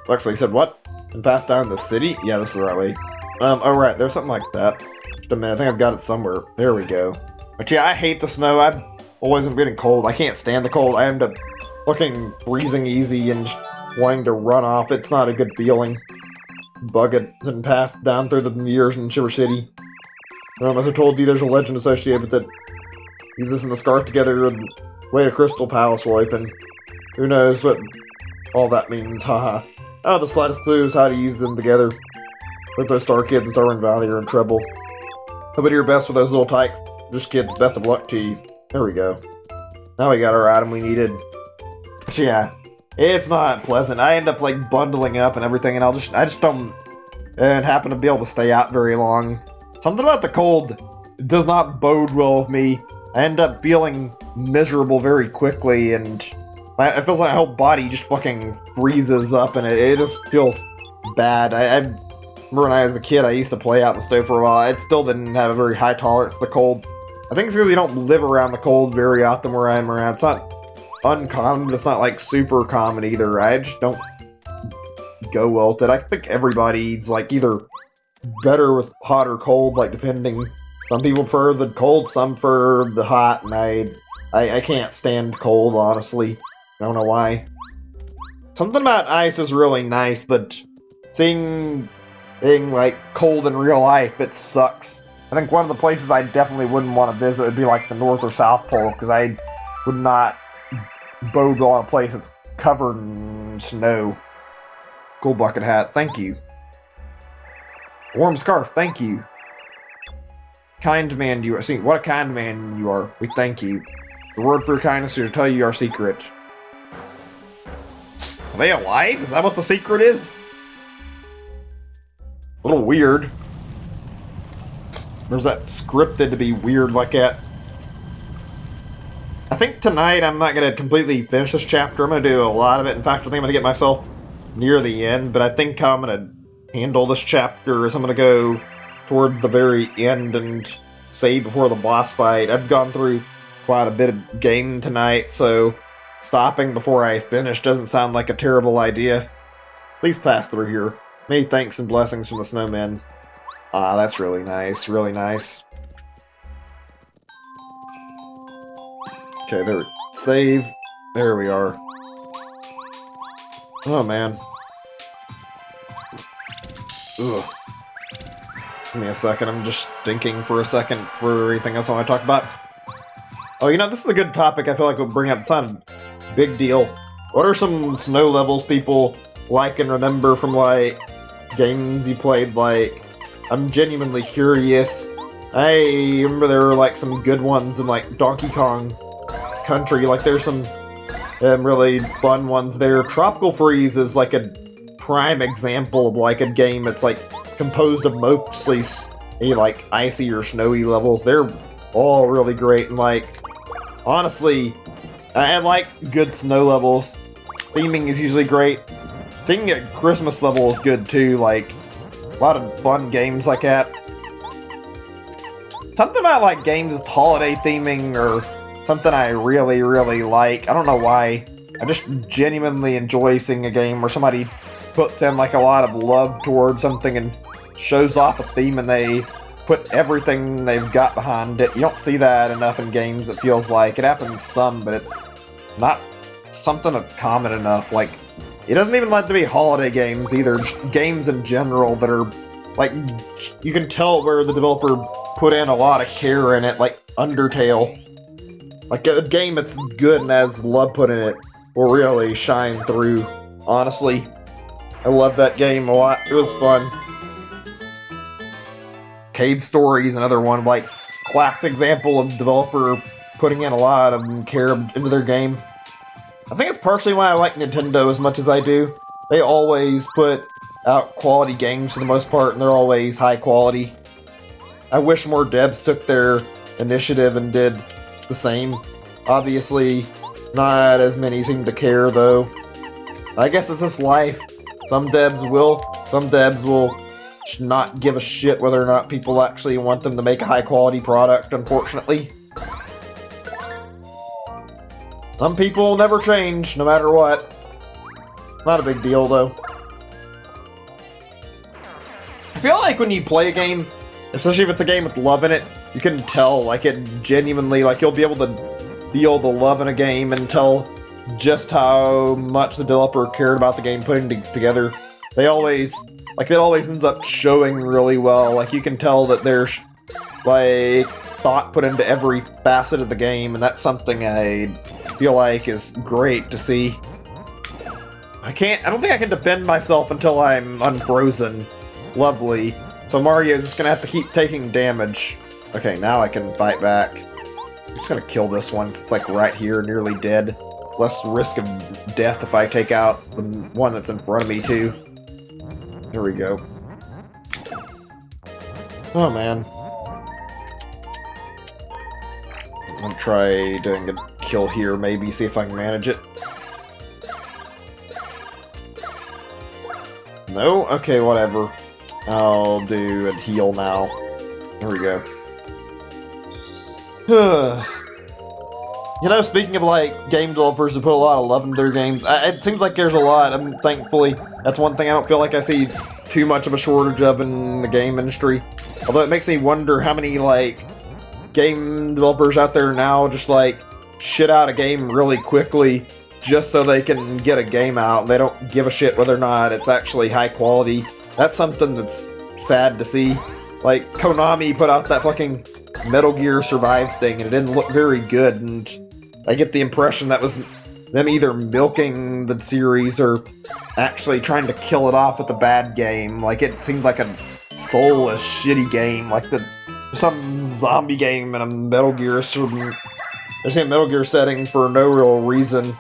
Lexley said, what? And pass down the city? Yeah, this is the right way. Oh right, there's something like that. Just a minute, I think I've got it somewhere. There we go. But yeah, I hate the snow. I've always been getting cold. I can't stand the cold. I end up fucking freezing easy and just wanting to run off. It's not a good feeling. Bug it and passed down through the years in Shiver City. As I told you, there's a legend associated with it. Use this and the scarf together and way to Crystal Palace will open. Who knows what all that means, haha. I have the slightest clues how to use them together. But those Star Kids in Starborn Valley are in trouble. Hope you do your best with those little tykes. Just kids, best of luck to you. There we go. Now we got our item we needed. But yeah, it's not pleasant. I end up like bundling up and everything, and I just don't happen to be able to stay out very long. Something about the cold does not bode well with me. I end up feeling miserable very quickly, and it feels like my whole body just fucking freezes up, and it just feels bad. I remember when I was a kid, I used to play out in the stove for a while. I still didn't have a very high tolerance to the cold. I think it's because we don't live around the cold very often where I'm around. It's not uncommon, but it's not like super common either. I just don't go well with it. I think everybody's like either better with hot or cold, like depending. Some people prefer the cold, some prefer the hot, and I can't stand cold, honestly. I don't know why. Something about ice is really nice, but seeing like cold in real life, it sucks. I think one of the places I definitely wouldn't want to visit would be like the North or South Pole, because I would not bode well in a place that's covered in snow. Cool bucket hat, thank you. Warm scarf, thank you. Kind man you are. See, what a kind man you are. We thank you. The word for your kindness is to tell you our secret. Are they alive? Is that what the secret is? A little weird. Or is that scripted to be weird like that? I think tonight I'm not going to completely finish this chapter. I'm going to do a lot of it. In fact, I think I'm going to get myself near the end. But I think how I'm going to handle this chapter is I'm going to go towards the very end and save before the boss fight. I've gone through quite a bit of game tonight, so stopping before I finish doesn't sound like a terrible idea. Please pass through here. Many thanks and blessings from the snowmen. Ah, that's really nice, really nice. Okay, there. Save. There we are. Oh, man. Ugh. Give me a second, I'm just thinking for a second for anything else I want to talk about. Oh, you know, this is a good topic I feel like we'll bring up. It's not a big deal. What are some snow levels people like and remember from, like, games you played? Like, I'm genuinely curious. I remember there were, like, some good ones in, like, Donkey Kong Country. Like, there's some really fun ones there. Tropical Freeze is, like, a prime example of, like, a game that's, like, composed of mostly like icy or snowy levels. They're all really great, and like honestly, I like good snow levels. Theming is usually great. Seeing a Christmas level is good too. Like a lot of fun games like that. Something about like games with holiday theming or something I really like. I don't know why. I just genuinely enjoy seeing a game where somebody puts in like a lot of love towards something and shows off a theme and they put everything they've got behind it. You don't see that enough in games, it feels like. It happens some, but it's not something that's common enough. Like, it doesn't even have to be holiday games either. Just games in general that are, like, you can tell where the developer put in a lot of care in it, like Undertale. Like, a game that's good and has love put in it will really shine through. Honestly, I love that game a lot. It was fun. Cave Story is another one, like, classic example of developer putting in a lot of care into their game. I think it's partially why I like Nintendo as much as I do. They always put out quality games for the most part, and they're always high quality. I wish more devs took their initiative and did the same. Obviously, not as many seem to care, though. I guess it's just life. Some devs will should not give a shit whether or not people actually want them to make a high-quality product, unfortunately. Some people will never change, no matter what. Not a big deal, though. I feel like when you play a game, especially if it's a game with love in it, you can tell, like, it genuinely, like, you'll be able to feel the love in a game and tell just how much the developer cared about the game putting together. They always, like, it always ends up showing really well. Like, you can tell that there's, like, thought put into every facet of the game, and that's something I feel like is great to see. I don't think I can defend myself until I'm unfrozen. Lovely. So Mario's just gonna have to keep taking damage. Okay, now I can fight back. I'm just gonna kill this one. It's like right here, nearly dead. Less risk of death if I take out the one that's in front of me, too. There we go. Oh, man. I'm gonna try doing a kill here, maybe, see if I can manage it. No? Okay, whatever. I'll do a heal now. There we go. You know, speaking of, like, game developers who put a lot of love into their games, it seems like there's a lot. Thankfully, that's one thing I don't feel like I see too much of a shortage of in the game industry. Although it makes me wonder how many, like, game developers out there now just, like, shit out a game really quickly just so they can get a game out. They don't give a shit whether or not it's actually high quality. That's something that's sad to see. Like, Konami put out that fucking Metal Gear Survive thing, and it didn't look very good, and I get the impression that was them either milking the series or actually trying to kill it off with a bad game. Like, it seemed like a soulless, shitty game, like some zombie game in a Metal Gear setting for no real reason.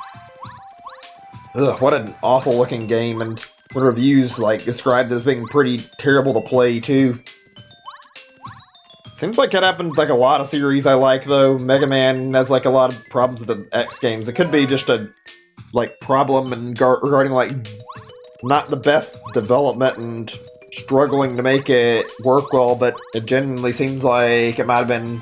Ugh, what an awful looking game, and the reviews, like, described as being pretty terrible to play, too. Seems like it happened like a lot of series I like, though. Mega Man has, like, a lot of problems with the X games. It could be just a, like, problem regarding, like, not the best development and struggling to make it work well, but it genuinely seems like it might have been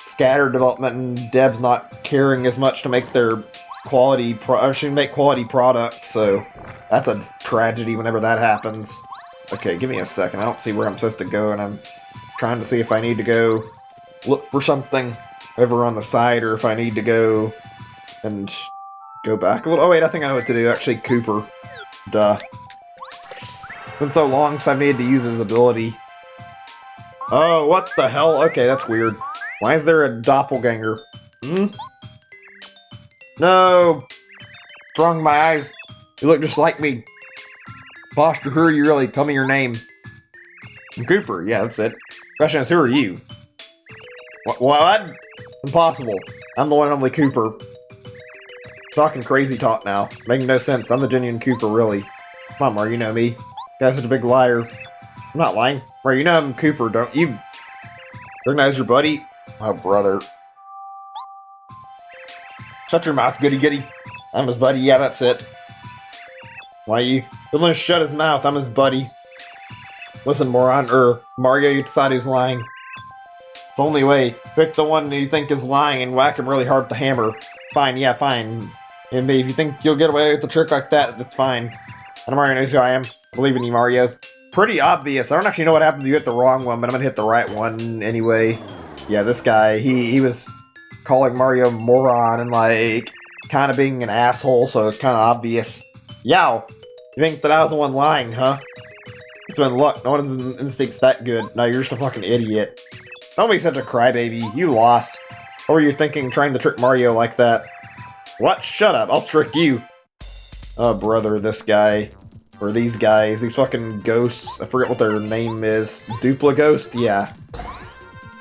scattered development and devs not caring as much to make their quality products, so that's a tragedy whenever that happens. Okay, give me a second. I don't see where I'm supposed to go, and I'm trying to see if I need to go look for something over on the side, or if I need to go and go back a little. Oh wait, I think I know what to do. Actually, Cooper. Duh. It's been so long since I've needed to use his ability. Oh, what the hell? Okay, that's weird. Why is there a doppelganger? No! What's wrong with my eyes? You look just like me. Foster, who are you really? Tell me your name. I'm Cooper. Yeah, that's it. Question is, who are you? What? Impossible. I'm the one and only Cooper. Talking crazy talk now. Making no sense. I'm the genuine Cooper, really. Come on, Mario, you know me. You guy's such a big liar. I'm not lying. Mario, you know I'm Cooper, don't you? Recognize your buddy? Oh, brother. Shut your mouth, goody goody. I'm his buddy. Yeah, that's it. Why you? Don't let him shut his mouth. I'm his buddy. Listen, moron, Mario, you decide who's lying. It's the only way. Pick the one you think is lying and whack him really hard with the hammer. Fine, yeah, fine. And if you think you'll get away with a trick like that, that's fine. And Mario knows who I am. I believe in you, Mario. Pretty obvious. I don't actually know what happens if you hit the wrong one, but I'm gonna hit the right one anyway. Yeah, this guy, he was calling Mario moron and, like, kind of being an asshole, so it's kind of obvious. Yow! You think that I was the one lying, huh? It's been luck. No one's instinct's that good. No, you're just a fucking idiot. Don't be such a crybaby. You lost. What were you thinking trying to trick Mario like that? What? Shut up. I'll trick you. Oh, brother, this guy. Or these guys. These fucking ghosts. I forget what their name is. Dupla Ghost? Yeah.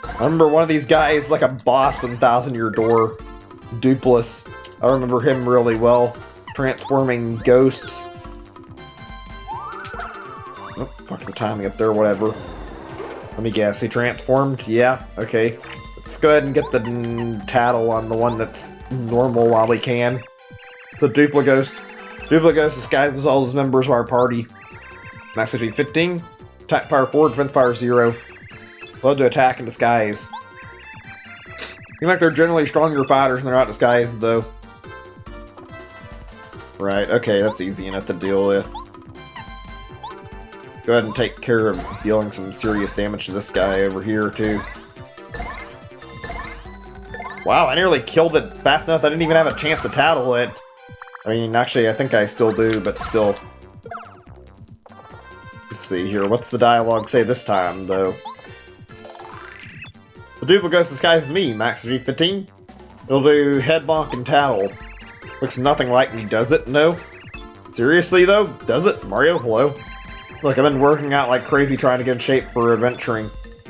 I remember one of these guys, like a boss in Thousand Year Door. Dupless. I remember him really well. Transforming ghosts. Oh, fuck the timing up there, whatever. Let me guess, he transformed? Yeah, okay. Let's go ahead and get the tattle on the one that's normal while we can. It's a Dupla Ghost. Dupla Ghost disguises themselves as members of our party. Max HP 15. Attack power 4, defense power 0. Love to attack in disguise. Seem like they're generally stronger fighters when they're not disguised, though. Right, okay, that's easy enough to deal with. Go ahead and take care of dealing some serious damage to this guy over here, too. Wow, I nearly killed it fast enough I didn't even have a chance to tattle it. I mean, actually, I think I still do, but still. Let's see here. What's the dialogue say this time, though? The duplicate disguises me, Max G15. It'll do head bonk and tattle. Looks nothing like me, does it? No? Seriously, though? Does it? Mario, hello? Look, I've been working out like crazy trying to get in shape for adventuring.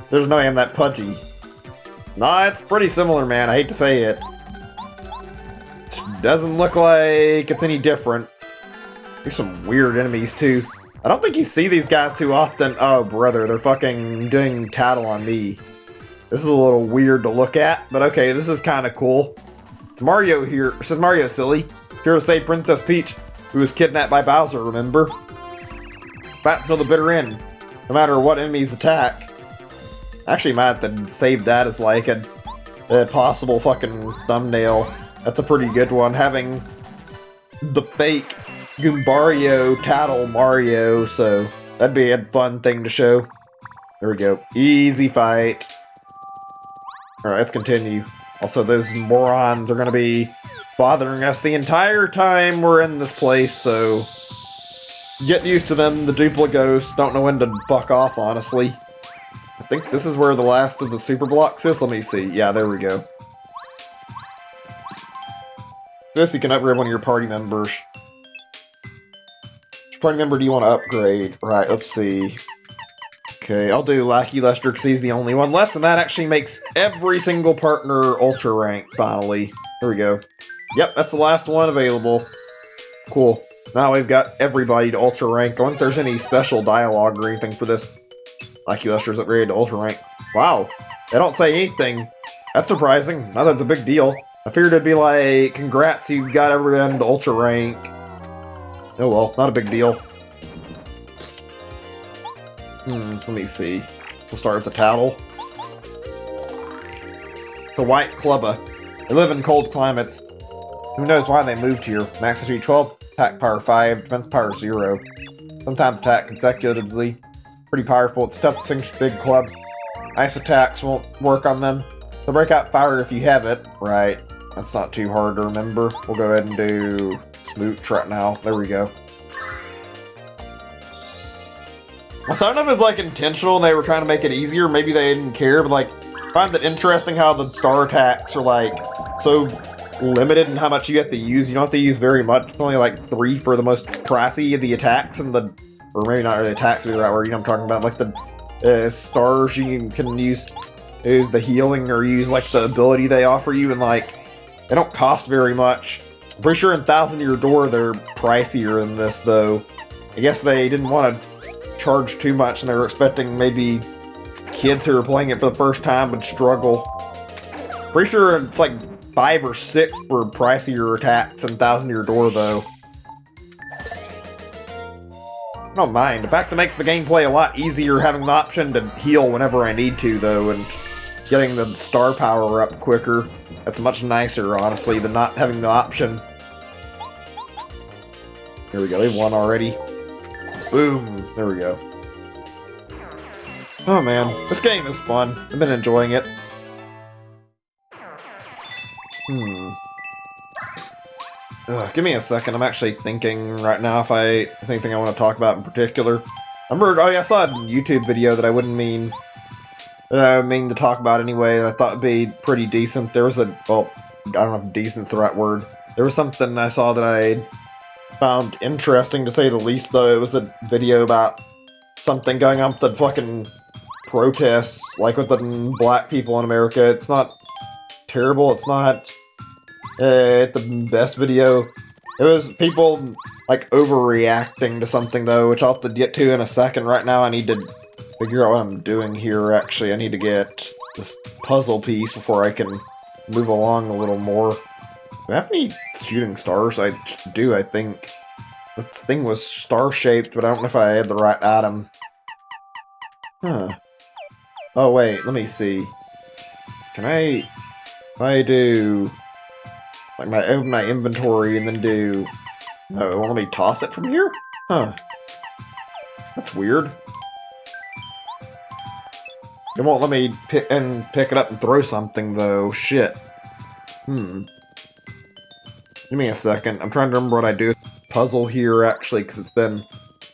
There's no way I'm that pudgy. Nah, it's pretty similar, man. I hate to say it. Doesn't look like it's any different. There's some weird enemies, too. I don't think you see these guys too often. Oh, brother, they're fucking doing tattle on me. This is a little weird to look at, but okay, this is kind of cool. It's Mario here. This is Mario, silly. Here to save Princess Peach, who was kidnapped by Bowser, remember? Fights till the bitter end, no matter what enemies attack. Actually, might have to save that as like a possible fucking thumbnail. That's a pretty good one, having the fake Goombario tattle Mario, so that'd be a fun thing to show. There we go. Easy fight. Alright, let's continue. Also, those morons are gonna be bothering us the entire time we're in this place, so get used to them. The duplicos don't know when to fuck off, honestly. I think this is where the last of the super blocks is. Let me see. Yeah, there we go. This, you can upgrade one of your party members. Which party member do you want to upgrade? Right, let's see. Okay, I'll do Lackey Lester because he's the only one left, and that actually makes every single partner ultra rank, finally. Here we go. Yep, that's the last one available. Cool. Now we've got everybody to ultra rank. I wonder if there's any special dialogue or anything for this. Lackey Lester's upgraded to ultra rank. Wow, they don't say anything. That's surprising. Not that it's a big deal. I figured it'd be like, congrats, you got everyone to ultra rank. Oh well, not a big deal. Let me see. We'll start with the tattle. The White Clubba. They live in cold climates. Who knows why they moved here? Max HP 12, attack power 5, defense power 0. Sometimes attack consecutively. Pretty powerful. It's tough to sink big clubs. Ice attacks won't work on them. They'll break out fire if you have it. Right. That's not too hard to remember. We'll go ahead and do Smooch right now. There we go. So I don't know if it's like intentional and they were trying to make it easier. Maybe they didn't care, but like, I find it interesting how the star attacks are like so limited in how much you have to use. You don't have to use very much. It's only like 3 for the most pricey of the attacks and the, or maybe not really attacks, would be the right word. You know what I'm talking about? Like the stars you can use the healing or use like the ability they offer you, and like they don't cost very much. I'm pretty sure in Thousand Year Door they're pricier than this though. I guess they didn't want to charge too much and they were expecting maybe kids who are playing it for the first time would struggle. Pretty sure it's like 5 or 6 for pricier attacks in Thousand Year Door though. I don't mind. In fact, it makes the gameplay a lot easier having the option to heal whenever I need to though, and getting the star power up quicker. That's much nicer, honestly, than not having the option. Here we go, they've won already. Boom! There we go. Oh man, this game is fun. I've been enjoying it. Give me a second, I'm actually thinking right now if I have anything I want to talk about in particular. I remember, oh yeah, I saw a YouTube video that I wouldn't mean to talk about anyway, that I thought would be pretty decent. There was a, well, I don't know if decent's the right word. There was something I saw that I found interesting to say the least, though. It was a video about something going on with the fucking protests, like with the black people in America. It's not terrible, it's not the best video. It was people like overreacting to something though, which I'll have to get to in a second. Right now I need to figure out what I'm doing here. Actually, I need to get this puzzle piece before I can move along a little more. Do I have any shooting stars? I do, I think. The thing was star-shaped, but I don't know if I had the right item. Huh. Oh, wait, let me see. Can I... If I do... Like, open my inventory and then do... No, it won't let me toss it from here? Huh. That's weird. It won't let me pick it up and throw something, though. Shit. Give me a second. I'm trying to remember what I do. Puzzle here, actually, because it's been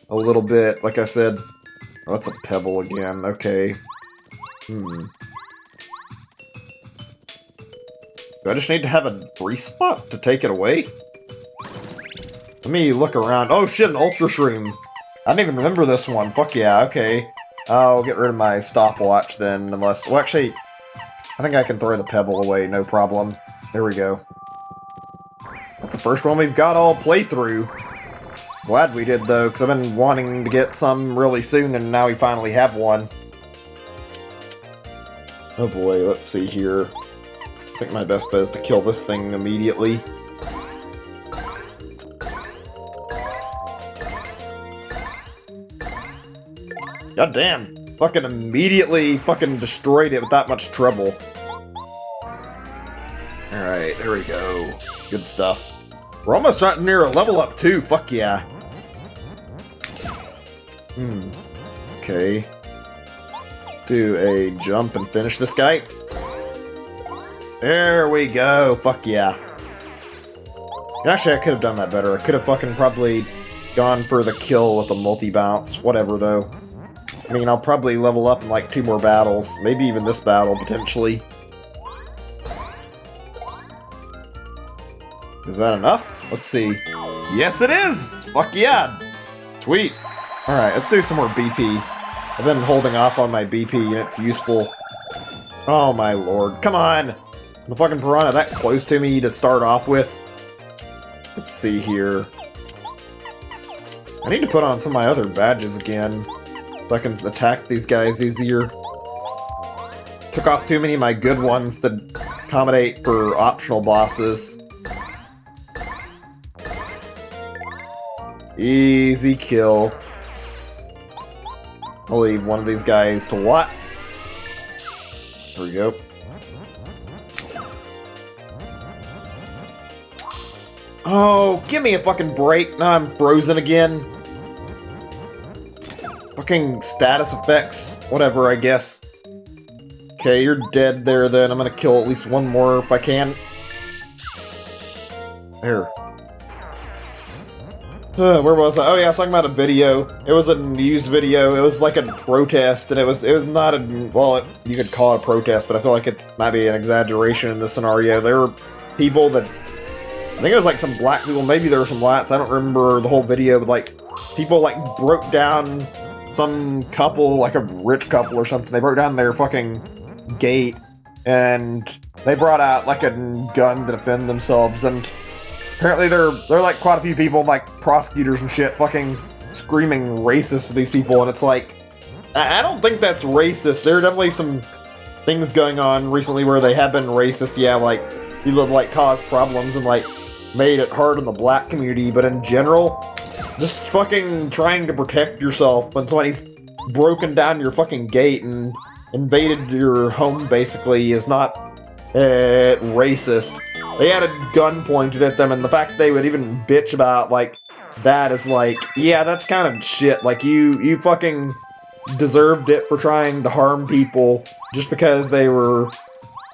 a little bit, like I said. Oh, that's a pebble again. Okay. Do I just need to have a free spot to take it away? Let me look around. Oh shit, an Ultra Shroom! I didn't even remember this one. Fuck yeah, okay. I'll get rid of my stopwatch then, unless... Well, actually, I think I can throw the pebble away, no problem. There we go. That's the first one we've got all playthrough. Glad we did, though, because I've been wanting to get some really soon, and now we finally have one. Oh boy, let's see here. I think my best bet is to kill this thing immediately. God damn! Fucking immediately fucking destroyed it with that much trouble. Alright, there we go. Good stuff. We're almost right near a level up too, fuck yeah. Okay. Let's do a jump and finish this guy. There we go, fuck yeah. And actually, I could have done that better. I could have fucking probably gone for the kill with a multi-bounce. Whatever, though. I mean, I'll probably level up in like 2 more battles. Maybe even this battle, potentially. Is that enough? Let's see. Yes, it is! Fuck yeah! Sweet. Alright, let's do some more BP. I've been holding off on my BP, and it's useful. Oh my lord. Come on! The fucking piranha that close to me to start off with. Let's see here. I need to put on some of my other badges again, so I can attack these guys easier. Took off too many of my good ones to accommodate for optional bosses. Easy kill. I'll leave one of these guys to what? There we go. Oh, give me a fucking break. Now I'm frozen again. Fucking status effects. Whatever, I guess. Okay, you're dead there then. I'm gonna kill at least one more if I can. There. Where was I? Oh yeah, I was talking about a video. It was a news video. It was like a protest, and it was not a... Well, you could call it a protest, but I feel like it might be an exaggeration in this scenario. There were people that... I think it was like some black people, maybe there were some whites, I don't remember the whole video, but like, people like broke down some couple, like a rich couple or something, they broke down their fucking gate, and they brought out like a gun to defend themselves, and apparently there are like quite a few people, like prosecutors and shit, fucking screaming racist to these people, and it's like, I don't think that's racist. There are definitely some things going on recently where they have been racist, yeah, like, people have like caused problems and like made it hard on the black community, but in general, just fucking trying to protect yourself when somebody's broken down your fucking gate and invaded your home basically is not racist. They had a gun pointed at them, and the fact that they would even bitch about like that is like, yeah, that's kind of shit. Like you fucking deserved it for trying to harm people just because they were...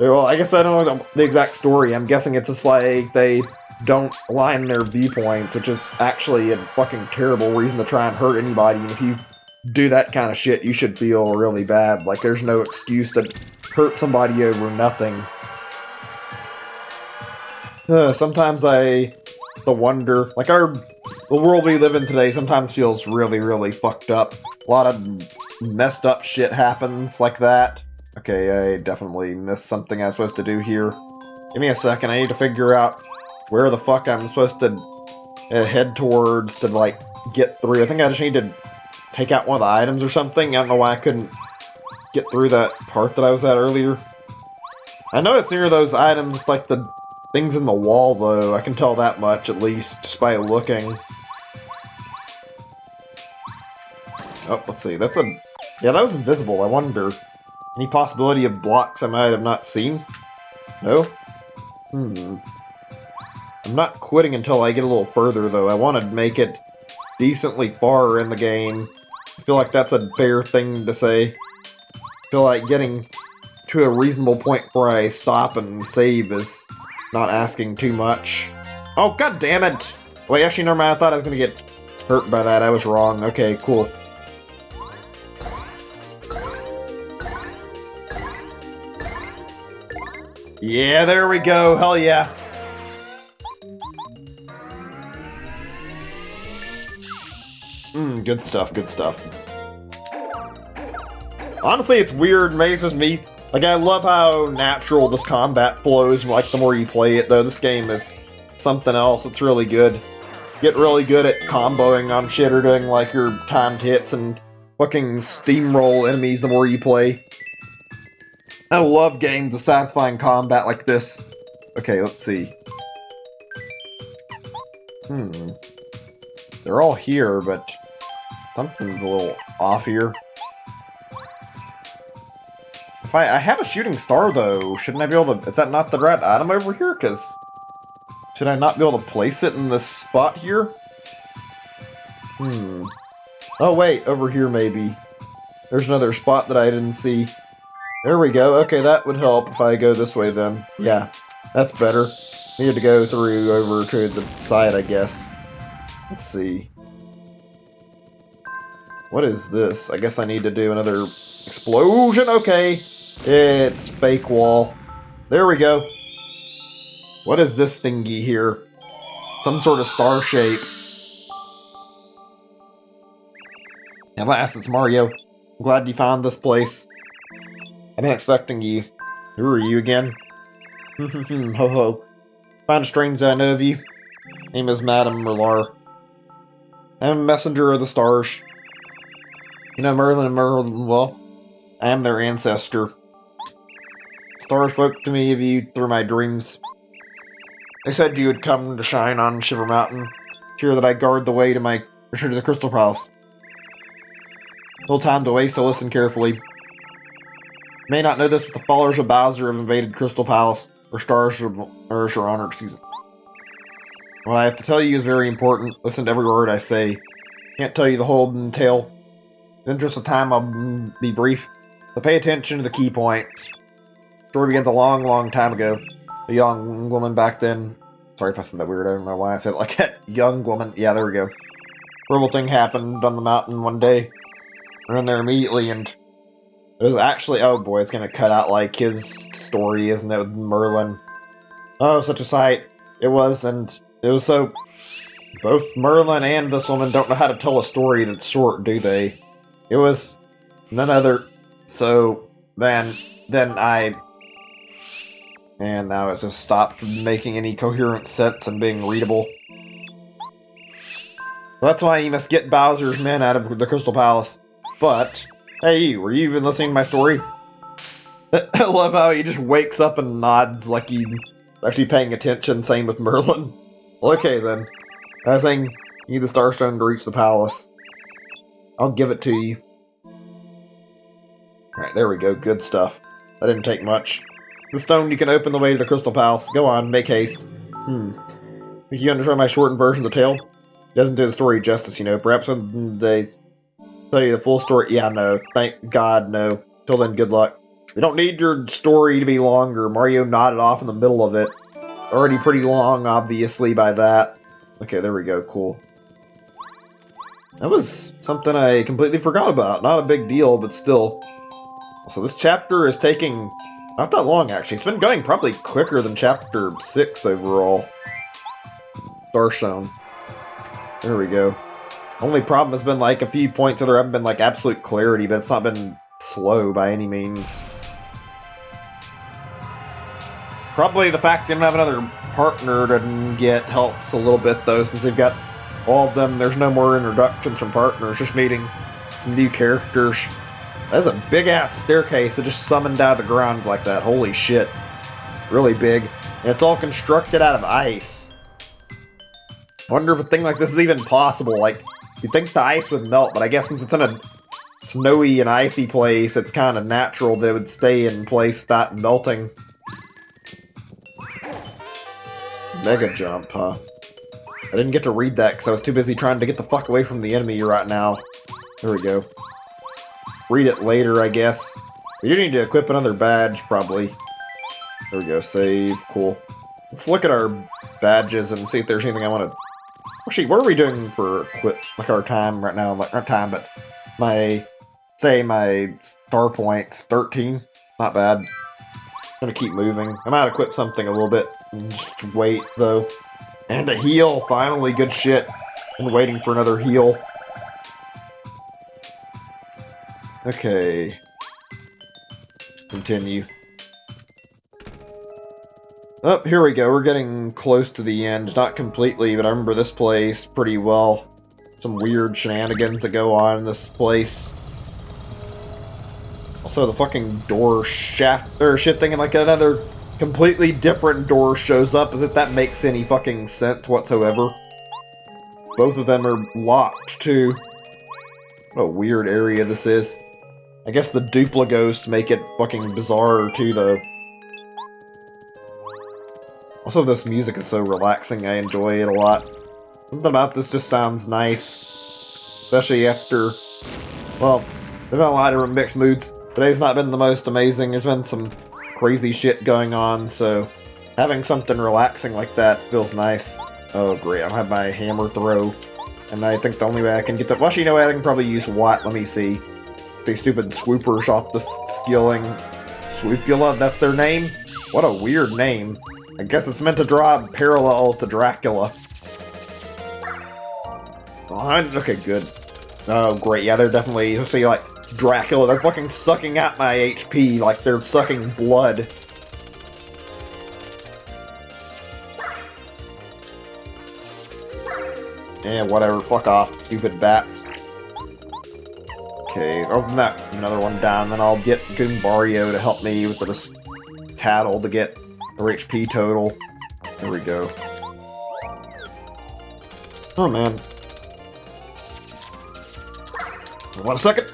Well, I guess I don't know the exact story. I'm guessing it's just like they don't align their viewpoints, which is actually a fucking terrible reason to try and hurt anybody. And if you do that kind of shit, you should feel really bad. Like, there's no excuse to hurt somebody over nothing. Sometimes I wonder, like, the world we live in today sometimes feels really, really fucked up. A lot of messed up shit happens like that. Okay, I definitely missed something I was supposed to do here. Give me a second, I need to figure out where the fuck I'm supposed to head towards to, like, get through. I think I just need to take out one of the items or something. I don't know why I couldn't get through that part that I was at earlier. I know it's near those items, like the things in the wall, though. I can tell that much, at least, just by looking. Oh, let's see, that's a Yeah, that was invisible. I wonder. Any possibility of blocks I might have not seen? No? I'm not quitting until I get a little further, though. I want to make it decently far in the game. I feel like that's a fair thing to say. I feel like getting to a reasonable point where I stop and save is not asking too much. Oh, god damn it! Wait, actually, never mind. I thought I was going to get hurt by that. I was wrong. Okay, cool. Yeah, there we go. Hell yeah. Good stuff, good stuff. Honestly, it's weird. Maybe it's just me. Like, I love how natural this combat flows, like, the more you play it, though. This game is something else. It's really good. Get really good at comboing on shit or doing, like, your timed hits and fucking steamroll enemies the more you play. I love games with satisfying combat like this. Okay, let's see. They're all here, but something's a little off here. If I have a shooting star, though, shouldn't I be able to... Is that not the right item over here? Because... should I not be able to place it in this spot here? Oh, wait, over here, maybe. There's another spot that I didn't see. There we go. Okay, that would help if I go this way, then. Yeah, that's better. Need to go through over to the side, I guess. Let's see. What is this? I guess I need to do another explosion. Okay. It's fake wall. There we go. What is this thingy here? Some sort of star shape. At last, it's Mario. I'm glad you found this place. I've been expecting you. Who are you again? Ho ho. Find a strange that I know of you. Name is Madame Merlar. I'm a messenger of the stars. You know Merlin and Merlin well. I am their ancestor. Stars spoke to me of you through my dreams. They said you would come to shine on Shiver Mountain. Here that I guard the way to my return to the Crystal Palace. No time to waste, so listen carefully. You may not know this, but the followers of Bowser have invaded Crystal Palace, or stars of Earth are honored season. What I have to tell you is very important. Listen to every word I say. Can't tell you the whole tale. In the interest of time, I'll be brief. So pay attention to the key points. The story begins a long, long time ago. A young woman back then. Sorry if I said that weird. I don't know why I said it like that. Young woman. Yeah, there we go. Horrible thing happened on the mountain one day. We're in there immediately, and it was actually... oh boy, it's gonna cut out like his story, isn't it, with Merlin? Oh, such a sight. It was, and it was so... both Merlin and this woman don't know how to tell a story that's short, do they? It was none other... so then I... and now it's just stopped making any coherent sense and being readable. So that's why you must get Bowser's men out of the Crystal Palace. But, hey, were you even listening to my story? I love how he just wakes up and nods like he's actually paying attention, same with Merlin. Well, okay then. I was saying, you need the Starstone to reach the palace. I'll give it to you. Alright, there we go, good stuff. That didn't take much. The stone, you can open the way to the Crystal Palace. Go on, make haste. Think you understand my shortened version of the tale? It doesn't do the story justice, you know. Perhaps one day tell you the full story. Yeah, no. Thank God, no. Till then, good luck. We don't need your story to be longer. Mario nodded off in the middle of it. Already pretty long, obviously, by that. Okay, there we go. Cool. That was something I completely forgot about. Not a big deal, but still. So this chapter is taking... not that long, actually. It's been going probably quicker than Chapter 6 overall. Starstone. There we go. Only problem has been, like, a few points where there haven't been, like, absolute clarity, but it's not been slow by any means. Probably the fact they don't have another partner to get helps a little bit, though, since they've got all of them. There's no more introductions from partners, just meeting some new characters. That's a big-ass staircase that just summoned out of the ground like that. Holy shit. Really big. And it's all constructed out of ice. I wonder if a thing like this is even possible. Like, you'd think the ice would melt, but I guess since it's in a snowy and icy place, it's kind of natural that it would stay in place without melting. Mega jump, huh? I didn't get to read that because I was too busy trying to get the fuck away from the enemy right now. There we go. Read it later, I guess. We do need to equip another badge, probably. There we go, save, cool. Let's look at our badges and see if there's anything I want to... Actually, what are we doing for like our time right now? Like, not time, but my star points, 13. Not bad. Gonna keep moving. I might equip something a little bit. Just wait, though. And a heal, finally, good shit. Been waiting for another heal. Okay. Continue. Oh, here we go. We're getting close to the end. Not completely, but I remember this place pretty well. Some weird shenanigans that go on in this place. Also, the fucking door shaft or shit thing, and like another completely different door shows up, as if that makes any fucking sense whatsoever. Both of them are locked, too. What a weird area this is. I guess the duplighosts make it fucking bizarre, too, though. Also, this music is so relaxing, I enjoy it a lot. Something about this just sounds nice. Especially after... Well, there's been a lot of mixed moods. Today's not been the most amazing. There's been some crazy shit going on, so having something relaxing like that feels nice. Oh great, I don't have my hammer throw, and I think the only way I can get that... Well, actually, you know what, I can probably use what? Let me see. These stupid swoopers off the skilling... Swoopula, that's their name? What a weird name. I guess it's meant to draw parallels to Dracula. Okay, good. Oh great, yeah, they're definitely... Let's see, like... Dracula, they're fucking sucking out my HP like they're sucking blood. Yeah, whatever, fuck off, stupid bats. Okay, open that another one down, then I'll get Goombario to help me with this tattle to get their HP total. There we go. Oh man. Hold on a second.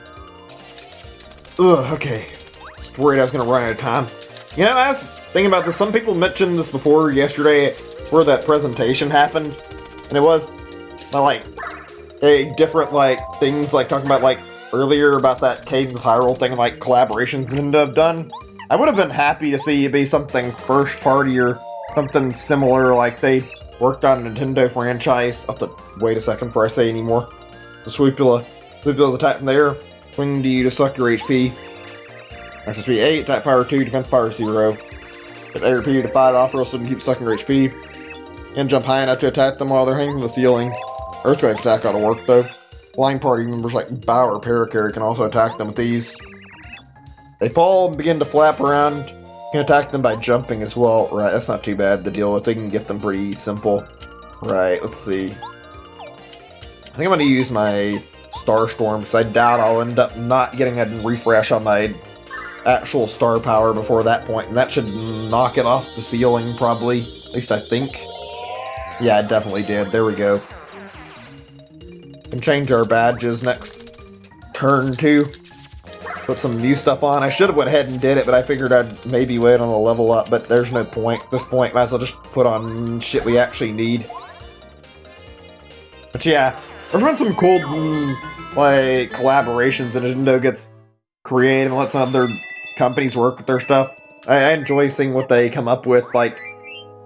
Ugh, okay. Just worried I was gonna run out of time. You know, I was thinking about this. Some people mentioned this before yesterday where that presentation happened. And it was, like, a different, like, things, like, talking about, like, earlier about that Cadence Hyrule thing, like, collaborations Nintendo have done. I would have been happy to see it be something first party or something similar, like they worked on a Nintendo franchise. I'll have to wait a second before I say any more. The Swoopula the type from there. Cling to you to suck your HP. SSP 8, attack power 2, defense power 0. If they repeat to fight off, or else it keep sucking your HP. And jump high enough to attack them while they're hanging from the ceiling. Earthquake attack ought to work though. Flying party members like Bow or Parakarry can also attack them with these. They fall and begin to flap around. You can attack them by jumping as well. Right, that's not too bad to deal with. They can get them pretty simple. Right, let's see. I think I'm going to use my Starstorm, because I doubt I'll end up not getting a refresh on my actual star power before that point, and that should knock it off the ceiling, probably. At least I think. Yeah, it definitely did. There we go. Can change our badges next turn, too. Put some new stuff on. I should have went ahead and did it, but I figured I'd maybe wait on the level up, but there's no point. At this point, might as well just put on shit we actually need. But yeah, there's been some cool, like, collaborations that Nintendo gets creative and lets other companies work with their stuff. I enjoy seeing what they come up with. Like,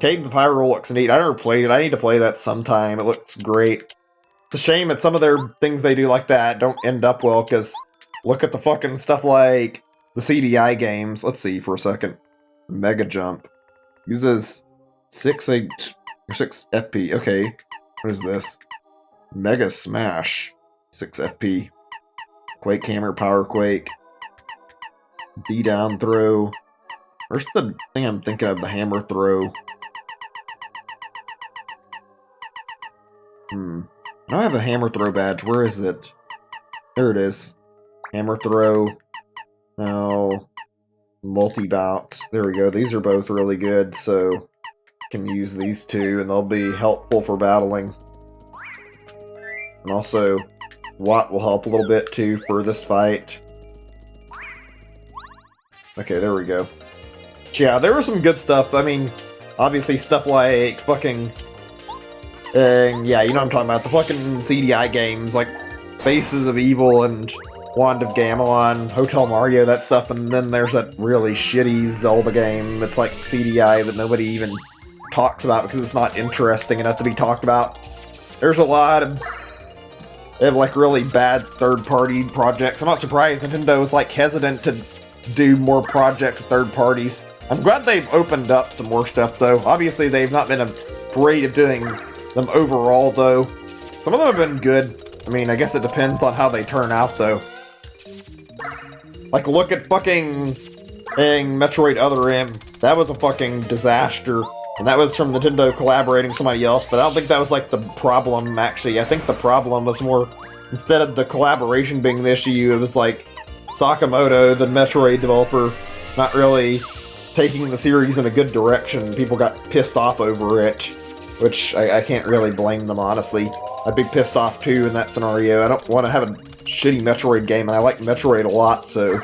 Cadence of Hyrule looks neat. I never played it. I need to play that sometime. It looks great. It's a shame that some of their things they do like that don't end up well, because look at the fucking stuff like the CDI games. Let's see for a second. Mega Jump. Uses 6 FP. Okay. What is this? Mega Smash. 6 FP. Quake Hammer, Power Quake. D-down throw. Where's the thing I'm thinking of? The hammer throw. I don't have a hammer throw badge. Where is it? There it is. Hammer throw. No. Multi-bounce. There we go. These are both really good, so can use these two, and they'll be helpful for battling. And also, Watt will help a little bit too for this fight. Okay, there we go. Yeah, there was some good stuff. I mean, obviously stuff like fucking... yeah, you know what I'm talking about. The fucking CDI games, like Faces of Evil and Wand of Gamelon, Hotel Mario, that stuff. And then there's that really shitty Zelda game that's like CDI that nobody even talks about because it's not interesting enough to be talked about. There's a lot of... They have like really bad third-party projects. I'm not surprised Nintendo is like hesitant to do more projects with third parties. I'm glad they've opened up to more stuff, though. Obviously, they've not been afraid of doing them overall, though. Some of them have been good. I mean, I guess it depends on how they turn out, though. Like, look at fucking Metroid Other M. That was a fucking disaster. And that was from Nintendo collaborating with somebody else, but I don't think that was, like, the problem, actually. I think the problem was more, instead of the collaboration being the issue, it was, like, Sakamoto, the Metroid developer, not really taking the series in a good direction. People got pissed off over it, which I can't really blame them, honestly. I'd be pissed off, too, in that scenario. I don't want to have a shitty Metroid game, and I like Metroid a lot, so...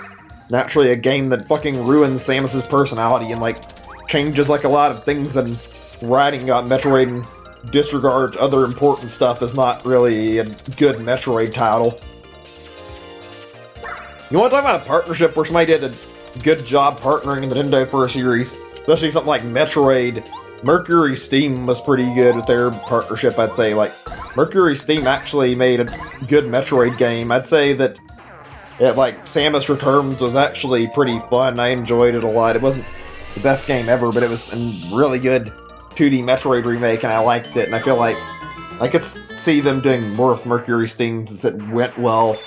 Naturally, a game that fucking ruins Samus's personality and, like, changes, like, a lot of things in writing about Metroid and disregards other important stuff is not really a good Metroid title. You want to talk about a partnership where somebody did a good job partnering Nintendo for a series? Especially something like Metroid. Mercury Steam was pretty good with their partnership, I'd say. Like, Mercury Steam actually made a good Metroid game. I'd say that, like, Samus Returns was actually pretty fun. I enjoyed it a lot. It wasn't the best game ever, but it was a really good 2D Metroid remake, and I liked it. And I feel like I could see them doing more with Mercury Steam since it went well.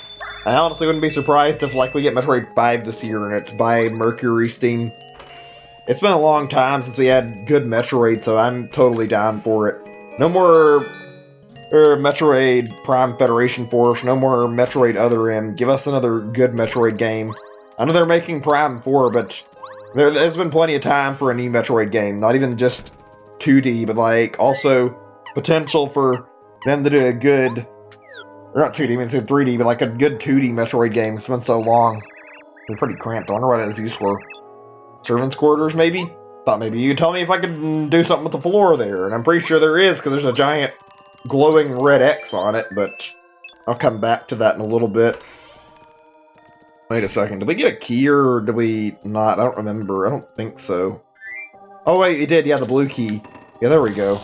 I honestly wouldn't be surprised if, like, we get Metroid 5 this year and it's by Mercury Steam. It's been a long time since we had good Metroid, so I'm totally down for it. No more Metroid Prime Federation Force, no more Metroid Other M. Give us another good Metroid game. I know they're making Prime 4, but there's been plenty of time for a new Metroid game. Not even just 2D, but, like, also potential for them to do a good... Or not 2D, I mean, it's 3D, but like a good 2D Metroid game. It's been so long. They're pretty cramped. I wonder what it's used for. Servants' quarters, maybe? Thought maybe you could tell me if I could do something with the floor there. And I'm pretty sure there is, because there's a giant glowing red X on it, but I'll come back to that in a little bit. Wait a second. Did we get a key, or did we not? I don't remember. I don't think so. Oh, wait, we did. Yeah, the blue key. Yeah, there we go.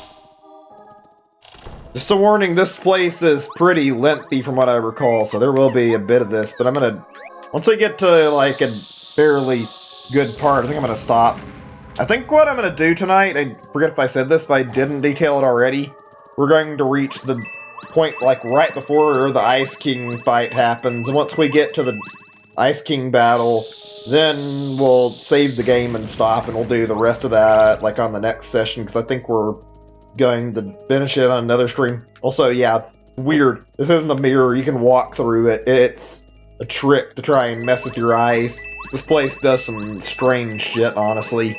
Just a warning, this place is pretty lengthy from what I recall, so there will be a bit of this, but I'm gonna... Once I get to, like, a fairly good part, I think I'm gonna stop. I think what I'm gonna do tonight, I forget if I said this, but I didn't detail it already, we're going to reach the point, like, right before the Ice King fight happens, and once we get to the Ice King battle, then we'll save the game and stop, and we'll do the rest of that, like, on the next session, because I think we're going to finish it on another stream. Also, yeah, weird. This isn't a mirror, you can walk through it. It's a trick to try and mess with your eyes. This place does some strange shit, honestly.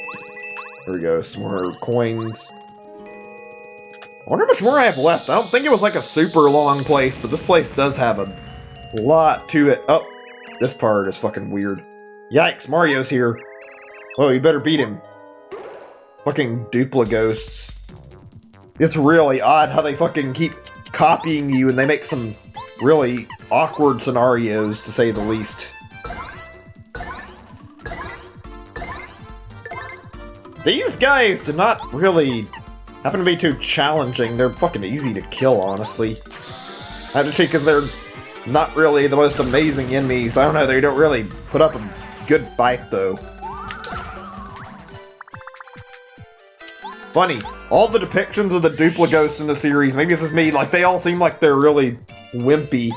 There we go, some more coins. I wonder how much more I have left. I don't think it was like a super long place, but this place does have a lot to it. Oh, this part is fucking weird. Yikes, Mario's here. Oh, you better beat him. Fucking Duplighosts. It's really odd how they fucking keep copying you, and they make some really awkward scenarios, to say the least. These guys do not really happen to be too challenging. They're fucking easy to kill, honestly. Actually, because they're not really the most amazing enemies. I don't know, they don't really put up a good fight, though. Funny, all the depictions of the Duplighosts in the series, maybe it's just me, like, they all seem like they're really wimpy.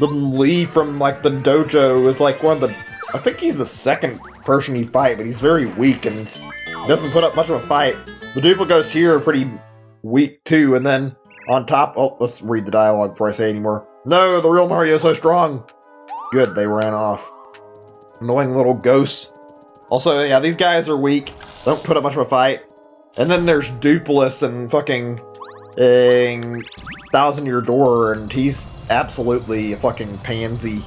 The Lee from, like, the dojo is, like, one of the... I think he's the second person you fight, but he's very weak and doesn't put up much of a fight. The Duplighosts here are pretty weak, too, and then on top... Oh, let's read the dialogue before I say anymore. No, the real Mario's so strong! Good, they ran off. Annoying little ghosts. Also, yeah, these guys are weak. Don't put up much of a fight. And then there's Dupless and fucking... Thousand Year Door, and he's absolutely a fucking pansy.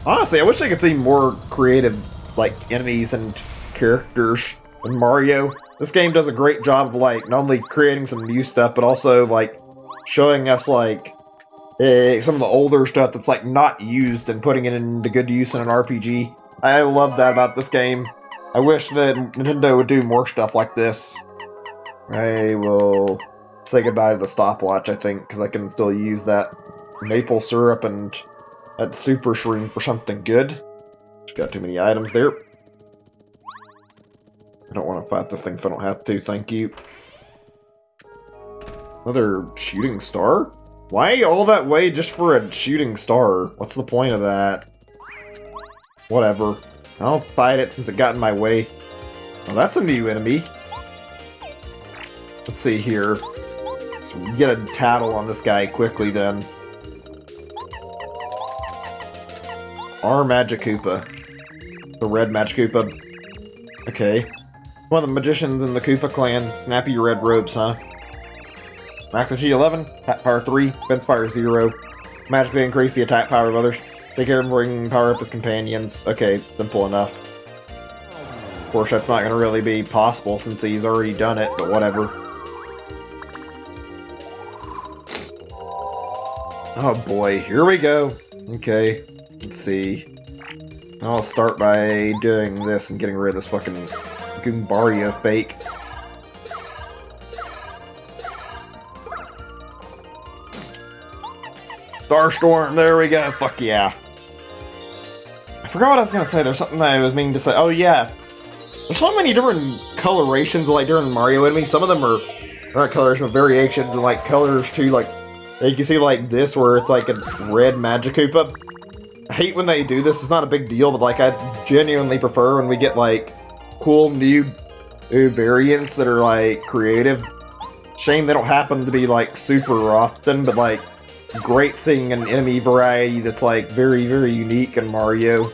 Honestly, I wish I could see more creative, like, enemies and characters in Mario. This game does a great job of, like, not only creating some new stuff, but also, like, showing us, like, some of the older stuff that's, like, not used and putting it into good use in an RPG. I love that about this game. I wish that Nintendo would do more stuff like this. I will say goodbye to the stopwatch, I think, because I can still use that maple syrup and that super shroom for something good. Just got too many items there. I don't want to fight this thing if I don't have to, thank you. Another shooting star? Why all that way just for a shooting star? What's the point of that? Whatever. I'll fight it since it got in my way. Well, that's a new enemy. Let's see here. Let's get a tattle on this guy quickly then. Our Magikoopa. The red Magikoopa. Okay. One of the magicians in the Koopa clan. Snappy red robes, huh? Max of G11, attack power 3, defense power 0. Magically increase the attack power of others. Take care of bringing power up his companions. Okay, simple enough. Of course, that's not going to really be possible since he's already done it, but whatever. Oh boy, here we go. Okay, let's see. I'll start by doing this and getting rid of this fucking Goombario fake. Starstorm, there we go, fuck yeah. I forgot what I was gonna say, there's something that I was meaning to say. Oh yeah, there's so many different colorations, like different Mario enemies. Some of them are not colors, but variations, and like colors too, like you can see like this where it's like a red Magikoopa. I hate when they do this, it's not a big deal, but like I genuinely prefer when we get like cool new variants that are like creative. Shame they don't happen to be like super often, but like great seeing an enemy variety that's like very, very unique in Mario.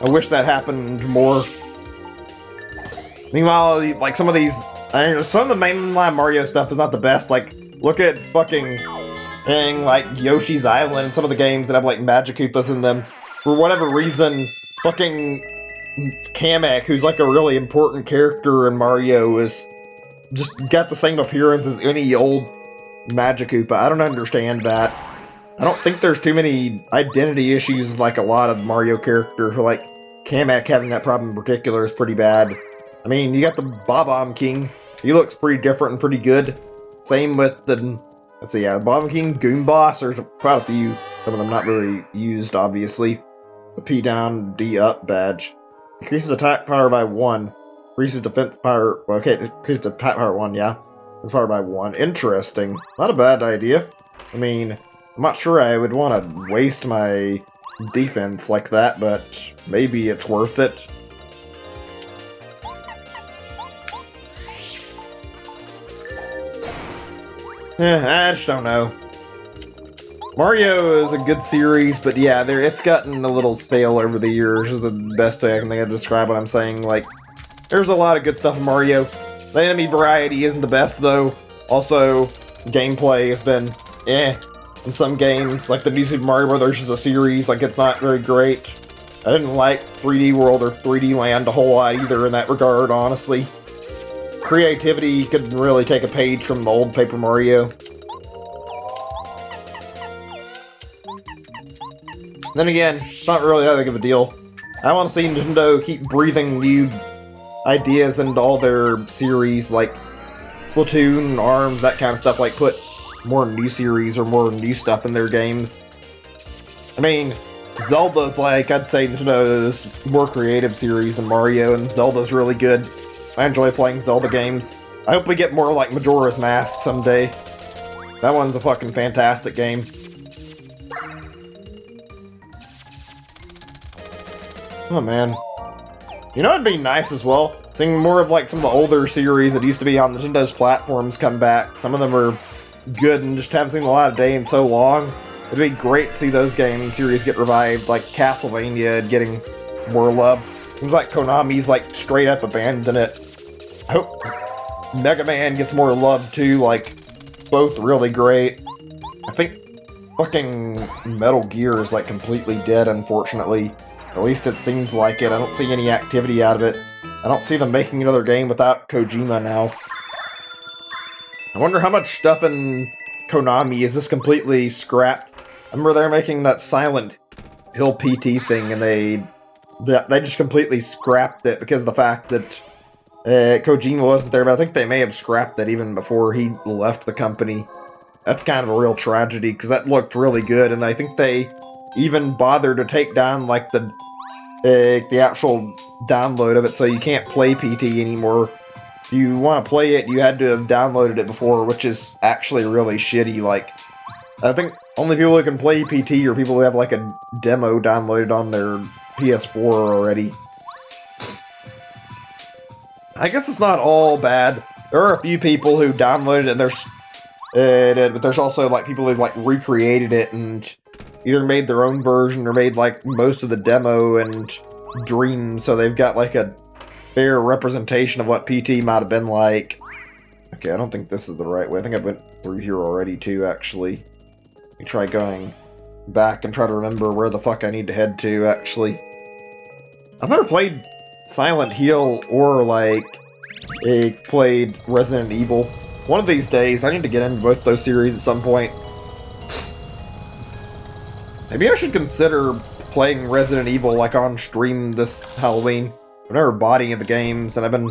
I wish that happened more. Meanwhile, like some of these, some of the mainline Mario stuff is not the best. Like, look at fucking like Yoshi's Island and some of the games that have like Magikoopas in them. For whatever reason, fucking Kamek, who's like a really important character in Mario, is just got the same appearance as any old Magikoopa. I don't understand that. I don't think there's too many identity issues like a lot of Mario characters. Like Kamek having that problem in particular is pretty bad. I mean, you got the Bob-omb King. He looks pretty different and pretty good. Same with the, let's see, yeah, Bob-omb King, Goomboss. There's quite a few. Some of them not very used, obviously. The P down, D up badge. Increases attack power by 1. Increases defense power. Well, okay, increases attack power 1, yeah. Defense power by 1. Interesting. Not a bad idea. I mean, I'm not sure I would want to waste my defense like that, but maybe it's worth it. I just don't know. Mario is a good series, but yeah, it's gotten a little stale over the years, is the best way I can think of to describe what I'm saying. Like, there's a lot of good stuff in Mario. The enemy variety isn't the best, though. Also, gameplay has been in some games. Like, the New Super Mario Bros. Is a series, like, it's not very great. I didn't like 3D World or 3D Land a whole lot either in that regard, honestly. Creativity could really take a page from the old Paper Mario. Then again, it's not really that big of a deal. I want to see Nintendo keep breathing new ideas into all their series, like Splatoon, ARMS, that kind of stuff, like put more new series or more new stuff in their games. I mean, Zelda's like, I'd say Nintendo's more creative series than Mario, and Zelda's really good. I enjoy playing Zelda games. I hope we get more like Majora's Mask someday. That one's a fucking fantastic game. Oh man. You know it'd be nice as well? Seeing more of like some of the older series that used to be on Nintendo's platforms come back. Some of them are good and just haven't seen a lot of day in so long. It'd be great to see those game series get revived, like Castlevania getting more love. Seems like Konami's like straight up abandoned it. I Mega Man gets more love too, like, both really great. I think fucking Metal Gear is, like, completely dead, unfortunately. At least it seems like it. I don't see any activity out of it. I don't see them making another game without Kojima now. I wonder how much stuff in Konami is this completely scrapped. I remember they were making that Silent Hill PT thing, and they just completely scrapped it because of the fact that Kojima wasn't there, but I think they may have scrapped it even before he left the company. That's kind of a real tragedy, because that looked really good, and I think they even bothered to take down, like, the actual download of it, so you can't play PT anymore. If you want to play it, you had to have downloaded it before, which is actually really shitty. Like, I think only people who can play PT are people who have, like, a demo downloaded on their PS4 already. I guess it's not all bad. There are a few people who downloaded it, and but there's also, like, people who've, like, recreated it and either made their own version or made, like, most of the demo and dreams, so they've got, like, a fair representation of what PT might have been like. Okay, I don't think this is the right way. I think I went through here already, too, actually. Let me try going back and try to remember where the fuck I need to head to, actually. I've never played Silent Hill or, like, played Resident Evil. One of these days, I need to get into both those series at some point. Maybe I should consider playing Resident Evil, like, on stream this Halloween. I've never bought any of the games, and I've been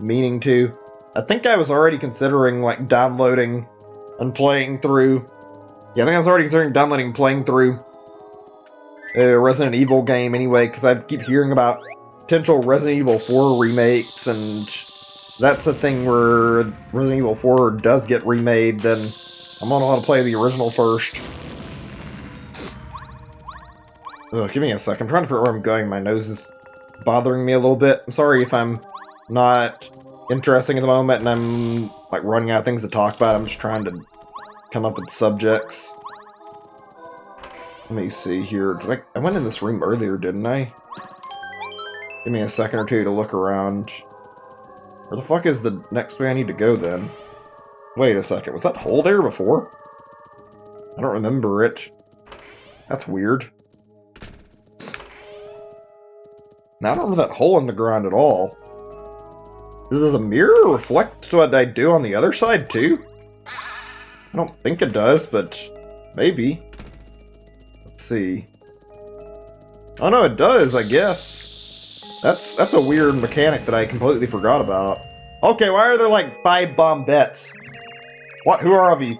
meaning to. I think I was already considering, like, downloading and playing through... Yeah, I think I was already considering downloading and playing through a Resident Evil game anyway, because I keep hearing about potential Resident Evil 4 remakes, and that's a thing where Resident Evil 4 does get remade, then I'm gonna want to play the original first. Ugh, give me a sec. I'm trying to figure out where I'm going. My nose is bothering me a little bit. I'm sorry if I'm not interesting at the moment and I'm, like, running out of things to talk about. I'm just trying to come up with subjects. Let me see here. I went in this room earlier, didn't I? Give me a second or two to look around. Where the fuck is the next way I need to go, then? Wait a second. Was that hole there before? I don't remember it. That's weird. Now I don't remember that hole in the ground at all. Does a mirror reflect what I do on the other side, too? I don't think it does, but maybe. Let's see. Oh no, it does, I guess. That's a weird mechanic that I completely forgot about. Okay, why are there like 5 bombettes? What? Who are you?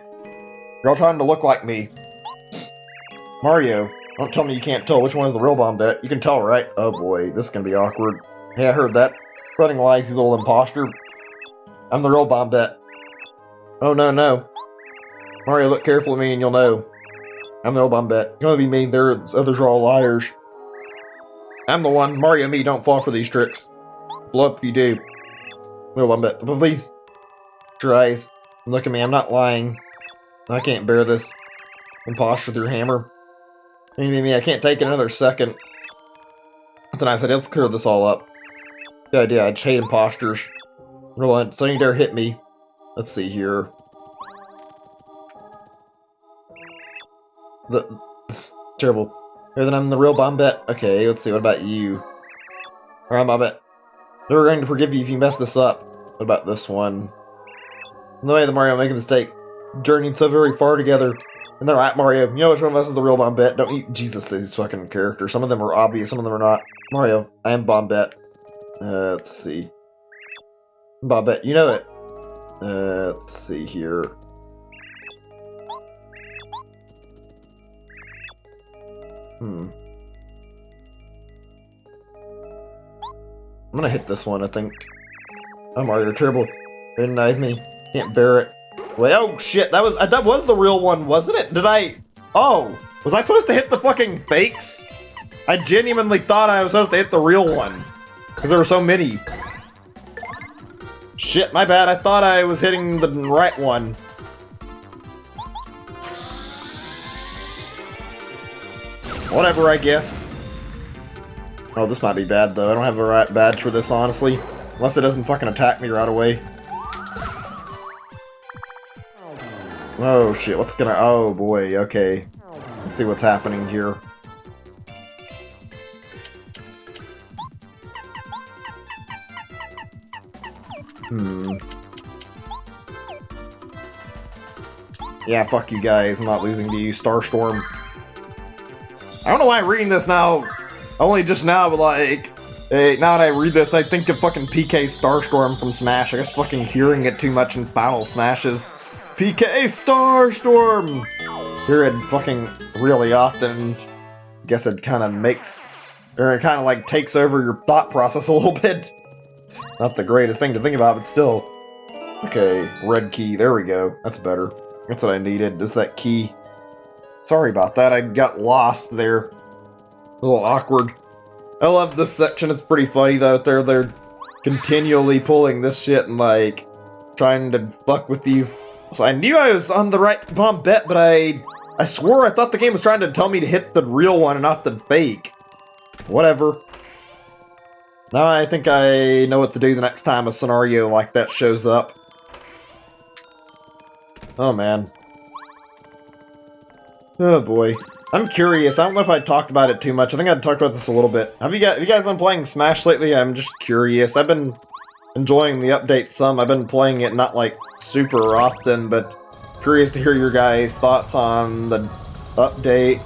You're all trying to look like me. Mario, don't tell me you can't tell which one is the real bombette. You can tell, right? Oh boy, this is gonna be awkward. Hey, I heard that. Spreading lies, you little imposter. I'm the real bombette. Oh no, no. Mario, look carefully at me and you'll know. I'm the real bombette. You don't be mean, others are all liars. I'm the one. Mario and me don't fall for these tricks. Blow up if you do. Real bombette. But please, your eyes. Look at me, I'm not lying. I can't bear this. Imposter with your hammer. Me, I can't take another second. That's a nice idea. Let's clear this all up. Good idea. I hate imposters. Real, so you dare hit me. Let's see here. Terrible. Here, then I'm the real bombette. Okay, let's see. What about you? Alright, bombette. Never going to forgive you if you mess this up. What about this one? No way, the Mario make a mistake. Journeyed so very far together. And they're right, Mario. You know which one of us is the real bombette? Don't you? Jesus, these fucking characters. Some of them are obvious, some of them are not. Mario, I am bombette. Let's see. Bombette, you know it. Let's see here. I'm gonna hit this one, I think. Oh, Mario, you're terrible. Recognize me. Can't bear it. Wait, oh shit, that was the real one, wasn't it? Oh, was I supposed to hit the fucking fakes? I genuinely thought I was supposed to hit the real one. Because there were so many. Shit, my bad, I thought I was hitting the right one. Whatever, I guess. Oh, this might be bad, though. I don't have the right badge for this, honestly. Unless it doesn't fucking attack me right away. Oh shit, what's gonna... Oh boy, okay. Let's see what's happening here. Yeah, fuck you guys, I'm not losing to you, Starstorm. I don't know why I'm reading this now, only just now, but like... now that I read this, I think of fucking PK Starstorm from Smash. I guess fucking hearing it too much in Final Smashes. PK Starstorm! Hear it fucking really often. I guess it kind of makes... Or it kind of like takes over your thought process a little bit. Not the greatest thing to think about, but still. Okay, red key. There we go. That's better. That's what I needed, is that key. Sorry about that, I got lost there. A little awkward. I love this section, it's pretty funny though. They're continually pulling this shit and like trying to fuck with you. So I knew I was on the right bomb bet, but I swore I thought the game was trying to tell me to hit the real one and not the fake. Whatever. Now I think I know what to do the next time a scenario like that shows up. Oh man. Oh boy. I'm curious. I don't know if I talked about it too much. I think I talked about this a little bit. Have you guys been playing Smash lately? I'm just curious. I've been enjoying the update some. I've been playing it not like super often, but curious to hear your guys' thoughts on the update.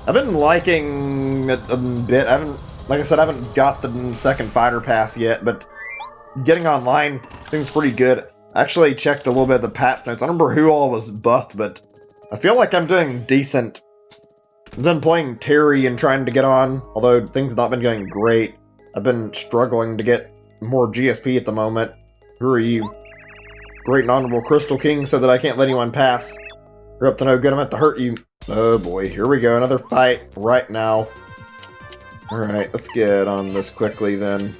I've been liking it a bit. I haven't, like I said, I haven't got the second fighter pass yet, but getting online, things pretty good. I actually checked a little bit of the patch notes. I don't remember who all was buffed, but I feel like I'm doing decent. I've been playing Terry and trying to get on, although things have not been going great. I've been struggling to get more GSP at the moment. Who are you? Great and Honorable Crystal King said that I can't let anyone pass. You're up to no good, I'm about to hurt you. Oh boy, here we go, another fight right now. Alright, let's get on this quickly then.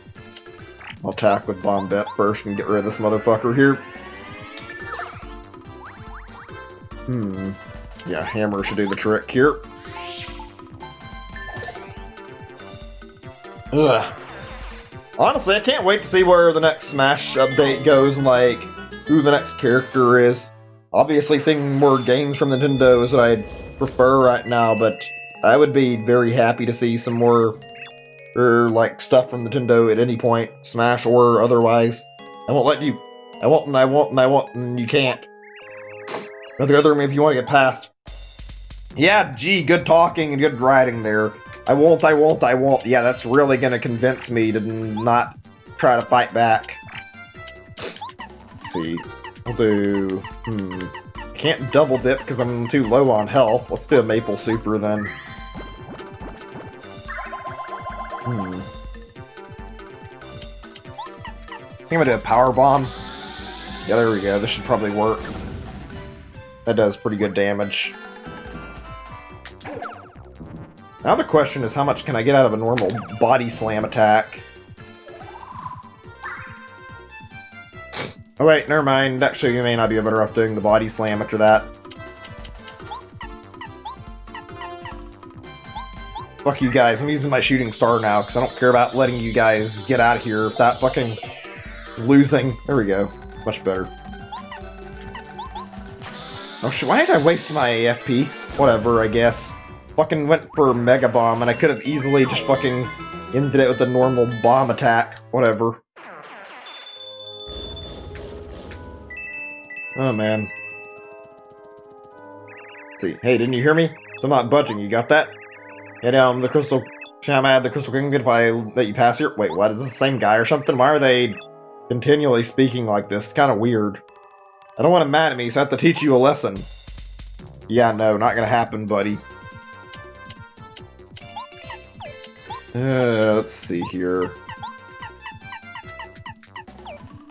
I'll attack with Bombette first and get rid of this motherfucker here. Yeah, hammer should do the trick here. Ugh. Honestly, I can't wait to see where the next Smash update goes and, like, who the next character is. Obviously, seeing more games from Nintendo is what I'd prefer right now, but I would be very happy to see some more, like, stuff from Nintendo at any point, Smash or otherwise. I won't let you. I won't, and I won't, and I won't, and you can't. Or the other way if you want to get past. Yeah, gee, good talking and good writing there. I won't, I won't, I won't. Yeah, that's really gonna convince me to not try to fight back. Let's see. We'll do... Can't double dip because I'm too low on health. Let's do a maple super then. I think I'm gonna do a power bomb. Yeah, there we go. This should probably work. That does pretty good damage. Now the question is, how much can I get out of a normal body slam attack? Oh wait, never mind. Actually, you may not be better off doing the body slam after that. Fuck you guys, I'm using my shooting star now, because I don't care about letting you guys get out of here without fucking losing. There we go. Much better. Oh shit, why did I waste my FP? Whatever, I guess. Fucking went for Mega Bomb, and I could have easily just fucking ended it with a normal bomb attack. Whatever. Oh, man. Let's see. Hey, didn't you hear me? So I'm not budging, you got that? Yeah, the Crystal... Sham I had the Crystal King if I let you pass here? Wait, what? Is this the same guy or something? Why are they continually speaking like this? It's kind of weird. I don't want him mad at me, so I have to teach you a lesson. Yeah, no, not gonna happen, buddy. Let's see here.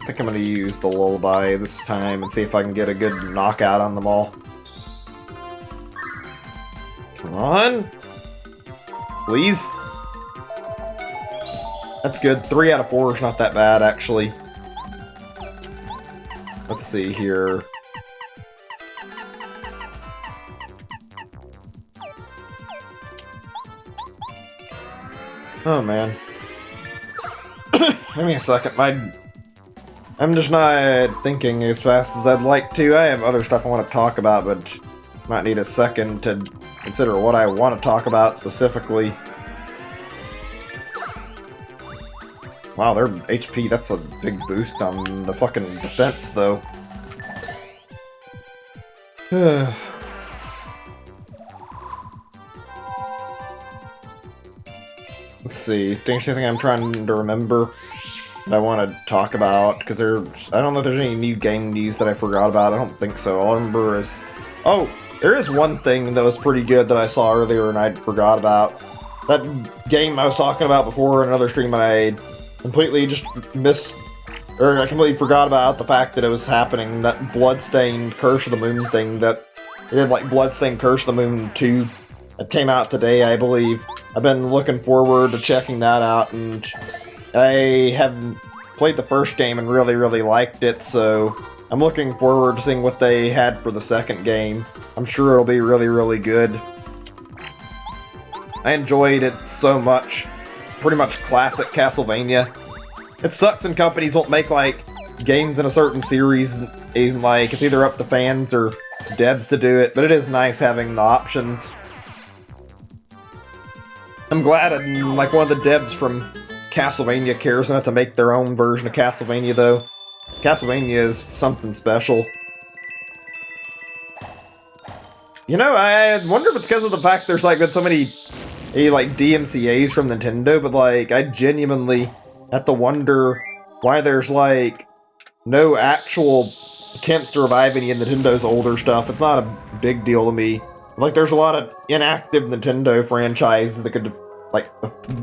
I think I'm gonna use the lullaby this time and see if I can get a good knockout on them all. Come on. Please. That's good. 3 out of 4 is not that bad, actually. Let's see here. Oh, man. Give me a second. My I'm just not thinking as fast as I'd like to. I have other stuff I want to talk about, but might need a second to consider what I want to talk about specifically. Wow, their HP, that's a big boost on the fucking defense, though. Let's see, there's anything I'm trying to remember that I want to talk about, because I don't know if there's any new game news that I forgot about. I don't think so. All I remember is, oh, there is one thing that was pretty good that I saw earlier and I forgot about. That game I was talking about before in another stream, I completely just I completely forgot about the fact that it was happening. That Bloodstained Curse of the Moon thing, that it did like Bloodstained Curse of the Moon 2. It came out today, I believe. I've been looking forward to checking that out, and I have played the first game and really, really liked it, so I'm looking forward to seeing what they had for the second game. I'm sure it'll be really, really good. I enjoyed it so much. It's pretty much classic Castlevania. It sucks when companies won't make, like, games in a certain series, and, like, it's either up to fans or devs to do it, but it is nice having the options. I'm glad, like, one of the devs from Castlevania cares enough to make their own version of Castlevania, though. Castlevania is something special. You know, I wonder if it's because of the fact there's, like, been so many, like, DMCAs from Nintendo, but, like, I genuinely have to wonder why there's, like, no actual attempts to revive any of Nintendo's older stuff. It's not a big deal to me. Like, there's a lot of inactive Nintendo franchises that could, like,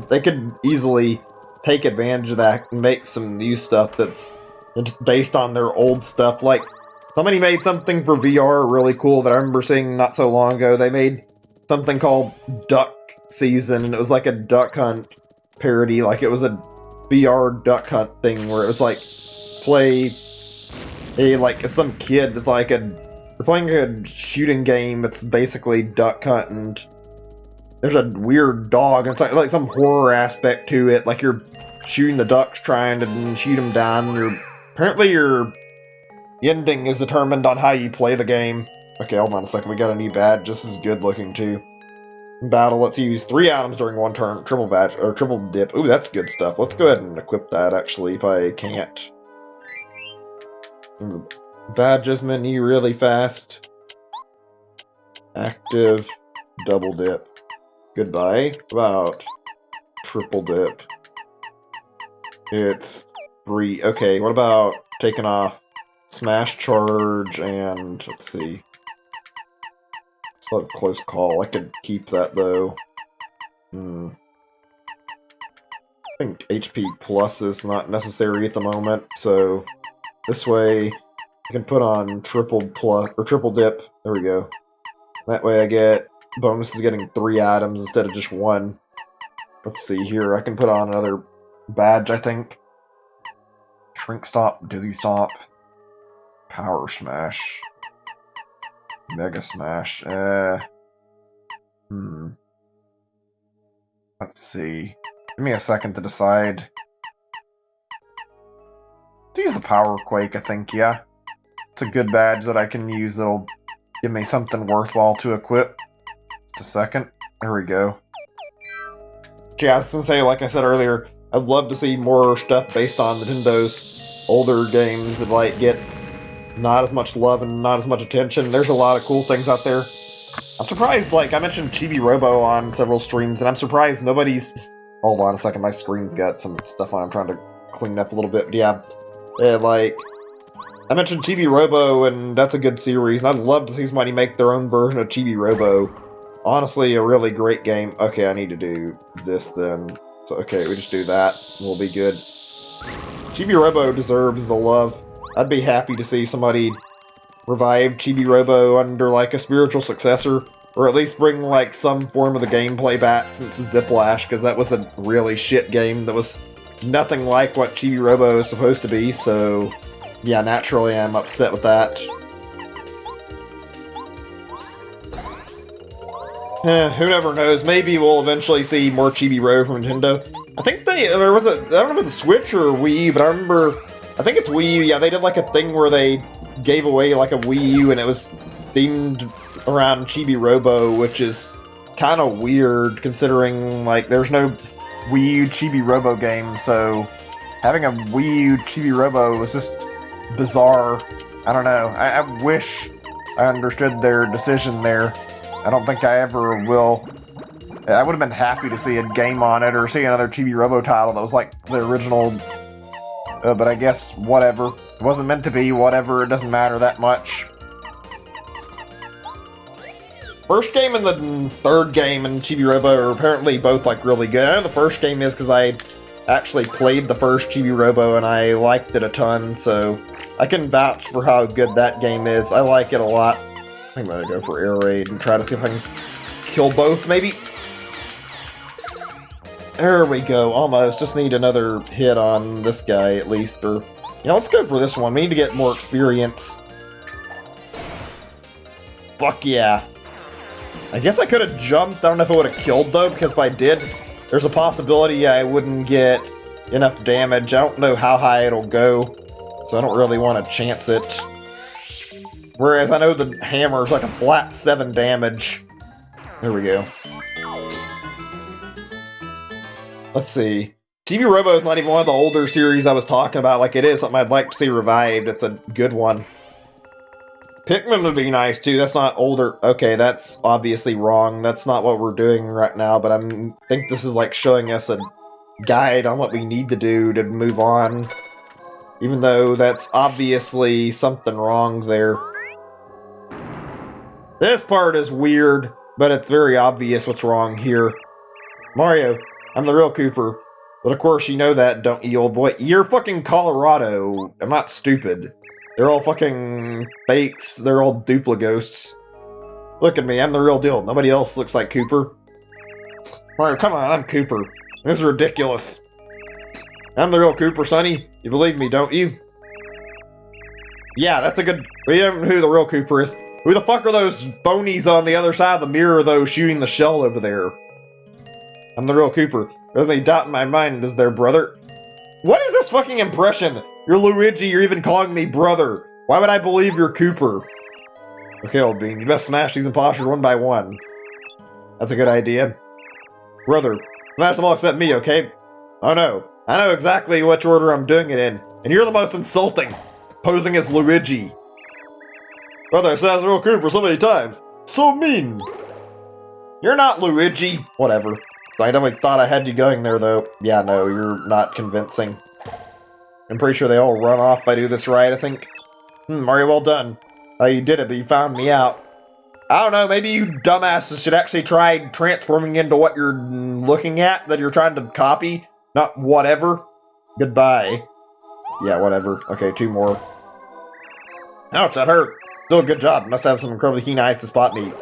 they could easily take advantage of that and make some new stuff that's based on their old stuff. Like, somebody made something for VR really cool that I remember seeing not so long ago. They made something called Duck Season, and it was like a duck hunt parody. Like, it was a VR duck hunt thing where it was like, play some kid with like they're playing a shooting game. It's basically duck hunt, and there's a weird dog. It's like some horror aspect to it. Like, you're shooting the ducks, trying to shoot them down. Apparently your ending is determined on how you play the game. Okay, hold on a second. We got a new badge. This is good looking too. Battle. Let's use 3 items during one turn. Triple badge or triple dip. Ooh, that's good stuff. Let's go ahead and equip that. Actually, if I can't. Badges menu really fast. Active. Double dip. Goodbye. About triple dip. It's 3. Okay, what about taking off smash charge and let's see. It's a close call. I could keep that though. I think HP plus is not necessary at the moment, so this way I can put on triple plus or triple dip. There we go. That way I get bonuses getting 3 items instead of just 1. Let's see here. I can put on another badge, I think. Shrink Stomp, Dizzy Stomp, Power Smash, Mega Smash. Let's see. Give me a second to decide. Let's use the Power Quake, I think, yeah. It's a good badge that I can use that'll give me something worthwhile to equip. Just a second. There we go. Yeah, I was gonna say, like I said earlier, I'd love to see more stuff based on Nintendo's older games that, like, get not as much love and not as much attention. There's a lot of cool things out there. I'm surprised, like, I mentioned Chibi Robo on several streams, and I'm surprised nobody's... Hold on a second, my screen's got some stuff on. I'm trying to clean up a little bit. But yeah, like, I mentioned Chibi Robo, and that's a good series, and I'd love to see somebody make their own version of Chibi Robo. Honestly, a really great game. Okay, I need to do this then. So, okay, we just do that. We'll be good. Chibi Robo deserves the love. I'd be happy to see somebody revive Chibi Robo under, like, a spiritual successor, or at least bring, like, some form of the gameplay back since Ziplash, because that was a really shit game that was nothing like what Chibi Robo is supposed to be, so yeah, naturally I'm upset with that. Who never knows, maybe we'll eventually see more Chibi Robo from Nintendo. I think they, or was it, I don't know if it's the Switch or Wii, but I remember I think it's Wii U. Yeah, they did like a thing where they gave away like a Wii U, and it was themed around Chibi Robo, which is kind of weird considering like there's no Wii U Chibi Robo game, so having a Wii U Chibi Robo was just bizarre. I don't know. I wish I understood their decision there. I don't think I ever will. I would have been happy to see a game on it or see another Chibi Robo title that was like the original. But I guess whatever. It wasn't meant to be, whatever. It doesn't matter that much. First game and the third game in Chibi Robo are apparently both like really good. I know the first game is because I actually played the first Chibi Robo and I liked it a ton, so I can vouch for how good that game is. I like it a lot. I think I'm gonna go for Air Raid and try to see if I can kill both, maybe. There we go, almost. Just need another hit on this guy at least, or let's go for this one. We need to get more experience. Fuck yeah. I guess I could have jumped. I don't know if it would have killed though, because if I did, there's a possibility I wouldn't get enough damage. I don't know how high it'll go, so I don't really want to chance it. Whereas I know the hammer is like a flat 7 damage. There we go. Let's see. Chibi Robo is not even one of the older series I was talking about. Like, it is something I'd like to see revived. It's a good one. Pikmin would be nice, too. That's not older. Okay, that's obviously wrong. That's not what we're doing right now, but I think this is like showing us a guide on what we need to do to move on. Even though that's obviously something wrong there. This part is weird, but it's very obvious what's wrong here. Mario, I'm the real Cooper. But of course you know that, don't you, old boy? You're fucking Colorado. I'm not stupid. They're all fucking fakes. They're all duplighosts. Look at me, I'm the real deal. Nobody else looks like Cooper. Mario, come on, I'm Cooper. This is ridiculous. I'm the real Cooper, Sonny. You believe me, don't you? Yeah, that's a good... We don't know who the real Cooper is. Who the fuck are those phonies on the other side of the mirror, though, shooting the shell over there? I'm the real Cooper. There's any doubt in my mind, is there, brother? What is this fucking impression? You're Luigi, you're even calling me brother. Why would I believe you're Cooper? Okay, old bean, you best smash these imposters one by one. That's a good idea. Brother, smash them all except me, okay? Oh no, I know exactly which order I'm doing it in, and you're the most insulting, posing as Luigi. Brother, I said I was a real Cooper so many times. So mean. You're not Luigi. Whatever. I definitely thought I had you going there, though. Yeah, no, you're not convincing. I'm pretty sure they all run off if I do this right, I think. Mario, well done. You did it, but you found me out. I don't know, maybe you dumbasses should actually try transforming into what you're looking at, that you're trying to copy. Not whatever. Goodbye. Yeah, whatever. Okay, 2 more. Ouch, that hurt. Still a good job. Must have some incredibly keen eyes to spot me.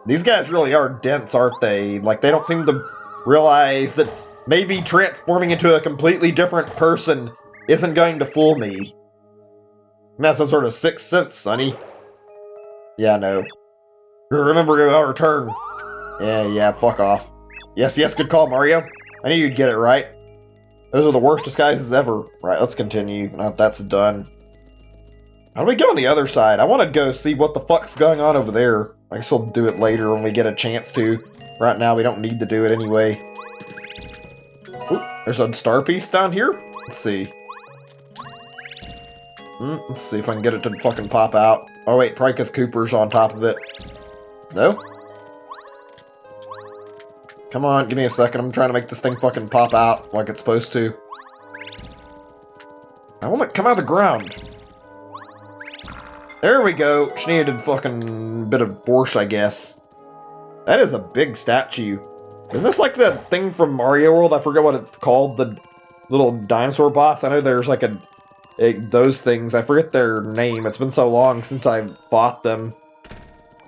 These guys really are dense, aren't they? Like, they don't seem to realize that maybe transforming into a completely different person isn't going to fool me. That's some sort of 6th sense, Sonny. Yeah, no. Remember our return. Yeah, fuck off. Yes, good call, Mario. I knew you'd get it right. Those are the worst disguises ever. Right, let's continue. Now that's done. How do we get on the other side? I want to go see what the fuck's going on over there. I guess we'll do it later when we get a chance to. Right now, we don't need to do it anyway. Ooh, there's a star piece down here? Let's see. Let's see if I can get it to fucking pop out. Oh wait, probably because Cooper's on top of it. No? Come on, give me a second. I'm trying to make this thing fucking pop out like it's supposed to. I want it to come out of the ground. There we go. She needed a fucking bit of force, I guess. That is a big statue. Isn't this like the thing from Mario World? I forget what it's called. The little dinosaur boss. I know there's like those things. I forget their name. It's been so long since I fought them.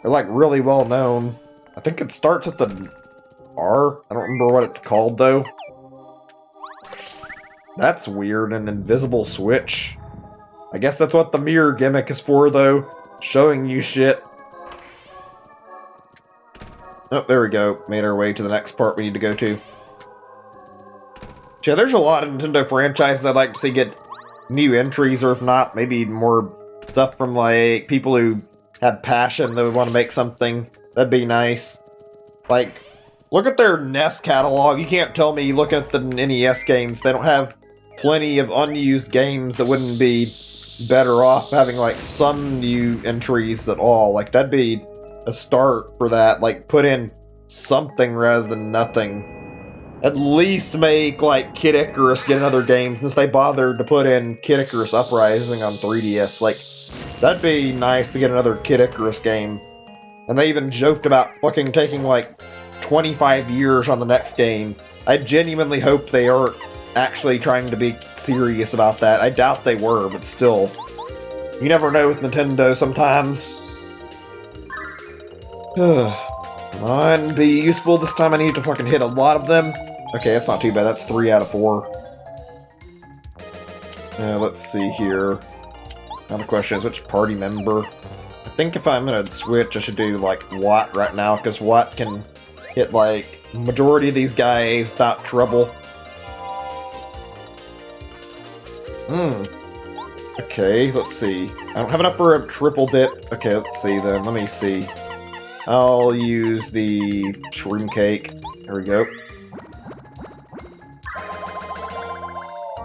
They're like really well known. I think it starts at the R. I don't remember what it's called though. That's weird. An invisible switch. I guess that's what the mirror gimmick is for, though. Showing you shit. Oh, there we go. Made our way to the next part we need to go to. Yeah, there's a lot of Nintendo franchises I'd like to see get new entries, or if not, maybe more stuff from like people who have passion that would want to make something. That'd be nice. Like, look at their NES catalog. You can't tell me, look at the NES games, they don't have plenty of unused games that wouldn't be better off having like some new entries at all. Like, that'd be a start for that. Like, put in something rather than nothing. At least make like Kid Icarus get another game, since they bothered to put in Kid Icarus Uprising on 3DS. Like, that'd be nice to get another Kid Icarus game. And they even joked about fucking taking like 25 years on the next game. I genuinely hope they aren't actually trying to be serious about that. I doubt they were, but still. You never know with Nintendo sometimes. Come on, be useful. This time I need to fucking hit a lot of them. Okay, that's not too bad. That's 3 out of 4. Let's see here. Now the question is, which party member? I think if I'm gonna switch, I should do, like, Watt right now, because Watt can hit, like, majority of these guys without trouble. Okay, let's see. I don't have enough for a triple dip. Okay, let's see then. Let me see. I'll use the shroom cake. There we go.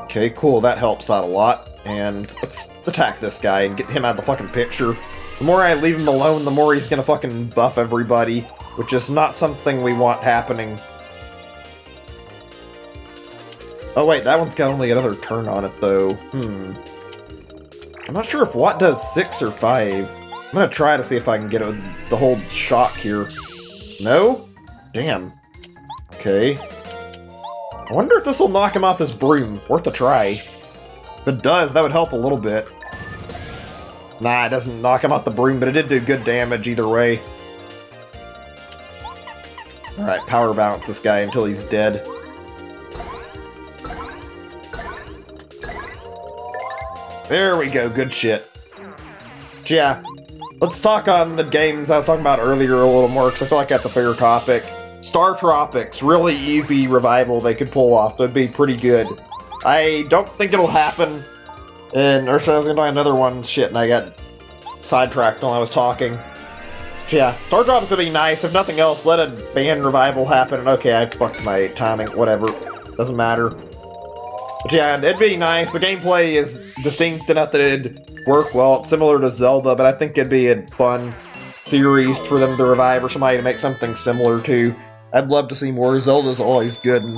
Okay, cool. That helps out a lot. And let's attack this guy and get him out of the fucking picture. The more I leave him alone, the more he's gonna fucking buff everybody, which is not something we want happening. Oh wait, that one's got only another turn on it though. I'm not sure if Watt does 6 or 5. I'm gonna try to see if I can get the whole shock here. No? Damn. Okay. I wonder if this will knock him off his broom. Worth a try. If it does, that would help a little bit. Nah, it doesn't knock him off the broom, but it did do good damage either way. Alright, power bounce this guy until he's dead. There we go, good shit. Yeah, let's talk on the games I was talking about earlier a little more, because I feel like that's a fair topic. Star Tropics, really easy revival they could pull off. That'd be pretty good. I don't think it'll happen. And or I was gonna buy another one, shit, and I got sidetracked while I was talking. So yeah, Star Tropics would be nice. If nothing else, let a band revival happen. And okay, I fucked my timing, whatever. Doesn't matter. But yeah, it'd be nice. The gameplay is distinct enough that it'd work well. It's similar to Zelda, but I think it'd be a fun series for them to revive, or somebody to make something similar to. I'd love to see more. Zelda's always good, and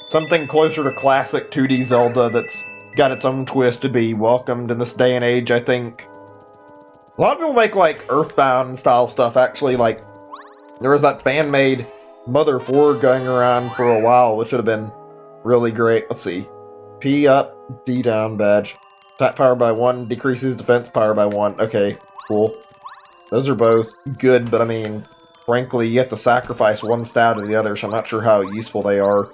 something closer to classic 2D Zelda that's got its own twist to be welcomed in this day and age, I think. A lot of people make, like, Earthbound style stuff, actually. Like, there was that fan-made Mother 4 going around for a while, which would have been really great. Let's see. P up, D down badge. Attack power by 1, decreases defense power by 1. Okay, cool. Those are both good, but I mean, frankly, you have to sacrifice one stat to the other, so I'm not sure how useful they are.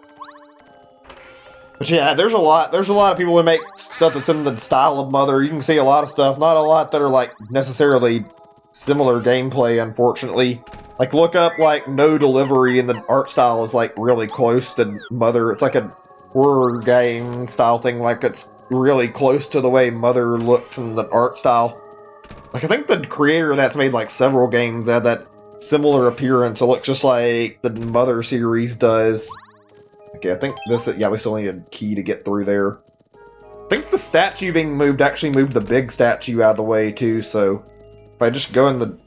But yeah, there's a lot of people who make stuff that's in the style of Mother. You can see a lot of stuff, not a lot that are, like, necessarily similar gameplay, unfortunately. Like, look up, like, No Delivery, and the art style is, like, really close to Mother. It's like a horror game style thing, like, it's really close to the way Mother looks in the art style. Like, I think the creator of that's made, like, several games that have that similar appearance. It looks just like the Mother series does. Okay, I think this, yeah, we still need a key to get through there. I think the statue being moved actually moved the big statue out of the way, too, so if I just go in the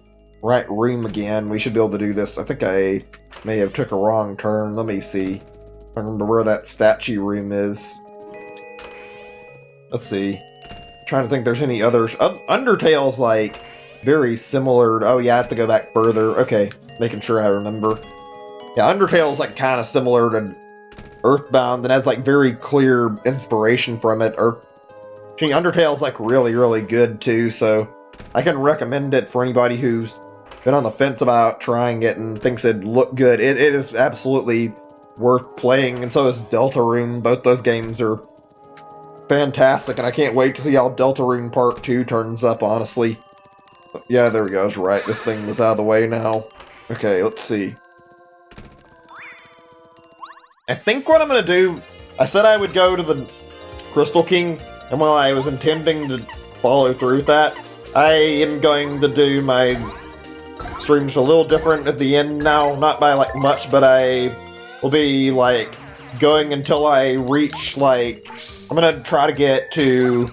right room again, we should be able to do this. I think I may have took a wrong turn. Let me see. I remember where that statue room is. Let's see. I'm trying to think there's any others. Undertale's, like, very similar. Oh, yeah, I have to go back further. Okay, making sure I remember. Yeah, Undertale's, like, kind of similar to Earthbound and has, like, very clear inspiration from it. Undertale's, like, really, really good, too, so I can recommend it for anybody who's been on the fence about trying it and thinks it'd look good. It is absolutely worth playing, and so is Deltarune. Both those games are fantastic, and I can't wait to see how Deltarune Part 2 turns up, honestly. But yeah, there we go, I was right. This thing was out of the way now. Okay, let's see. I think what I'm gonna do, I said I would go to the Crystal King. And while I was intending to follow through with that, I am going to do my streams a little different at the end now. Not by like much, but I will be like going until I reach like... I'm gonna try to get to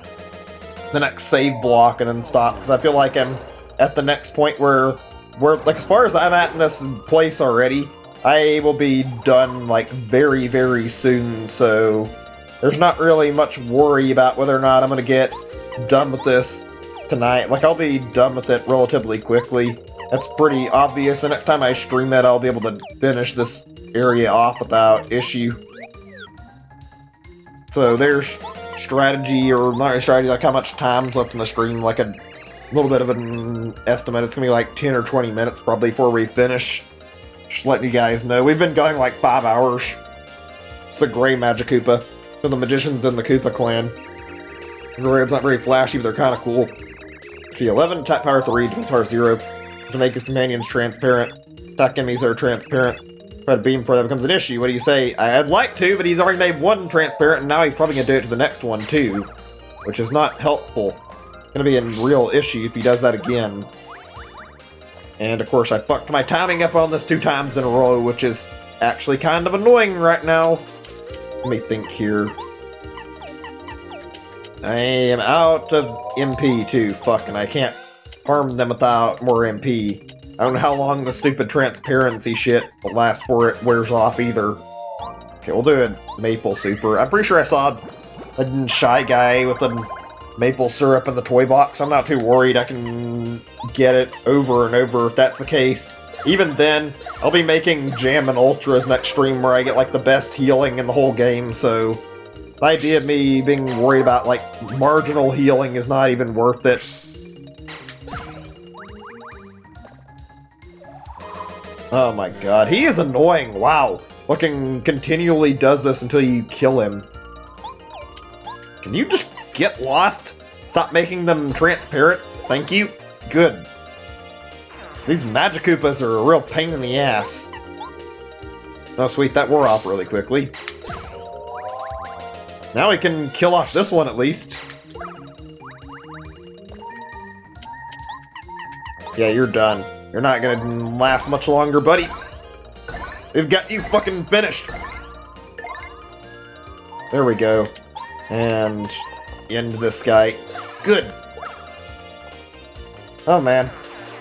the next save block and then stop, because I feel like I'm at the next point where like, as far as I'm at in this place already, I will be done like very, very soon, so there's not really much worry about whether or not I'm gonna get done with this tonight. Like, I'll be done with it relatively quickly. That's pretty obvious. The next time I stream it, I'll be able to finish this area off without issue. So there's strategy, or not strategy, like how much time's left in the stream, like a little bit of an estimate. It's gonna be like 10 or 20 minutes probably before we finish. Just letting you guys know. We've been going like 5 hours. It's a gray Magic Koopa. So the magicians in the Koopa clan. The robes not very flashy, but they're kind of cool. Fee 11, attack power 3, defense power 0. To make his companions transparent. Attack enemies that are transparent. Try to beam before that becomes an issue. What do you say? I'd like to, but he's already made one transparent, and now he's probably going to do it to the next one, too. Which is not helpful. Going to be a real issue if he does that again. And, of course, I fucked my timing up on this 2 times in a row, which is actually kind of annoying right now. Let me think here. I am out of MP, too. Fuck, and I can't harm them without more MP. I don't know how long the stupid transparency shit will last before it wears off either. Okay, we'll do a maple super. I'm pretty sure I saw a Shy Guy with a maple syrup in the toy box. I'm not too worried. I can get it over and over if that's the case. Even then, I'll be making Jam and Ultras next stream where I get like the best healing in the whole game, so the idea of me being worried about like marginal healing is not even worth it. Oh my god, he is annoying, wow. Fucking continually does this until you kill him. Can you just get lost? Stop making them transparent? Thank you. Good. These Magic Koopas are a real pain in the ass. Oh sweet, that wore off really quickly. Now we can kill off this one at least. Yeah, you're done. You're not gonna last much longer, buddy. We've got you fucking finished. There we go. And end this guy. Good. Oh man.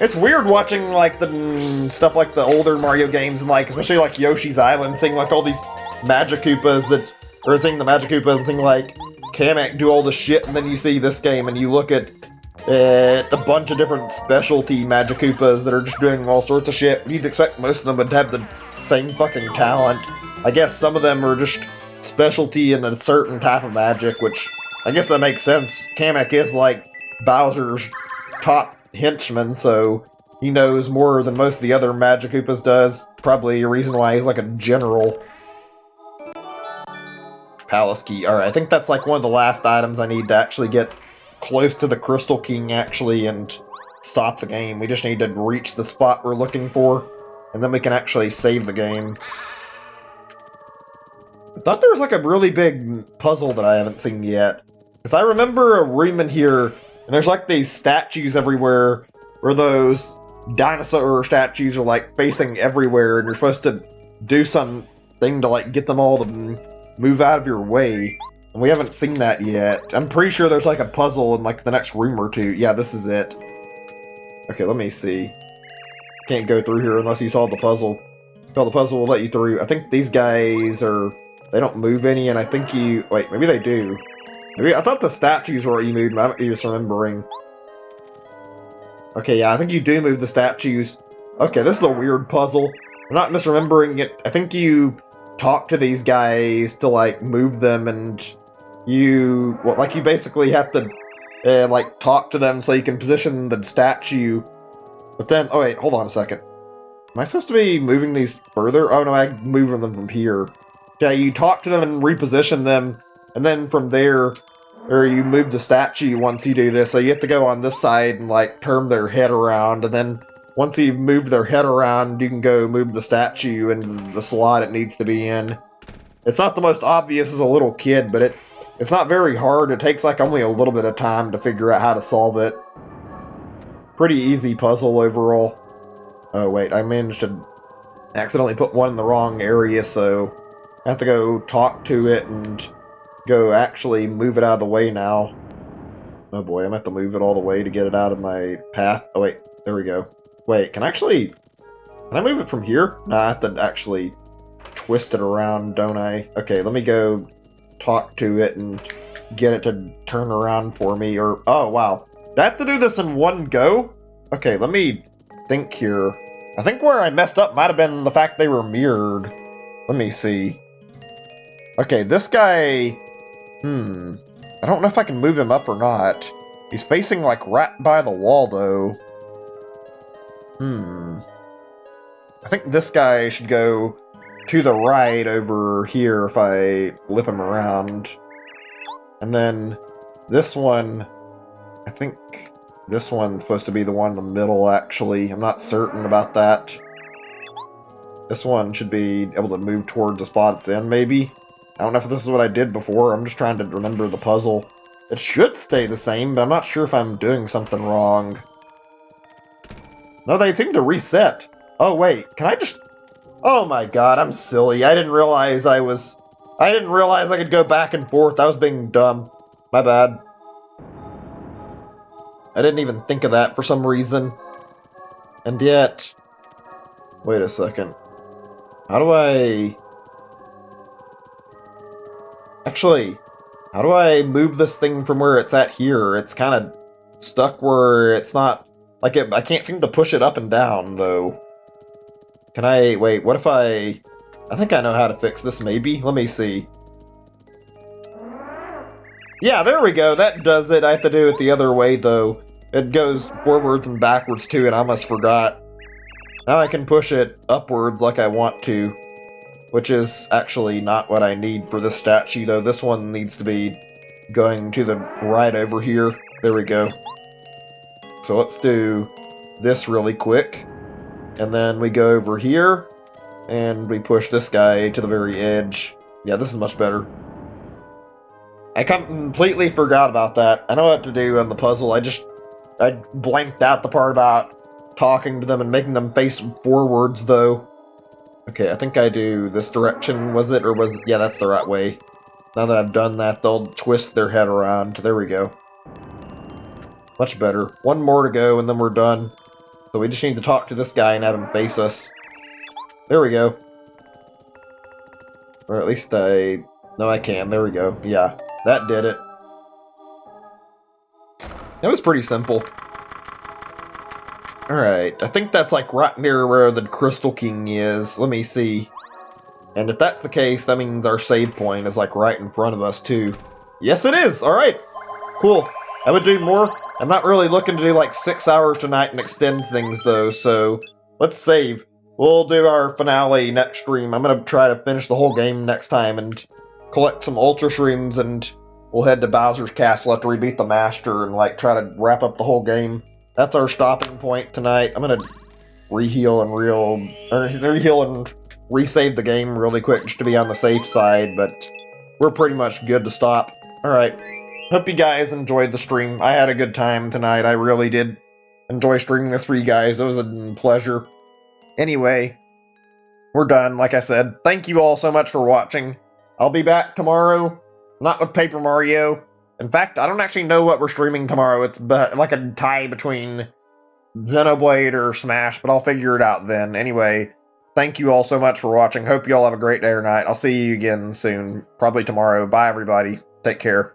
It's weird watching like the stuff like the older Mario games and like, especially like Yoshi's Island, seeing like all these Magic Koopas that, or seeing the Magic Koopas and seeing like Kamek do all this shit, and then you see this game and you look at a bunch of different specialty Magic Koopas that are just doing all sorts of shit. You'd expect most of them would have the same fucking talent. I guess some of them are just specialty in a certain type of magic, which I guess that makes sense. Kamek is like Bowser's top henchman, so he knows more than most of the other Magic Koopas does. Probably a reason why he's like a general. Palace key. Alright, I think that's like one of the last items I need to actually get close to the Crystal King, actually, and stop the game. We just need to reach the spot we're looking for, and then we can actually save the game. I thought there was like a really big puzzle that I haven't seen yet. Because I remember a room in here, and there's like these statues everywhere, where those dinosaur statues are like facing everywhere, and you're supposed to do something to like get them all to move out of your way. And we haven't seen that yet. I'm pretty sure there's like a puzzle in like the next room or two. Yeah, this is it. Okay, let me see. Can't go through here unless you solve the puzzle. Solve the puzzle will let you through. I think these guys are... They don't move any, and I think you... Wait, maybe they do. Maybe I thought the statues were what you moved. I'm just remembering. Okay, yeah, I think you do move the statues. Okay, this is a weird puzzle. I'm not misremembering it. I think you talk to these guys to like move them, and you like you basically have to like talk to them so you can position the statue. But then, oh wait, hold on a second. Am I supposed to be moving these further? Oh no, I'm moving them from here. Yeah, you talk to them and reposition them, and then from there, or you move the statue once you do this. So you have to go on this side and like turn their head around, and then once you move their head around, you can go move the statue in the slot it needs to be in. It's not the most obvious as a little kid, but It's not very hard. It takes like only a little bit of time to figure out how to solve it. Pretty easy puzzle overall. Oh wait, I managed to accidentally put one in the wrong area, so I have to go talk to it and go actually move it out of the way now. Oh boy, I'm gonna have to move it all the way to get it out of my path. Oh wait, there we go. Wait, can I move it from here? No, I have to actually twist it around, don't I? Okay, let me go talk to it and get it to turn around for me, or... Oh, wow. Do I have to do this in one go? Okay, let me think here. I think where I messed up might have been the fact they were mirrored. Let me see. Okay, this guy... I don't know if I can move him up or not. He's facing, like, right by the wall, though. I think this guy should go to the right over here if I flip him around. And then this one, I think this one's supposed to be the one in the middle, actually. I'm not certain about that. This one should be able to move towards the spot it's in, maybe? I don't know if this is what I did before. I'm just trying to remember the puzzle. It should stay the same, but I'm not sure if I'm doing something wrong. No, they seem to reset. Oh, wait. Can I just... Oh my god, I'm silly. I didn't realize I could go back and forth. I was being dumb. My bad. I didn't even think of that for some reason. And yet... Wait a second. How do I... Actually, how do I move this thing from where it's at here? It's kind of stuck where it's not... Like, I can't seem to push it up and down, though. Can I... Wait, what if I think I know how to fix this, maybe? Let me see. Yeah, there we go. That does it. I have to do it the other way, though. It goes forwards and backwards, too, and I almost forgot. Now I can push it upwards like I want to. Which is actually not what I need for this statue, though. This one needs to be going to the right over here. There we go. So let's do this really quick. And then we go over here, and we push this guy to the very edge. Yeah, this is much better. I completely forgot about that. I know what to do on the puzzle. I blanked out the part about talking to them and making them face forwards, though. Okay, I think I do this direction, was it? Or was... Yeah, that's the right way. Now that I've done that, they'll twist their head around. There we go. Much better. One more to go, and then we're done. So we just need to talk to this guy and have him face us. There we go. Or at least I... No, I can. There we go. Yeah, that did it. It was pretty simple. Alright, I think that's like right near where the Crystal King is. Let me see. And if that's the case, that means our save point is like right in front of us too. Yes, it is! Alright, cool. I would do more. I'm not really looking to do like 6 hours tonight and extend things though, so let's save. We'll do our finale next stream. I'm gonna try to finish the whole game next time and collect some Ultra Shrooms, and we'll head to Bowser's Castle after we beat the Master and like try to wrap up the whole game. That's our stopping point tonight. I'm gonna reheal and resave the game really quick just to be on the safe side, but we're pretty much good to stop. Alright. Hope you guys enjoyed the stream. I had a good time tonight. I really did enjoy streaming this for you guys. It was a pleasure. Anyway, we're done, like I said. Thank you all so much for watching. I'll be back tomorrow, not with Paper Mario. In fact, I don't actually know what we're streaming tomorrow. It's like a tie between Xenoblade or Smash, but I'll figure it out then. Anyway, thank you all so much for watching. Hope you all have a great day or night. I'll see you again soon, probably tomorrow. Bye, everybody. Take care.